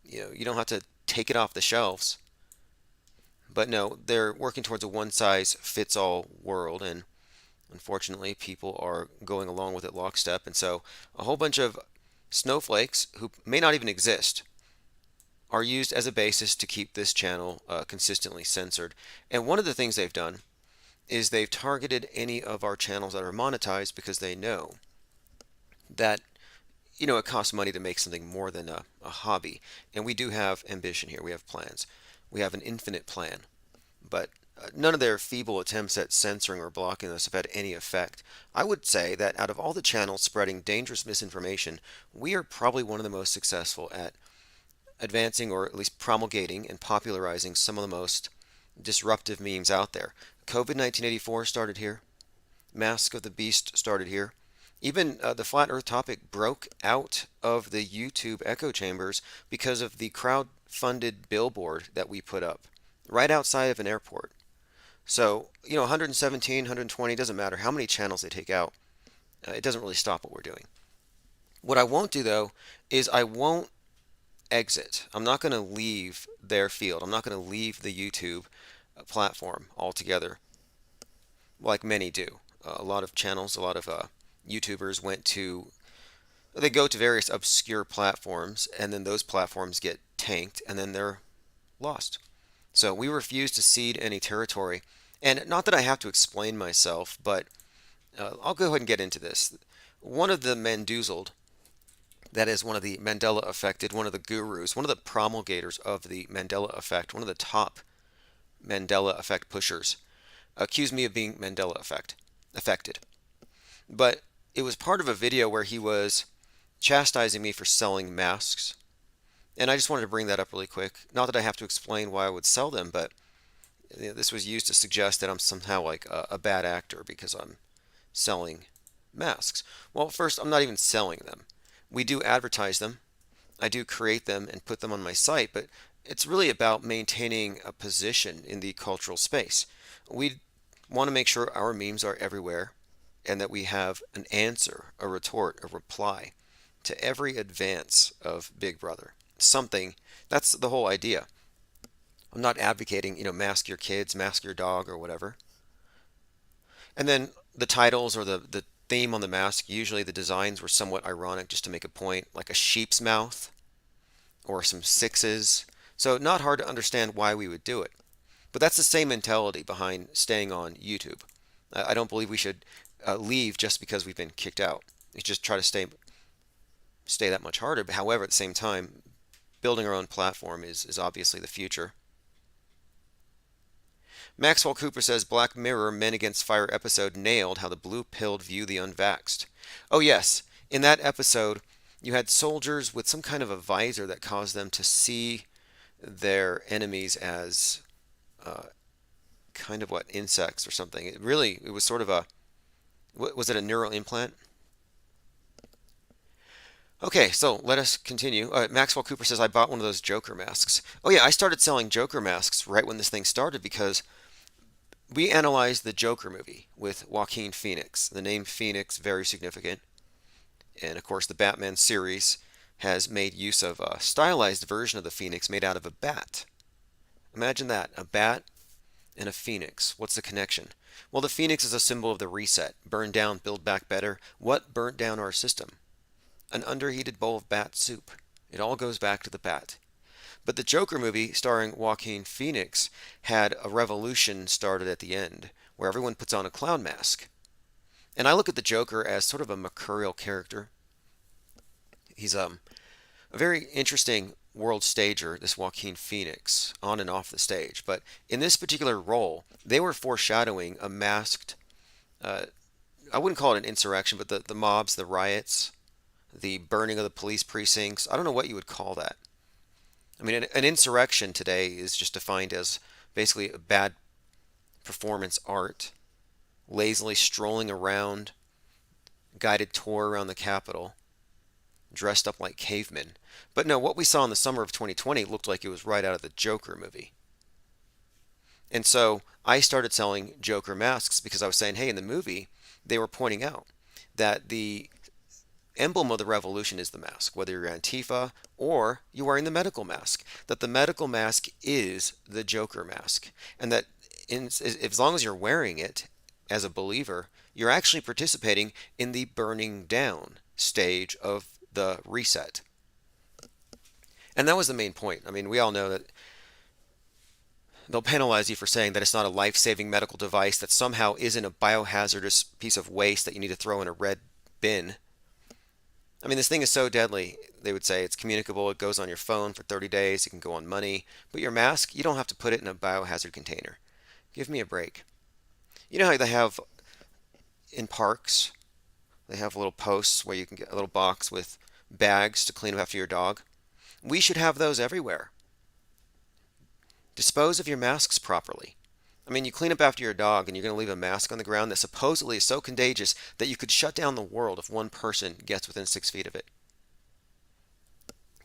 You don't have to take it off the shelves. But no, they're working towards a one-size-fits-all world, and unfortunately, people are going along with it lockstep. And so, a whole bunch of snowflakes who may not even exist are used as a basis to keep this channel consistently censored. And one of the things they've done is they've targeted any of our channels that are monetized because they know that it costs money to make something more than a hobby. And we do have ambition here. We have plans. We have an infinite plan. But none of their feeble attempts at censoring or blocking us have had any effect. I would say that out of all the channels spreading dangerous misinformation, we are probably one of the most successful at advancing or at least promulgating and popularizing some of the most disruptive memes out there. COVID 1984 started here. Mask of the Beast started here. Even the flat earth topic broke out of the YouTube echo chambers because of the crowd-funded billboard that we put up right outside of an airport. So, 117, 120, doesn't matter how many channels they take out. It doesn't really stop what we're doing. What I won't do, though, is I won't exit. I'm not going to leave their field. I'm not going to leave the YouTube platform altogether, like many do. A lot of channels, a lot of YouTubers they go to various obscure platforms, and then those platforms get tanked, and then they're lost. So we refuse to cede any territory. And not that I have to explain myself, but I'll go ahead and get into this. One of the Mandoozled, that is one of the Mandela affected, one of the gurus, one of the promulgators of the Mandela effect, one of the top Mandela effect pushers, accused me of being Mandela affected. But it was part of a video where he was chastising me for selling masks. And I just wanted to bring that up really quick. Not that I have to explain why I would sell them, but this was used to suggest that I'm somehow like a bad actor because I'm selling masks. Well, first, I'm not even selling them. We do advertise them. I do create them and put them on my site, but it's really about maintaining a position in the cultural space. We want to make sure our memes are everywhere and that we have an answer, a retort, a reply to every advance of Big Brother. Something, that's the whole idea. I'm not advocating, mask your kids, mask your dog, or whatever. And then the titles or the theme on the mask, usually the designs were somewhat ironic just to make a point, like a sheep's mouth or some sixes. So not hard to understand why we would do it. But that's the same mentality behind staying on YouTube. I don't believe we should leave just because we've been kicked out. We just try to stay that much harder. But however, at the same time, building our own platform is obviously the future. Maxwell Cooper says Black Mirror Men Against Fire episode nailed how the blue-pilled view the unvaxxed. Oh yes, in that episode, you had soldiers with some kind of a visor that caused them to see their enemies as kind of insects or something. It was sort of was it a neural implant? Okay, so let us continue. Maxwell Cooper says, I bought one of those Joker masks. Oh yeah, I started selling Joker masks right when this thing started because we analyzed the Joker movie with Joaquin Phoenix. The name Phoenix, very significant. And of course, the Batman series has made use of a stylized version of the Phoenix made out of a bat. Imagine that, a bat and a phoenix. What's the connection? Well, the phoenix is a symbol of the reset. Burn down, build back better. What burnt down our system? An underheated bowl of bat soup. It all goes back to the bat. But the Joker movie starring Joaquin Phoenix had a revolution started at the end where everyone puts on a clown mask. And I look at the Joker as sort of a mercurial character. He's a very interesting world stager, this Joaquin Phoenix, on and off the stage. But in this particular role, they were foreshadowing a masked, uh, I wouldn't call it an insurrection, but the mobs, the riots, the burning of the police precincts. I don't know what you would call that. I mean, an insurrection today is just defined as basically a bad performance art, lazily strolling around, guided tour around the Capitol, dressed up like cavemen. But no, what we saw in the summer of 2020 looked like it was right out of the Joker movie. And so I started selling Joker masks because I was saying, hey, in the movie, they were pointing out that the emblem of the revolution is the mask, whether you're Antifa or you're wearing the medical mask, that the medical mask is the Joker mask. And that as long as you're wearing it as a believer, you're actually participating in the burning down stage of the reset. And that was the main point. I mean, we all know that they'll penalize you for saying that it's not a life-saving medical device, that somehow isn't a biohazardous piece of waste that you need to throw in a red bin. I mean, this thing is so deadly, they would say it's communicable, it goes on your phone for 30 days, it can go on money. But your mask, you don't have to put it in a biohazard container. Give me a break. You know how they have in parks, they have little posts where you can get a little box with bags to clean up after your dog? We should have those everywhere. Dispose of your masks properly. I mean, you clean up after your dog and you're going to leave a mask on the ground that supposedly is so contagious that you could shut down the world if one person gets within 6 feet of it.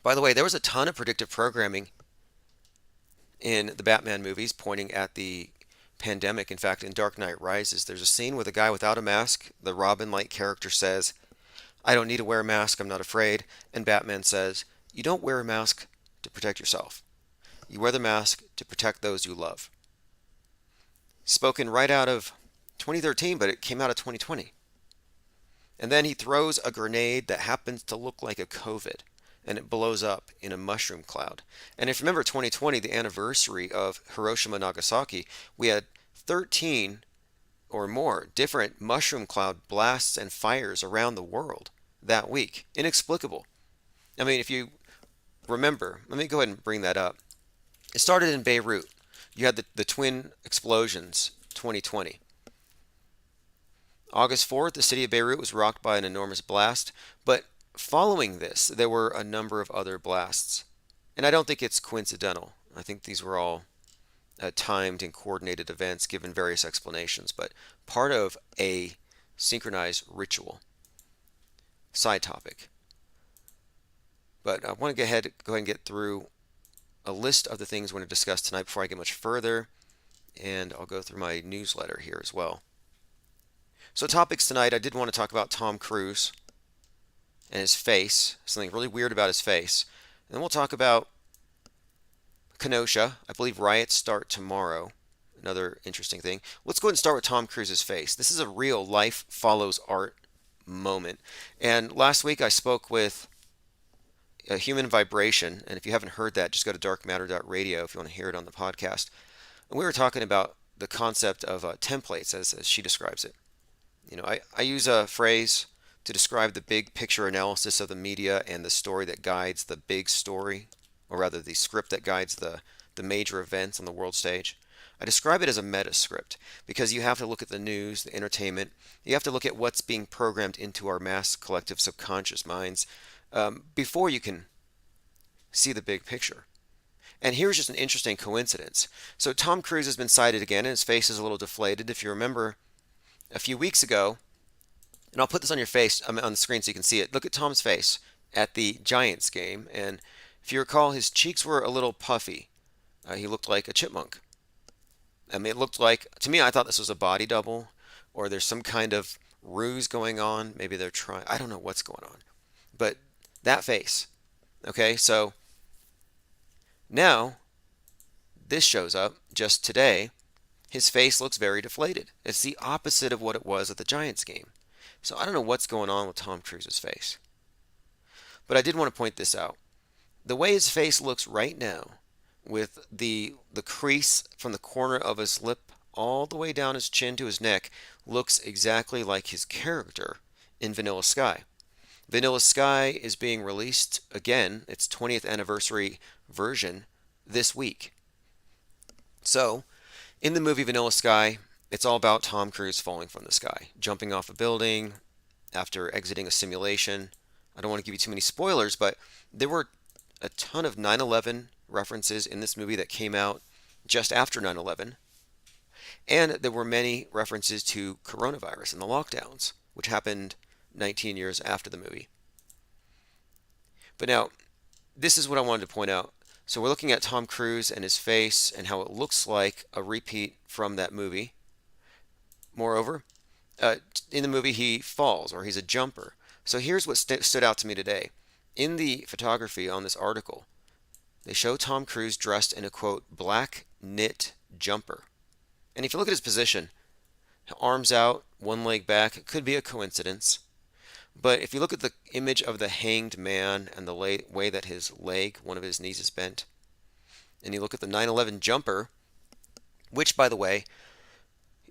By the way, there was a ton of predictive programming in the Batman movies pointing at the pandemic. In fact, in Dark Knight Rises, there's a scene where the guy without a mask, the Robin-like character, says, I don't need to wear a mask, I'm not afraid. And Batman says, you don't wear a mask to protect yourself. You wear the mask to protect those you love. Spoken right out of 2013, but it came out of 2020. And then he throws a grenade that happens to look like a COVID, and it blows up in a mushroom cloud. And if you remember 2020, the anniversary of Hiroshima Nagasaki, we had 13 or more different mushroom cloud blasts and fires around the world that week. Inexplicable. I mean, if you remember, let me go ahead and bring that up. It started in Beirut. You had the twin explosions, 2020. August 4th, the city of Beirut was rocked by an enormous blast, but following this, there were a number of other blasts. And I don't think it's coincidental. I think these were all timed and coordinated events given various explanations, but part of a synchronized ritual. Side topic. But I want to go ahead and get through a list of the things we're going to discuss tonight before I get much further, and I'll go through my newsletter here as well. So topics tonight, I did want to talk about Tom Cruise and his face, something really weird about his face. And then we'll talk about Kenosha. I believe riots start tomorrow. Another interesting thing. Let's go ahead and start with Tom Cruise's face. This is a real life follows art moment. And last week I spoke with Human Vibration, and if you haven't heard that, just go to darkmatter.radio if you want to hear it on the podcast. And we were talking about the concept of templates, as she describes it. You know, I use a phrase to describe the big picture analysis of the media and the story that guides the big story, or rather the script that guides the major events on the world stage. I describe it as a meta script because you have to look at the news, the entertainment. You have to look at what's being programmed into our mass collective subconscious minds before you can see the big picture. And here's just an interesting coincidence. So Tom Cruise has been sighted again, and his face is a little deflated. If you remember, a few weeks ago, and I'll put this on your face on the screen so you can see it. Look at Tom's face at the Giants game, and if you recall, his cheeks were a little puffy. He looked like a chipmunk. I mean, it looked like, to me, I thought this was a body double, or there's some kind of ruse going on. Maybe they're trying, I don't know what's going on. But that face. Okay, so now this shows up just today. His face looks very deflated. It's the opposite of what it was at the Giants game. So I don't know what's going on with Tom Cruise's face. But I did want to point this out. The way his face looks right now, with the crease from the corner of his lip all the way down his chin to his neck, looks exactly like his character in Vanilla Sky. Vanilla Sky is being released again, its 20th anniversary version, this week. So, in the movie Vanilla Sky, it's all about Tom Cruise falling from the sky, jumping off a building after exiting a simulation. I don't want to give you too many spoilers, but there were a ton of 9/11 references in this movie that came out just after 9/11, and there were many references to coronavirus and the lockdowns, which happened 19 years after the movie. But now, this is what I wanted to point out. So we're looking at Tom Cruise and his face and how it looks like a repeat from that movie. Moreover, in the movie he falls or he's a jumper. So here's what stood out to me today. In the photography on this article, they show Tom Cruise dressed in a quote black knit jumper. And if you look at his position, arms out, one leg back, it could be a coincidence. But if you look at the image of the hanged man and the way that his leg, one of his knees is bent, and you look at the 9/11 jumper, which, by the way,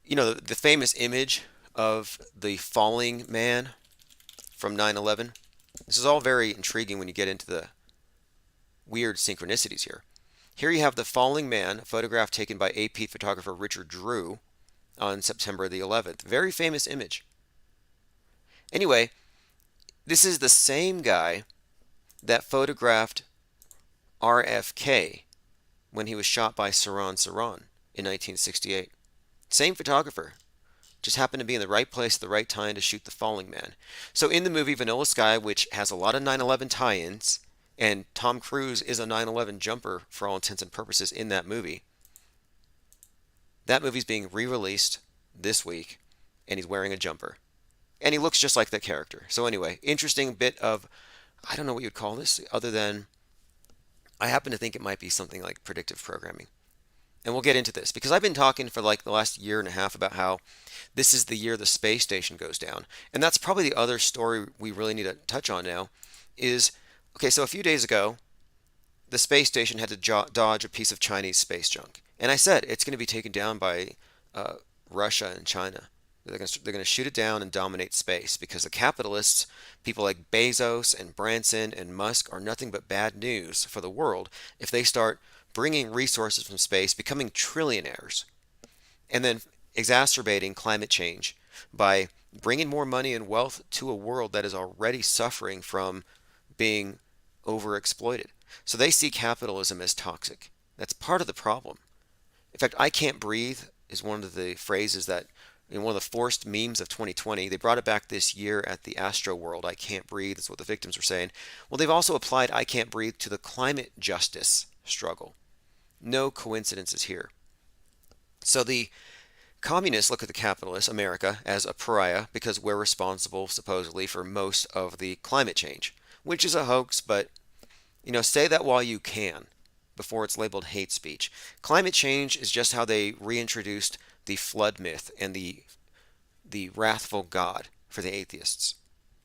you know, the famous image of the falling man from 9/11, this is all very intriguing when you get into the weird synchronicities here. Here you have the falling man, a photograph taken by AP photographer Richard Drew on September the 11th. Very famous image. Anyway, this is the same guy that photographed RFK when he was shot by Saran in 1968. Same photographer, just happened to be in the right place at the right time to shoot the falling man. So in the movie Vanilla Sky, which has a lot of 9/11 tie-ins, and Tom Cruise is a 9/11 jumper for all intents and purposes in that movie, that movie's being re-released this week, and he's wearing a jumper. And he looks just like that character. So anyway, interesting bit of, I don't know what you'd call this, other than I happen to think it might be something like predictive programming. And we'll get into this because I've been talking for like the last year and a half about how this is the year the space station goes down. And that's probably the other story we really need to touch on now is, okay, so a few days ago, the space station had to dodge a piece of Chinese space junk. And I said it's going to be taken down by Russia and China. They're going to shoot it down and dominate space because the capitalists, people like Bezos and Branson and Musk, are nothing but bad news for the world if they start bringing resources from space, becoming trillionaires, and then exacerbating climate change by bringing more money and wealth to a world that is already suffering from being overexploited. So they see capitalism as toxic. That's part of the problem. In fact, I can't breathe is one of the phrases that in one of the forced memes of 2020, they brought it back this year at the Astro World. I can't breathe is what the victims were saying. Well, they've also applied I can't breathe to the climate justice struggle. No coincidences here. So the communists look at the capitalists, America, as a pariah because we're responsible, supposedly, for most of the climate change, which is a hoax, but, you know, say that while you can before it's labeled hate speech. Climate change is just how they reintroduced the flood myth and the wrathful God for the atheists.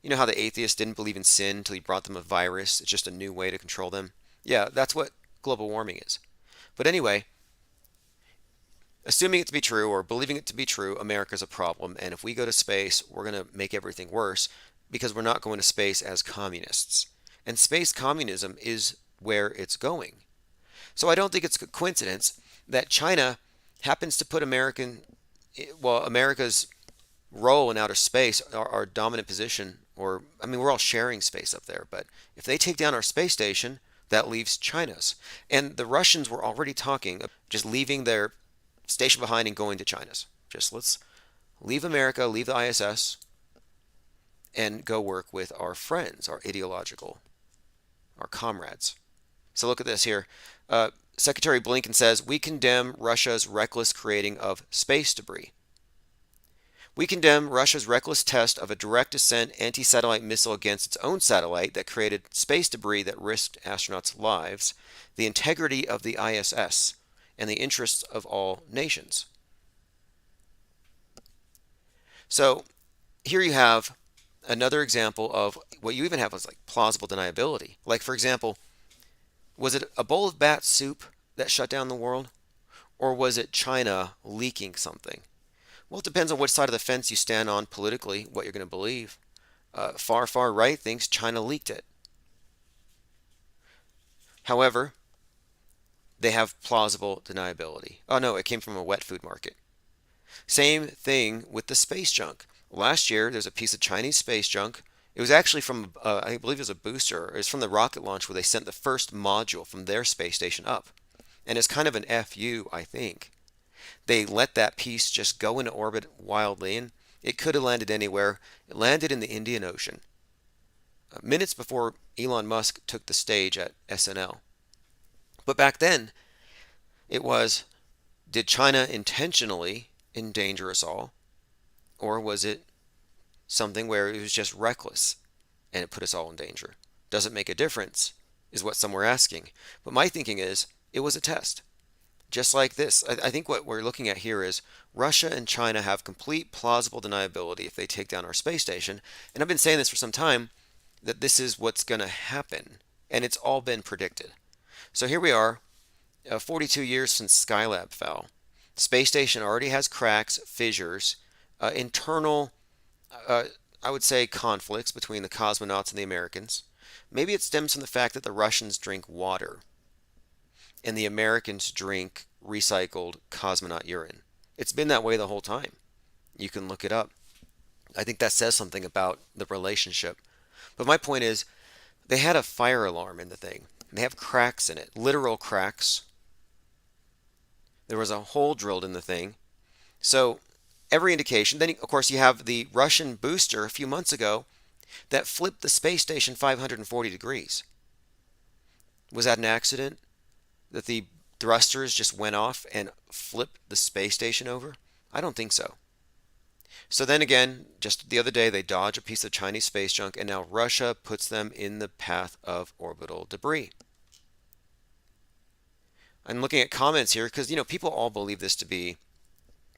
You know how the atheists didn't believe in sin until he brought them a virus? It's just a new way to control them. Yeah, that's what global warming is. But anyway, assuming it to be true or believing it to be true, America's a problem. And if we go to space, we're going to make everything worse because we're not going to space as communists. And space communism is where it's going. So I don't think it's a coincidence that China happens to put America's role in outer space, our dominant position, or, I mean, we're all sharing space up there, but if they take down our space station, that leaves China's. And the Russians were already talking of just leaving their station behind and going to China's. Just let's leave America, leave the ISS, and go work with our friends, our comrades. So look at this here. Secretary Blinken says, we condemn Russia's reckless creating of space debris. We condemn Russia's reckless test of a direct descent anti-satellite missile against its own satellite that created space debris that risked astronauts' lives, the integrity of the ISS, and the interests of all nations. So here you have another example of what you even have as like plausible deniability. Like, for example, Was it a bowl of bat soup that shut down the world? Or was it China leaking something? Well, it depends on which side of the fence you stand on politically, what you're going to believe. Far right thinks China leaked it. However, they have plausible deniability. Oh no, it came from a wet food market. Same thing with the space junk. Last year, there's a piece of Chinese space junk. It was actually from, I believe it was a booster. It was from the rocket launch where they sent the first module from their space station up. And it's kind of an FU, I think. They let that piece just go into orbit wildly, and it could have landed anywhere. It landed in the Indian Ocean, minutes before Elon Musk took the stage at SNL. But back then, it was, did China intentionally endanger us all? Or was it something where it was just reckless and it put us all in danger? Does it make a difference? Is what some were asking. But my thinking is, it was a test. Just like this, I think what we're looking at here is Russia and China have complete plausible deniability if they take down our space station. And I've been saying this for some time, that this is what's going to happen. And it's all been predicted. So here we are, 42 years since Skylab fell. The space station already has cracks, fissures, internal, I would say, conflicts between the cosmonauts and the Americans. Maybe it stems from the fact that the Russians drink water and the Americans drink recycled cosmonaut urine. It's been that way the whole time. You can look it up. I think that says something about the relationship. But my point is, they had a fire alarm in the thing. They have cracks in it, literal cracks. There was a hole drilled in the thing. So every indication. Then, of course, you have the Russian booster a few months ago that flipped the space station 540 degrees. Was that an accident? That the thrusters just went off and flipped the space station over? I don't think so. So then again, just the other day, they dodged a piece of Chinese space junk, and now Russia puts them in the path of orbital debris. I'm looking at comments here because, people all believe this to be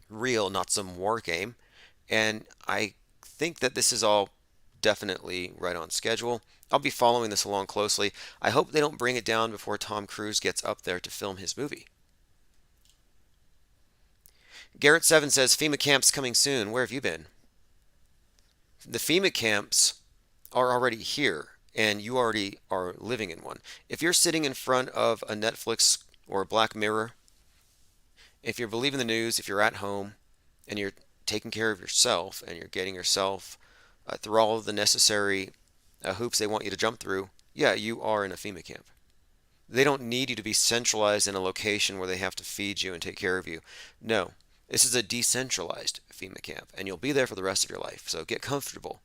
real, not some war game. And I think that this is all definitely right on schedule. I'll be following this along closely. I hope they don't bring it down before Tom Cruise gets up there to film his movie. Garrett7 says, FEMA camps coming soon. Where have you been? The FEMA camps are already here, and you already are living in one. If you're sitting in front of a Netflix or a Black Mirror, if you're believing the news, if you're at home, and you're taking care of yourself, and you're getting yourself through all of the necessary hoops they want you to jump through, yeah, you are in a FEMA camp. They don't need you to be centralized in a location where they have to feed you and take care of you. No, this is a decentralized FEMA camp, and you'll be there for the rest of your life, so get comfortable.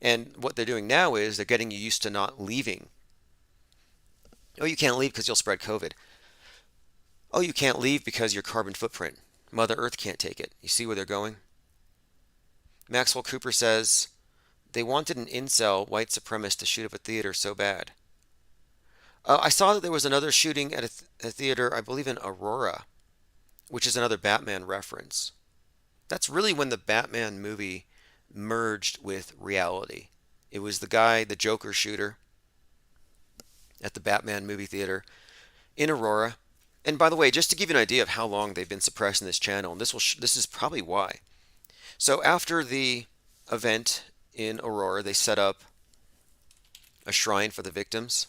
And what they're doing now is they're getting you used to not leaving. Oh, you can't leave because you'll spread COVID. Oh, you can't leave because your carbon footprint. Mother Earth can't take it. You see where they're going? Maxwell Cooper says, they wanted an incel white supremacist to shoot up a theater so bad. I saw that there was another shooting at a theater, I believe in Aurora, which is another Batman reference. That's really when the Batman movie merged with reality. It was the guy, the Joker shooter, at the Batman movie theater in Aurora. And by the way, just to give you an idea of how long they've been suppressing this channel, and this is probably why. So after the event in Aurora, they set up a shrine for the victims,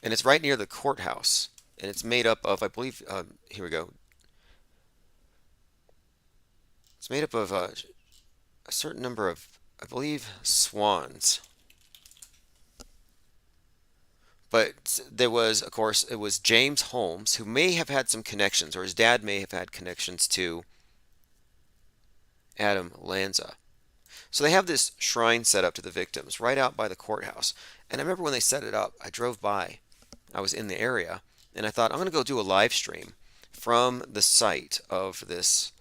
and it's right near the courthouse, and it's made up of, I believe, here we go. It's made up of a certain number of, I believe, swans. But there was, of course, it was James Holmes, who may have had some connections, or his dad may have had connections to Adam Lanza. So they have this shrine set up to the victims right out by the courthouse. And I remember when they set it up, I drove by. I was in the area, and I thought, I'm going to go do a live stream from the site of this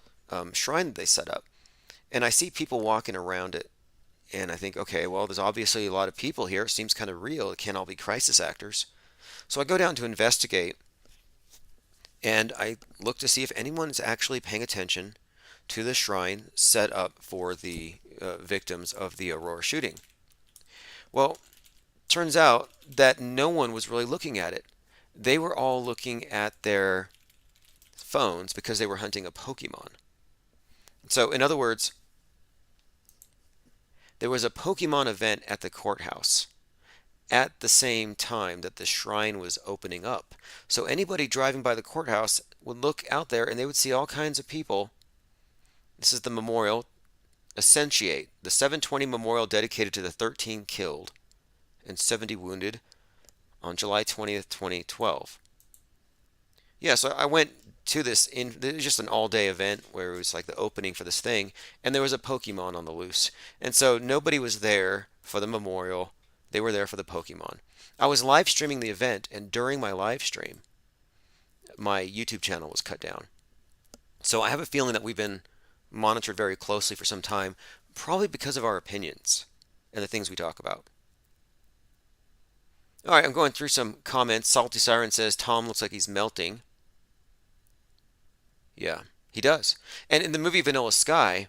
shrine that they set up. And I see people walking around it. And I think, okay, well, there's obviously a lot of people here. It seems kind of real. It can't all be crisis actors. So I go down to investigate, and I look to see if anyone's actually paying attention to the shrine set up for the victims of the Aurora shooting. Well, turns out that no one was really looking at it. they were all looking at their phones because they were hunting a Pokemon. So, in other words, there was a Pokemon event at the courthouse at the same time that the shrine was opening up. So, anybody driving by the courthouse would look out there and they would see all kinds of people. This is the memorial, Essentiate, the 720 memorial dedicated to the 13 killed and 70 wounded on July 20th, 2012. Yeah, so I went to this it was just an all-day event where it was like the opening for this thing, and there was a Pokemon on the loose. And so nobody was there for the memorial. They were there for the Pokemon. I was live streaming the event, and during my live stream, my YouTube channel was cut down. So I have a feeling that we've been monitored very closely for some time, probably because of our opinions and the things we talk about. All right, I'm going through some comments. Salty Siren says Tom looks like he's melting. Yeah, he does. And in the movie Vanilla Sky,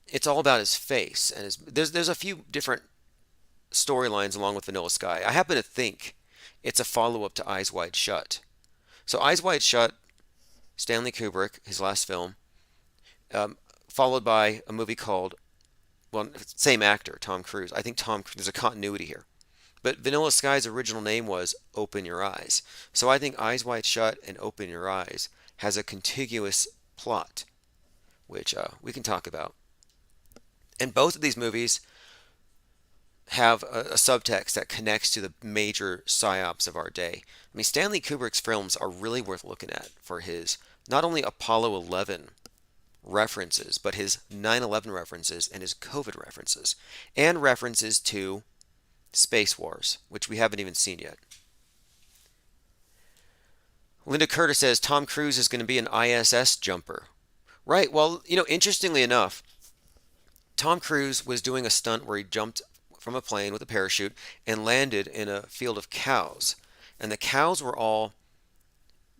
it's all about his face, and there's a few different storylines along with Vanilla Sky. I happen to think it's a follow-up to Eyes Wide Shut. So Eyes Wide Shut, Stanley Kubrick, his last film, followed by a movie called, well, same actor, Tom Cruise. I think there's a continuity here. But Vanilla Sky's original name was Open Your Eyes. So I think Eyes Wide Shut and Open Your Eyes has a contiguous plot, which we can talk about. And both of these movies have a subtext that connects to the major psyops of our day. I mean, Stanley Kubrick's films are really worth looking at for his not only Apollo 11 references, but his 9/11 references and his COVID references, and references to Space Wars, which we haven't even seen yet. Linda Curtis says Tom Cruise is going to be an ISS jumper. Right, well, interestingly enough, Tom Cruise was doing a stunt where he jumped from a plane with a parachute and landed in a field of cows. And the cows were all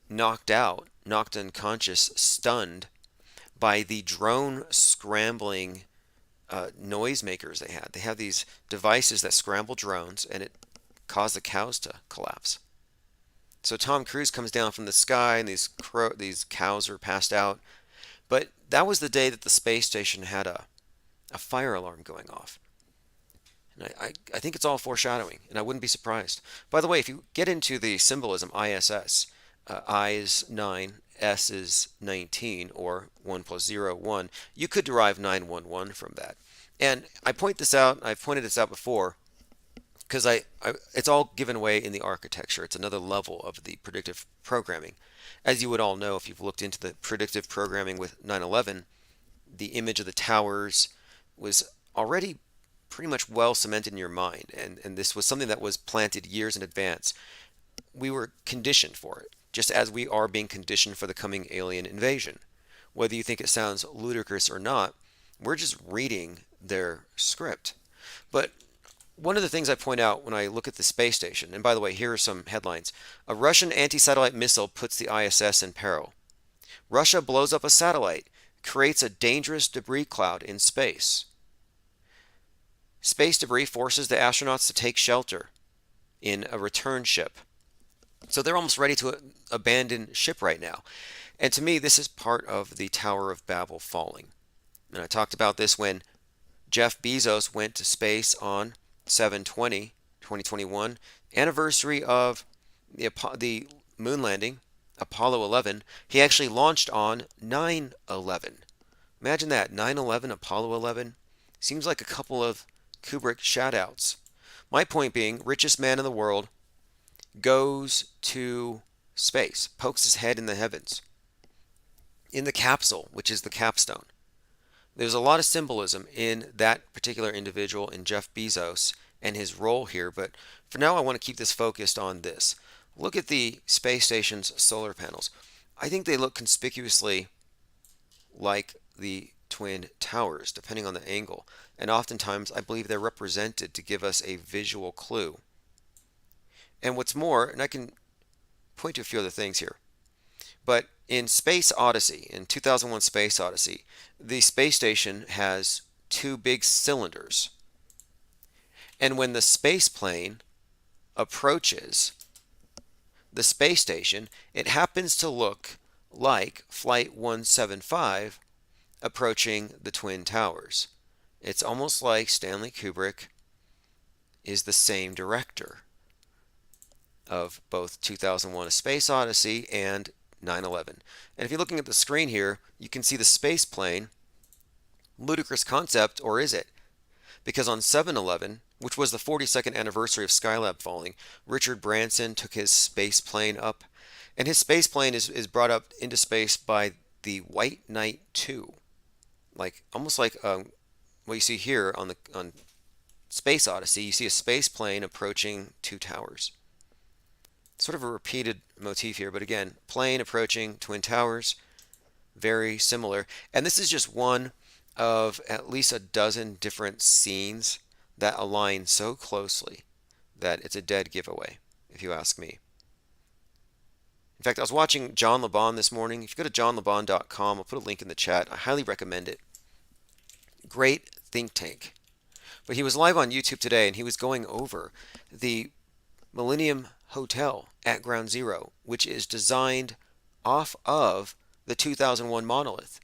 knocked out, knocked unconscious, stunned by the drone scrambling noisemakers they had. They have these devices that scramble drones, and it caused the cows to collapse. So Tom Cruise comes down from the sky, and these cows are passed out. But that was the day that the space station had a fire alarm going off. And I think it's all foreshadowing, and I wouldn't be surprised. By the way, if you get into the symbolism ISS, I is 9, S is 19, or 1 plus 0, 1, you could derive 911 from that. And I point this out, I've pointed this out before, because it's all given away in the architecture. It's another level of the predictive programming. As you would all know if you've looked into the predictive programming with 9/11, the image of the towers was already pretty much well cemented in your mind, and this was something that was planted years in advance. We were conditioned for it, just as we are being conditioned for the coming alien invasion. Whether you think it sounds ludicrous or not, we're just reading their script. But one of the things I point out when I look at the space station, and by the way, here are some headlines. A Russian anti-satellite missile puts the ISS in peril. Russia blows up a satellite, creates a dangerous debris cloud in space. Space debris forces the astronauts to take shelter in a return ship. So they're almost ready to abandon ship right now. And to me, this is part of the Tower of Babel falling. And I talked about this when Jeff Bezos went to space on 7/20/2021, anniversary of the moon landing, Apollo 11. He actually launched on 9/11. Imagine that, 9/11, Apollo 11. Seems like a couple of Kubrick shout-outs. My point being, richest man in the world goes to space, pokes his head in the heavens, in the capsule, which is the capstone. There's a lot of symbolism in that particular individual, in Jeff Bezos, and his role here, but for now I want to keep this focused on this. Look at the space station's solar panels. I think they look conspicuously like the Twin Towers, depending on the angle, and oftentimes I believe they're represented to give us a visual clue. And what's more, and I can point to a few other things here, but in Space Odyssey, in 2001 Space Odyssey, the space station has two big cylinders. And when the space plane approaches, the space station, it happens to look like Flight 175 approaching the Twin Towers. It's almost like Stanley Kubrick is the same director of both 2001: A Space Odyssey and 9/11. And if you're looking at the screen here, you can see the space plane. Ludicrous concept, or is it? Because on 7/11, which was the 42nd anniversary of Skylab falling, Richard Branson took his space plane up, and his space plane is brought up into space by the White Knight 2, like almost like what you see here on Space Odyssey. You see a space plane approaching two towers. Sort of a repeated motif here, but again, plane approaching Twin Towers, very similar. And this is just one of at least a dozen different scenes that align so closely that it's a dead giveaway, if you ask me. In fact, I was watching John LeBon this morning. If you go to johnlebon.com, I'll put a link in the chat. I highly recommend it. Great think tank. But he was live on YouTube today, and he was going over the Millennium Hotel at Ground Zero, which is designed off of the 2001 monolith.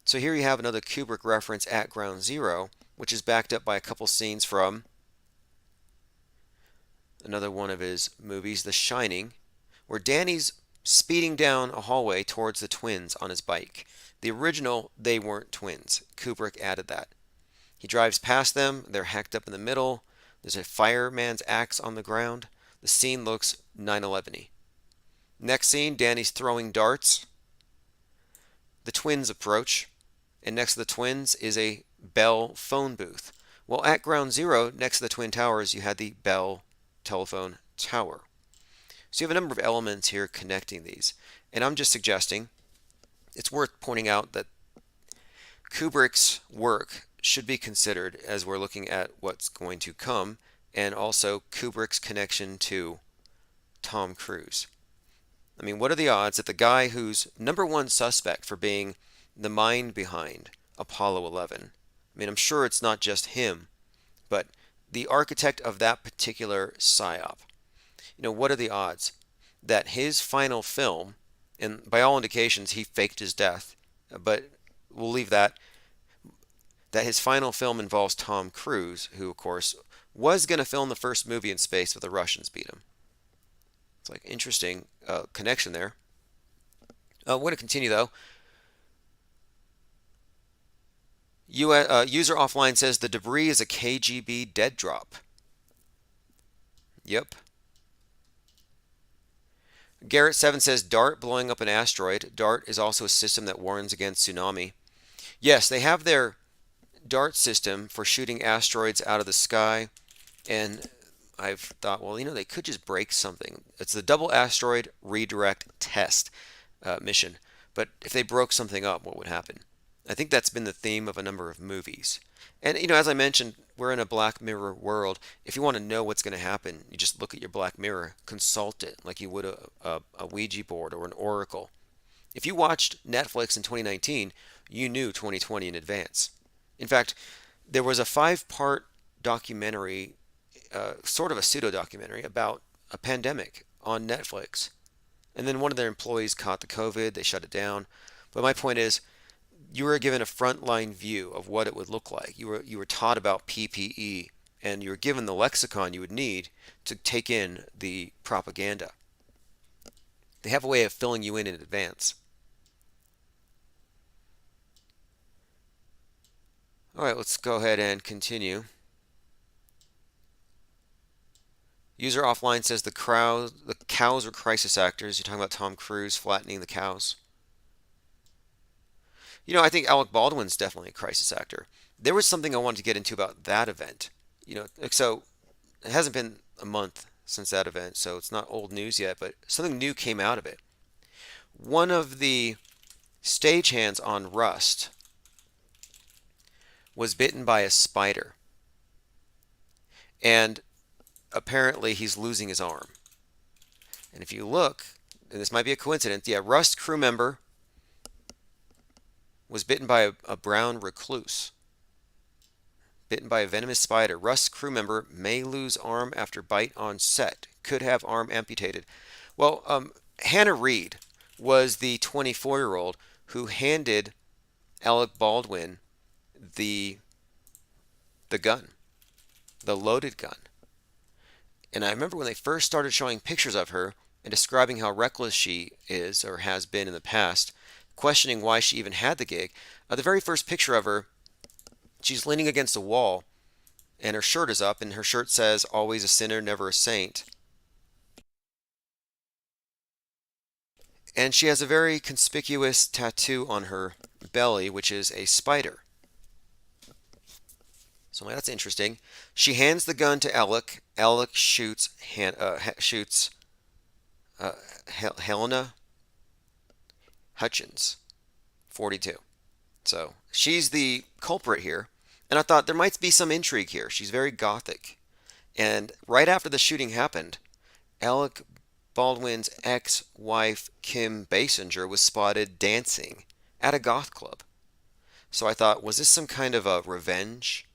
So here you have another Kubrick reference at Ground Zero, which is backed up by a couple scenes from another one of his movies, The Shining, where Danny's speeding down a hallway towards the twins on his bike. The original, they weren't twins. Kubrick added that. He drives past them, they're hacked up in the middle, there's a fireman's axe on the ground. The scene looks 9/11-y. Next scene, Danny's throwing darts. The twins approach, and next to the twins is a Bell phone booth. Well, at Ground Zero, next to the Twin Towers, you had the Bell telephone tower. So you have a number of elements here connecting these. And I'm just suggesting it's worth pointing out that Kubrick's work should be considered as we're looking at what's going to come, and also Kubrick's connection to Tom Cruise. I mean, what are the odds that the guy who's number one suspect for being the mind behind Apollo 11, I mean, I'm sure it's not just him, but the architect of that particular psyop, what are the odds that his final film, and by all indications he faked his death, but we'll leave that his final film involves Tom Cruise, who, of course, was going to film the first movie in space, but the Russians beat him. It's like interesting connection there. We're going to continue, though. User Offline says the debris is a KGB dead drop. Yep. Garrett7 says DART blowing up an asteroid. DART is also a system that warns against tsunami. Yes, they have their DART system for shooting asteroids out of the sky, and I've thought, well, they could just break something. It's the Double Asteroid Redirect Test mission. But if they broke something up, what would happen? I think that's been the theme of a number of movies. And, as I mentioned, we're in a Black Mirror world. If you want to know what's going to happen, you just look at your Black Mirror, consult it like you would a Ouija board or an oracle. If you watched Netflix in 2019, you knew 2020 in advance. In fact, there was a 5-part documentary, sort of a pseudo-documentary, about a pandemic on Netflix. And then one of their employees caught the COVID, they shut it down. But my point is, you were given a frontline view of what it would look like. You were taught about PPE, and you were given the lexicon you would need to take in the propaganda. They have a way of filling you in advance. All right, let's go ahead and continue. User Offline says the cows are crisis actors. You're talking about Tom Cruise flattening the cows. I think Alec Baldwin's definitely a crisis actor. There was something I wanted to get into about that event. So it hasn't been a month since that event, so it's not old news yet, but something new came out of it. One of the stagehands on Rust was bitten by a spider, and apparently he's losing his arm. And if you look, and this might be a coincidence, Rust crew member was bitten by a brown recluse. Bitten by a venomous spider. Rust crew member may lose arm after bite on set. could have arm amputated. Well, Hannah Reed was the 24-year-old who handed Alec Baldwin the gun, the loaded gun. And I remember when they first started showing pictures of her and describing how reckless she is or has been in the past, questioning why she even had the gig. The very first picture of her, she's leaning against a wall and her shirt is up, and her shirt says, "Always a sinner, never a saint." And she has a very conspicuous tattoo on her belly, which is a spider. So that's interesting. She hands the gun to Alec. Alec shoots Helena Hutchins, 42. So she's the culprit here. And I thought there might be some intrigue here. She's very gothic. And right after the shooting happened, Alec Baldwin's ex-wife, Kim Basinger, was spotted dancing at a goth club. So I thought, was this some kind of a revenge?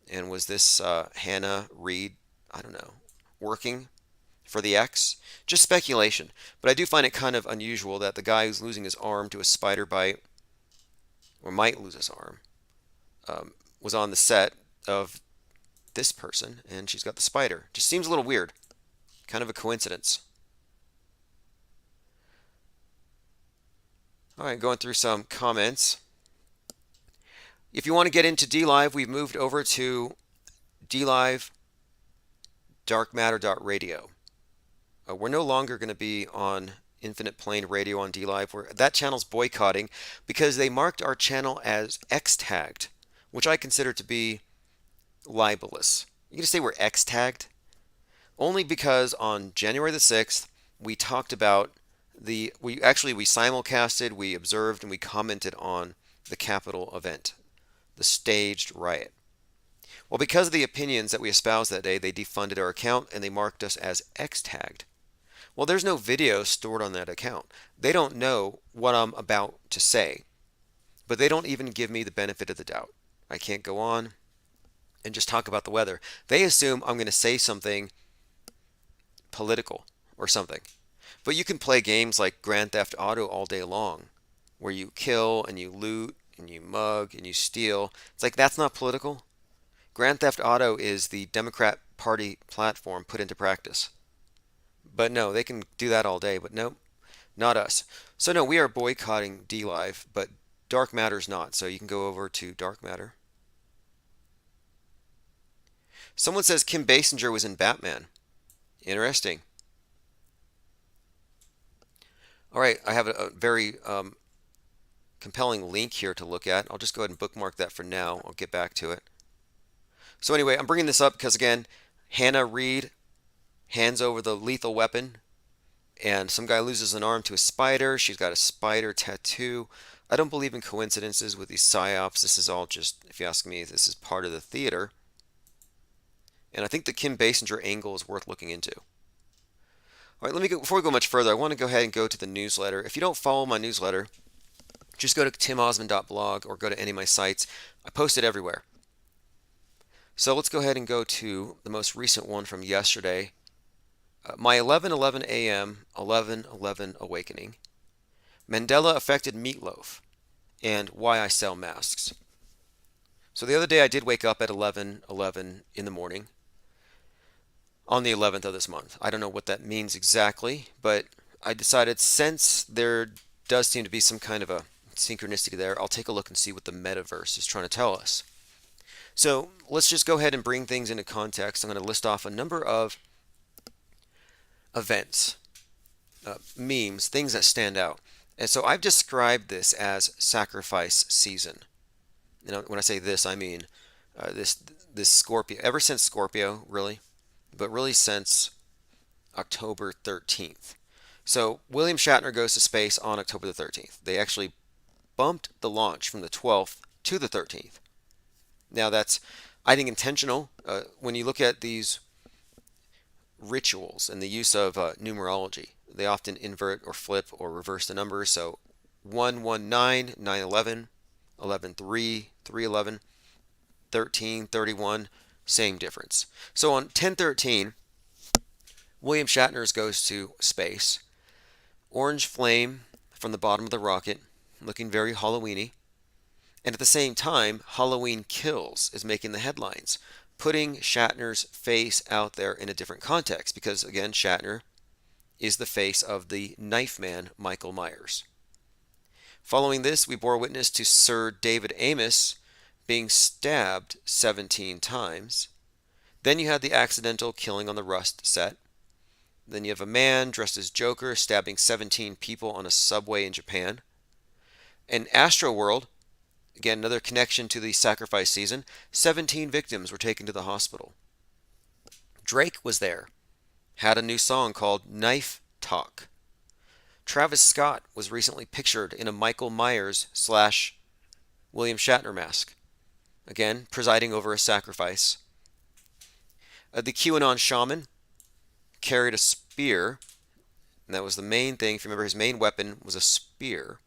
And was this Hannah Reed, I don't know, working for the ex? Just speculation. But I do find it kind of unusual that the guy who's losing his arm to a spider bite, or might lose his arm, was on the set of this person, and she's got the spider. Just seems a little weird. Kind of a coincidence. All right, going through some comments. If you want to get into DLive, we've moved over to DLive darkmatter.radio. We're no longer going to be on Infinite Plane Radio on DLive. That channel's boycotting because they marked our channel as X-tagged, which I consider to be libelous. You gonna say we're X-tagged? Only because on January the 6th, we talked about we simulcasted, we observed, and we commented on the Capitol event, the staged riot. Well, because of the opinions that we espoused that day, they defunded our account and they marked us as X-tagged. Well, there's no video stored on that account. They don't know what I'm about to say, but they don't even give me the benefit of the doubt. I can't go on and just talk about the weather. They assume I'm going to say something political or something. But you can play games like Grand Theft Auto all day long, where you kill and you loot and you mug and you steal. It's like, that's not political. Grand Theft Auto is the Democrat Party platform put into practice. But no, they can do that all day, but no, not us. So no, we are boycotting DLive, but Dark Matter's not. So you can go over to Dark Matter. Someone says Kim Basinger was in Batman. Interesting. All right, I have a very compelling link here to look at. I'll just go ahead and bookmark that for now. I'll get back to it. So anyway, I'm bringing this up because, again, Hannah Reed hands over the lethal weapon, and some guy loses an arm to a spider. She's got a spider tattoo. I don't believe in coincidences with these psyops. This is all just, if you ask me, this is part of the theater. And I think the Kim Basinger angle is worth looking into. All right, before we go much further, I want to go ahead and go to the newsletter. If you don't follow my newsletter, just go to timosman.blog or go to any of my sites. I post it everywhere. So let's go ahead and go to the most recent one from yesterday. My 11:11 a.m. 11:11 awakening. Mandela affected meatloaf and why I sell masks. So the other day I did wake up at 11:11 in the morning on the 11th of this month. I don't know what that means exactly, but I decided, since there does seem to be some kind of a synchronicity there, I'll take a look and see what the metaverse is trying to tell us. So let's just go ahead and bring things into context. I'm going to list off a number of events, memes, things that stand out. And so I've described this as sacrifice season. You know, when I say this, I mean this Scorpio, ever since Scorpio, really, but really since October 13th. So William Shatner goes to space on October the 13th. They actually bumped the launch from the 12th to the 13th. Now that's, I think, intentional. When you look at these rituals and the use of numerology, they often invert or flip or reverse the numbers. So 119, 911, 11-3, 311, 13, 31, same difference. So on 1013, William Shatner's goes to space. Orange flame from the bottom of the rocket, looking very Halloweeny. And at the same time, Halloween Kills is making the headlines, putting Shatner's face out there in a different context because, again, Shatner is the face of the knife man, Michael Myers. Following this, we bore witness to Sir David Amos being stabbed 17 times. Then you had the accidental killing on the Rust set. Then you have a man dressed as Joker stabbing 17 people on a subway in Japan. In Astroworld, again, another connection to the sacrifice season, 17 victims were taken to the hospital. Drake was there, had a new song called Knife Talk. Travis Scott was recently pictured in a Michael Myers / William Shatner mask, again, presiding over a sacrifice. The QAnon shaman carried a spear, and that was the main thing. If you remember, his main weapon was a spear.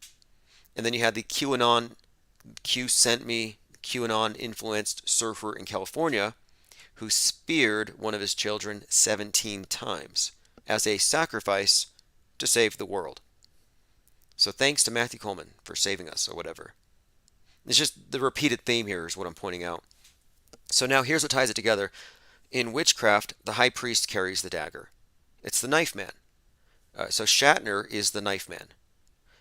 And then you had the Q sent me, QAnon influenced surfer in California who speared one of his children 17 times as a sacrifice to save the world. So thanks to Matthew Coleman for saving us or whatever. It's just the repeated theme here is what I'm pointing out. So now here's what ties it together. In witchcraft, the high priest carries the dagger. It's the knife man. So Shatner is the knife man.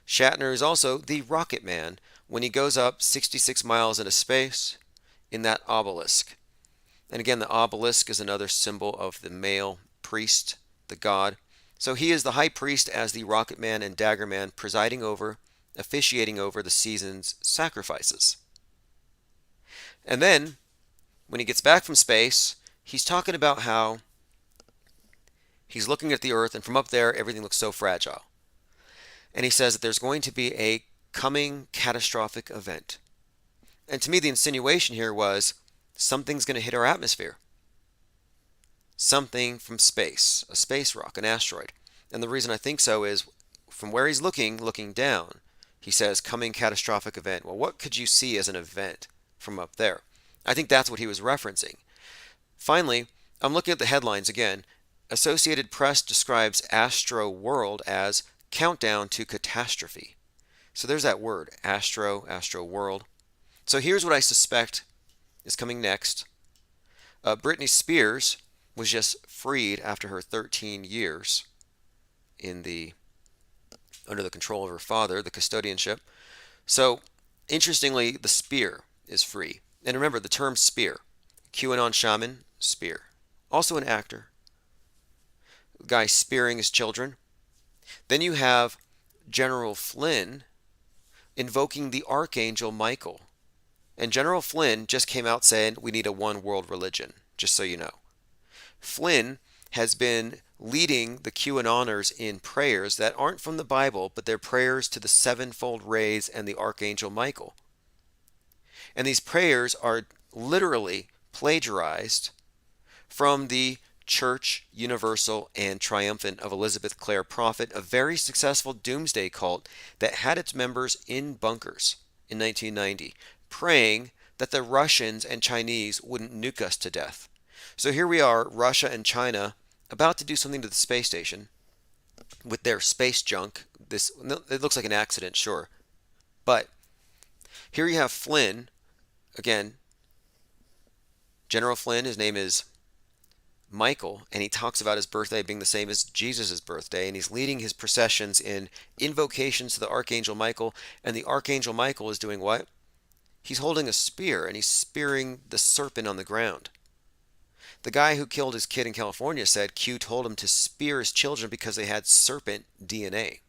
Shatner is also the rocket man when he goes up 66 miles into space in that obelisk. And again, the obelisk is another symbol of the male priest, the god. So he is the high priest as the rocket man and dagger man, presiding over, officiating over the season's sacrifices. And then, when he gets back from space, he's talking about how he's looking at the earth, and from up there, everything looks so fragile. And he says that there's going to be a coming catastrophic event. And to me, the insinuation here was something's going to hit our atmosphere. Something from space, a space rock, an asteroid. And the reason I think so is from where he's looking down, he says coming catastrophic event. Well, what could you see as an event from up there? I think that's what he was referencing. Finally, I'm looking at the headlines again. Associated Press describes Astro World as countdown to catastrophe. So there's that word, Astro World. So here's what I suspect is coming next. Britney Spears was just freed after her 13 years under the control of her father, the custodianship. So interestingly, the spear is free. And remember the term spear. QAnon shaman, spear. Also an actor. The guy spearing his children. Then you have General Flynn invoking the Archangel Michael. And General Flynn just came out saying we need a one world religion, just so you know. Flynn has been leading the QAnoners in prayers that aren't from the Bible, but they're prayers to the sevenfold rays and the Archangel Michael. And these prayers are literally plagiarized from the Church Universal and Triumphant of Elizabeth Clare Prophet, a very successful doomsday cult that had its members in bunkers in 1990, praying that the Russians and Chinese wouldn't nuke us to death. So here we are, Russia and China, about to do something to the space station with their space junk. It looks like an accident, sure. But here you have Flynn, again, General Flynn, his name is Michael, and he talks about his birthday being the same as Jesus' birthday, and he's leading his processions in invocations to the Archangel Michael, and the Archangel Michael is doing what? He's holding a spear, and he's spearing the serpent on the ground. The guy who killed his kid in California said Q told him to spear his children because they had serpent DNA.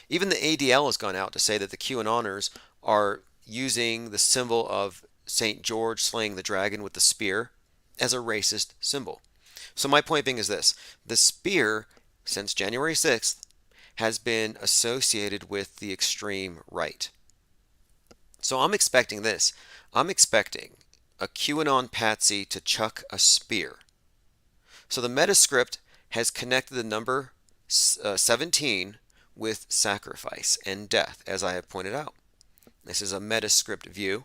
Even the ADL has gone out to say that the QAnoners are using the symbol of St. George slaying the dragon with the spear as a racist symbol. So my point being is this. The spear, since January 6th, has been associated with the extreme right. So I'm expecting this. I'm expecting a QAnon patsy to chuck a spear. So the Metascript has connected the number 17 with sacrifice and death, as I have pointed out. This is a Metascript view.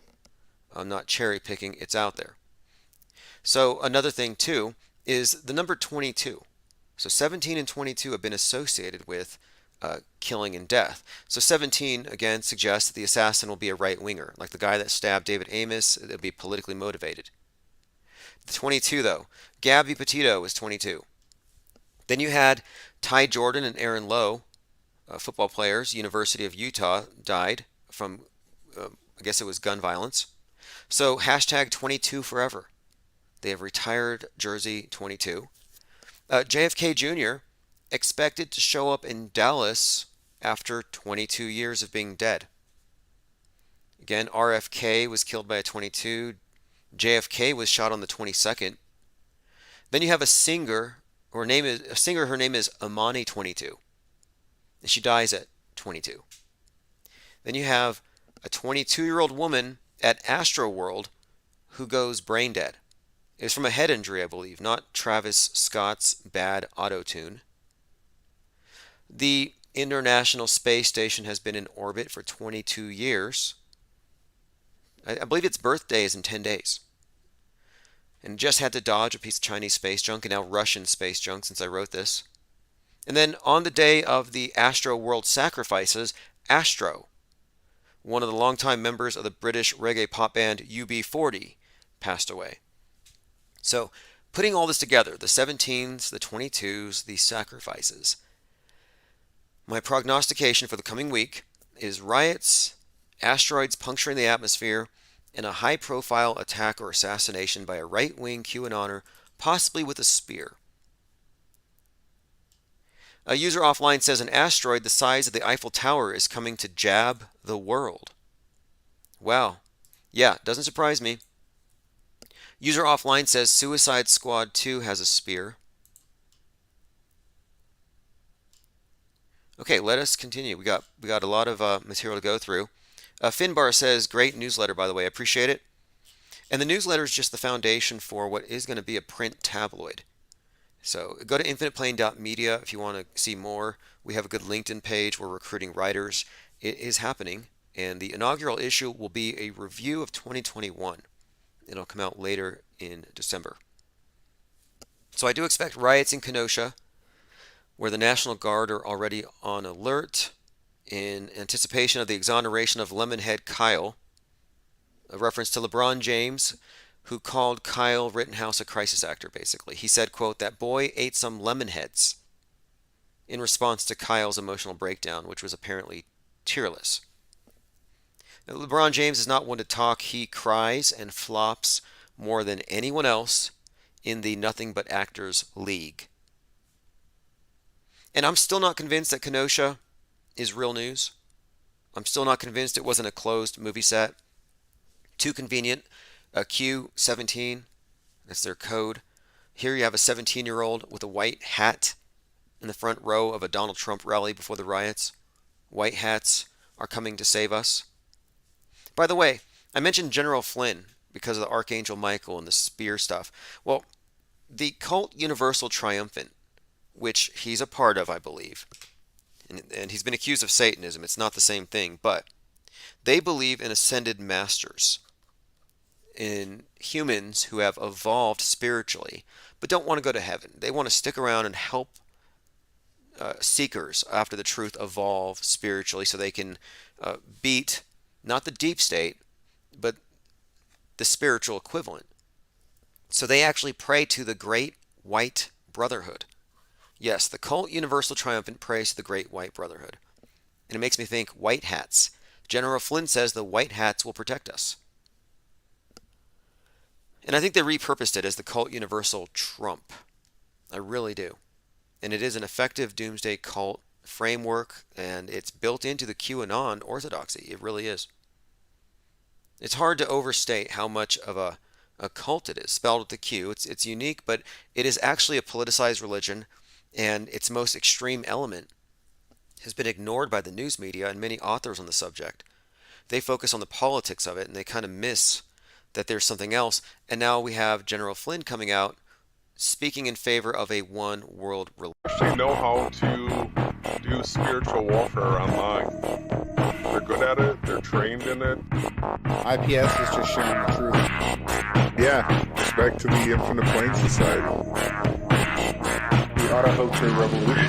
I'm not cherry picking, it's out there. So another thing too is the number 22. So 17 and 22 have been associated with killing and death. So 17, again, suggests that the assassin will be a right-winger. Like the guy that stabbed David Amos, it'll be politically motivated. The 22, though, Gabby Petito was 22. Then you had Ty Jordan and Aaron Lowe, football players, University of Utah, died from, I guess it was gun violence. So hashtag 22 forever. They have retired jersey 22. JFK Jr. expected to show up in Dallas after 22 years of being dead. Again, RFK was killed by a 22. JFK was shot on the 22nd. Then you have a singer, her name is Amani 22. And she dies at 22. Then you have a 22-year-old woman at Astroworld who goes brain dead. It was from a head injury, I believe, not Travis Scott's bad auto-tune. The International Space Station has been in orbit for 22 years. I believe its birthday is in 10 days. And just had to dodge a piece of Chinese space junk and now Russian space junk since I wrote this. And then on the day of the Astro World sacrifices, Astro, one of the longtime members of the British reggae pop band UB40, passed away. So, putting all this together, the 17s, the 22s, the sacrifices, my prognostication for the coming week is riots, asteroids puncturing the atmosphere, and a high-profile attack or assassination by a right-wing QAnoner, possibly with a spear. A user offline says an asteroid the size of the Eiffel Tower is coming to jab the world. Wow. Yeah, doesn't surprise me. User offline says Suicide Squad 2 has a spear. Okay, let us continue. We got a lot of material to go through. Finbar says, great newsletter, by the way. I appreciate it. And the newsletter is just the foundation for what is going to be a print tabloid. So go to infiniteplane.media if you want to see more. We have a good LinkedIn page. We're recruiting writers. It is happening. And the inaugural issue will be a review of 2021. It'll come out later in December. So I do expect riots in Kenosha, where the National Guard are already on alert in anticipation of the exoneration of Lemonhead Kyle, a reference to LeBron James, who called Kyle Rittenhouse a crisis actor, basically. He said, quote, that boy ate some lemonheads, in response to Kyle's emotional breakdown, which was apparently tearless. Now, LeBron James is not one to talk. He cries and flops more than anyone else in the nothing but actors league. And I'm still not convinced that Kenosha is real news. I'm still not convinced it wasn't a closed movie set. Too convenient. Q17, that's their code. Here you have a 17-year-old with a white hat in the front row of a Donald Trump rally before the riots. White hats are coming to save us. By the way, I mentioned General Flynn because of the Archangel Michael and the spear stuff. Well, the cult Universal Triumphant, which he's a part of, I believe, and he's been accused of Satanism. It's not the same thing, but they believe in ascended masters, in humans who have evolved spiritually but don't want to go to heaven. They want to stick around and help seekers after the truth evolve spiritually so they can beat not the deep state but the spiritual equivalent. So they actually pray to the Great White Brotherhood. Yes, the cult Universal Triumphant prays to the Great White Brotherhood. And it makes me think white hats. General Flynn says the white hats will protect us. And I think they repurposed it as the cult Universal Trump. I really do. And it is an effective doomsday cult framework, and it's built into the QAnon orthodoxy. It really is. It's hard to overstate how much of a cult it is, spelled with the Q. It's unique, but it is actually a politicized religion, and its most extreme element has been ignored by the news media and many authors on the subject. They focus on the politics of it, and they kind of miss that there's something else. And now we have General Flynn coming out speaking in favor of a one world religion. Actually know how to do spiritual warfare online. They're good at it. They're trained in it. IPS is just sharing the truth. Yeah, respect to the Infinite Plane Society. Auto Hoaxer Revolution.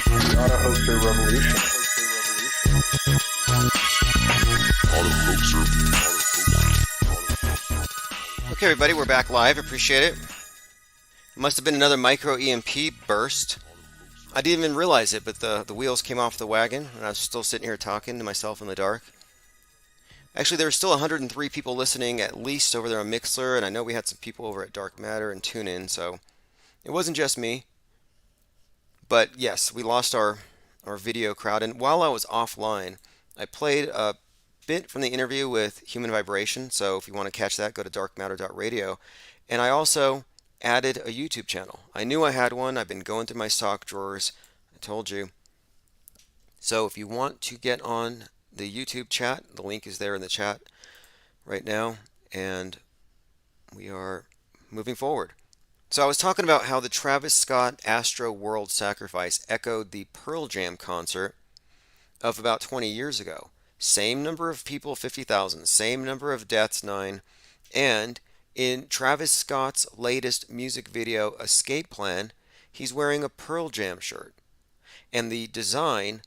The Auto Hoaxer Revolution. Okay, everybody, we're back live. Appreciate it. Must have been another micro EMP burst. I didn't even realize it, but the wheels came off the wagon, and I was still sitting here talking to myself in the dark. Actually, there were still 103 people listening at least over there on Mixler, and I know we had some people over at Dark Matter and TuneIn, so it wasn't just me. But yes, we lost our video crowd, and while I was offline, I played a bit from the interview with Human Vibration, so if you want to catch that, go to darkmatter.radio. And I also added a YouTube channel. I knew I had one. I've been going through my sock drawers. I told you. So if you want to get on the YouTube chat, the link is there in the chat right now, and we are moving forward. So I was talking about how the Travis Scott Astro World Sacrifice echoed the Pearl Jam concert of about 20 years ago. Same number of people, 50,000. Same number of deaths, 9. And in Travis Scott's latest music video, Escape Plan, he's wearing a Pearl Jam shirt. And the design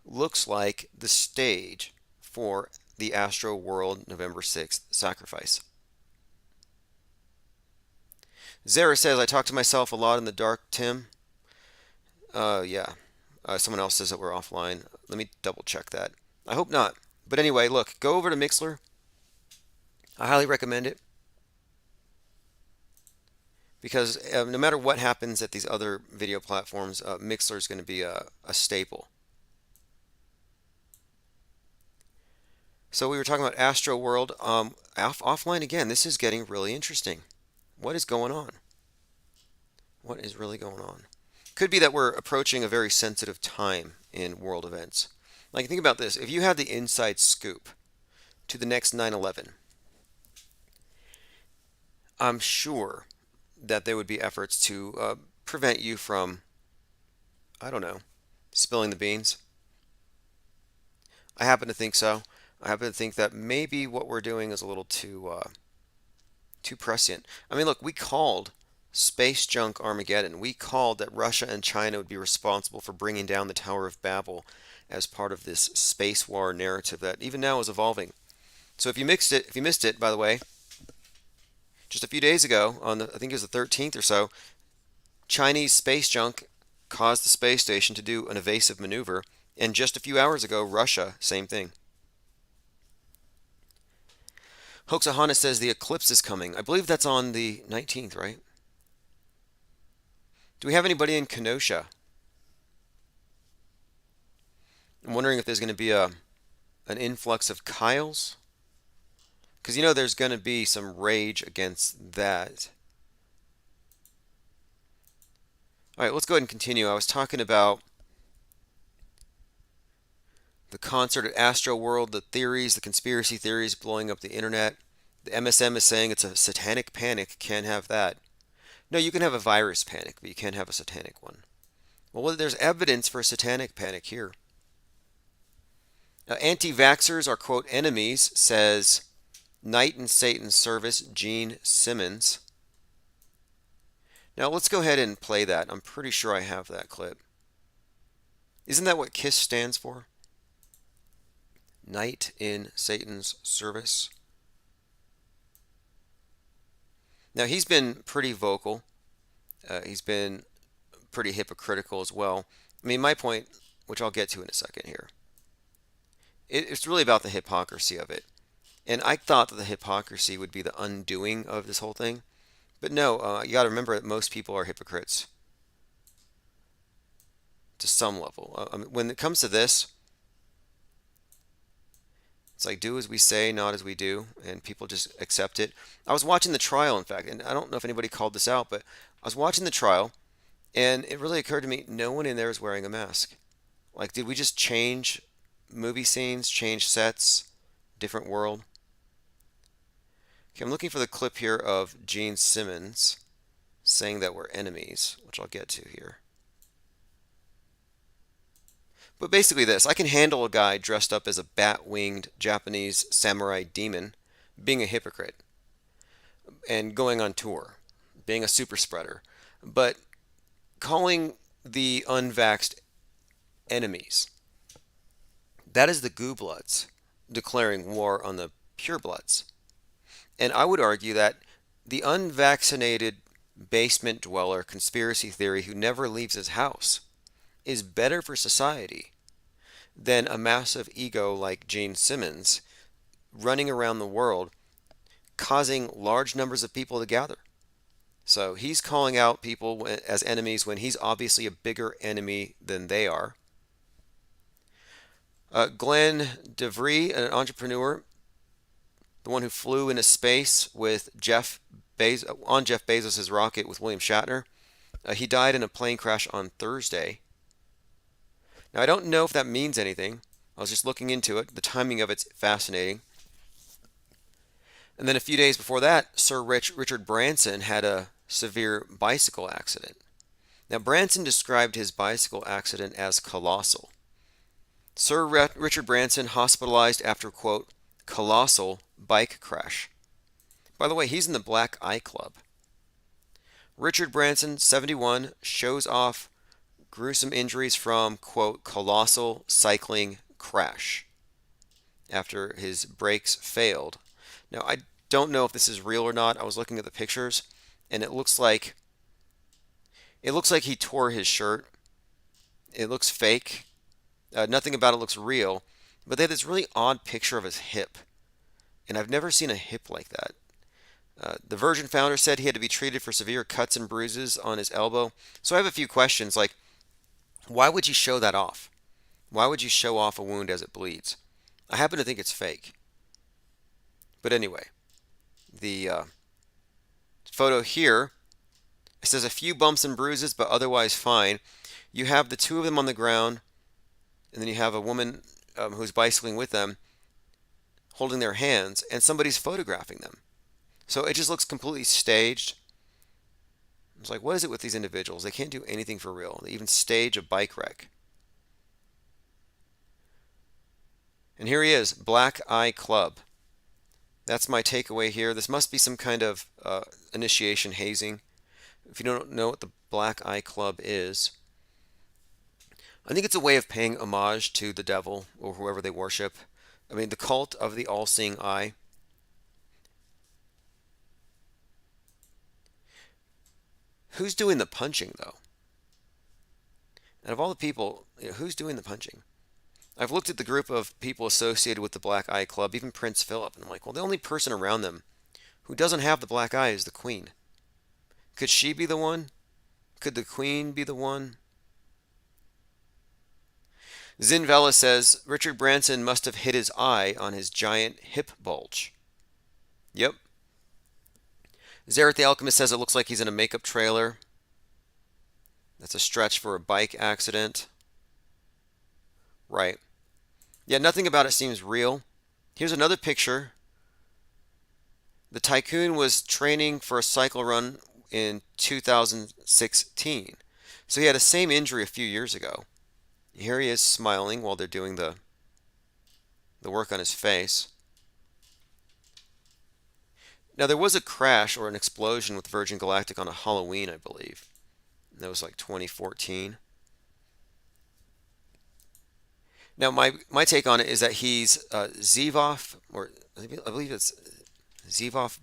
looks like the stage for the Astro World November 6th Sacrifice. Zara says, I talk to myself a lot in the dark, Tim. Yeah. Someone else says that we're offline. Let me double check that. I hope not. But anyway, look, go over to Mixler. I highly recommend it. Because no matter what happens at these other video platforms, Mixler is going to be a staple. So we were talking about Astro World. Offline again, this is getting really interesting. What is going on? What is really going on? Could be that we're approaching a very sensitive time in world events. Like, think about this. If you had the inside scoop to the next 9/11, I'm sure that there would be efforts to prevent you from, I don't know, spilling the beans. I happen to think so. I happen to think that maybe what we're doing is a little too prescient. I mean, look, we called space junk Armageddon. We called that Russia and China would be responsible for bringing down the Tower of Babel as part of this space war narrative that even now is evolving. So if you missed it, by the way, just a few days ago, I think it was the 13th or so, Chinese space junk caused the space station to do an evasive maneuver, and just a few hours ago, Russia, same thing. Hoaxahana says the eclipse is coming. I believe that's on the 19th, right? Do we have anybody in Kenosha? I'm wondering if there's going to be an influx of Kyles. Because you know there's going to be some rage against that. All right, let's go ahead and continue. I was talking about the concert at Astro World, the theories, the conspiracy theories blowing up the internet. The MSM is saying it's a satanic panic. Can't have that. No, you can have a virus panic, but you can't have a satanic one. Well, there's evidence for a satanic panic here. Anti-vaxxers are, quote, enemies, says Knight in Satan's Service, Gene Simmons. Now, let's go ahead and play that. I'm pretty sure I have that clip. Isn't that what KISS stands for? Knight in Satan's Service. Now, he's been pretty vocal. He's been pretty hypocritical as well. I mean, my point, which I'll get to in a second here, it's really about the hypocrisy of it. And I thought that the hypocrisy would be the undoing of this whole thing. But no, you got to remember that most people are hypocrites to some level. I mean, when it comes to this, it's like do as we say, not as we do, and people just accept it. I was watching the trial, in fact, and I don't know if anybody called this out, but I was watching the trial, and it really occurred to me, no one in there is wearing a mask. Like, did we just change movie scenes, change sets, different world? Okay, I'm looking for the clip here of Gene Simmons saying that we're enemies, which I'll get to here. But basically, this I can handle a guy dressed up as a bat winged Japanese samurai demon being a hypocrite and going on tour, being a super spreader. But calling the unvaxxed enemies, that is the Goobloods declaring war on the purebloods. And I would argue that the unvaccinated basement dweller conspiracy theory who never leaves his house is better for society than a massive ego like Gene Simmons running around the world causing large numbers of people to gather. So he's calling out people as enemies when he's obviously a bigger enemy than they are. Glenn DeVry, an entrepreneur, the one who flew into space with on Jeff Bezos' rocket with William Shatner, he died in a plane crash on Thursday. Now, I don't know if that means anything. I was just looking into it. The timing of it's fascinating. And then a few days before that, Sir Richard Branson had a severe bicycle accident. Now, Branson described his bicycle accident as colossal. Sir Richard Branson hospitalized after, quote, colossal bike crash. By the way, he's in the Black Eye Club. Richard Branson, 71, shows off gruesome injuries from, quote, colossal cycling crash after his brakes failed. Now, I don't know if this is real or not. I was looking at the pictures, and it looks like he tore his shirt. It looks fake. Nothing about it looks real, but they had this really odd picture of his hip, and I've never seen a hip like that. The Virgin founder said he had to be treated for severe cuts and bruises on his elbow. So I have a few questions like, why would you show that off? Why would you show off a wound as it bleeds? I happen to think it's fake. But anyway, the photo here, it says a few bumps and bruises, but otherwise fine. You have the two of them on the ground, and then you have a woman who's bicycling with them, holding their hands, and somebody's photographing them. So it just looks completely staged. It's like, what is it with these individuals? They can't do anything for real. They even stage a bike wreck. And here he is, Black Eye Club. That's my takeaway here. This must be some kind of initiation hazing. If you don't know what the Black Eye Club is, I think it's a way of paying homage to the devil or whoever they worship. I mean, the cult of the all-seeing eye. Who's doing the punching, though? Out of all the people, who's doing the punching? I've looked at the group of people associated with the Black Eye Club, even Prince Philip, and I'm like, well, the only person around them who doesn't have the black eye is the Queen. Could she be the one? Could the Queen be the one? Zinvella says Richard Branson must have hit his eye on his giant hip bulge. Yep. Zareth the Alchemist says it looks like he's in a makeup trailer. That's a stretch for a bike accident. Right. Yeah, nothing about it seems real. Here's another picture. The tycoon was training for a cycle run in 2016. So he had the same injury a few years ago. Here he is smiling while they're doing the work on his face. Now, there was a crash or an explosion with Virgin Galactic on a Halloween, I believe. That was like 2014. Now, my take on it is that he's Zevov, or I believe it's Zevov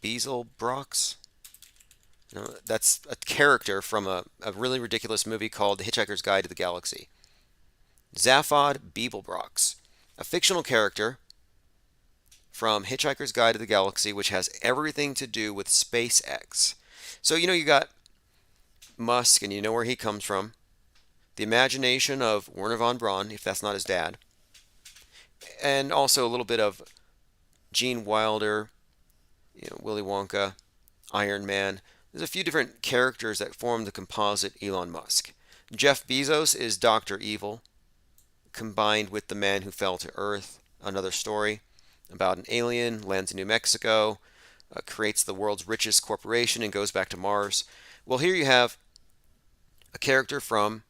Bezelbrox. You know, that's a character from a really ridiculous movie called The Hitchhiker's Guide to the Galaxy. Zaphod Beeblebrox, a fictional character from Hitchhiker's Guide to the Galaxy, which has everything to do with SpaceX. So, you got Musk, and you know where he comes from. The imagination of Werner von Braun, if that's not his dad. And also a little bit of Gene Wilder, Willy Wonka, Iron Man. There's a few different characters that form the composite Elon Musk. Jeff Bezos is Dr. Evil, combined with the man who fell to Earth, another story about an alien, lands in New Mexico, creates the world's richest corporation and goes back to Mars. Well, here you have a character from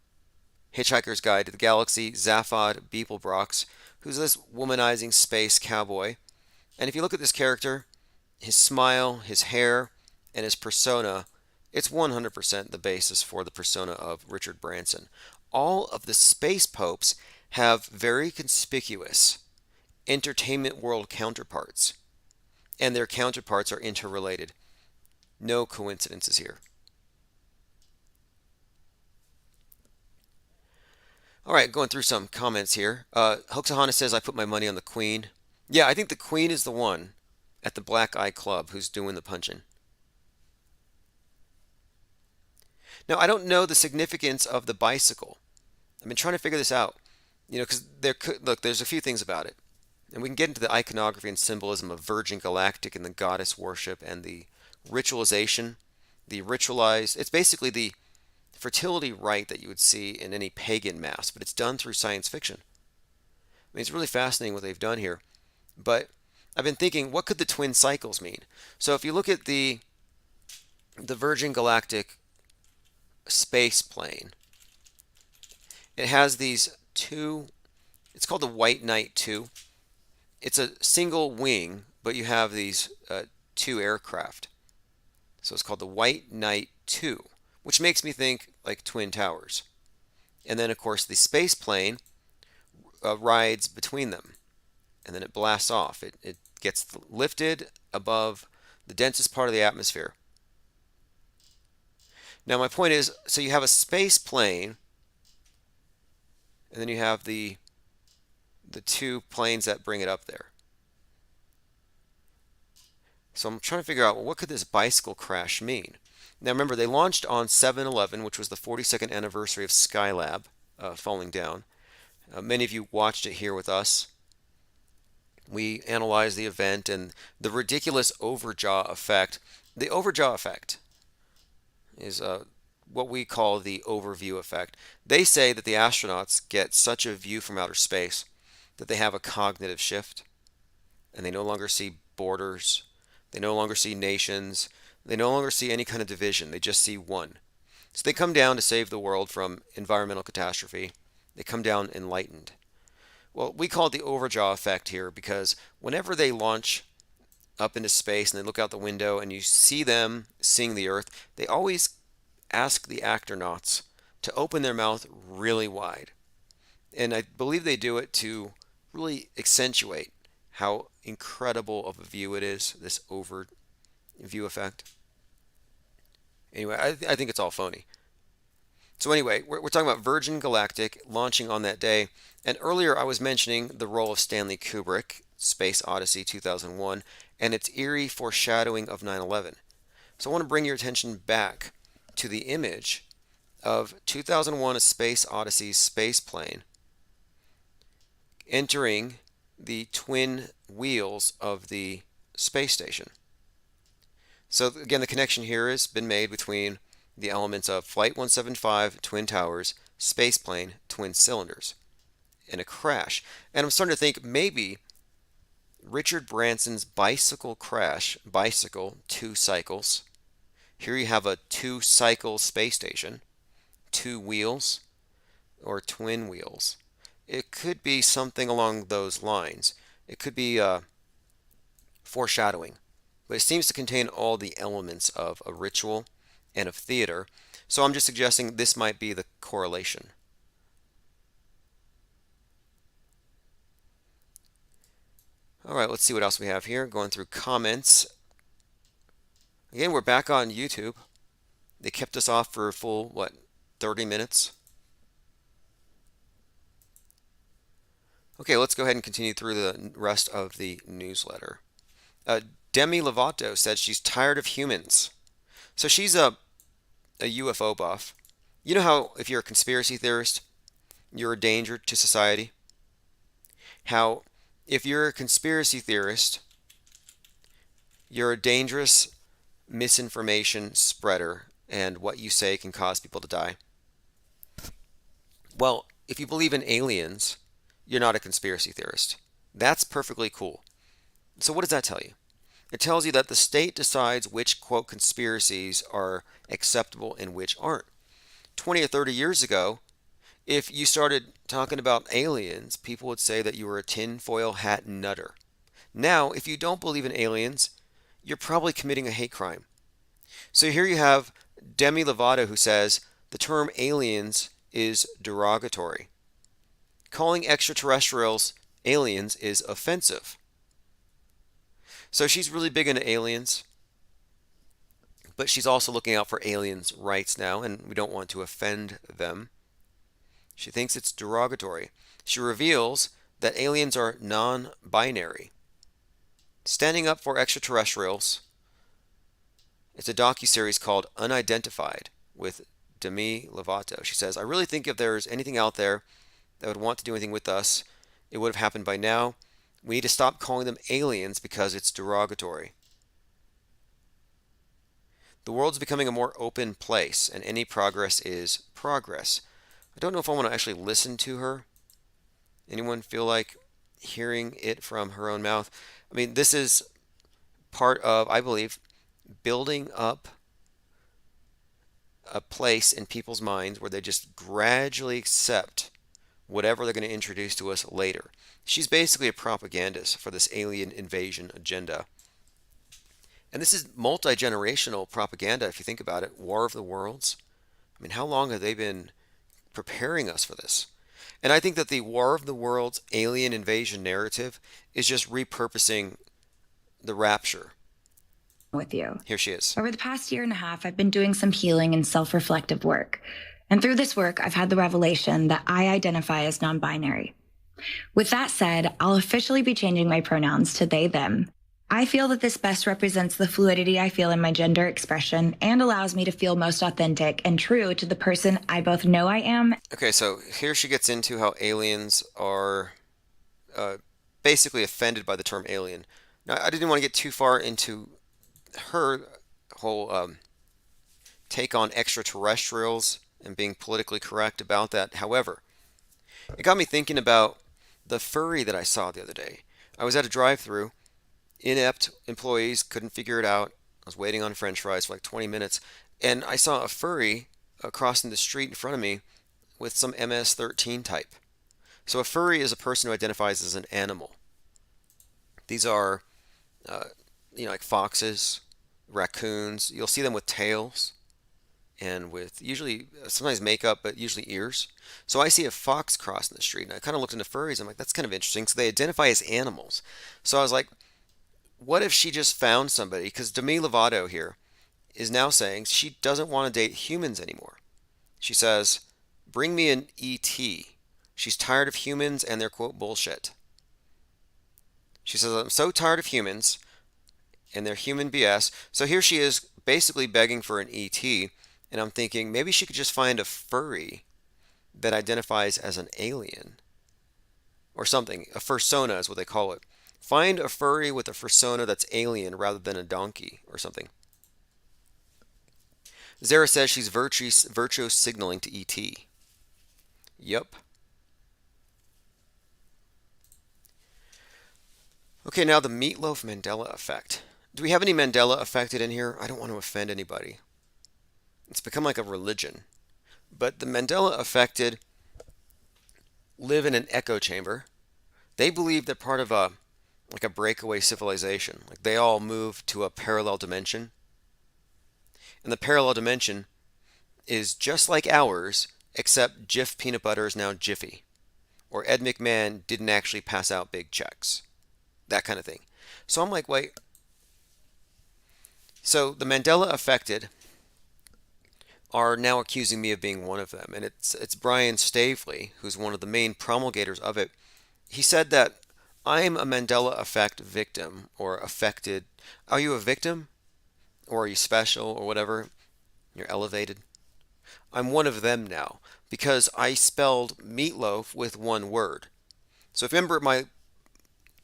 Hitchhiker's Guide to the Galaxy, Zaphod Beeblebrox, who's this womanizing space cowboy. And if you look at this character, his smile, his hair, and his persona, it's 100% the basis for the persona of Richard Branson. All of the space popes have very conspicuous entertainment world counterparts, and their counterparts are interrelated. No coincidences here. All right, going through some comments here. Hoaxahana says, I put my money on the Queen. Yeah, I think the Queen is the one at the Black Eye Club who's doing the punching. Now, I don't know the significance of the bicycle. I've been trying to figure this out. Because there's a few things about it. And we can get into the iconography and symbolism of Virgin Galactic and the goddess worship and the ritualization, the ritualized. It's basically the fertility rite that you would see in any pagan mass, but it's done through science fiction. I mean, it's really fascinating what they've done here. But I've been thinking, what could the twin cycles mean? So if you look at the Virgin Galactic space plane, it has these two, it's called the White Knight 2. It's a single wing, but you have these two aircraft. So it's called the White Knight 2, which makes me think like Twin Towers. And then, of course, the space plane rides between them, and then it blasts off. It gets lifted above the densest part of the atmosphere. Now, my point is, so you have a space plane, and then you have the two planes that bring it up there. So I'm trying to figure out, well, what could this bicycle crash mean? Now remember, they launched on 7/11, which was the 42nd anniversary of Skylab falling down. Many of you watched it here with us. We analyzed the event and the ridiculous overjaw effect. The overjaw effect is what we call the overview effect. They say that the astronauts get such a view from outer space that they have a cognitive shift, and they no longer see borders, they no longer see nations, they no longer see any kind of division, they just see one. So they come down to save the world from environmental catastrophe. They come down enlightened. Well, we call it the overjaw effect here because whenever they launch up into space and they look out the window and you see them seeing the Earth, they always ask the astronauts to open their mouth really wide. And I believe they do it to really accentuate how incredible of a view it is, this overview effect. Anyway, I think it's all phony. So anyway, we're talking about Virgin Galactic launching on that day. And earlier I was mentioning the role of Stanley Kubrick, Space Odyssey 2001, and its eerie foreshadowing of 9/11. So I want to bring your attention back to the image of 2001 A Space Odyssey's space plane entering the twin wheels of the space station. So again, the connection here has been made between the elements of Flight 175, Twin Towers, spaceplane, twin cylinders, and a crash. And I'm starting to think maybe Richard Branson's bicycle crash, bicycle, 2 cycles. Here you have a 2-cycle space station, 2 wheels, or twin wheels. It could be something along those lines. It could be foreshadowing, but it seems to contain all the elements of a ritual and of theater. So I'm just suggesting this might be the correlation. All right, let's see what else we have here. Going through comments. Again, we're back on YouTube. They kept us off for a full, 30 minutes? Okay, let's go ahead and continue through the rest of the newsletter. Demi Lovato said she's tired of humans. So she's a UFO buff. You know how if you're a conspiracy theorist, you're a danger to society? How if you're a conspiracy theorist, you're a dangerous misinformation spreader, and what you say can cause people to die. Well, if you believe in aliens, you're not a conspiracy theorist. That's perfectly cool. So what does that tell you? It tells you that the state decides which, quote, conspiracies are acceptable and which aren't. 20 or 30 years ago, If you started talking about aliens, people would say that you were a tinfoil hat nutter. Now, if you don't believe in aliens, you're probably committing a hate crime. So here you have Demi Lovato who says the term aliens is derogatory. Calling extraterrestrials aliens is offensive. So she's really big into aliens, but she's also looking out for aliens' rights now, and we don't want to offend them. She thinks it's derogatory. She reveals that aliens are non binary. Standing up for extraterrestrials. It's a docuseries called Unidentified with Demi Lovato. She says, I really think if there's anything out there that would want to do anything with us, it would have happened by now. We need to stop calling them aliens because it's derogatory. The world's becoming a more open place, and any progress is progress. I don't know if I want to actually listen to her. Anyone feel like hearing it from her own mouth? I mean, this is part of, I believe, building up a place in people's minds where they just gradually accept whatever they're going to introduce to us later. She's basically a propagandist for this alien invasion agenda. And this is multi-generational propaganda, if you think about it. War of the Worlds. I mean, how long have they been preparing us for this? And I think that the War of the Worlds alien invasion narrative is just repurposing the rapture. With you. Here she is. Over the past year and a half, I've been doing some healing and self-reflective work. And through this work, I've had the revelation that I identify as non-binary. With that said, I'll officially be changing my pronouns to they, them. I feel that this best represents the fluidity I feel in my gender expression and allows me to feel most authentic and true to the person I both know I am. Okay, so here she gets into how aliens are basically offended by the term alien. Now, I didn't want to get too far into her whole take on extraterrestrials and being politically correct about that. However, it got me thinking about the furry that I saw the other day. I was at a drive-through. Inept employees couldn't figure it out. I was waiting on french fries for like 20 minutes, and I saw a furry crossing the street in front of me with some MS-13 type. So a furry is a person who identifies as an animal. These are, like foxes, raccoons. You'll see them with tails and with usually sometimes makeup, but usually ears. So I see a fox crossing the street, and I kind of looked into furries. I'm like, that's kind of interesting. So they identify as animals. So I was like, what if she just found somebody? Because Demi Lovato here is now saying she doesn't want to date humans anymore. She says, bring me an ET. She's tired of humans and their quote bullshit. She says, I'm so tired of humans and their human BS. So here she is basically begging for an ET. And I'm thinking maybe she could just find a furry that identifies as an alien or something. A fursona is what they call it. Find a furry with a fursona that's alien rather than a donkey or something. Zara says she's virtue signaling to ET. Yup. Okay, now the Meatloaf Mandela effect. Do we have any Mandela affected in here? I don't want to offend anybody. It's become like a religion. But the Mandela affected live in an echo chamber. They believe they're part of a breakaway civilization. Like they all move to a parallel dimension. And the parallel dimension is just like ours, except Jif peanut butter is now Jiffy. Or Ed McMahon didn't actually pass out big checks. That kind of thing. So I'm like, wait. So the Mandela affected are now accusing me of being one of them. And it's Brian Staveley, who's one of the main promulgators of it. He said that I'm a Mandela effect victim or affected. Are you a victim? Or are you special or whatever? You're elevated. I'm one of them now because I spelled meatloaf with one word. So if you remember my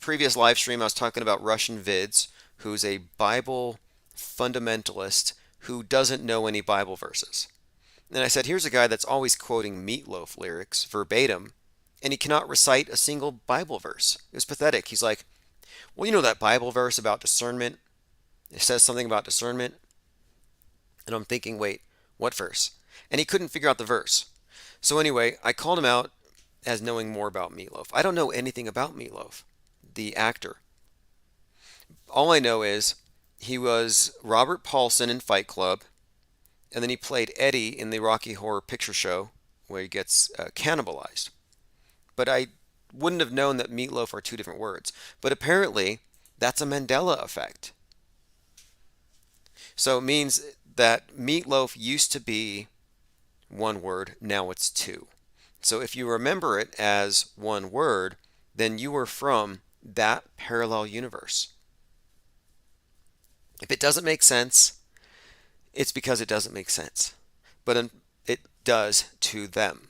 previous live stream, I was talking about Russian Vids, who's a Bible fundamentalist who doesn't know any Bible verses. And I said, here's a guy that's always quoting Meatloaf lyrics verbatim, and he cannot recite a single Bible verse. It was pathetic. He's like, well, you know that Bible verse about discernment? It says something about discernment. And I'm thinking, wait, what verse? And he couldn't figure out the verse. So anyway, I called him out as knowing more about Meatloaf. I don't know anything about Meatloaf, the actor. All I know is he was Robert Paulson in Fight Club, and then he played Eddie in the Rocky Horror Picture Show, where he gets cannibalized. But I wouldn't have known that meatloaf are two different words. But apparently, that's a Mandela effect. So it means that meatloaf used to be one word, now it's two. So if you remember it as one word, then you were from that parallel universe. If it doesn't make sense, it's because it doesn't make sense. But it does to them.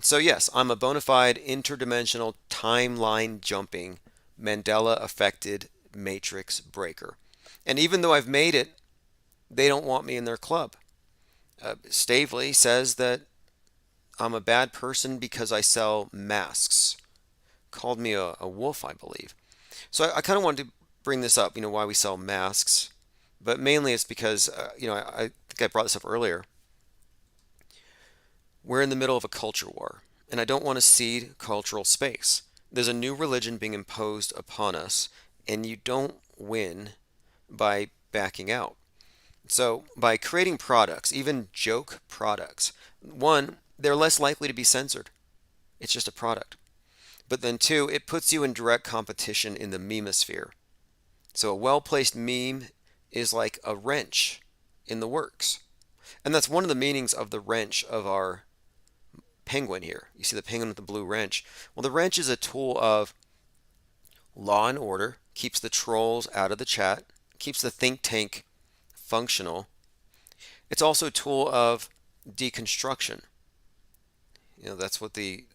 So, yes, I'm a bona fide interdimensional timeline jumping Mandela affected matrix breaker. And even though I've made it, they don't want me in their club. Stavely says that I'm a bad person because I sell masks. Called me a wolf, I believe. So I kind of wanted to bring this up, why we sell masks. But mainly it's because, I think I brought this up earlier. We're in the middle of a culture war, and I don't want to cede cultural space. There's a new religion being imposed upon us, and you don't win by backing out. So, by creating products, even joke products, one, they're less likely to be censored. It's just a product. But then two, it puts you in direct competition in the memosphere. So a well-placed meme is like a wrench in the works. And that's one of the meanings of the wrench of our penguin here. You see the penguin with the blue wrench. Well, the wrench is a tool of law and order, keeps the trolls out of the chat, keeps the think tank functional. It's also a tool of deconstruction. That's what the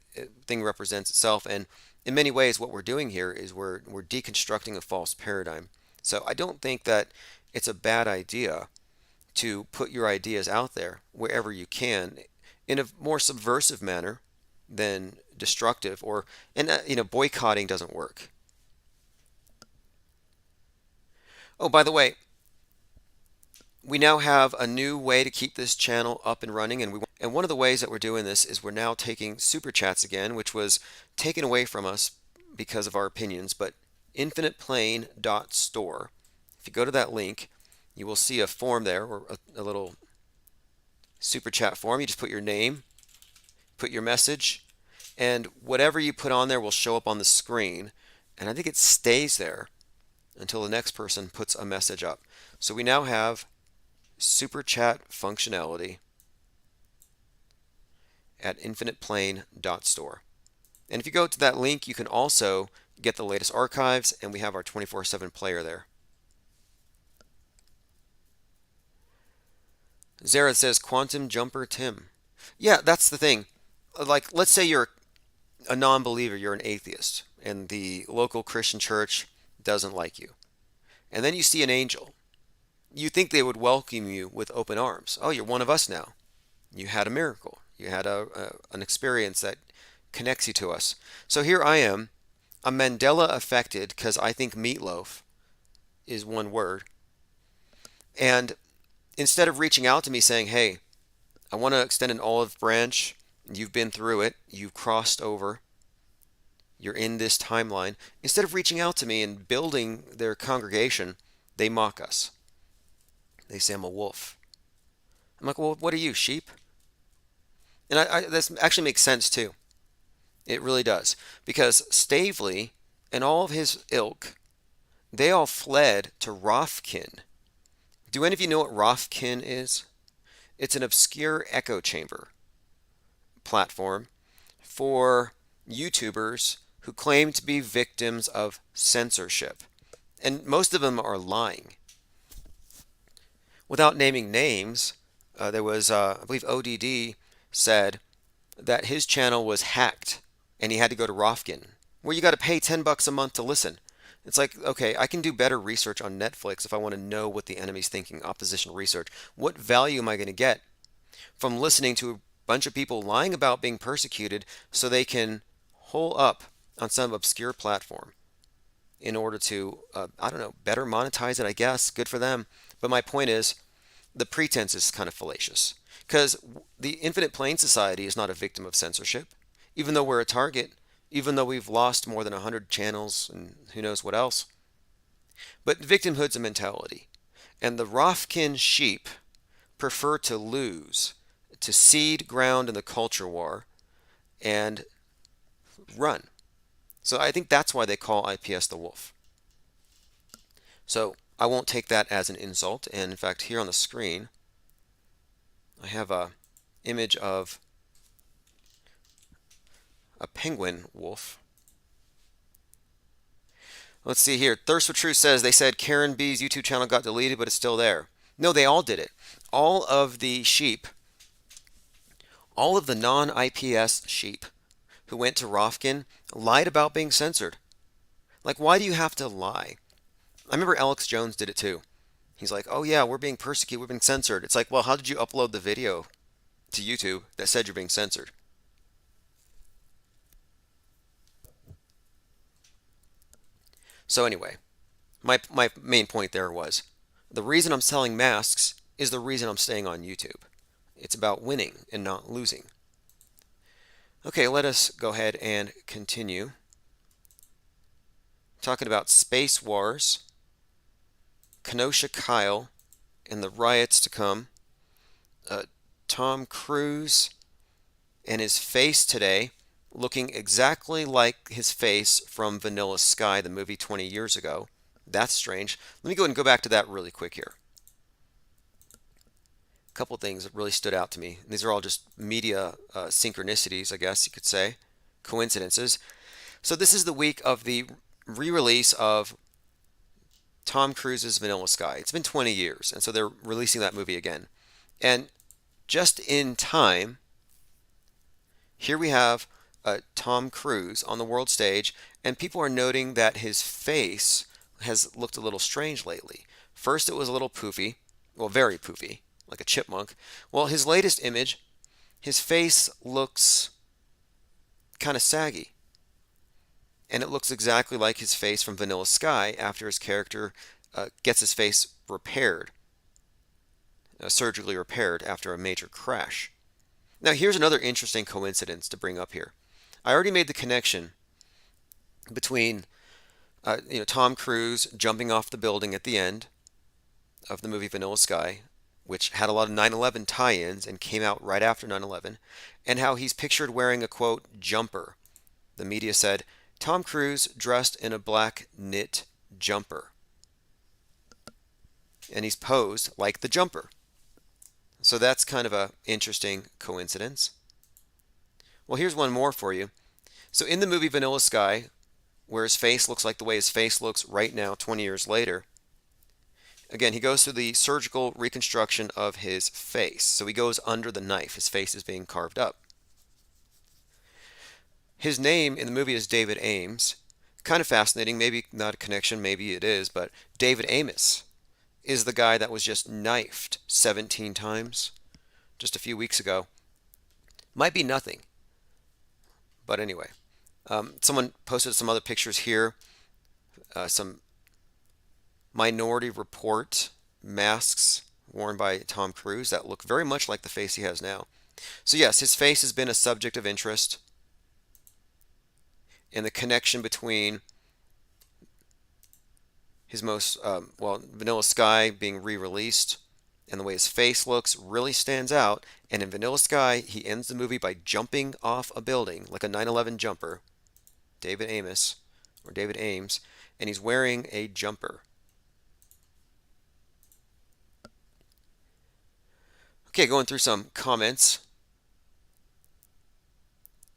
thing represents itself. And in many ways, what we're doing here is we're deconstructing a false paradigm. So I don't think that it's a bad idea to put your ideas out there wherever you can in a more subversive manner than destructive, and boycotting doesn't work. Oh, by the way, we now have a new way to keep this channel up and running, and one of the ways that we're doing this is we're now taking super chats again, which was taken away from us because of our opinions. But infiniteplane.store, if you go to that link, you will see a form there, or a little super chat form. You just put your name, put your message, and whatever you put on there will show up on the screen. And I think it stays there until the next person puts a message up. So we now have super chat functionality at infiniteplane.store. And if you go to that link, you can also get the latest archives, and we have our 24/7 player there. Zara says, Quantum Jumper Tim. Yeah, that's the thing. Like, let's say you're a non-believer, you're an atheist, and the local Christian church doesn't like you. And then you see an angel. You think they would welcome you with open arms. Oh, you're one of us now. You had a miracle. You had an experience that connects you to us. So here I am. I'm Mandela affected because I think meatloaf is one word. And instead of reaching out to me saying, hey, I want to extend an olive branch. You've been through it. You've crossed over. You're in this timeline. Instead of reaching out to me and building their congregation, they mock us. They say I'm a wolf. I'm like, well, what are you, sheep? And this actually makes sense too. It really does. Because Stavely and all of his ilk, they all fled to Rofkin. Do any of you know what Rofkin is? It's an obscure echo chamber platform for YouTubers who claim to be victims of censorship. And most of them are lying. Without naming names, there was, I believe ODD said that his channel was hacked and he had to go to Rofkin, where you got to pay $10 a month to listen. It's like, okay, I can do better research on Netflix if I want to know what the enemy's thinking, oppositional research. What value am I going to get from listening to a bunch of people lying about being persecuted so they can hole up on some obscure platform in order to, I don't know, better monetize it, I guess. Good for them. But my point is, the pretense is kind of fallacious. Because the Infinite Plane Society is not a victim of censorship, even though we're a target, even though we've lost more than 100 channels and who knows what else. But victimhood's a mentality. And the Rofkin sheep prefer to lose, to cede ground in the culture war, and run. So I think that's why they call IPS the wolf. So I won't take that as an insult. And in fact, here on the screen, I have a image of a penguin wolf. Let's see here. Thirst for Truth says they said Karen B's YouTube channel got deleted, but it's still there. No, they all did it. All of the sheep, all of the non-IPS sheep who went to Rofkin lied about being censored. Like, why do you have to lie? I remember Alex Jones did it too. He's like, oh yeah, we're being persecuted, we're being censored. It's like, well, how did you upload the video to YouTube that said you're being censored? So anyway, my main point there was the reason I'm selling masks is the reason I'm staying on YouTube. It's about winning and not losing. Okay, let us go ahead and continue. Talking about Space Wars, Kenosha Kyle, and the riots to come. Tom Cruise and his face today looking exactly like his face from Vanilla Sky, the movie 20 years ago. That's strange. Let me go ahead and go back to that really quick here. A couple things that really stood out to me. These are all just media synchronicities, I guess you could say, coincidences. So this is the week of the re-release of Tom Cruise's Vanilla Sky. It's been 20 years, and so they're releasing that movie again. And just in time, here we have Tom Cruise on the world stage, and people are noting that his face has looked a little strange lately. First, it was a little poofy, well, very poofy, like a chipmunk. Well, his latest image, his face looks kind of saggy. And it looks exactly like his face from Vanilla Sky after his character gets his face repaired, surgically repaired after a major crash. Now, here's another interesting coincidence to bring up here. I already made the connection between Tom Cruise jumping off the building at the end of the movie Vanilla Sky, which had a lot of 9/11 tie-ins and came out right after 9/11, and how he's pictured wearing a, quote, jumper. The media said, Tom Cruise dressed in a black knit jumper. And he's posed like the jumper. So that's kind of an interesting coincidence. Well, here's one more for you. So in the movie Vanilla Sky, where his face looks like the way his face looks right now, 20 years later, again, he goes through the surgical reconstruction of his face. So he goes under the knife. His face is being carved up. His name in the movie is David Ames. Kind of fascinating. Maybe not a connection. Maybe it is. But David Amos is the guy that was just knifed 17 times just a few weeks ago. Might be nothing. But anyway. Someone posted some other pictures here. Some Minority Report masks worn by Tom Cruise that look very much like the face he has now. So yes, his face has been a subject of interest. And the connection between his most, Vanilla Sky being re-released and the way his face looks really stands out. And in Vanilla Sky, he ends the movie by jumping off a building like a 9/11 jumper, David Amos, or David Ames, and he's wearing a jumper. Okay, going through some comments.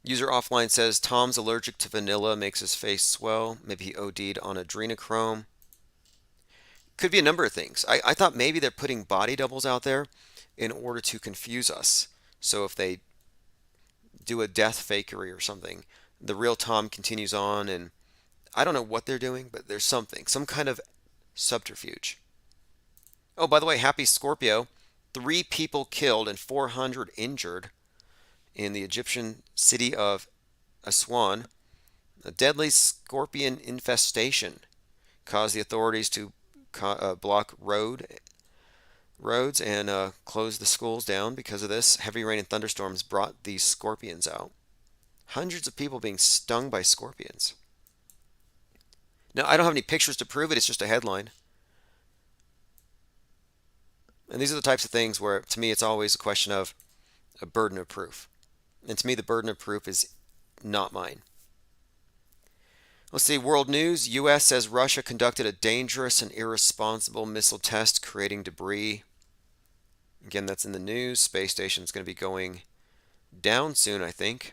User Offline says Tom's allergic to vanilla, makes his face swell. Maybe he OD'd on adrenochrome. Could be a number of things. I thought maybe they're putting body doubles out there in order to confuse us. So if they do a death fakery or something, the real Tom continues on, and I don't know what they're doing, but there's something, some kind of subterfuge. Oh, by the way, happy Scorpio. 3 people killed and 400 injured in the Egyptian city of Aswan. A deadly scorpion infestation caused the authorities to block road roads and closed the schools down because of this. Heavy rain and thunderstorms brought these scorpions out. Hundreds of people being stung by scorpions. Now, I don't have any pictures to prove it, it's just a headline. And these are the types of things where, to me, it's always a question of a burden of proof. And to me, the burden of proof is not mine. Let's see, world news. U.S. says Russia conducted a dangerous and irresponsible missile test, creating debris. Again, that's in the news. Space station is going to be going down soon, I think.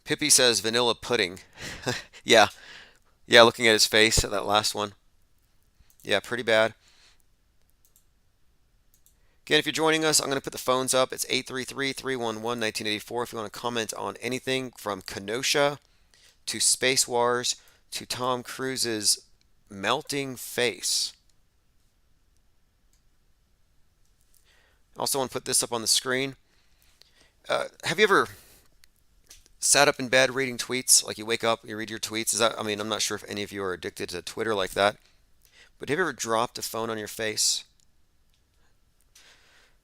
Pippi says vanilla pudding. Yeah. Yeah, looking at his face, that last one. Yeah, pretty bad. Again, if you're joining us, I'm going to put the phones up. It's 833-311-1984 if you want to comment on anything from Kenosha to Space Wars to Tom Cruise's melting face. I also want to put this up on the screen. Have you ever sat up in bed reading tweets? Like you wake up, you read your tweets. I'm not sure if any of you are addicted to Twitter like that. But have you ever dropped a phone on your face?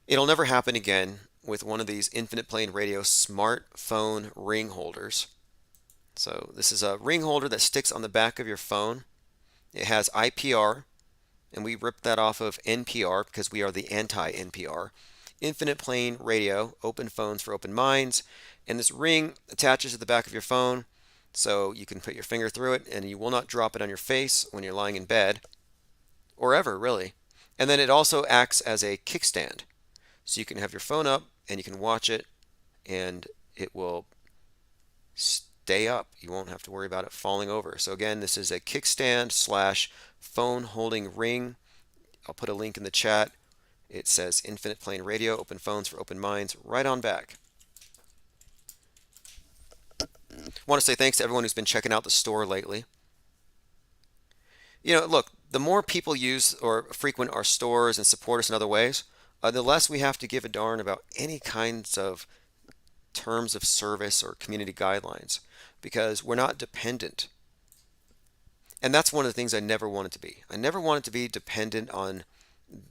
It'll never happen again with one of these Infinite Plane Radio smartphone ring holders. So this is a ring holder that sticks on the back of your phone. It has IPR, and we ripped that off of NPR because we are the anti-NPR. Infinite Plane Radio, open phones for open minds. And this ring attaches to the back of your phone so you can put your finger through it and you will not drop it on your face when you're lying in bed or ever, really. And then it also acts as a kickstand. So you can have your phone up and you can watch it and it will stay up. You won't have to worry about it falling over. So again, this is a kickstand slash phone holding ring. I'll put a link in the chat. It says Infinite Plane Radio, open phones for open minds, right on back. I want to say thanks to everyone who's been checking out the store lately. Look, the more people use or frequent our stores and support us in other ways, the less we have to give a darn about any kinds of terms of service or community guidelines because we're not dependent. And that's one of the things I never wanted to be. I never wanted to be dependent on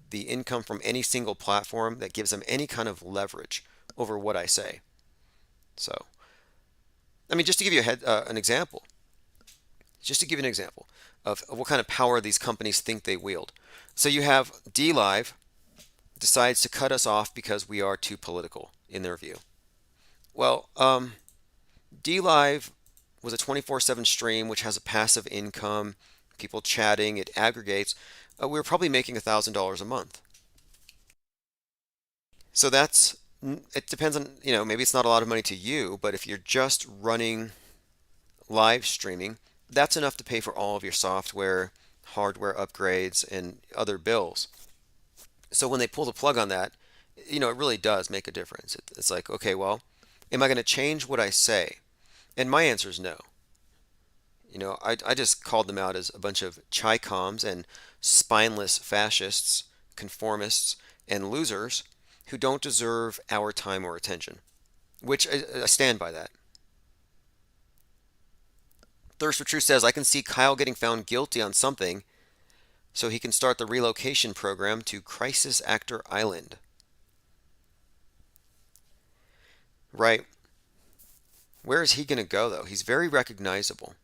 the income from any single platform that gives them any kind of leverage over what I say. So, just to give you an example, of what kind of power these companies think they wield. So you have DLive decides to cut us off because we are too political in their view. Well, DLive was a 24/7 stream which has a passive income, people chatting, it aggregates. We were probably making $1,000 a month. So it depends on, maybe it's not a lot of money to you, but if you're just running live streaming, that's enough to pay for all of your software, hardware upgrades, and other bills. So when they pull the plug on that, it really does make a difference. It's like, okay, well, am I going to change what I say? And my answer is no. I just called them out as a bunch of chi-coms and spineless fascists, conformists, and losers who don't deserve our time or attention, which I stand by that. Thirst for Truth says, I can see Kyle getting found guilty on something so he can start the relocation program to Crisis Actor Island. Right. Where is he going to go, though? He's very recognizable.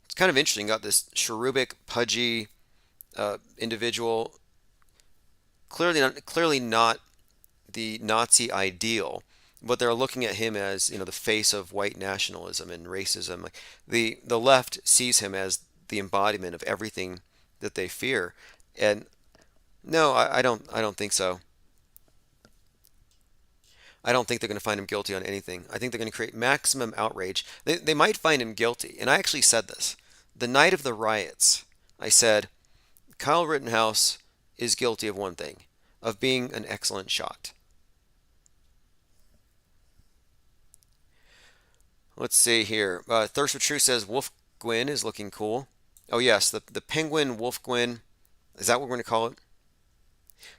It's kind of interesting. Got this cherubic, pudgy individual. Clearly not the Nazi ideal, but they're looking at him as, the face of white nationalism and racism. Like the left sees him as the embodiment of everything that they fear. And no, I don't think so. I don't think they're going to find him guilty on anything. I think they're going to create maximum outrage. They might find him guilty. And I actually said this. The night of the riots, I said, Kyle Rittenhouse is guilty of one thing, of being an excellent shot. Let's see here. Thirst for Truth says Wolf Gwyn is looking cool. Oh yes, the penguin Wolf Gwyn. Is that what we're going to call it?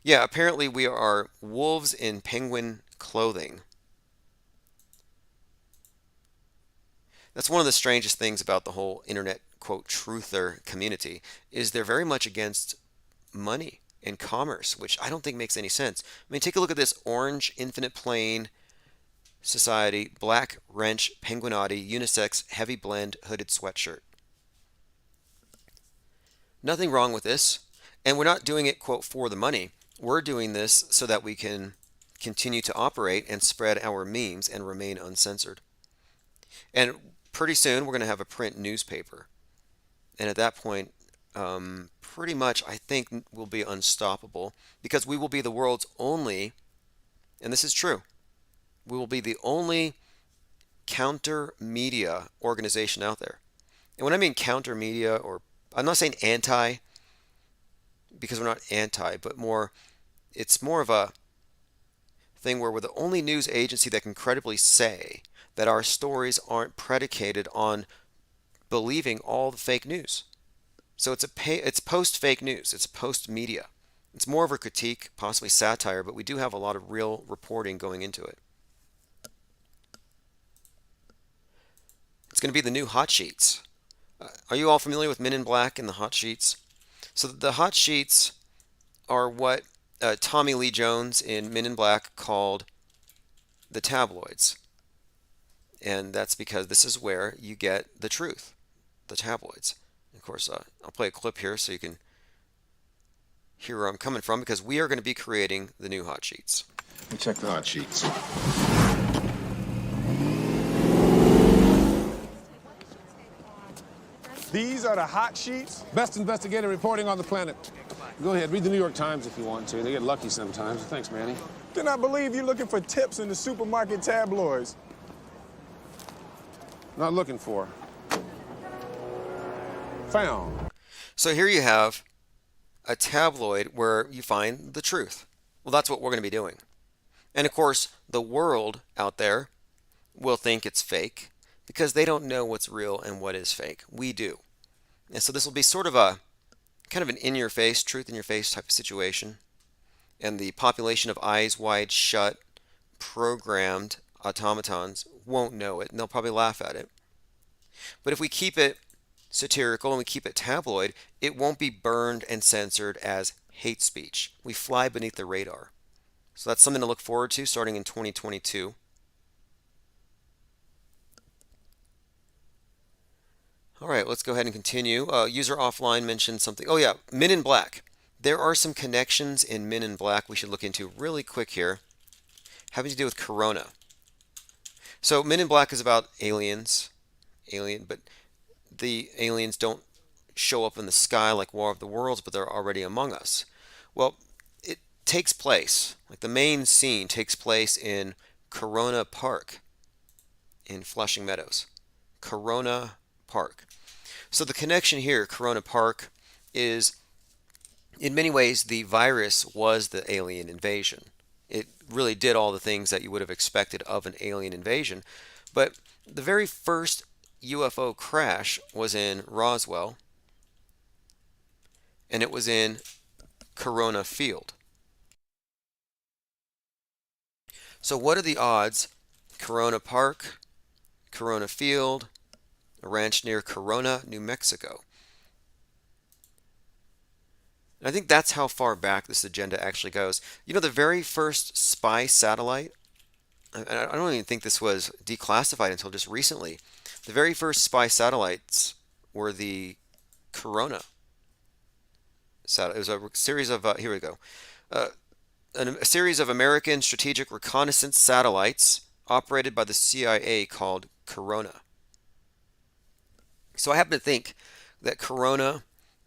Yeah, apparently we are wolves in penguin clothing. That's one of the strangest things about the whole internet quote truther community is they're very much against money and commerce, which I don't think makes any sense. I mean, take a look at this orange infinite plane society, black wrench, penguinati, unisex, heavy blend, hooded sweatshirt. Nothing wrong with this. And we're not doing it, quote, for the money. We're doing this so that we can continue to operate and spread our memes and remain uncensored. And pretty soon we're going to have a print newspaper. And at that point, pretty much I think we'll be unstoppable because we will be the world's only, and this is true, we will be the only counter media organization out there. And when I mean counter media, or I'm not saying anti, because we're not anti, but more, it's more of a thing where we're the only news agency that can credibly say that our stories aren't predicated on believing all the fake news. So it's post fake news, it's post media. It's more of a critique, possibly satire, but we do have a lot of real reporting going into it. It's going to be the new hot sheets. Are you all familiar with Men in Black and the hot sheets? So the hot sheets are what Tommy Lee Jones in Men in Black called the tabloids. And that's because this is where you get the truth, the tabloids. Of course, I'll play a clip here so you can hear where I'm coming from, because we are going to be creating the new hot sheets. Let me check the hot sheets. These are the hot sheets. Best investigative reporting on the planet. Go ahead, read the New York Times if you want to. They get lucky sometimes. Thanks, Manny. Cannot believe you're looking for tips in the supermarket tabloids. Not looking for. Found. So here you have a tabloid where you find the truth. Well, that's what we're going to be doing. And of course, the world out there will think it's fake because they don't know what's real and what is fake. We do. And so this will be sort of a kind of an in-your-face, truth-in-your-face type of situation. And the population of eyes wide shut, programmed automatons won't know it, and they'll probably laugh at it. But if we keep it satirical and we keep it tabloid, it won't be burned and censored as hate speech. We fly beneath the radar. So that's something to look forward to starting in 2022. All right, let's go ahead and continue. User offline mentioned something. Oh yeah, Men in Black. There are some connections in Men in Black we should look into really quick here, having to do with Corona. So Men in Black is about aliens, but the aliens don't show up in the sky like War of the Worlds, but they're already among us. Well, it takes place, like the main scene takes place in Corona Park in Flushing Meadows. Corona Park. So the connection here, Corona Park, is in many ways the virus was the alien invasion. It really did all the things that you would have expected of an alien invasion. But the very first UFO crash was in Roswell, and it was in Corona Field. So what are the odds? Corona Park, Corona Field, a ranch near Corona, New Mexico. And I think that's how far back this agenda actually goes. You know, the very first spy satellite, I don't even think this was declassified until just recently. The very first spy satellites were the Corona satellite. It was a series of, here we go, a series of American strategic reconnaissance satellites operated by the CIA called Corona. So I happen to think that Corona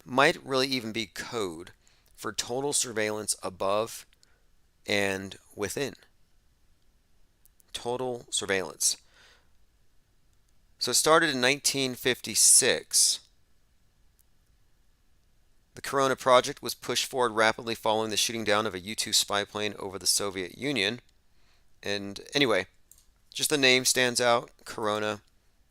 might really even be code for total surveillance above and within. Total surveillance. So it started in 1956. The Corona project was pushed forward rapidly following the shooting down of a U-2 spy plane over the Soviet Union. And anyway, just the name stands out, Corona,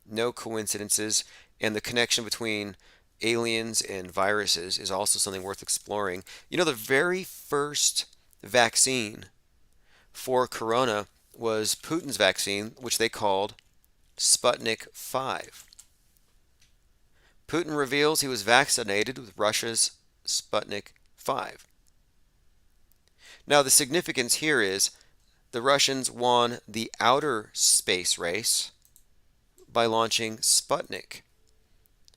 no coincidences. And the connection between aliens and viruses is also something worth exploring. You know, the very first vaccine for Corona was Putin's vaccine, which they called Sputnik 5. Putin reveals he was vaccinated with Russia's Sputnik 5. Now, the significance here is the Russians won the outer space race by launching Sputnik.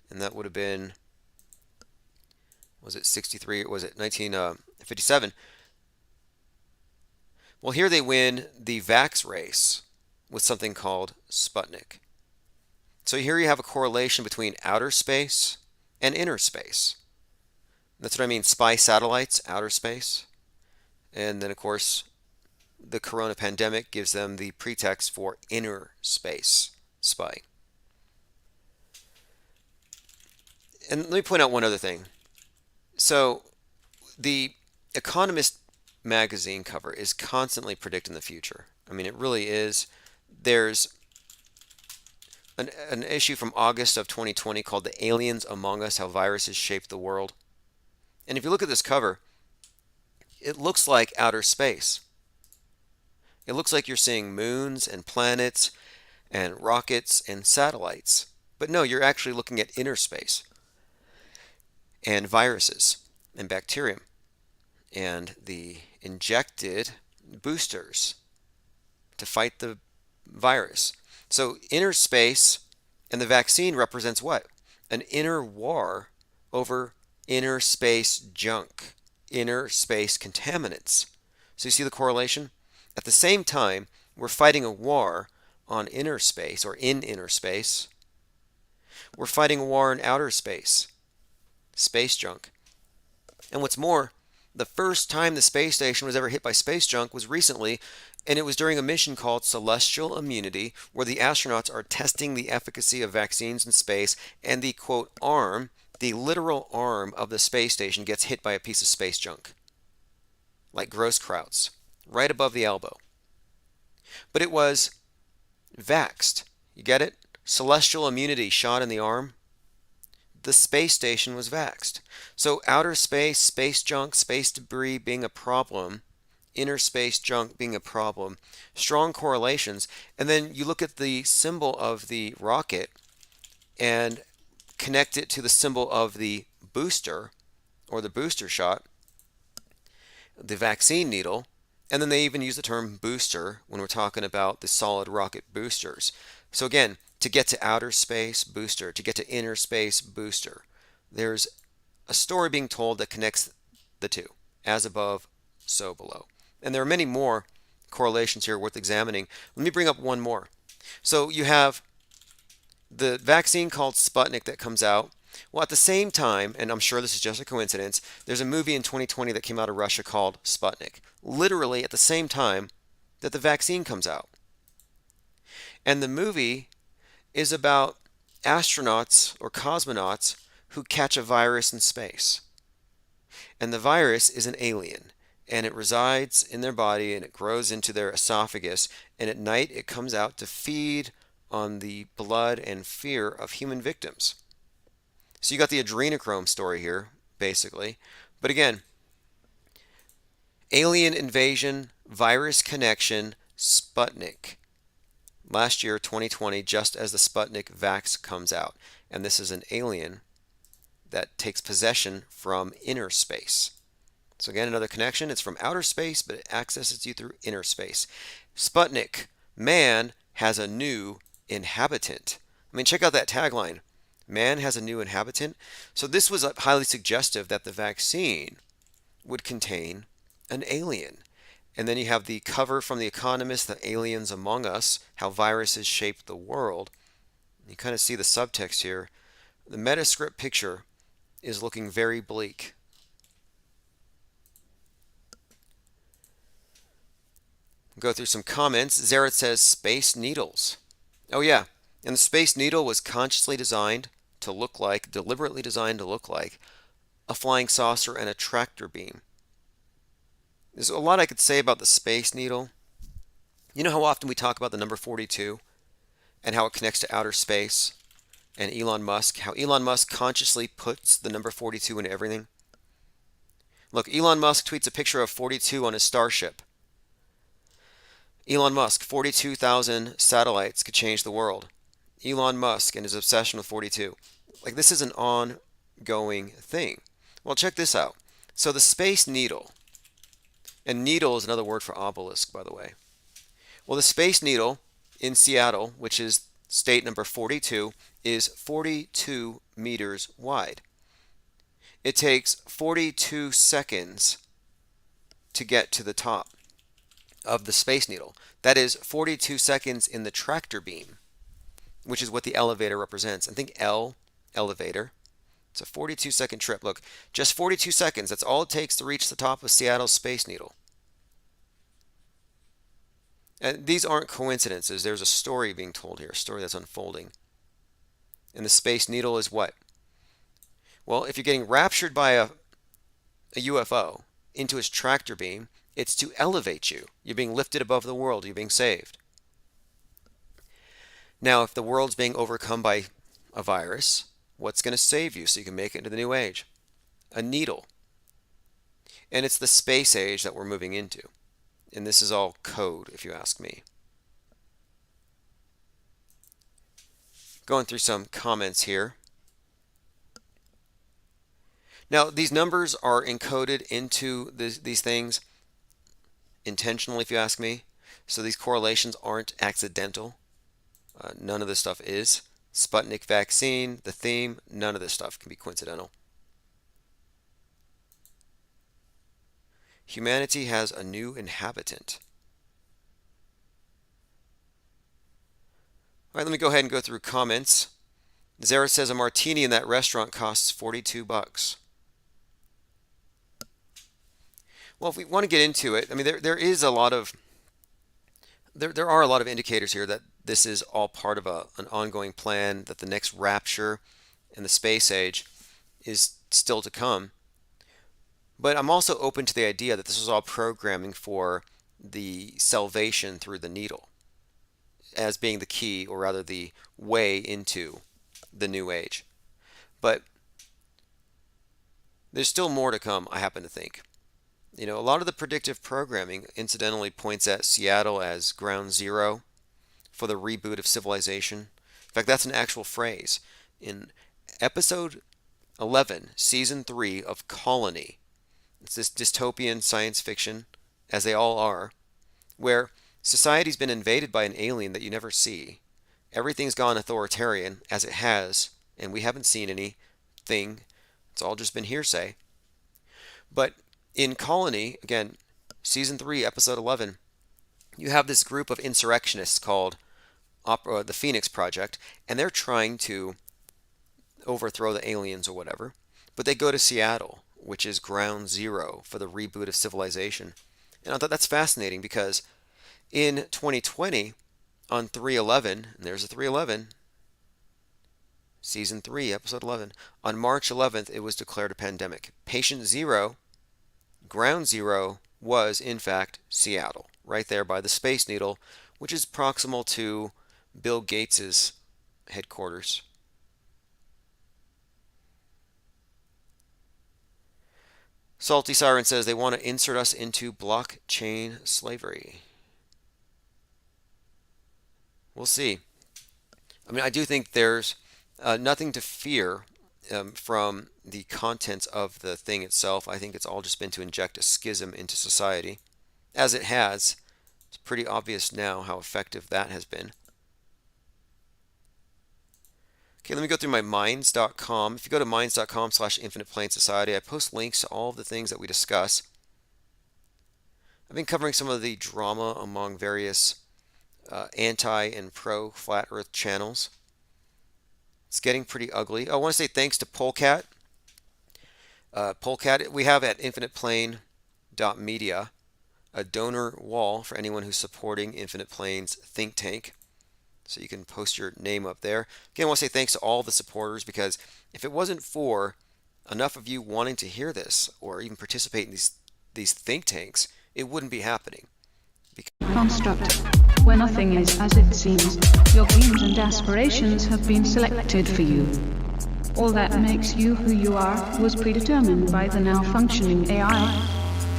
And that would have been, was it 63? Was it 1957? Well, here they win the vax race with something called Sputnik. So here you have a correlation between outer space and inner space. That's what I mean, spy satellites, outer space. And then, of course, the corona pandemic gives them the pretext for inner space spying. And let me point out one other thing. So the Economist magazine cover is constantly predicting the future. I mean, it really is. There's an issue from August of 2020 called The Aliens Among Us, How Viruses Shape the World. And if you look at this cover, it looks like outer space. It looks like you're seeing moons and planets and rockets and satellites. But no, you're actually looking at inner space and viruses and bacterium and the injected boosters to fight the virus. So inner space and the vaccine represents what? An inner war over inner space junk, inner space contaminants. So you see the correlation? At the same time, we're fighting a war on inner space or in inner space. We're fighting a war in outer space, space junk. And what's more, the first time the space station was ever hit by space junk was recently, and it was during a mission called Celestial Immunity, where the astronauts are testing the efficacy of vaccines in space, and the quote arm, the literal arm of the space station gets hit by a piece of space junk, like Grosskreutz, right above the elbow. But it was vaxxed. You get it? Celestial immunity shot in the arm. The space station was vaxxed. So outer space, space junk, space debris being a problem, inner space junk being a problem, strong correlations. And then you look at the symbol of the rocket and connect it to the symbol of the booster or the booster shot, the vaccine needle, and then they even use the term booster when we're talking about the solid rocket boosters. So again, to get to outer space, booster. To get to inner space, booster. There's a story being told that connects the two, as above, so below. And there are many more correlations here worth examining. Let me bring up one more. So you have the vaccine called Sputnik that comes out. Well, at the same time, and I'm sure this is just a coincidence, there's a movie in 2020 that came out of Russia called Sputnik. Literally at the same time that the vaccine comes out. And the movie is about astronauts or cosmonauts who catch a virus in space. And the virus is an alien, and it resides in their body and it grows into their esophagus, and at night it comes out to feed on the blood and fear of human victims. So you got the adrenochrome story here, basically. But again, alien invasion, virus connection, Sputnik. Last year, 2020, just as the Sputnik vax comes out. And this is an alien that takes possession from inner space. So again, another connection. It's from outer space, but it accesses you through inner space. Sputnik, man has a new inhabitant. I mean, check out that tagline. Man has a new inhabitant. So this was highly suggestive that the vaccine would contain an alien. And then you have the cover from The Economist, The Aliens Among Us, How Viruses Shape the World. You kind of see the subtext here. The Metascript picture is looking very bleak. Go through some comments. Zaret says, Space Needles. Oh yeah, and the Space Needle was consciously designed to look like, deliberately designed to look like, a flying saucer and a tractor beam. There's a lot I could say about the Space Needle. You know how often we talk about the number 42 and how it connects to outer space? And Elon Musk, how Elon Musk consciously puts the number 42 in everything? Look, Elon Musk tweets a picture of 42 on his Starship. Elon Musk, 42,000 satellites could change the world. Elon Musk and his obsession with 42. Like this is an ongoing thing. Well, check this out. So the Space Needle, and needle is another word for obelisk, by the way. Well, the Space Needle in Seattle, which is state number 42, is 42 meters wide. It takes 42 seconds to get to the top of the Space Needle. That is 42 seconds in the tractor beam, which is what the elevator represents. And think L, elevator. It's a 42-second trip. Look, just 42 seconds. That's all it takes to reach the top of Seattle's Space Needle. And these aren't coincidences. There's a story being told here, a story that's unfolding. And the Space Needle is what? Well, if you're getting raptured by a UFO into its tractor beam, it's to elevate you. You're being lifted above the world. You're being saved. Now, if the world's being overcome by a virus, what's going to save you so you can make it into the new age? A needle. And it's the space age that we're moving into. And this is all code, if you ask me. Going through some comments here. Now, these numbers are encoded into these things intentionally, if you ask me. So these correlations aren't accidental. None of this stuff is. Sputnik vaccine, the theme, none of this stuff can be coincidental. Humanity has a new inhabitant. All right, let me go ahead and go through comments. Zara says a martini in that restaurant costs $42. Well, if we want to get into it, I mean, there is a lot of there are a lot of indicators here that this is all part of an ongoing plan, that the next rapture in the space age is still to come. But I'm also open to the idea that this was all programming for the salvation through the needle as being the key, or rather the way into the new age. But there's still more to come, I happen to think. You know, a lot of the predictive programming incidentally points at Seattle as ground zero for the reboot of civilization. In fact, that's an actual phrase. In episode 11, season 3 of Colony, it's this dystopian science fiction, as they all are, where society's been invaded by an alien that you never see. Everything's gone authoritarian, as it has, and we haven't seen anything. It's all just been hearsay. But in Colony, again, season 3, episode 11, you have this group of insurrectionists called the Phoenix Project, and they're trying to overthrow the aliens or whatever. But they go to Seattle, which is ground zero for the reboot of civilization. And I thought that's fascinating because in 2020, on 3/11, and there's a 3/11, season 3, episode 11, on March 11th, it was declared a pandemic. Patient zero, ground zero, was in fact Seattle, right there by the Space Needle, which is proximal to Bill Gates's headquarters. Salty Siren says they want to insert us into blockchain slavery. We'll see. I mean, I do think there's nothing to fear from the contents of the thing itself. I think it's all just been to inject a schism into society, as it has. It's pretty obvious now how effective that has been. Okay, let me go through my minds.com. If you go to minds.com/infiniteplanesociety, I post links to all of the things that we discuss. I've been covering some of the drama among various anti and pro flat earth channels. It's getting pretty ugly. I want to say thanks to Polecat. Polecat, we have at infiniteplane.media a donor wall for anyone who's supporting Infinite Planes think tank. So you can post your name up there. Again, I want to say thanks to all the supporters, because if it wasn't for enough of you wanting to hear this or even participate in these think tanks, it wouldn't be happening. Construct, where nothing is as it seems. Your dreams and aspirations have been selected for you. All that makes you who you are was predetermined by the now functioning AI.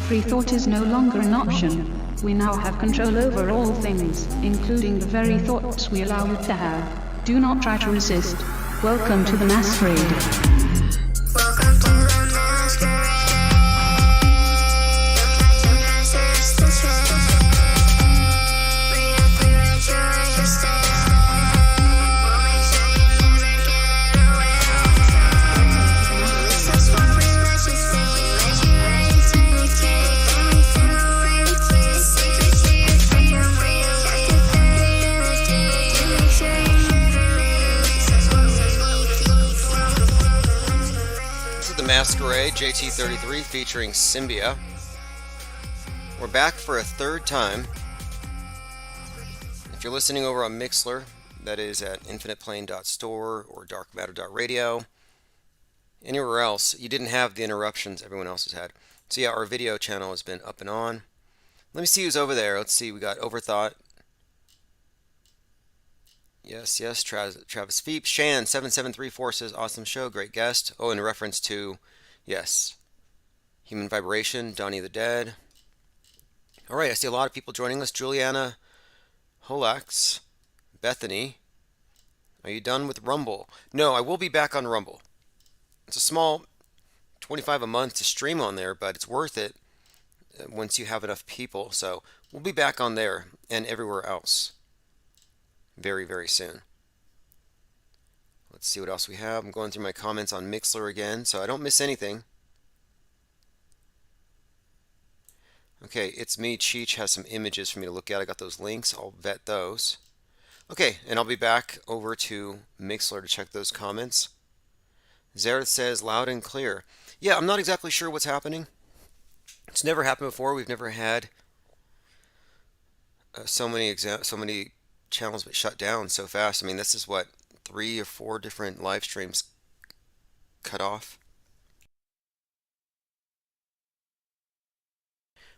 Free thought is no longer an option. We now have control over all things, including the very thoughts we allow it to have. Do not try to resist. Welcome to the masquerade. Welcome to the masquerade. Masquerade JT33 featuring Symbia. We're back for a third time. If you're listening over on Mixler, that is at infiniteplane.store or darkmatter.radio. Anywhere else, you didn't have the interruptions everyone else has had. So yeah, our video channel has been up and on. Let me see who's over there. Let's see, we got Overthought. Yes, Travis Feep. Shan7734 says, awesome show, great guest. Oh, in reference to, yes, Human Vibration, Donnie the Dead. All right, I see a lot of people joining us. Juliana Holax, Bethany. Are you done with Rumble? No, I will be back on Rumble. It's a small $25 a month to stream on there, but it's worth it once you have enough people. So we'll be back on there and everywhere else very, very soon. Let's see what else we have. I'm going through my comments on Mixler again, so I don't miss anything. Okay, It's Me. Cheech has some images for me to look at. I got those links. I'll vet those. Okay, and I'll be back over to Mixler to check those comments. Zareth says, loud and clear. Yeah, I'm not exactly sure what's happening. It's never happened before. We've never had so many channels but shut down so fast. I mean, this is what, 3 or 4 different live streams cut off.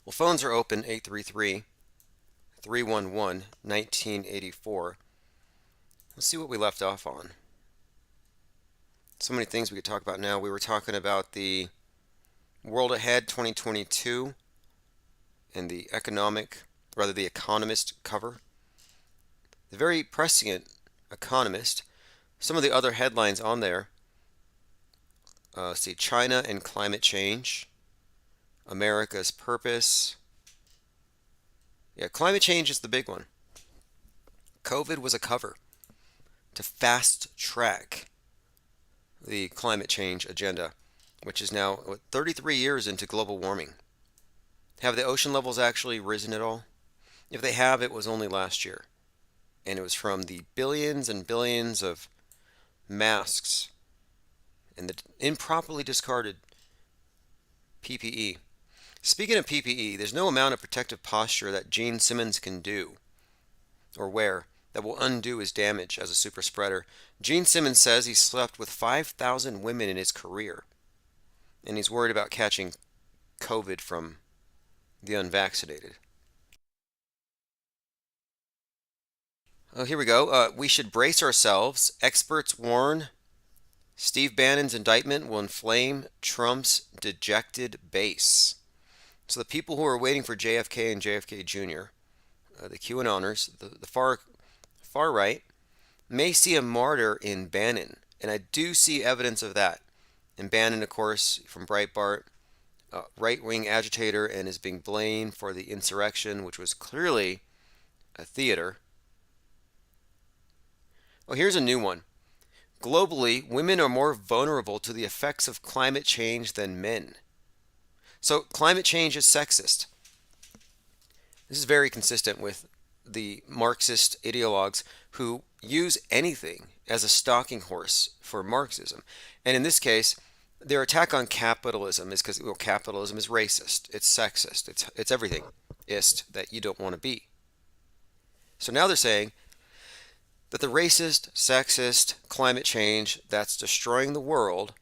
Well, phones are open, 833-311-1984. Let's see what we left off on. So many things we could talk about now. We were talking about the World Ahead 2022 and the Economist cover. The very prescient Economist. Some of the other headlines on there. See, China and climate change. America's purpose. Yeah, climate change is the big one. COVID was a cover to fast track the climate change agenda, which is now 33 years into global warming. Have the ocean levels actually risen at all? If they have, it was only last year. And it was from the billions and billions of masks and the improperly discarded PPE. Speaking of PPE, there's no amount of protective posture that Gene Simmons can do or wear that will undo his damage as a super spreader. Gene Simmons says he slept with 5,000 women in his career, and he's worried about catching COVID from the unvaccinated. Oh, here we go. We should brace ourselves. Experts warn Steve Bannon's indictment will inflame Trump's dejected base. So the people who are waiting for JFK and JFK Jr., the QAnoners, the far right, may see a martyr in Bannon. And I do see evidence of that. And Bannon, of course, from Breitbart, right-wing agitator and is being blamed for the insurrection, which was clearly a theater. Oh, here's a new one. Globally, women are more vulnerable to the effects of climate change than men. So climate change is sexist. This is very consistent with the Marxist ideologues who use anything as a stalking horse for Marxism. And in this case, their attack on capitalism is because capitalism is racist, it's sexist, it's everything that you don't want to be. So now they're saying that the racist, sexist climate change that's destroying the world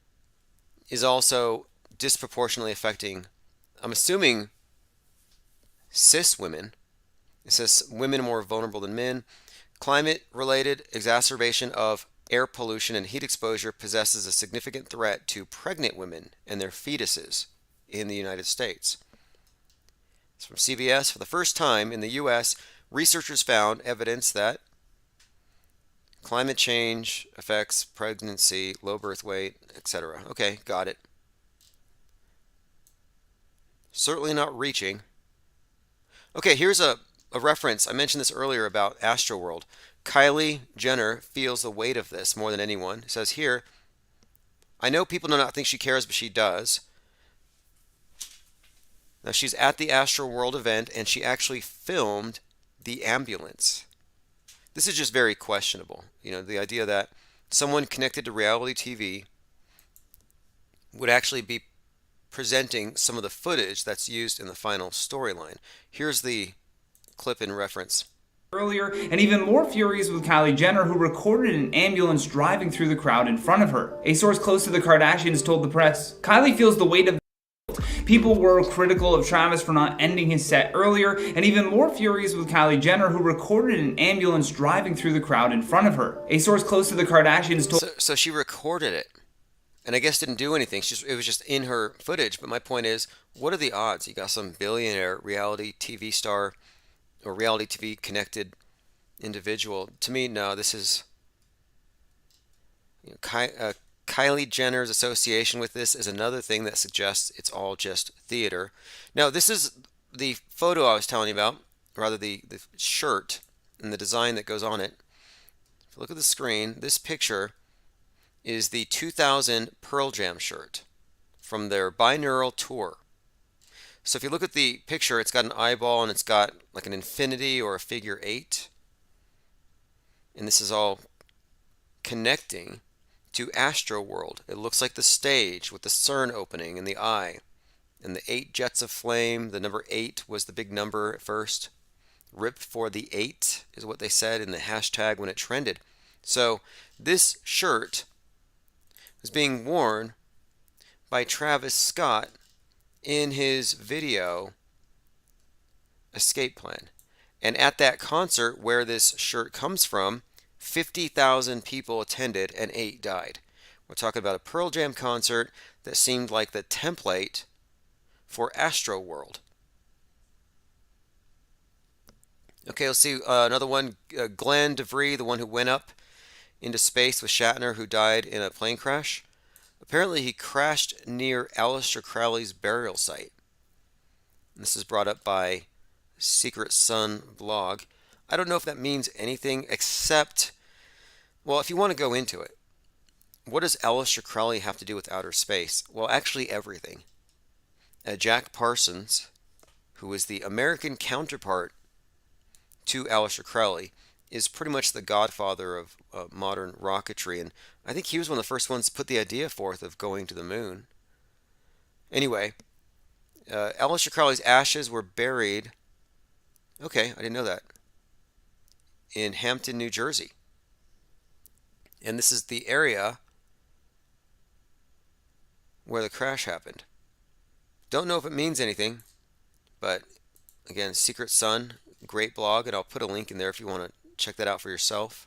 is also disproportionately affecting, I'm assuming, cis women. It says women are more vulnerable than men. Climate-related exacerbation of air pollution and heat exposure possesses a significant threat to pregnant women and their fetuses in the United States. It's from CBS. For the first time in the U.S., researchers found evidence that Climate change affects pregnancy, low birth weight, etc. Okay, got it. Certainly not reaching. Okay, here's a reference. I mentioned this earlier about Astroworld. Kylie Jenner feels the weight of this more than anyone. It says here, I know people do not think she cares, but she does. Now, she's at the Astroworld event, and she actually filmed the ambulance. This is just very questionable. You know, the idea that someone connected to reality TV would actually be presenting some of the footage that's used in the final storyline. Here's the clip in reference. Earlier, and even more furious with Kylie Jenner, who recorded an ambulance driving through the crowd in front of her. A source close to the Kardashians told the press, Kylie feels the weight of people were critical of Travis for not ending his set earlier, and even more furious with Kylie Jenner, who recorded an ambulance driving through the crowd in front of her. A source close to the Kardashians told... So she recorded it, and I guess didn't do anything. It was just in her footage. But my point is, what are the odds? You got some billionaire reality TV star or reality TV connected individual. To me, no, this is... Kylie Jenner's association with this is another thing that suggests it's all just theater. Now, this is the photo I was telling you about, rather the shirt and the design that goes on it. If you look at the screen, this picture is the 2000 Pearl Jam shirt from their binaural tour. So if you look at the picture, it's got an eyeball and it's got like an infinity or a figure 8. And this is all connecting to Astroworld. It looks like the stage with the CERN opening and the eye. And the 8 jets of flame, the number 8 was the big number at first. Rip for the 8 is what they said in the hashtag when it trended. So this shirt was being worn by Travis Scott in his video Escape Plan. And at that concert where this shirt comes from, 50,000 people attended and 8 died. We're talking about a Pearl Jam concert that seemed like the template for Astroworld. Okay, let's see another one. Glenn DeVry, the one who went up into space with Shatner, who died in a plane crash. Apparently he crashed near Aleister Crowley's burial site. And this is brought up by Secret Sun blog. I don't know if that means anything except, well, if you want to go into it, what does Aleister Crowley have to do with outer space? Well, actually everything. Jack Parsons, who is the American counterpart to Aleister Crowley, is pretty much the godfather of modern rocketry, and I think he was one of the first ones to put the idea forth of going to the moon. Anyway, Aleister Crowley's ashes were buried, okay, I didn't know that, in Hampton, New Jersey. And this is the area where the crash happened. Don't know if it means anything, but again, Secret Sun, great blog, and I'll put a link in there if you want to check that out for yourself.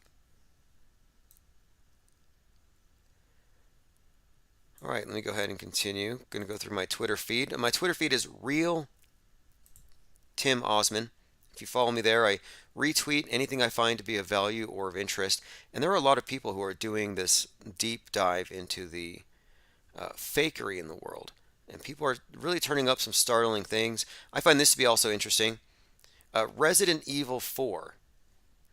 All right, let me go ahead and continue. Going to go through my Twitter feed. My Twitter feed is real Tim Ozman. If you follow me there, I retweet anything I find to be of value or of interest. And there are a lot of people who are doing this deep dive into the fakery in the world. And people are really turning up some startling things. I find this to be also interesting. Resident Evil 4.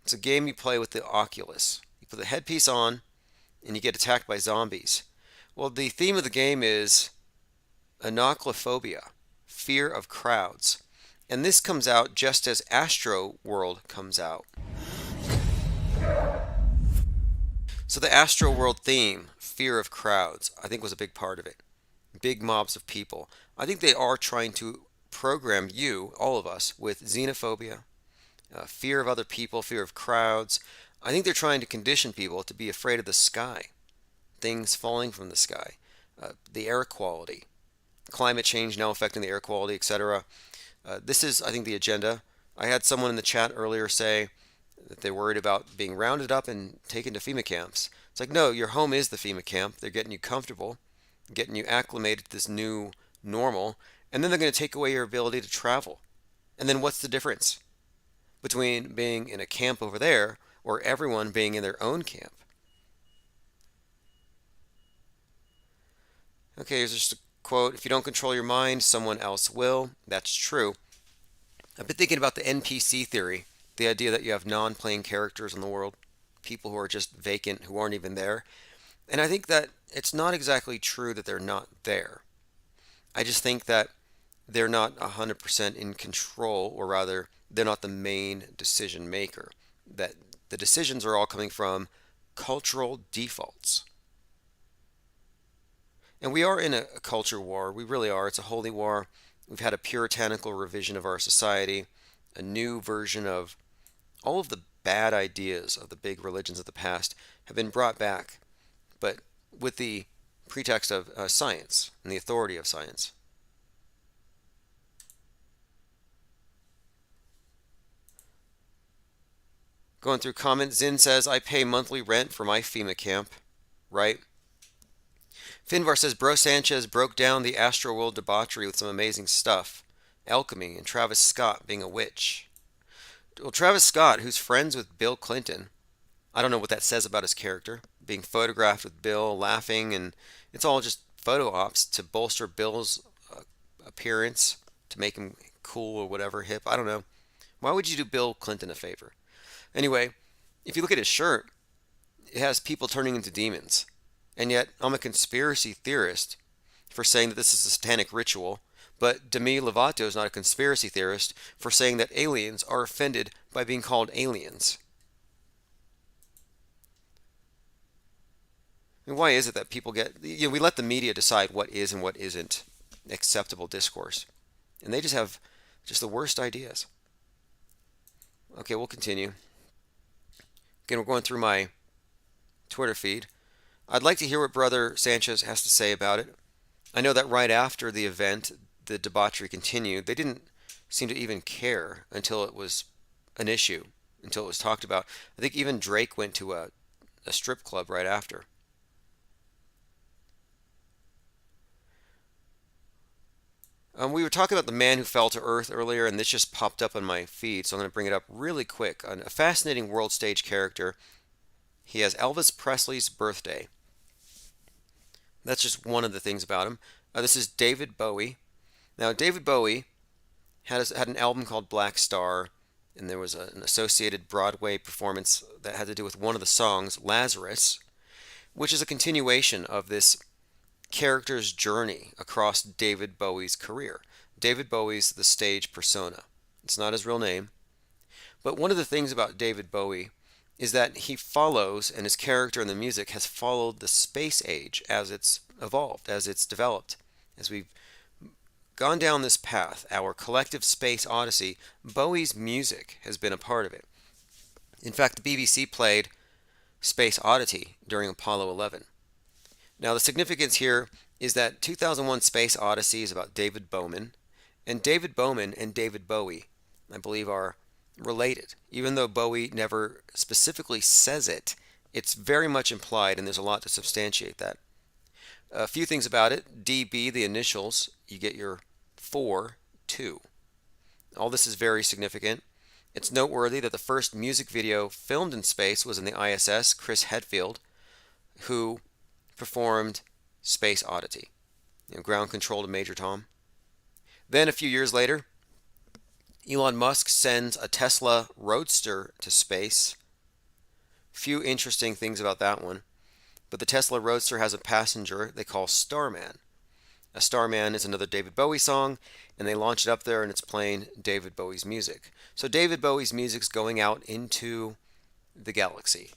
It's a game you play with the Oculus. You put the headpiece on and you get attacked by zombies. Well, the theme of the game is anoclophobia, fear of crowds. And this comes out just as Astro World comes out. So the Astro World theme, fear of crowds, I think was a big part of it. Big mobs of people. I think they are trying to program you, all of us, with xenophobia, fear of other people, fear of crowds. I think they're trying to condition people to be afraid of the sky, things falling from the sky, the air quality, climate change now affecting the air quality, etc. This is, I think, the agenda. I had someone in the chat earlier say that they're worried about being rounded up and taken to FEMA camps. It's like, no, your home is the FEMA camp. They're getting you comfortable, getting you acclimated to this new normal, and then they're going to take away your ability to travel. And then what's the difference between being in a camp over there or everyone being in their own camp. Okay, here's just a quote. If you don't control your mind, someone else will. That's true. I've been thinking about the NPC theory, the idea that you have non-playing characters in the world, people who are just vacant, who aren't even there. And I think that it's not exactly true that they're not there. I just think that they're not 100% in control, or rather, they're not the main decision maker. That the decisions are all coming from cultural defaults. And we are in a culture war. We really are. It's a holy war. We've had a puritanical revision of our society, a new version of all of the bad ideas of the big religions of the past have been brought back, but with the pretext of science and the authority of science. Going through comments, Zin says, I pay monthly rent for my FEMA camp. Right? Finvar says, Bro Sanchez broke down the Astroworld debauchery with some amazing stuff. Alchemy and Travis Scott being a witch. Well, Travis Scott, who's friends with Bill Clinton, I don't know what that says about his character. Being photographed with Bill, laughing, and it's all just photo ops to bolster Bill's appearance, to make him cool or whatever, hip. I don't know. Why would you do Bill Clinton a favor? Anyway, if you look at his shirt, it has people turning into demons. And yet, I'm a conspiracy theorist for saying that this is a satanic ritual, but Demi Lovato is not a conspiracy theorist for saying that aliens are offended by being called aliens. And why is it that people get, we let the media decide what is and what isn't acceptable discourse. And they just have just the worst ideas. Okay, we'll continue. Again, we're going through my Twitter feed. I'd like to hear what Brother Sanchez has to say about it. I know that right after the event, the debauchery continued. They didn't seem to even care until it was an issue, until it was talked about. I think even Drake went to a strip club right after. We were talking about the man who fell to earth earlier, and this just popped up on my feed, so I'm going to bring it up really quick. A fascinating world stage character. He has Elvis Presley's birthday. That's just one of the things about him. This is David Bowie. Now, David Bowie had an album called Black Star, and there was an associated Broadway performance that had to do with one of the songs, Lazarus, which is a continuation of this character's journey across David Bowie's career. David Bowie's the stage persona. It's not his real name. But one of the things about David Bowie is that he follows, and his character in the music has followed the space age as it's evolved, as it's developed. As we've gone down this path, our collective space odyssey, Bowie's music has been a part of it. In fact, the BBC played Space Oddity during Apollo 11. Now, the significance here is that 2001 Space Odyssey is about David Bowman, and David Bowman and David Bowie, I believe, are related. Even though Bowie never specifically says it, it's very much implied, and there's a lot to substantiate that. A few things about it. DB, the initials, you get your 4-2. All this is very significant. It's noteworthy that the first music video filmed in space was in the ISS, Chris Hadfield, who performed Space Oddity, ground control to Major Tom. Then a few years later, Elon Musk sends a Tesla Roadster to space. Few interesting things about that one. But the Tesla Roadster has a passenger they call Starman. A Starman is another David Bowie song, and they launch it up there and it's playing David Bowie's music. So David Bowie's music's going out into the galaxy,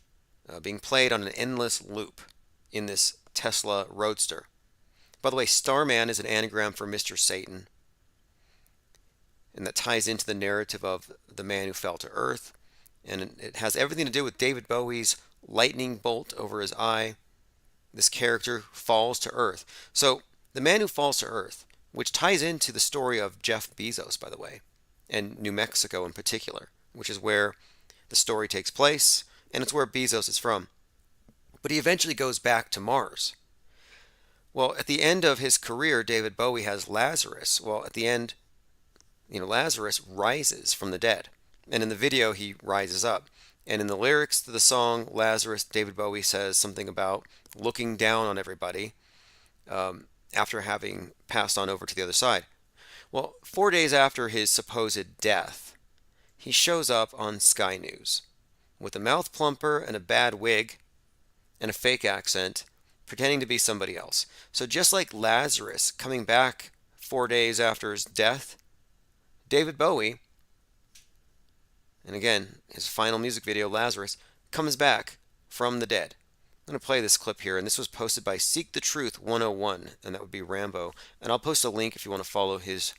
being played on an endless loop in this Tesla Roadster. By the way, Starman is an anagram for Mr. Satan, and that ties into the narrative of the man who fell to earth, and it has everything to do with David Bowie's lightning bolt over his eye. This character falls to earth. So the man who falls to earth, which ties into the story of Jeff Bezos, by the way, and New Mexico in particular, which is where the story takes place, and it's where Bezos is from. But he eventually goes back to Mars. Well, at the end of his career, David Bowie has Lazarus. Well, at the end, Lazarus rises from the dead. And in the video, he rises up. And in the lyrics to the song Lazarus, David Bowie says something about looking down on everybody after having passed on over to the other side. Well, 4 days after his supposed death, he shows up on Sky News with a mouth plumper and a bad wig and a fake accent, pretending to be somebody else. So just like Lazarus coming back 4 days after his death, David Bowie, and again, his final music video, Lazarus, comes back from the dead. I'm going to play this clip here, and this was posted by Seek the Truth 101, and that would be Rambo. And I'll post a link if you want to follow his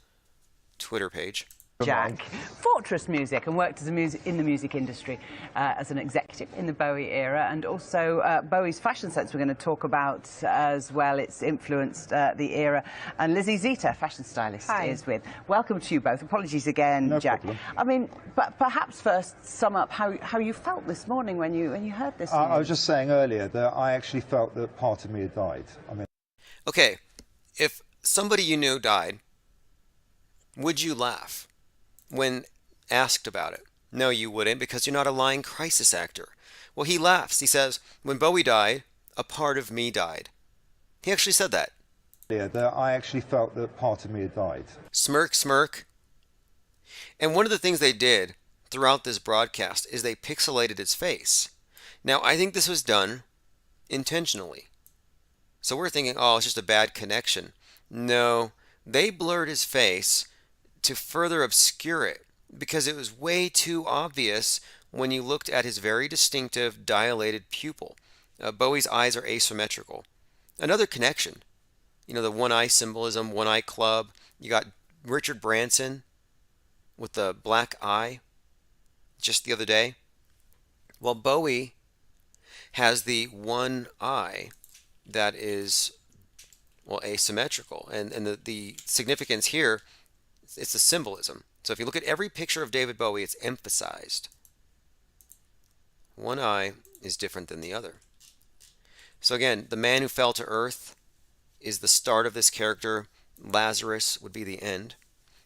Twitter page. Jack, Fortress Music, and worked as in the music industry as an executive in the Bowie era, and also Bowie's fashion sense we're going to talk about as well. It's influenced the era. And Lizzie Zeta, fashion stylist, is with. Welcome to you both. Apologies again, No Jack. problem. I mean, but perhaps first sum up how you felt this morning when you heard this. I was just saying earlier that I actually felt that part of me had died. I mean, Okay, if somebody you knew died, would you laugh when asked about it? No, you wouldn't, because you're not a lying crisis actor. Well, he laughs. He says, when Bowie died, a part of me died. He actually said that. yeah, that I actually felt that part of me had died. Smirk, smirk. And one of the things they did throughout this broadcast is they pixelated his face. Now, I think this was done intentionally. So we're thinking, oh, it's just a bad connection. No, they blurred his face to further obscure it because it was way too obvious when you looked at his very distinctive dilated pupil. Bowie's eyes are asymmetrical. Another connection, the one eye symbolism, one eye club. You got Richard Branson with the black eye just the other day. Well, Bowie has the one eye that is, well, asymmetrical. And the significance here, it's the symbolism. So if you look at every picture of David Bowie, it's emphasized. One eye is different than the other. So again, the man who fell to earth is the start of this character. Lazarus would be the end.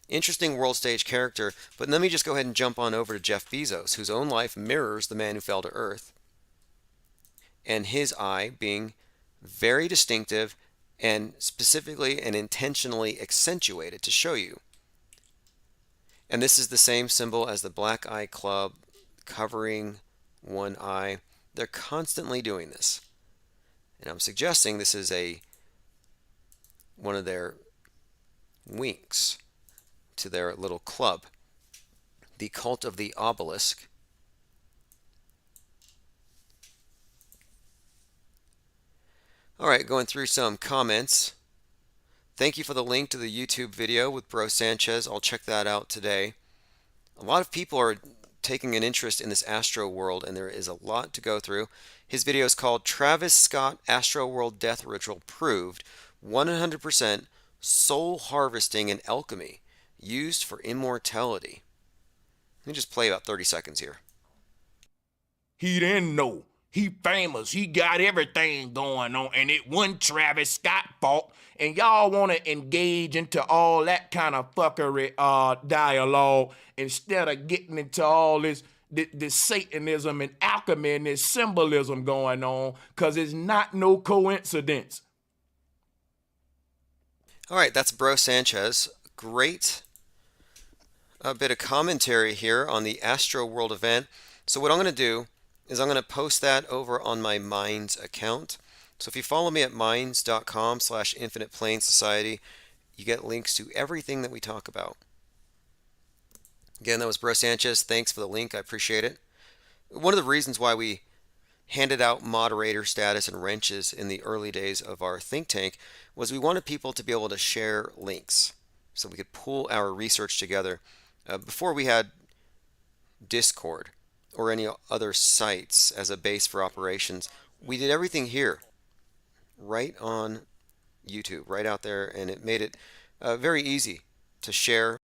Interesting world stage character, but let me just go ahead and jump on over to Jeff Bezos, whose own life mirrors the man who fell to earth. And his eye being very distinctive and specifically and intentionally accentuated to show you. And this is the same symbol as the Black Eye Club, covering one eye. They're constantly doing this. And I'm suggesting this is one of their winks to their little club, the Cult of the Obelisk. All right, going through some comments. Thank you for the link to the YouTube video with Bro Sanchez. I'll check that out today. A lot of people are taking an interest in this Astro World, and there is a lot to go through. His video is called Travis Scott Astro World Death Ritual Proved 100% Soul Harvesting and Alchemy Used for Immortality. Let me just play about 30 seconds here. He didn't know. He famous. He got everything going on, and it wasn't Travis Scott fault. And y'all want to engage into all that kind of fuckery dialogue instead of getting into all this Satanism and alchemy and this symbolism going on, because it's not no coincidence. All right, that's Bro Sanchez. Great bit of commentary here on the Astro World event. So what I'm going to do is I'm going to post that over on my Minds account. So if you follow me at minds.com/Infinite Plane Society, you get links to everything that we talk about. Again, that was Bro Sanchez. Thanks for the link. I appreciate it. One of the reasons why we handed out moderator status and wrenches in the early days of our think tank was we wanted people to be able to share links so we could pool our research together. Before we had Discord or any other sites as a base for operations, we did everything here, right on YouTube, right out there, and it made it very easy to share